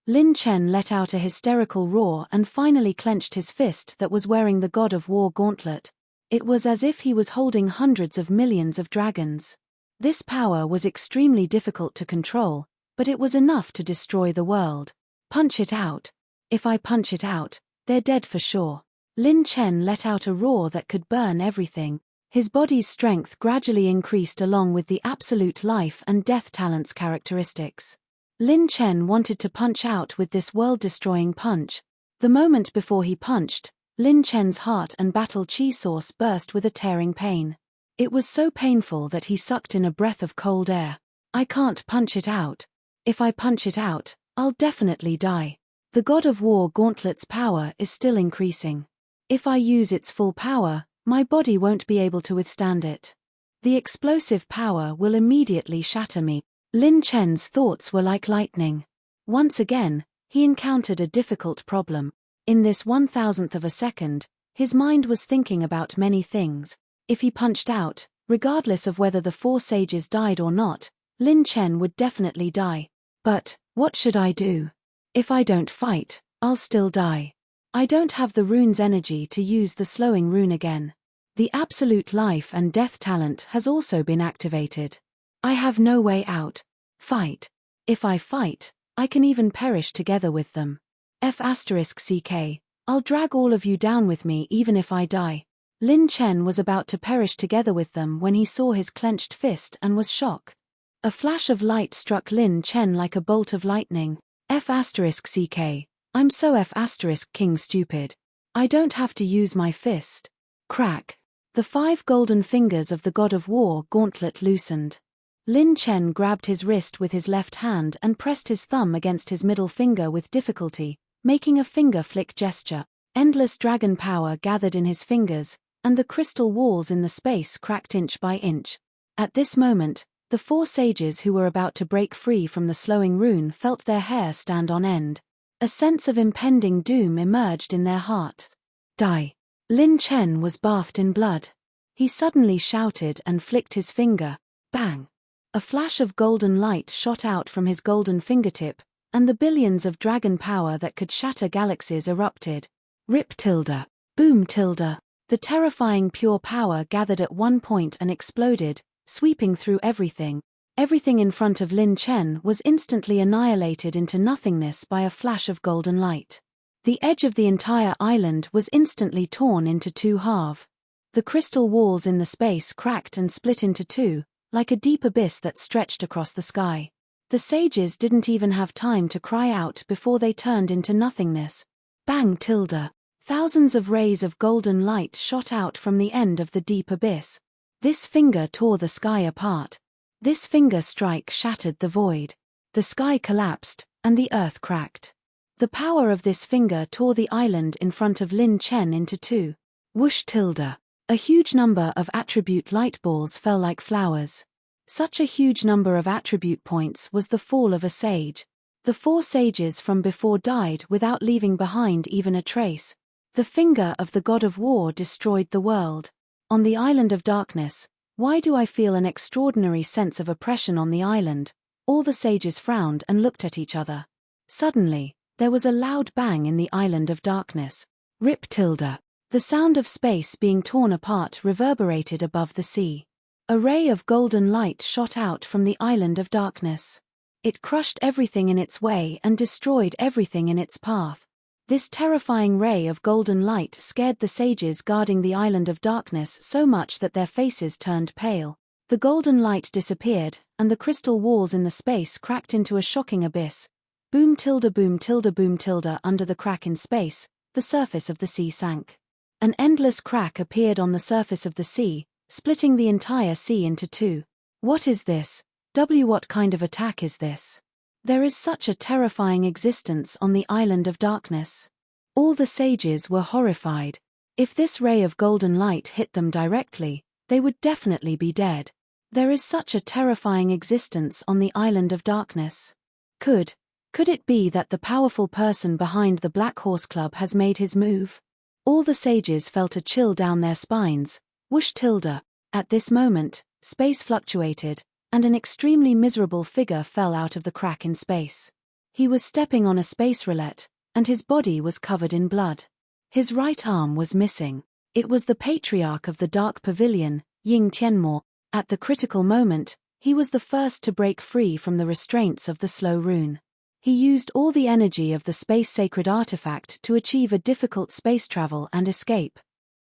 Lin Chen let out a hysterical roar and finally clenched his fist that was wearing the God of War gauntlet. It was as if he was holding hundreds of millions of dragons. This power was extremely difficult to control, but it was enough to destroy the world. Punch it out. If I punch it out, they're dead for sure. Lin Chen let out a roar that could burn everything. His body's strength gradually increased along with the absolute life and death talent's characteristics. Lin Chen wanted to punch out with this world-destroying punch. The moment before he punched, Lin Chen's heart and battle chi source burst with a tearing pain. It was so painful that he sucked in a breath of cold air. I can't punch it out. If I punch it out, I'll definitely die. The God of War gauntlet's power is still increasing. If I use its full power, my body won't be able to withstand it. The explosive power will immediately shatter me. Lin Chen's thoughts were like lightning. Once again, he encountered a difficult problem. In this 1,000th of a second, his mind was thinking about many things. If he punched out, regardless of whether the 4 sages died or not, Lin Chen would definitely die. But, what should I do? If I don't fight, I'll still die. I don't have the rune's energy to use the slowing rune again. The absolute life and death talent has also been activated. I have no way out. Fight. If I fight, I can even perish together with them. F***CK, I'll drag all of you down with me even if I die. Lin Chen was about to perish together with them when he saw his clenched fist and was shocked. A flash of light struck Lin Chen like a bolt of lightning. F***CK, I'm so F***king stupid. I don't have to use my fist. Crack. The 5 golden fingers of the God of War gauntlet loosened. Lin Chen grabbed his wrist with his left hand and pressed his thumb against his middle finger with difficulty, making a finger flick gesture. Endless dragon power gathered in his fingers, and the crystal walls in the space cracked inch by inch. At this moment, the 4 sages who were about to break free from the slowing rune felt their hair stand on end. A sense of impending doom emerged in their hearts. Die. Lin Chen was bathed in blood. He suddenly shouted and flicked his finger. Bang! A flash of golden light shot out from his golden fingertip, and the billions of dragon power that could shatter galaxies erupted. Rip tilde. Boom tilde. The terrifying pure power gathered at one point and exploded, sweeping through everything. Everything in front of Lin Chen was instantly annihilated into nothingness by a flash of golden light. The edge of the entire island was instantly torn into 2 halves. The crystal walls in the space cracked and split into 2, like a deep abyss that stretched across the sky. The sages didn't even have time to cry out before they turned into nothingness. Bang tilde. Thousands of rays of golden light shot out from the end of the deep abyss. This finger tore the sky apart. This finger strike shattered the void. The sky collapsed, and the earth cracked. The power of this finger tore the island in front of Lin Chen into 2. Whoosh tilde. A huge number of attribute light balls fell like flowers. Such a huge number of attribute points was the fall of a sage. The 4 sages from before died without leaving behind even a trace. The finger of the God of War destroyed the world. On the island of darkness, why do I feel an extraordinary sense of oppression on the island? All the sages frowned and looked at each other. Suddenly, there was a loud bang in the island of darkness. Rip tilde. The sound of space being torn apart reverberated above the sea. A ray of golden light shot out from the island of darkness. It crushed everything in its way and destroyed everything in its path. This terrifying ray of golden light scared the sages guarding the island of darkness so much that their faces turned pale. The golden light disappeared, and the crystal walls in the space cracked into a shocking abyss. Boom tilde boom tilde boom tilde. Under the crack in space, the surface of the sea sank. An endless crack appeared on the surface of the sea, splitting the entire sea into two. What is this? What kind of attack is this? There is such a terrifying existence on the island of darkness. All the sages were horrified. If this ray of golden light hit them directly, they would definitely be dead. There is such a terrifying existence on the island of darkness. Could it be that the powerful person behind the Black Horse Club has made his move? All the sages felt a chill down their spines. Whoosh tilde. At this moment, space fluctuated, and an extremely miserable figure fell out of the crack in space. He was stepping on a space roulette, and his body was covered in blood. His right arm was missing. It was the patriarch of the Dark Pavilion, Ying Tianmo. At the critical moment, he was the first to break free from the restraints of the slow rune. He used all the energy of the space sacred artifact to achieve a difficult space travel and escape.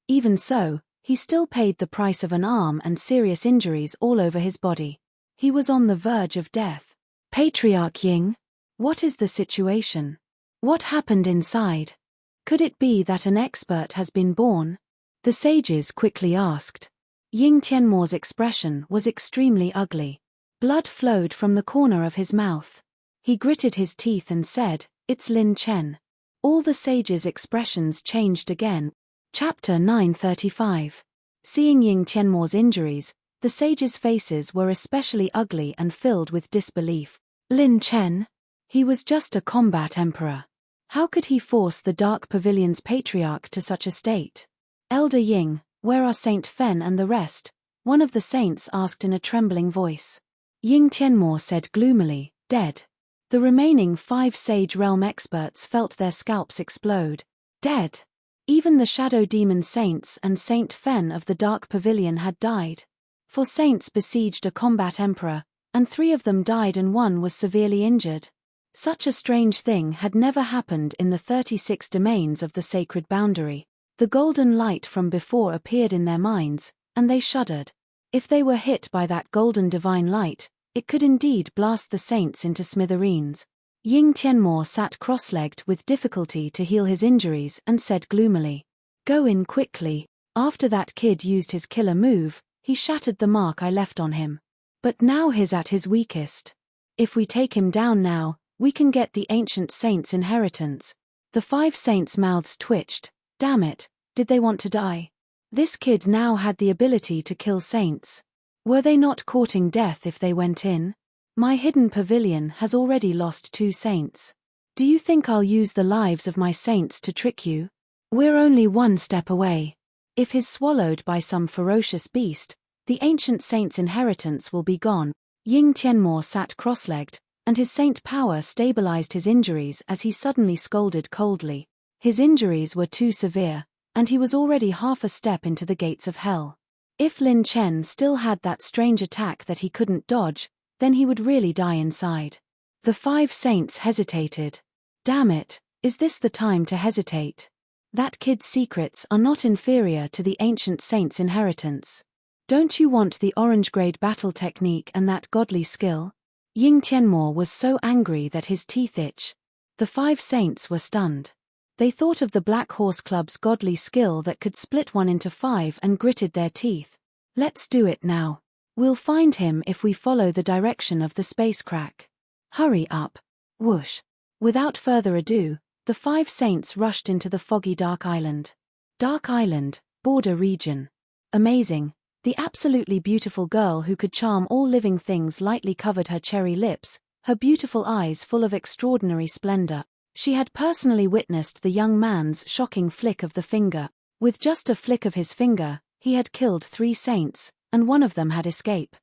Even so, he still paid the price of an arm and serious injuries all over his body. He was on the verge of death. Patriarch Ying? What is the situation? What happened inside? Could it be that an expert has been born? The sages quickly asked. Ying Tianmo's expression was extremely ugly. Blood flowed from the corner of his mouth. He gritted his teeth and said, "It's Lin Chen." All the sages' expressions changed again. Chapter 935. Seeing Ying Tianmo's injuries, the sages' faces were especially ugly and filled with disbelief. Lin Chen? He was just a combat emperor. How could he force the Dark Pavilion's patriarch to such a state? Elder Ying, where are Saint Fen and the rest? One of the saints asked in a trembling voice. Ying Tianmo said gloomily, "Dead." The remaining 5 Sage Realm experts felt their scalps explode. Dead. Even the Shadow Demon Saints and Saint Fen of the Dark Pavilion had died. 4 saints besieged a combat emperor, and 3 of them died and 1 was severely injured. Such a strange thing had never happened in the 36 domains of the sacred boundary. The golden light from before appeared in their minds, and they shuddered. If they were hit by that golden divine light, it could indeed blast the saints into smithereens. Ying Tianmo sat cross-legged with difficulty to heal his injuries and said gloomily, "Go in quickly. After that kid used his killer move, he shattered the mark I left on him. But now he's at his weakest. If we take him down now, we can get the ancient saint's inheritance." The 5 saints' mouths twitched. Damn it, did they want to die? This kid now had the ability to kill saints. Were they not courting death if they went in? My hidden pavilion has already lost 2 saints. Do you think I'll use the lives of my saints to trick you? We're only 1 step away. If he's swallowed by some ferocious beast, the ancient saint's inheritance will be gone. Ying Tianmo sat cross-legged, and his saint power stabilized his injuries as he suddenly scolded coldly. His injuries were too severe, and he was already half a step into the gates of hell. If Lin Chen still had that strange attack that he couldn't dodge, then he would really die inside. The 5 saints hesitated. Damn it, is this the time to hesitate? That kid's secrets are not inferior to the ancient saint's inheritance. Don't you want the orange-grade battle technique and that godly skill? Ying Tianmo was so angry that his teeth itched. The 5 saints were stunned. They thought of the Black Horse Club's godly skill that could split one into 5 and gritted their teeth. Let's do it now. We'll find him if we follow the direction of the space crack. Hurry up. Whoosh. Without further ado, the 5 saints rushed into the foggy Dark Island. Dark Island, border region. Amazing. The absolutely beautiful girl who could charm all living things lightly covered her cherry lips, her beautiful eyes full of extraordinary splendor. She had personally witnessed the young man's shocking flick of the finger. With just a flick of his finger, he had killed 3 saints, and one of them had escaped.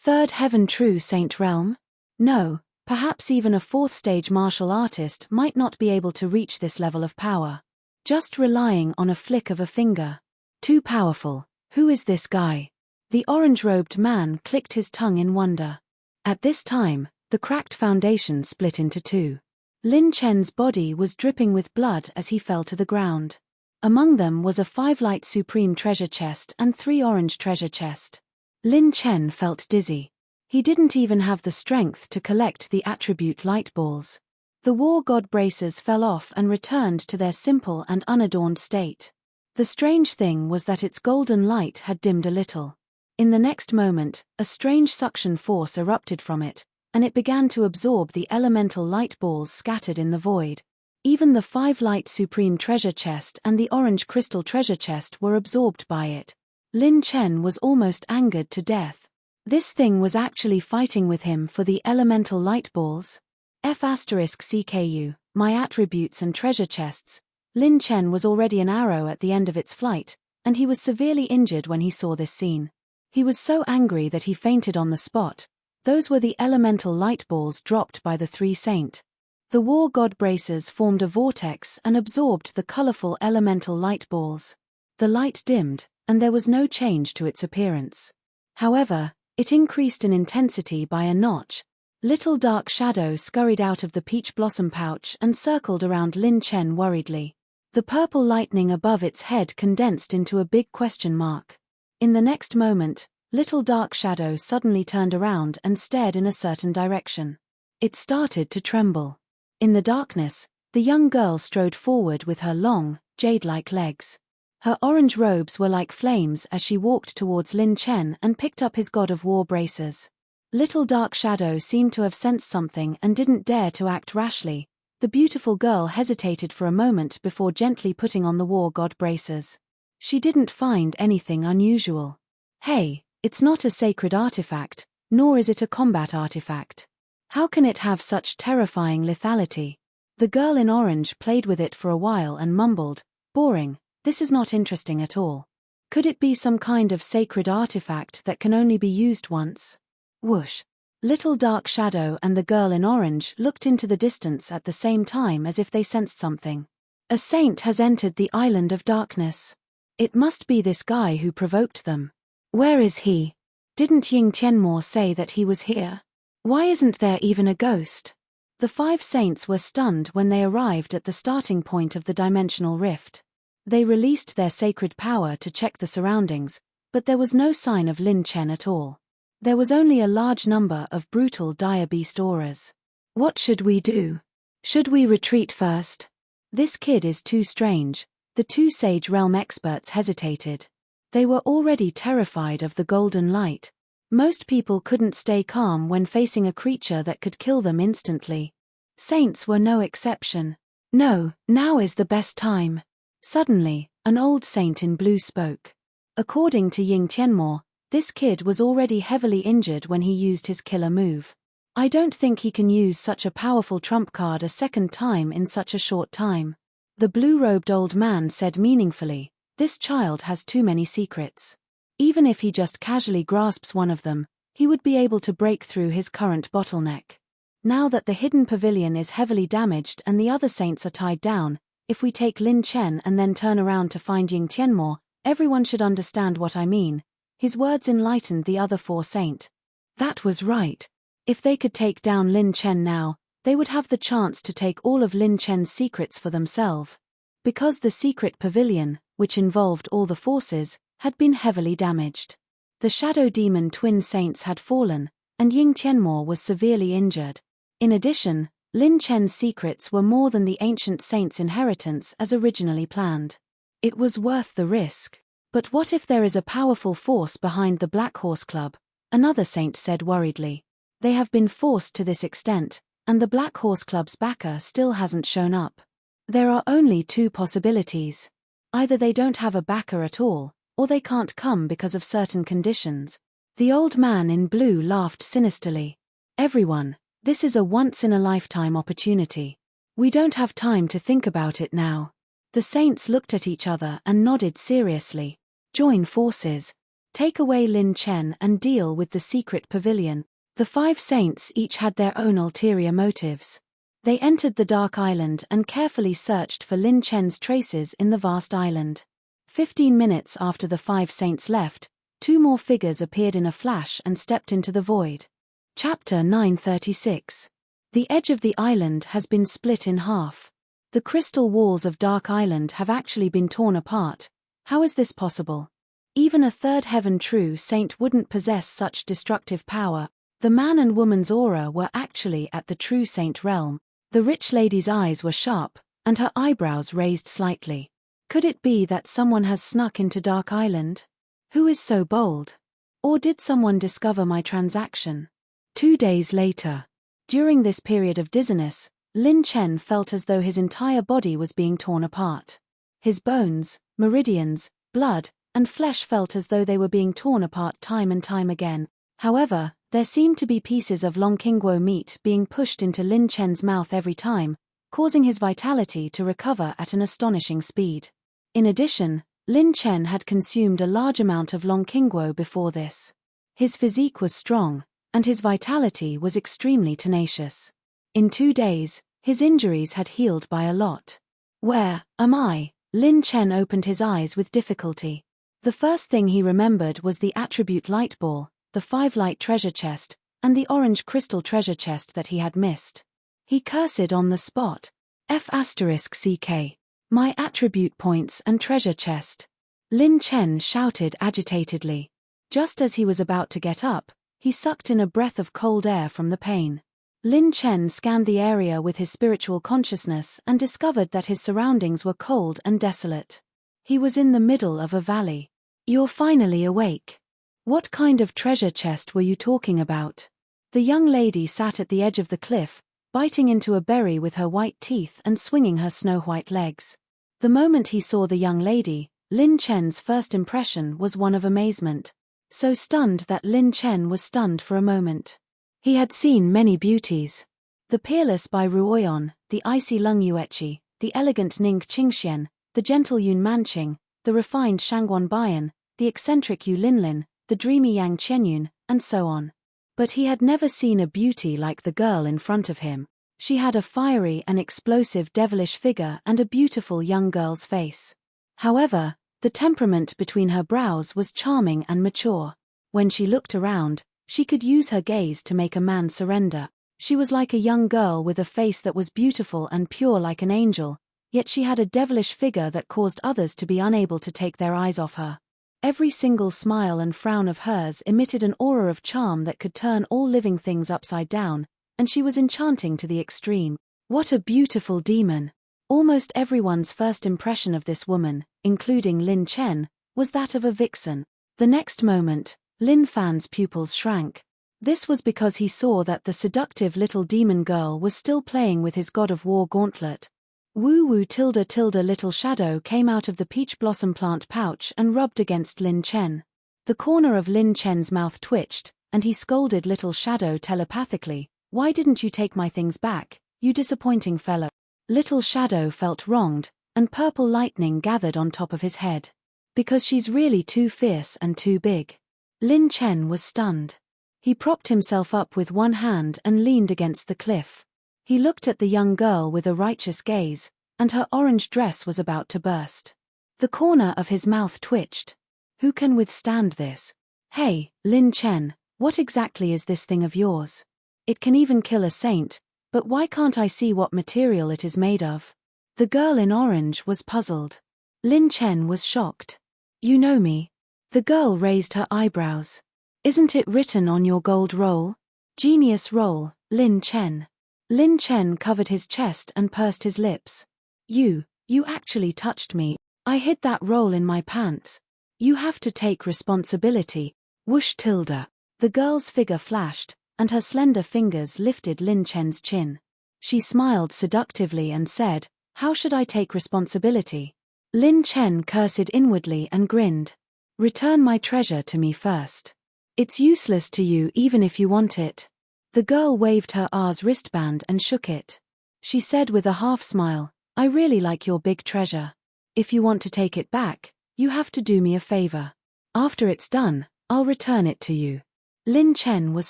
3rd Heaven True Saint Realm? No, perhaps even a fourth-stage martial artist might not be able to reach this level of power. Just relying on a flick of a finger. Too powerful. Who is this guy? The orange-robed man clicked his tongue in wonder. At this time, the cracked foundation split into two. Lin Chen's body was dripping with blood as he fell to the ground. Among them was a 5-light supreme treasure chest and 3 orange treasure chest. Lin Chen felt dizzy. He didn't even have the strength to collect the attribute light balls. The war god braces fell off and returned to their simple and unadorned state. The strange thing was that its golden light had dimmed a little. In the next moment, a strange suction force erupted from it, and it began to absorb the elemental light balls scattered in the void. Even the 5-light supreme treasure chest and the orange crystal treasure chest were absorbed by it. Lin Chen was almost angered to death. This thing was actually fighting with him for the elemental light balls. F***CKU, my attributes and treasure chests. Lin Chen was already an arrow at the end of its flight, and he was severely injured when he saw this scene. He was so angry that he fainted on the spot. Those were the elemental light balls dropped by the 3 saint. The war god braces formed a vortex and absorbed the colorful elemental light balls. The light dimmed, and there was no change to its appearance. However, it increased in intensity by a notch. Little dark shadow scurried out of the peach blossom pouch and circled around Lin Chen worriedly. The purple lightning above its head condensed into a big question mark. In the next moment, little dark shadow suddenly turned around and stared in a certain direction. It started to tremble. In the darkness, the young girl strode forward with her long, jade-like legs. Her orange robes were like flames as she walked towards Lin Chen and picked up his god of war braces. Little dark shadow seemed to have sensed something and didn't dare to act rashly. The beautiful girl hesitated for a moment before gently putting on the war god braces. She didn't find anything unusual. Hey, it's not a sacred artifact, nor is it a combat artifact. How can it have such terrifying lethality? The girl in orange played with it for a while and mumbled, boring, this is not interesting at all. Could it be some kind of sacred artifact that can only be used once? Whoosh. Little dark shadow and the girl in orange looked into the distance at the same time as if they sensed something. A saint has entered the island of darkness. It must be this guy who provoked them. Where is he? Didn't Ying Tianmo say that he was here? Why isn't there even a ghost? The 5 saints were stunned when they arrived at the starting point of the dimensional rift. They released their sacred power to check the surroundings, but there was no sign of Lin Chen at all. There was only a large number of brutal dire beast auras. What should we do? Should we retreat first? This kid is too strange. The 2 Sage Realm experts hesitated. They were already terrified of the golden light. Most people couldn't stay calm when facing a creature that could kill them instantly. Saints were no exception. No, now is the best time. Suddenly, an old saint in blue spoke. According to Ying Tianmo, this kid was already heavily injured when he used his killer move. I don't think he can use such a powerful trump card a second time in such a short time. The blue-robed old man said meaningfully, this child has too many secrets. Even if he just casually grasps one of them, he would be able to break through his current bottleneck. Now that the hidden pavilion is heavily damaged and the other saints are tied down, if we take Lin Chen and then turn around to find Ying Tianmo, everyone should understand what I mean. His words enlightened the other 4 saint. That was right. If they could take down Lin Chen now, they would have the chance to take all of Lin Chen's secrets for themselves. Because the secret pavilion, which involved all the forces, had been heavily damaged. The Shadow Demon twin saints had fallen, and Ying Tianmo was severely injured. In addition, Lin Chen's secrets were more than the ancient saint's inheritance as originally planned. It was worth the risk. But what if there is a powerful force behind the Black Horse Club? Another saint said worriedly. They have been forced to this extent, and the Black Horse Club's backer still hasn't shown up. There are only 2 possibilities. Either they don't have a backer at all, or they can't come because of certain conditions. The old man in blue laughed sinisterly. Everyone, this is a once-in-a-lifetime opportunity. We don't have time to think about it now. The saints looked at each other and nodded seriously. Join forces. Take away Lin Chen and deal with the secret pavilion. The 5 saints each had their own ulterior motives. They entered the dark island and carefully searched for Lin Chen's traces in the vast island. 15 minutes after the 5 saints left, 2 more figures appeared in a flash and stepped into the void. Chapter 936. The edge of the island has been split in half. The crystal walls of Dark Island have actually been torn apart. How is this possible? Even a third heaven true saint wouldn't possess such destructive power. The man and woman's aura were actually at the true saint realm. The rich lady's eyes were sharp, and her eyebrows raised slightly. Could it be that someone has snuck into Dark Island? Who is so bold? Or did someone discover my transaction? 2 days later. During this period of dizziness, Lin Chen felt as though his entire body was being torn apart. His bones, meridians, blood, and flesh felt as though they were being torn apart time and time again. However, there seemed to be pieces of Longqingguo meat being pushed into Lin Chen's mouth every time, causing his vitality to recover at an astonishing speed. In addition, Lin Chen had consumed a large amount of Longqingguo before this. His physique was strong, and his vitality was extremely tenacious. In 2 days, his injuries had healed by a lot. Where am I? Lin Chen opened his eyes with difficulty. The first thing he remembered was the attribute light ball, the 5 light treasure chest, and the orange crystal treasure chest that he had missed. He cursed on the spot. F***CK. My attribute points and treasure chest. Lin Chen shouted agitatedly. Just as he was about to get up, he sucked in a breath of cold air from the pain. Lin Chen scanned the area with his spiritual consciousness and discovered that his surroundings were cold and desolate. He was in the middle of a valley. You're finally awake. What kind of treasure chest were you talking about? The young lady sat at the edge of the cliff, biting into a berry with her white teeth and swinging her snow-white legs. The moment he saw the young lady, Lin Chen's first impression was one of amazement. So stunned that Lin Chen was stunned for a moment. He had seen many beauties. The peerless Bai Ruoyan, the icy Lung Yueqi, the elegant Ning Qingxian, the gentle Yun Manqing, the refined Shangguan Bayan, the eccentric Yu Linlin, the dreamy Yang Qianyun, and so on. But he had never seen a beauty like the girl in front of him. She had a fiery and explosive devilish figure and a beautiful young girl's face. However, the temperament between her brows was charming and mature. When she looked around, she could use her gaze to make a man surrender. She was like a young girl with a face that was beautiful and pure like an angel, yet she had a devilish figure that caused others to be unable to take their eyes off her. Every single smile and frown of hers emitted an aura of charm that could turn all living things upside down, and she was enchanting to the extreme. What a beautiful demon! Almost everyone's first impression of this woman, including Lin Chen, was that of a vixen. The next moment, Lin Fan's pupils shrank. This was because he saw that the seductive little demon girl was still playing with his god of war gauntlet. Woo woo tilde tilde little shadow came out of the peach blossom plant pouch and rubbed against Lin Chen. The corner of Lin Chen's mouth twitched, and he scolded little shadow telepathically, "Why didn't you take my things back, you disappointing fellow?" Little shadow felt wronged, and purple lightning gathered on top of his head. Because she's really too fierce and too big. Lin Chen was stunned. He propped himself up with one hand and leaned against the cliff. He looked at the young girl with a righteous gaze, and her orange dress was about to burst. The corner of his mouth twitched. Who can withstand this? Hey, Lin Chen, what exactly is this thing of yours? It can even kill a saint, but why can't I see what material it is made of? The girl in orange was puzzled. Lin Chen was shocked. You know me? The girl raised her eyebrows. Isn't it written on your gold roll? Genius roll, Lin Chen. Lin Chen covered his chest and pursed his lips. You actually touched me. I hid that roll in my pants. You have to take responsibility. Whoosh tilde. The girl's figure flashed, and her slender fingers lifted Lin Chen's chin. She smiled seductively and said, "How should I take responsibility?" Lin Chen cursed inwardly and grinned. "Return my treasure to me first. It's useless to you even if you want it." The girl waved her R's wristband and shook it. She said with a half-smile, "I really like your big treasure. If you want to take it back, you have to do me a favor. After it's done, I'll return it to you." Lin Chen was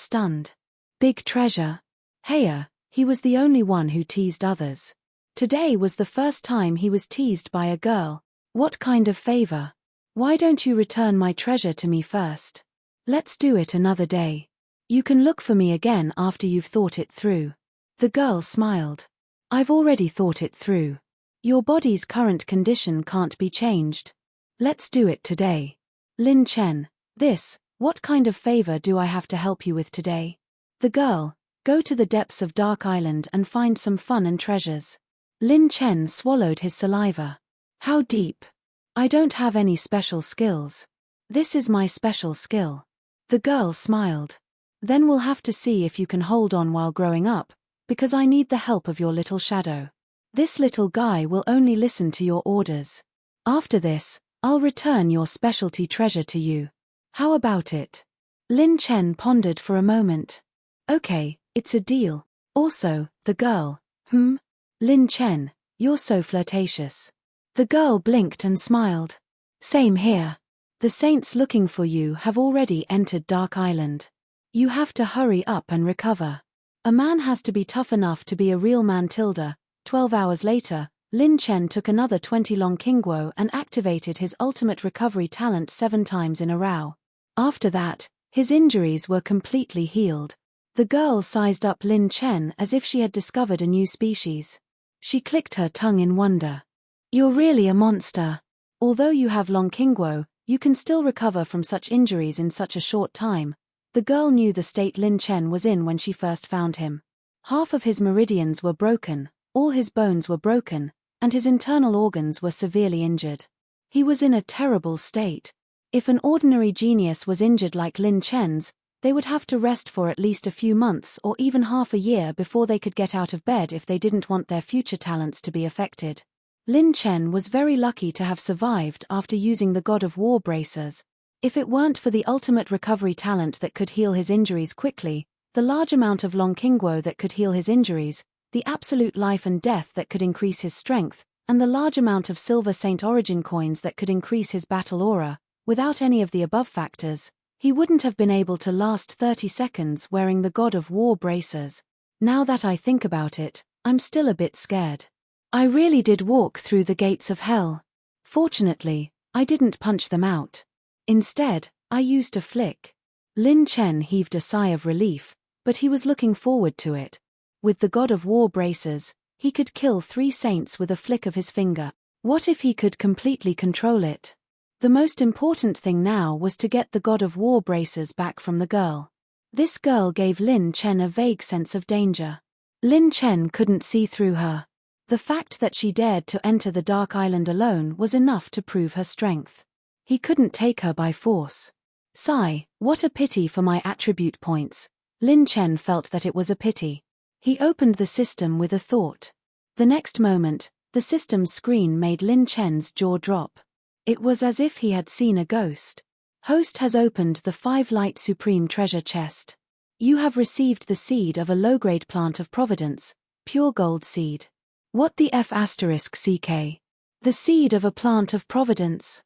stunned. Big treasure. Heya, he was the only one who teased others. Today was the first time he was teased by a girl. What kind of favor? Why don't you return my treasure to me first? Let's do it another day. You can look for me again after you've thought it through. The girl smiled. I've already thought it through. Your body's current condition can't be changed. Let's do it today. Lin Chen, what kind of favor do I have to help you with today? The girl, go to the depths of Dark Island and find some fun and treasures. Lin Chen swallowed his saliva. How deep? I don't have any special skills. This is my special skill. The girl smiled. Then we'll have to see if you can hold on while growing up, because I need the help of your little shadow. This little guy will only listen to your orders. After this, I'll return your specialty treasure to you. How about it? Lin Chen pondered for a moment. Okay, it's a deal. Also, the girl. Lin Chen, you're so flirtatious. The girl blinked and smiled. Same here. The saints looking for you have already entered Dark Island. You have to hurry up and recover. A man has to be tough enough to be a real man. 12 hours later, Lin Chen took another 20 long Qingguo and activated his ultimate recovery talent 7 times in a row. After that, his injuries were completely healed. The girl sized up Lin Chen as if she had discovered a new species. She clicked her tongue in wonder. You're really a monster. Although you have long Qingguo, you can still recover from such injuries in such a short time. The girl knew the state Lin Chen was in when she first found him. Half of his meridians were broken, all his bones were broken, and his internal organs were severely injured. He was in a terrible state. If an ordinary genius was injured like Lin Chen's, they would have to rest for at least a few months or even half a year before they could get out of bed if they didn't want their future talents to be affected. Lin Chen was very lucky to have survived after using the God of War bracers. If it weren't for the ultimate recovery talent that could heal his injuries quickly, the large amount of long Qingguo that could heal his injuries, the absolute life and death that could increase his strength, and the large amount of Silver Saint Origin coins that could increase his battle aura, without any of the above factors, he wouldn't have been able to last 30 seconds wearing the God of War bracers. Now that I think about it, I'm still a bit scared. I really did walk through the gates of hell. Fortunately, I didn't punch them out. Instead, I used a flick. Lin Chen heaved a sigh of relief, but he was looking forward to it. With the God of War bracers, he could kill 3 saints with a flick of his finger. What if he could completely control it? The most important thing now was to get the God of War bracers back from the girl. This girl gave Lin Chen a vague sense of danger. Lin Chen couldn't see through her. The fact that she dared to enter the Dark Island alone was enough to prove her strength. He couldn't take her by force. Sigh, what a pity for my attribute points. Lin Chen felt that it was a pity. He opened the system with a thought. The next moment, the system's screen made Lin Chen's jaw drop. It was as if he had seen a ghost. Host has opened the 5 Light Supreme Treasure Chest. You have received the seed of a low-grade plant of providence, pure gold seed. What the F***CK? The seed of a plant of providence.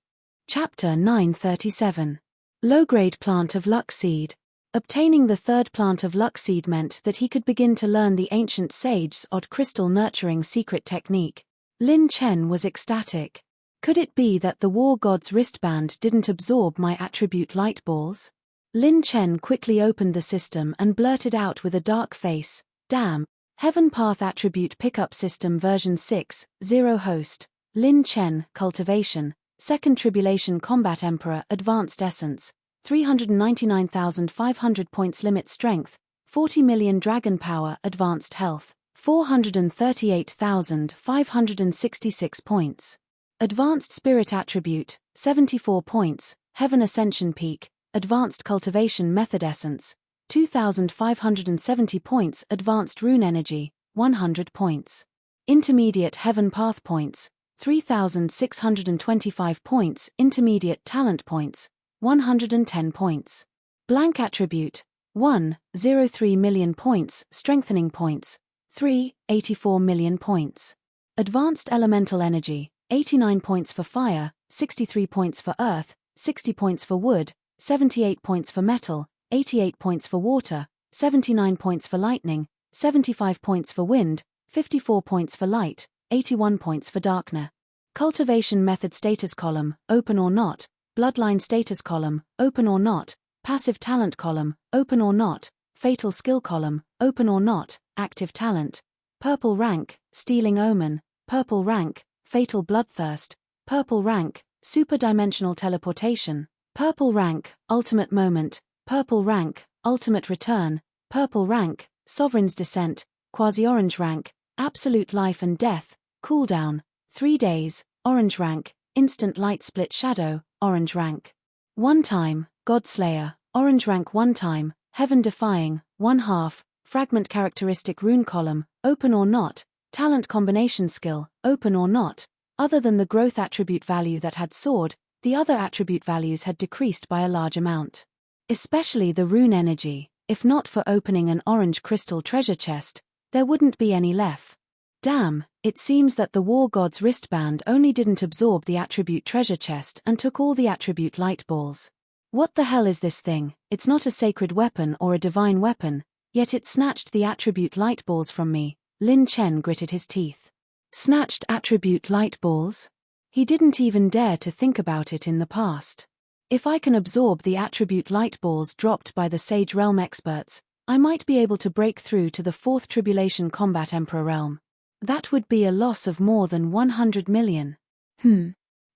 Chapter 937. Low-grade plant of luck seed. Obtaining the 3rd plant of luck seed meant that he could begin to learn the ancient sage's odd crystal nurturing secret technique. Lin Chen was ecstatic. Could it be that the war god's wristband didn't absorb my attribute light balls? Lin Chen quickly opened the system and blurted out with a dark face, damn. Heaven Path Attribute Pickup System version 6.0 Host, Lin Chen, Cultivation, 2nd Tribulation Combat Emperor Advanced Essence, 399,500 points Limit Strength, 40 million Dragon Power Advanced Health, 438,566 points. Advanced Spirit Attribute, 74 points, Heaven Ascension Peak, Advanced Cultivation Method Essence, 2,570 points Advanced Rune Energy, 100 points. Intermediate Heaven Path Points, 3,625 points Intermediate Talent Points, 110 points. Blank Attribute, 1.03 million points Strengthening Points, 3.84 million points. Advanced Elemental Energy, 89 points for Fire, 63 points for Earth, 60 points for Wood, 78 points for Metal, 88 points for Water, 79 points for lightning, 75 points for wind, 54 points for light, 81 points for darkness. Cultivation method status column, open or not, bloodline status column, open or not, passive talent column, open or not, fatal skill column, open or not, active talent, purple rank, stealing omen, purple rank, fatal bloodthirst, purple rank, superdimensional teleportation, purple rank, ultimate moment, purple rank, ultimate return, purple rank, sovereign's descent, quasi-orange rank, absolute life and death, cooldown, 3 days, orange rank, instant light split shadow, orange rank. 1 time, Godslayer, orange rank 1 time, heaven defying, 1/2, fragment characteristic rune column, open or not, talent combination skill, open or not. Other than the growth attribute value that had soared, the other attribute values had decreased by a large amount. Especially the rune energy. If not for opening an orange crystal treasure chest, there wouldn't be any left. Damn, it seems that the war god's wristband only didn't absorb the attribute treasure chest and took all the attribute light balls. What the hell is this thing? It's not a sacred weapon or a divine weapon, yet it snatched the attribute light balls from me. Lin Chen gritted his teeth. Snatched attribute light balls? He didn't even dare to think about it in the past. If I can absorb the attribute light balls dropped by the Sage Realm experts, I might be able to break through to the 4th Tribulation Combat Emperor realm. That would be a loss of more than 100 million.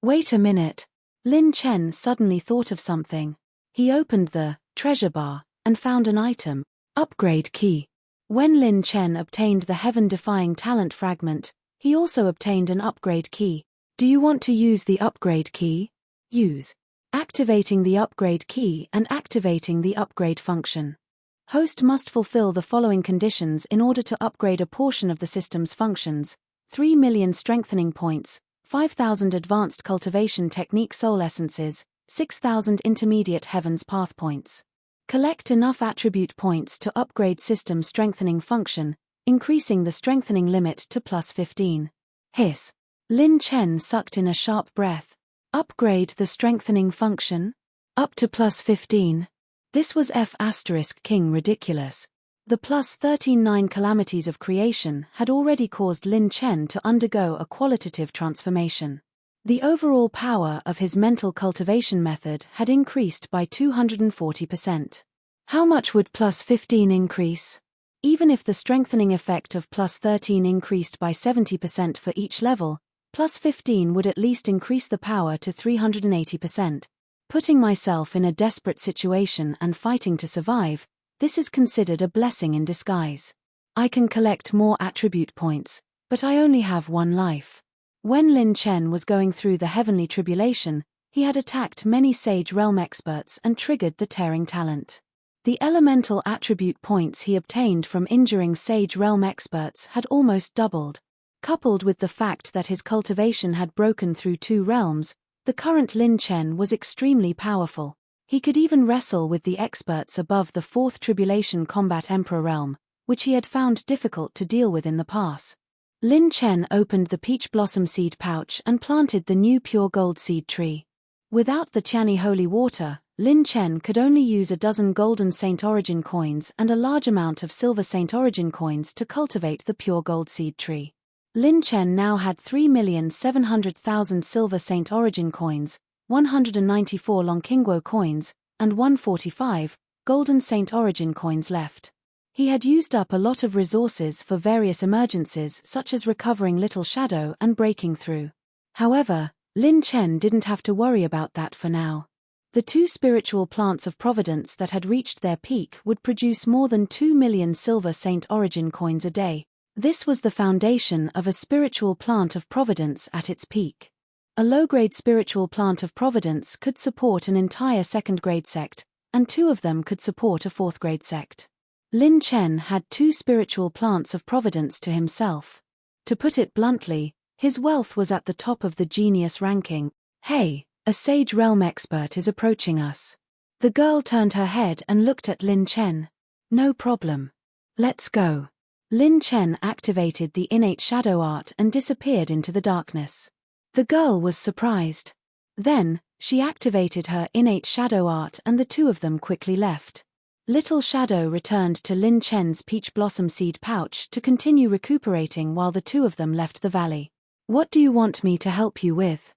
Wait a minute. Lin Chen suddenly thought of something. He opened the treasure bar and found an item. Upgrade key. When Lin Chen obtained the heaven-defying talent fragment, he also obtained an upgrade key. Do you want to use the upgrade key? Use. Activating the upgrade key and activating the upgrade function. Host must fulfill the following conditions in order to upgrade a portion of the system's functions: 3 million strengthening points, 5,000 advanced cultivation technique soul essences, 6,000 intermediate heavens path points. Collect enough attribute points to upgrade system strengthening function, increasing the strengthening limit to +15. Hiss. Lin Chen sucked in a sharp breath. Upgrade the strengthening function? Up to +15. This was F*King ridiculous. The +13 calamities of creation had already caused Lin Chen to undergo a qualitative transformation. The overall power of his mental cultivation method had increased by 240%. How much would +15 increase? Even if the strengthening effect of +13 increased by 70% for each level, +15 would at least increase the power to 380%. Putting myself in a desperate situation and fighting to survive, this is considered a blessing in disguise. I can collect more attribute points, but I only have 1 life. When Lin Chen was going through the heavenly tribulation, he had attacked many Sage Realm experts and triggered the tearing talent. The elemental attribute points he obtained from injuring Sage Realm experts had almost doubled. Coupled with the fact that his cultivation had broken through 2 realms, the current Lin Chen was extremely powerful. He could even wrestle with the experts above the 4th Tribulation Combat Emperor realm, which he had found difficult to deal with in the past. Lin Chen opened the peach blossom seed pouch and planted the new pure gold seed tree. Without the Tiani holy water, Lin Chen could only use a dozen golden Saint Origin coins and a large amount of silver Saint Origin coins to cultivate the pure gold seed tree. Lin Chen now had 3,700,000 silver Saint Origin coins, 194 Longqingguo coins, and 145 golden Saint Origin coins left. He had used up a lot of resources for various emergencies such as recovering Little Shadow and breaking through. However, Lin Chen didn't have to worry about that for now. The 2 spiritual plants of providence that had reached their peak would produce more than 2 million silver Saint Origin coins a day. This was the foundation of a spiritual plant of providence at its peak. A low-grade spiritual plant of providence could support an entire 2nd-grade sect, and 2 of them could support a 4th-grade sect. Lin Chen had 2 spiritual plants of providence to himself. To put it bluntly, his wealth was at the top of the genius ranking. Hey, a Sage Realm expert is approaching us. The girl turned her head and looked at Lin Chen. No problem. Let's go. Lin Chen activated the innate shadow art and disappeared into the darkness. The girl was surprised. Then, she activated her innate shadow art and the 2 of them quickly left. Little Shadow returned to Lin Chen's peach blossom seed pouch to continue recuperating while the two of them left the valley. What do you want me to help you with?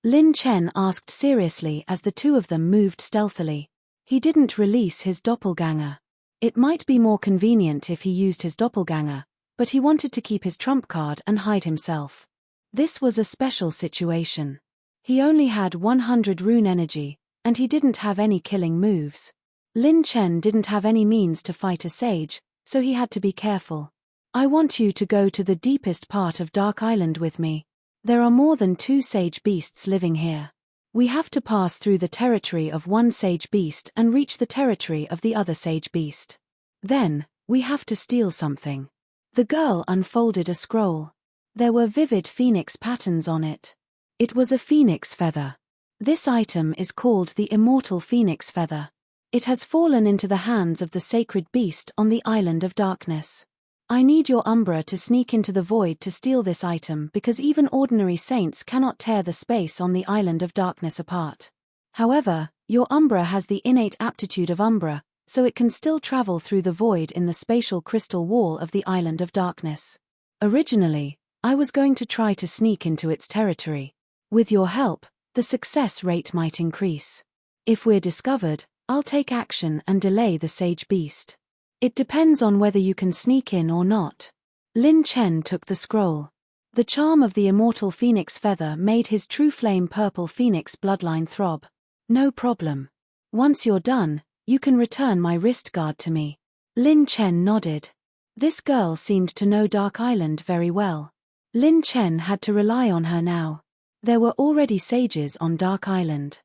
Lin Chen asked seriously as the two of them moved stealthily. He didn't release his doppelganger. It might be more convenient if he used his doppelganger, but he wanted to keep his trump card and hide himself. This was a special situation. He only had 100 rune energy, and he didn't have any killing moves. Lin Chen didn't have any means to fight a sage, so he had to be careful. I want you to go to the deepest part of Dark Island with me. There are more than 2 sage beasts living here. We have to pass through the territory of one sage beast and reach the territory of the other sage beast. Then, we have to steal something. The girl unfolded a scroll. There were vivid phoenix patterns on it. It was a phoenix feather. This item is called the immortal phoenix feather. It has fallen into the hands of the sacred beast on the Island of Darkness. I need your Umbra to sneak into the void to steal this item because even ordinary saints cannot tear the space on the Island of Darkness apart. However, your Umbra has the innate aptitude of Umbra, so it can still travel through the void in the spatial crystal wall of the Island of Darkness. Originally, I was going to try to sneak into its territory. With your help, the success rate might increase. If we're discovered, I'll take action and delay the sage beast. It depends on whether you can sneak in or not. Lin Chen took the scroll. The charm of the immortal phoenix feather made his true flame purple phoenix bloodline throb. No problem. Once you're done, you can return my wrist guard to me. Lin Chen nodded. This girl seemed to know Dark Island very well. Lin Chen had to rely on her now. There were already sages on Dark Island.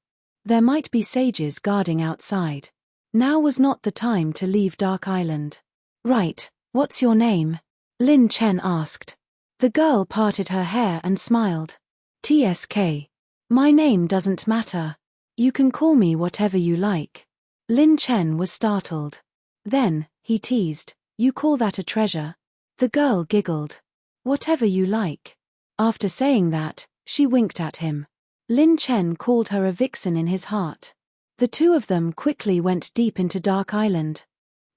There might be sages guarding outside. Now was not the time to leave Dark Island. Right, what's your name? Lin Chen asked. The girl parted her hair and smiled. TSK. My name doesn't matter. You can call me whatever you like. Lin Chen was startled. Then, he teased, you call that a treasure? The girl giggled. Whatever you like. After saying that, she winked at him. Lin Chen called her a vixen in his heart. The two of them quickly went deep into Dark Island.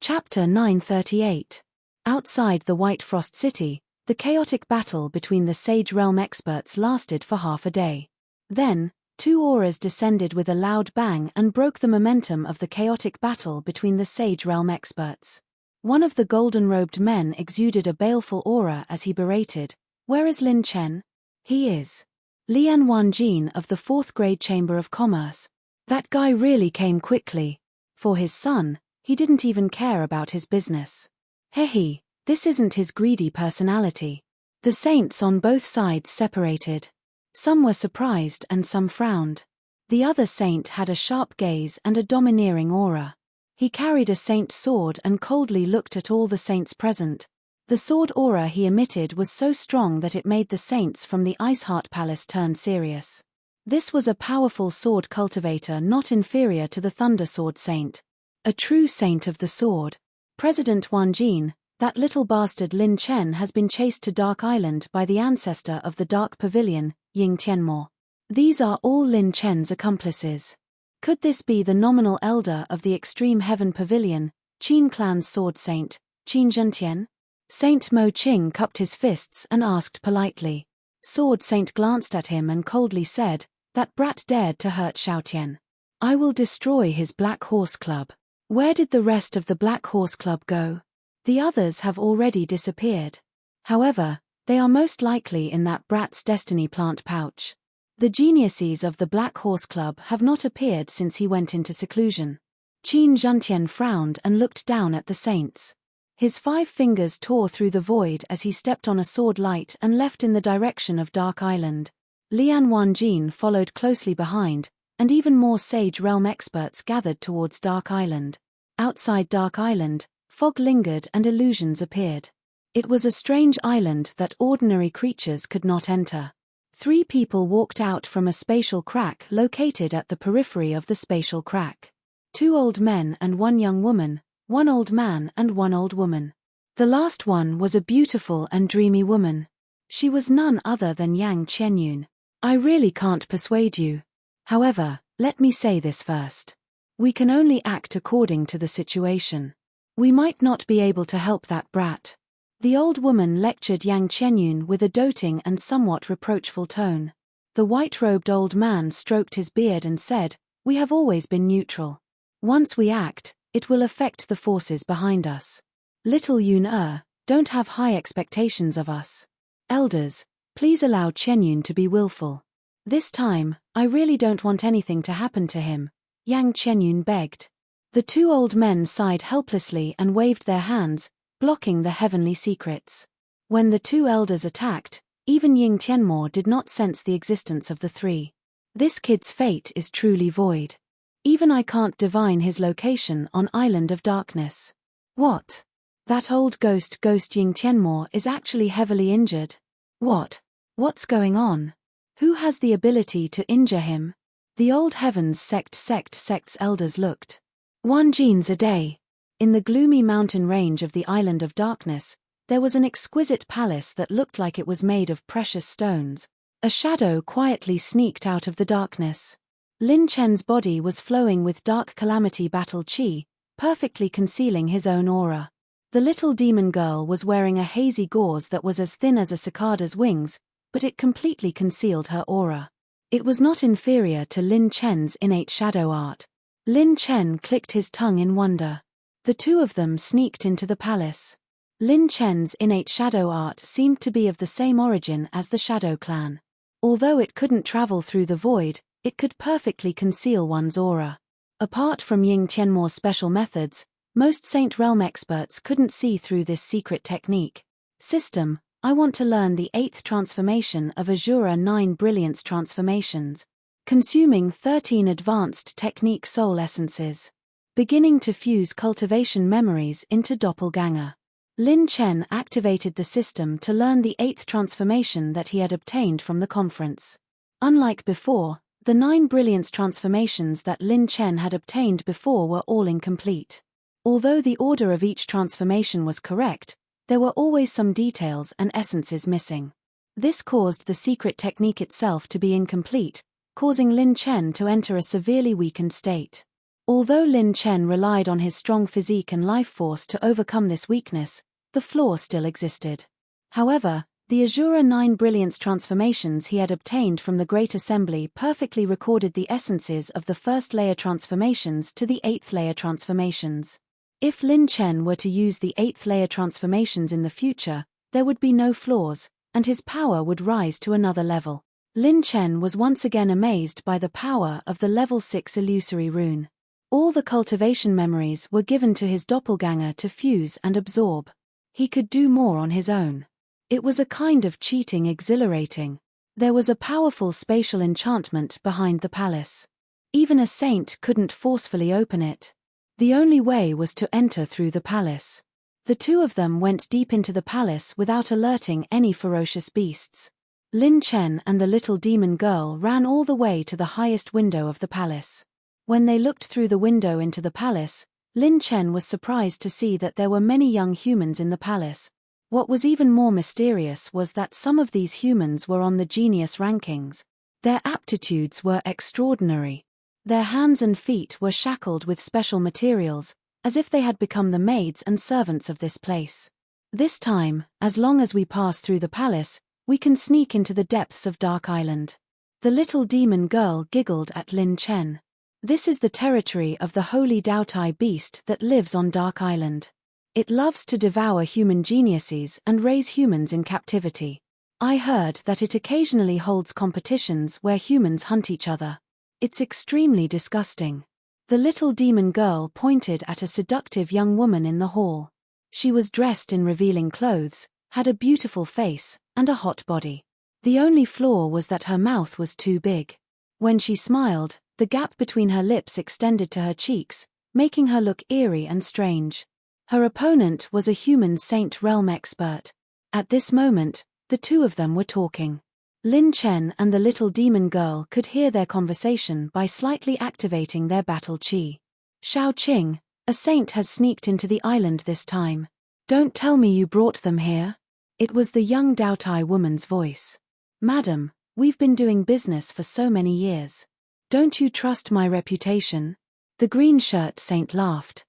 Chapter 938. Outside the White Frost City, the chaotic battle between the Sage Realm experts lasted for half a day. Then, 2 auras descended with a loud bang and broke the momentum of the chaotic battle between the Sage Realm experts. One of the golden-robed men exuded a baleful aura as he berated, "Where is Lin Chen?" "He is. Lian Wanjin of the 4th grade Chamber of Commerce. That guy really came quickly. For his son, he didn't even care about his business. Hehe, this isn't his greedy personality." The saints on both sides separated. Some were surprised and some frowned. The other saint had a sharp gaze and a domineering aura. He carried a saint sword and coldly looked at all the saints present. The sword aura he emitted was so strong that it made the saints from the Iceheart Palace turn serious. This was a powerful sword cultivator not inferior to the Thunder Sword Saint. A true saint of the sword. President Wanjin, that little bastard Lin Chen has been chased to Dark Island by the ancestor of the Dark Pavilion, Ying Tianmo. These are all Lin Chen's accomplices. Could this be the nominal elder of the Extreme Heaven Pavilion, Qin Clan's sword saint, Qin Zhentian? Saint Mo Qing cupped his fists and asked politely. Sword Saint glanced at him and coldly said, "That brat dared to hurt Xiaotian. I will destroy his Black Horse Club." Where did the rest of the Black Horse Club go? The others have already disappeared. However, they are most likely in that brat's destiny plant pouch. The geniuses of the Black Horse Club have not appeared since he went into seclusion. Qin Zhentian frowned and looked down at the saints. His 5 fingers tore through the void as he stepped on a sword light and left in the direction of Dark Island. Lian Wanjin followed closely behind, and even more Sage Realm experts gathered towards Dark Island. Outside Dark Island, fog lingered and illusions appeared. It was a strange island that ordinary creatures could not enter. 3 people walked out from a spatial crack located at the periphery of the spatial crack. 2 old men and 1 young woman, 1 old man and 1 old woman. The last one was a beautiful and dreamy woman. She was none other than Yang Qianyun. I really can't persuade you. However, let me say this first. We can only act according to the situation. We might not be able to help that brat. The old woman lectured Yang Qianyun with a doting and somewhat reproachful tone. The white-robed old man stroked his beard and said, "We have always been neutral. Once we act, it will affect the forces behind us. Little Yun don't have high expectations of us. Elders, please allow Qianyun to be willful. This time, I really don't want anything to happen to him," Yang Qianyun begged. The two old men sighed helplessly and waved their hands, blocking the heavenly secrets. When the two elders attacked, even Ying Tianmo did not sense the existence of the three. This kid's fate is truly void. Even I can't divine his location on Island of Darkness. What? That old ghost Ying Tianmo is actually heavily injured. What's going on? Who has the ability to injure him? The old heavens sect's elders looked. 1 genes a day. In the gloomy mountain range of the Island of Darkness, there was an exquisite palace that looked like it was made of precious stones. A shadow quietly sneaked out of the darkness. Lin Chen's body was flowing with dark calamity battle chi, perfectly concealing his own aura. The little demon girl was wearing a hazy gauze that was as thin as a cicada's wings, but it completely concealed her aura. It was not inferior to Lin Chen's innate shadow art. Lin Chen clicked his tongue in wonder. The two of them sneaked into the palace. Lin Chen's innate shadow art seemed to be of the same origin as the Shadow Clan. Although it couldn't travel through the void, it could perfectly conceal one's aura. Apart from Ying Tianmo's special methods, most Saint Realm experts couldn't see through this secret technique. System, I want to learn the 8th transformation of Azura 9 Brilliance transformations. Consuming 13 advanced technique soul essences. Beginning to fuse cultivation memories into doppelganger. Lin Chen activated the system to learn the 8th transformation that he had obtained from the conference. Unlike before, the 9 brilliance transformations that Lin Chen had obtained before were all incomplete. Although the order of each transformation was correct, there were always some details and essences missing. This caused the secret technique itself to be incomplete, causing Lin Chen to enter a severely weakened state. Although Lin Chen relied on his strong physique and life force to overcome this weakness, the flaw still existed. However, the Azura 9 Brilliance transformations he had obtained from the Great Assembly perfectly recorded the essences of the first layer transformations to the 8th layer transformations. If Lin Chen were to use the 8th layer transformations in the future, there would be no flaws, and his power would rise to another level. Lin Chen was once again amazed by the power of the level 6 illusory rune. All the cultivation memories were given to his doppelganger to fuse and absorb. He could do more on his own. It was a kind of cheating exhilarating. There was a powerful spatial enchantment behind the palace. Even a saint couldn't forcefully open it. The only way was to enter through the palace. The two of them went deep into the palace without alerting any ferocious beasts. Lin Chen and the little demon girl ran all the way to the highest window of the palace. When they looked through the window into the palace, Lin Chen was surprised to see that there were many young humans in the palace. What was even more mysterious was that some of these humans were on the genius rankings. Their aptitudes were extraordinary. Their hands and feet were shackled with special materials, as if they had become the maids and servants of this place. This time, as long as we pass through the palace, we can sneak into the depths of Dark Island. The little demon girl giggled at Lin Chen. This is the territory of the holy Daotai beast that lives on Dark Island. It loves to devour human geniuses and raise humans in captivity. I heard that it occasionally holds competitions where humans hunt each other. It's extremely disgusting. The little demon girl pointed at a seductive young woman in the hall. She was dressed in revealing clothes, had a beautiful face, and a hot body. The only flaw was that her mouth was too big. When she smiled, the gap between her lips extended to her cheeks, making her look eerie and strange. Her opponent was a human Saint Realm expert. At this moment, the two of them were talking. Lin Chen and the little demon girl could hear their conversation by slightly activating their battle chi. Xiao Qing, a saint has sneaked into the island this time. Don't tell me you brought them here. It was the young Daotai woman's voice. Madam, we've been doing business for so many years. Don't you trust my reputation? The green-shirt saint laughed.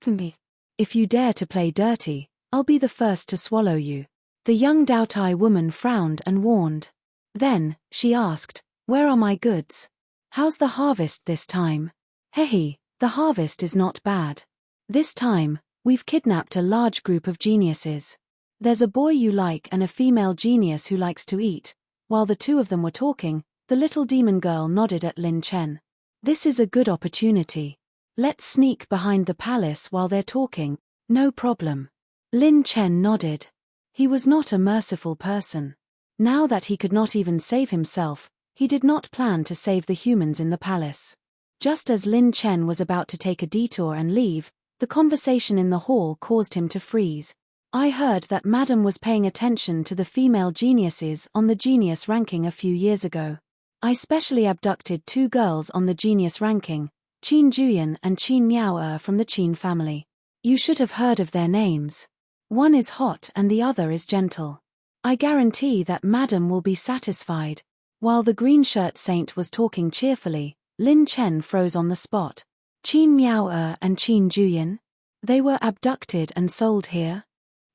Me. If you dare to play dirty, I'll be the first to swallow you. The young Doughtai woman frowned and warned. Then, she asked, where are my goods? How's the harvest this time? Hehe, the harvest is not bad. This time, we've kidnapped a large group of geniuses. There's a boy you like and a female genius who likes to eat. While the two of them were talking, the little demon girl nodded at Lin Chen. This is a good opportunity. Let's sneak behind the palace while they're talking. No problem. Lin Chen nodded. He was not a merciful person. Now that he could not even save himself, he did not plan to save the humans in the palace. Just as Lin Chen was about to take a detour and leave, the conversation in the hall caused him to freeze. I heard that Madam was paying attention to the female geniuses on the genius ranking a few years ago. I specially abducted 2 girls on the genius ranking, Qin Juyan and Qin Miao from the Qin family. You should have heard of their names. One is hot and the other is gentle. I guarantee that Madam will be satisfied. While the green-shirt saint was talking cheerfully, Lin Chen froze on the spot. Qin Miao and Qin Juyan? They were abducted and sold here?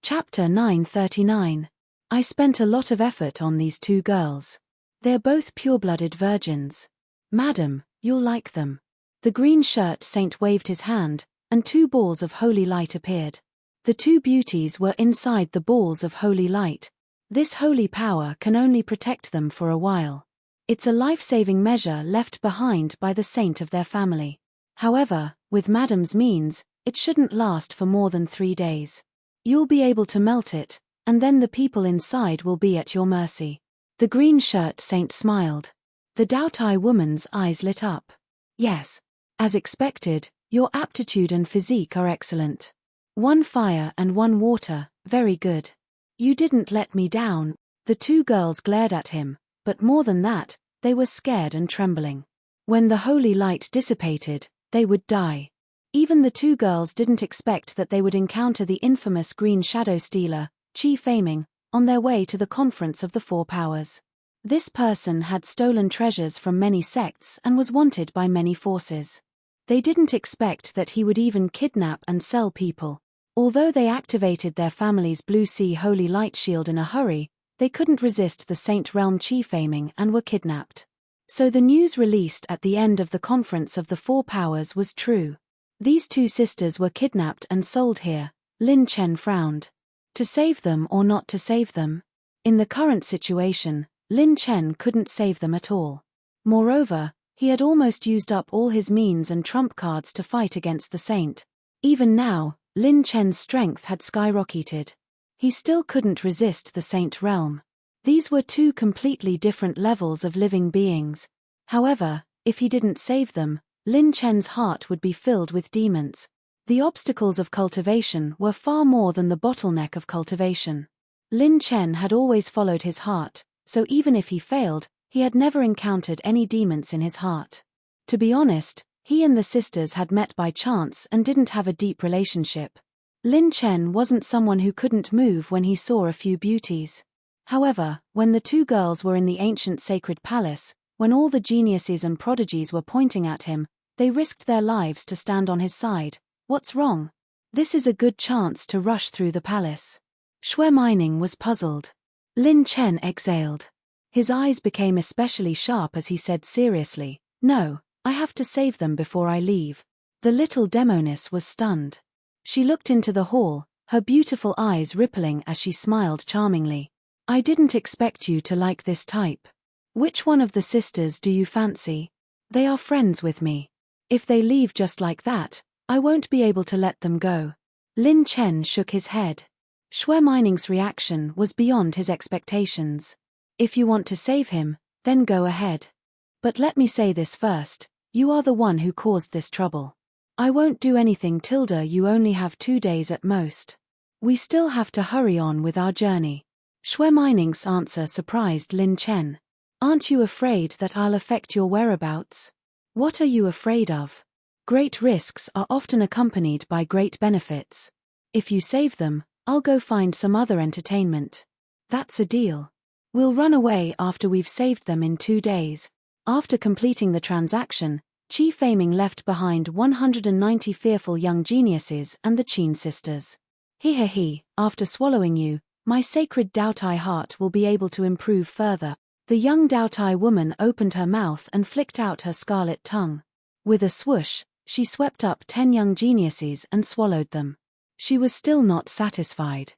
Chapter 939. I spent a lot of effort on these 2 girls. They're both pure-blooded virgins. Madam, you'll like them. The green-shirt saint waved his hand, and 2 balls of holy light appeared. The 2 beauties were inside the balls of holy light. This holy power can only protect them for a while. It's a life-saving measure left behind by the saint of their family. However, with Madam's means, it shouldn't last for more than 3 days. You'll be able to melt it, and then the people inside will be at your mercy. The green-shirt saint smiled. The Doughtai woman's eyes lit up. Yes. As expected, your aptitude and physique are excellent. 1 fire and 1 water, very good. You didn't let me down. The 2 girls glared at him, but more than that, they were scared and trembling. When the holy light dissipated, they would die. Even the 2 girls didn't expect that they would encounter the infamous green shadow stealer, Qi Faming, on their way to the conference of the 4 powers. This person had stolen treasures from many sects and was wanted by many forces. They didn't expect that he would even kidnap and sell people. Although they activated their family's Blue Sea Holy Light Shield in a hurry, they couldn't resist the Saint Realm Qi Faming and were kidnapped. So the news released at the end of the conference of the 4 powers was true. These 2 sisters were kidnapped and sold here. Lin Chen frowned. To save them or not to save them? In the current situation, Lin Chen couldn't save them at all. Moreover, he had almost used up all his means and trump cards to fight against the saint. Even now, Lin Chen's strength had skyrocketed. He still couldn't resist the Saint Realm. These were 2 completely different levels of living beings. However, if he didn't save them, Lin Chen's heart would be filled with demons. The obstacles of cultivation were far more than the bottleneck of cultivation. Lin Chen had always followed his heart, so even if he failed, he had never encountered any demons in his heart. To be honest, he and the sisters had met by chance and didn't have a deep relationship. Lin Chen wasn't someone who couldn't move when he saw a few beauties. However, when the 2 girls were in the ancient sacred palace, when all the geniuses and prodigies were pointing at him, they risked their lives to stand on his side. What's wrong? This is a good chance to rush through the palace. Shui Mining was puzzled. Lin Chen exhaled. His eyes became especially sharp as he said seriously, "No, I have to save them before I leave." The little demoness was stunned. She looked into the hall, her beautiful eyes rippling as she smiled charmingly. "I didn't expect you to like this type. Which one of the sisters do you fancy? They are friends with me. If they leave just like that, I won't be able to let them go." Lin Chen shook his head. Shui Mining's reaction was beyond his expectations. If you want to save him, then go ahead. But let me say this first, you are the one who caused this trouble. I won't do anything Tilda, you only have 2 days at most. We still have to hurry on with our journey. Shui Mining's answer surprised Lin Chen. Aren't you afraid that I'll affect your whereabouts? What are you afraid of? Great risks are often accompanied by great benefits. If you save them, I'll go find some other entertainment. That's a deal. We'll run away after we've saved them in 2 days. After completing the transaction, Qi Faming left behind 190 fearful young geniuses and the Qin sisters. He, after swallowing you, my sacred Daotai heart will be able to improve further. The young Daotai woman opened her mouth and flicked out her scarlet tongue. With a swoosh, she swept up 10 young geniuses and swallowed them. She was still not satisfied.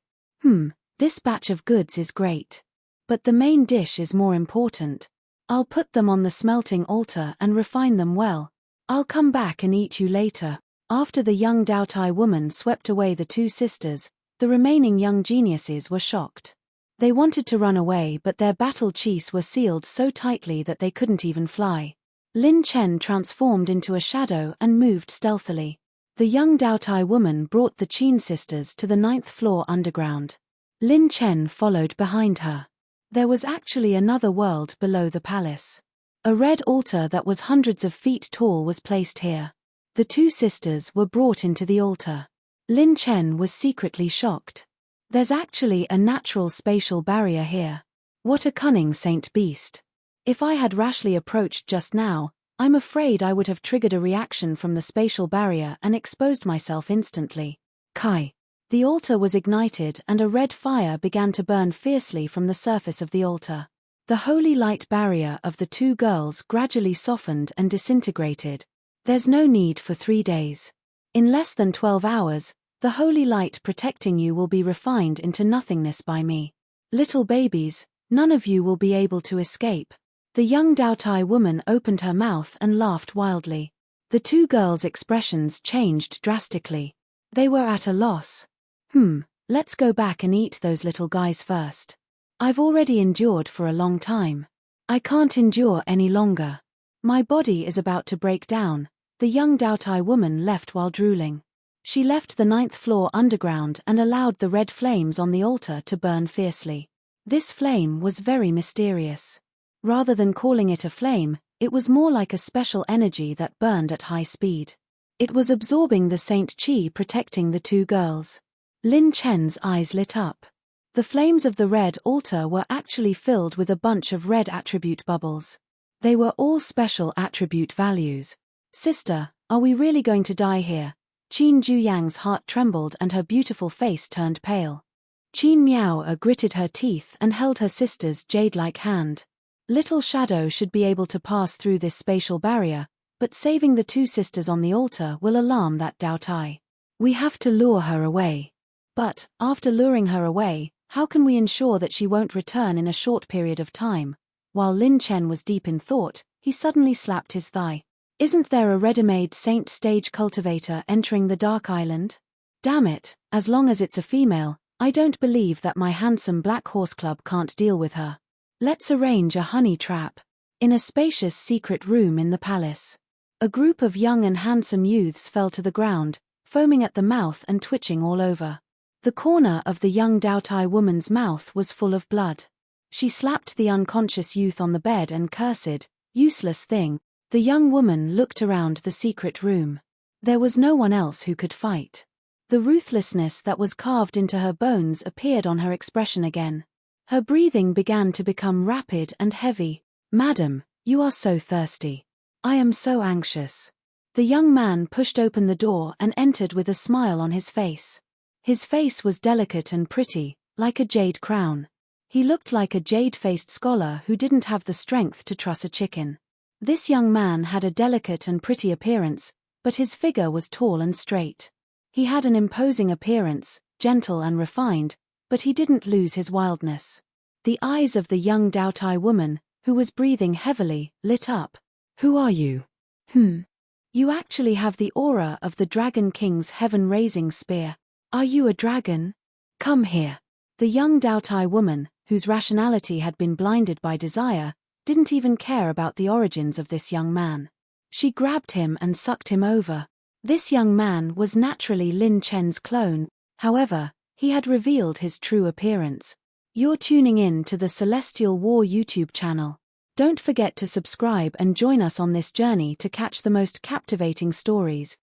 This batch of goods is great. But the main dish is more important. I'll put them on the smelting altar and refine them well. I'll come back and eat you later. After the young Daotai woman swept away the 2 sisters, the remaining young geniuses were shocked. They wanted to run away, but their battle chis were sealed so tightly that they couldn't even fly. Lin Chen transformed into a shadow and moved stealthily. The young Daotai woman brought the Qin sisters to the 9th floor underground. Lin Chen followed behind her. There was actually another world below the palace. A red altar that was hundreds of feet tall was placed here. The 2 sisters were brought into the altar. Lin Chen was secretly shocked. There's actually a natural spatial barrier here. What a cunning saint beast. If I had rashly approached just now, I'm afraid I would have triggered a reaction from the spatial barrier and exposed myself instantly. Kai. The altar was ignited and a red fire began to burn fiercely from the surface of the altar. The holy light barrier of the 2 girls gradually softened and disintegrated. There's no need for 3 days. In less than 12 hours, the holy light protecting you will be refined into nothingness by me. Little babies, none of you will be able to escape. The young Daotai woman opened her mouth and laughed wildly. The 2 girls' expressions changed drastically. They were at a loss. Let's go back and eat those little guys first. I've already endured for a long time. I can't endure any longer. My body is about to break down. The young Daotai woman left while drooling. She left the 9th floor underground and allowed the red flames on the altar to burn fiercely. This flame was very mysterious. Rather than calling it a flame, it was more like a special energy that burned at high speed. It was absorbing the Saint Qi protecting the 2 girls. Lin Chen's eyes lit up. The flames of the red altar were actually filled with a bunch of red attribute bubbles. They were all special attribute values. Sister, are we really going to die here? Qin Juyang's heart trembled and her beautiful face turned pale. Qin Miao gritted her teeth and held her sister's jade-like hand. Little Shadow should be able to pass through this spatial barrier, but saving the 2 sisters on the altar will alarm that Daotai. We have to lure her away. But, after luring her away, how can we ensure that she won't return in a short period of time? While Lin Chen was deep in thought, he suddenly slapped his thigh. Isn't there a ready-made saint stage cultivator entering the Dark Island? Damn it, as long as it's a female, I don't believe that my handsome Black Horse Club can't deal with her. Let's arrange a honey trap. In a spacious secret room in the palace. A group of young and handsome youths fell to the ground, foaming at the mouth and twitching all over. The corner of the young Daotai woman's mouth was full of blood. She slapped the unconscious youth on the bed and cursed, "Useless thing." The young woman looked around the secret room. There was no one else who could fight. The ruthlessness that was carved into her bones appeared on her expression again. Her breathing began to become rapid and heavy. "Madam, you are so thirsty. I am so anxious." The young man pushed open the door and entered with a smile on his face. His face was delicate and pretty, like a jade crown. He looked like a jade-faced scholar who didn't have the strength to truss a chicken. This young man had a delicate and pretty appearance, but his figure was tall and straight. He had an imposing appearance, gentle and refined, but he didn't lose his wildness. The eyes of the young Daotai woman, who was breathing heavily, lit up. "Who are you?" You actually have the aura of the Dragon King's heaven-raising spear. Are you a dragon? Come here." The young Daotai woman, whose rationality had been blinded by desire, didn't even care about the origins of this young man. She grabbed him and sucked him over. This young man was naturally Lin Chen's clone, however, he had revealed his true appearance. You're tuning in to the Celestial War YouTube channel. Don't forget to subscribe and join us on this journey to catch the most captivating stories.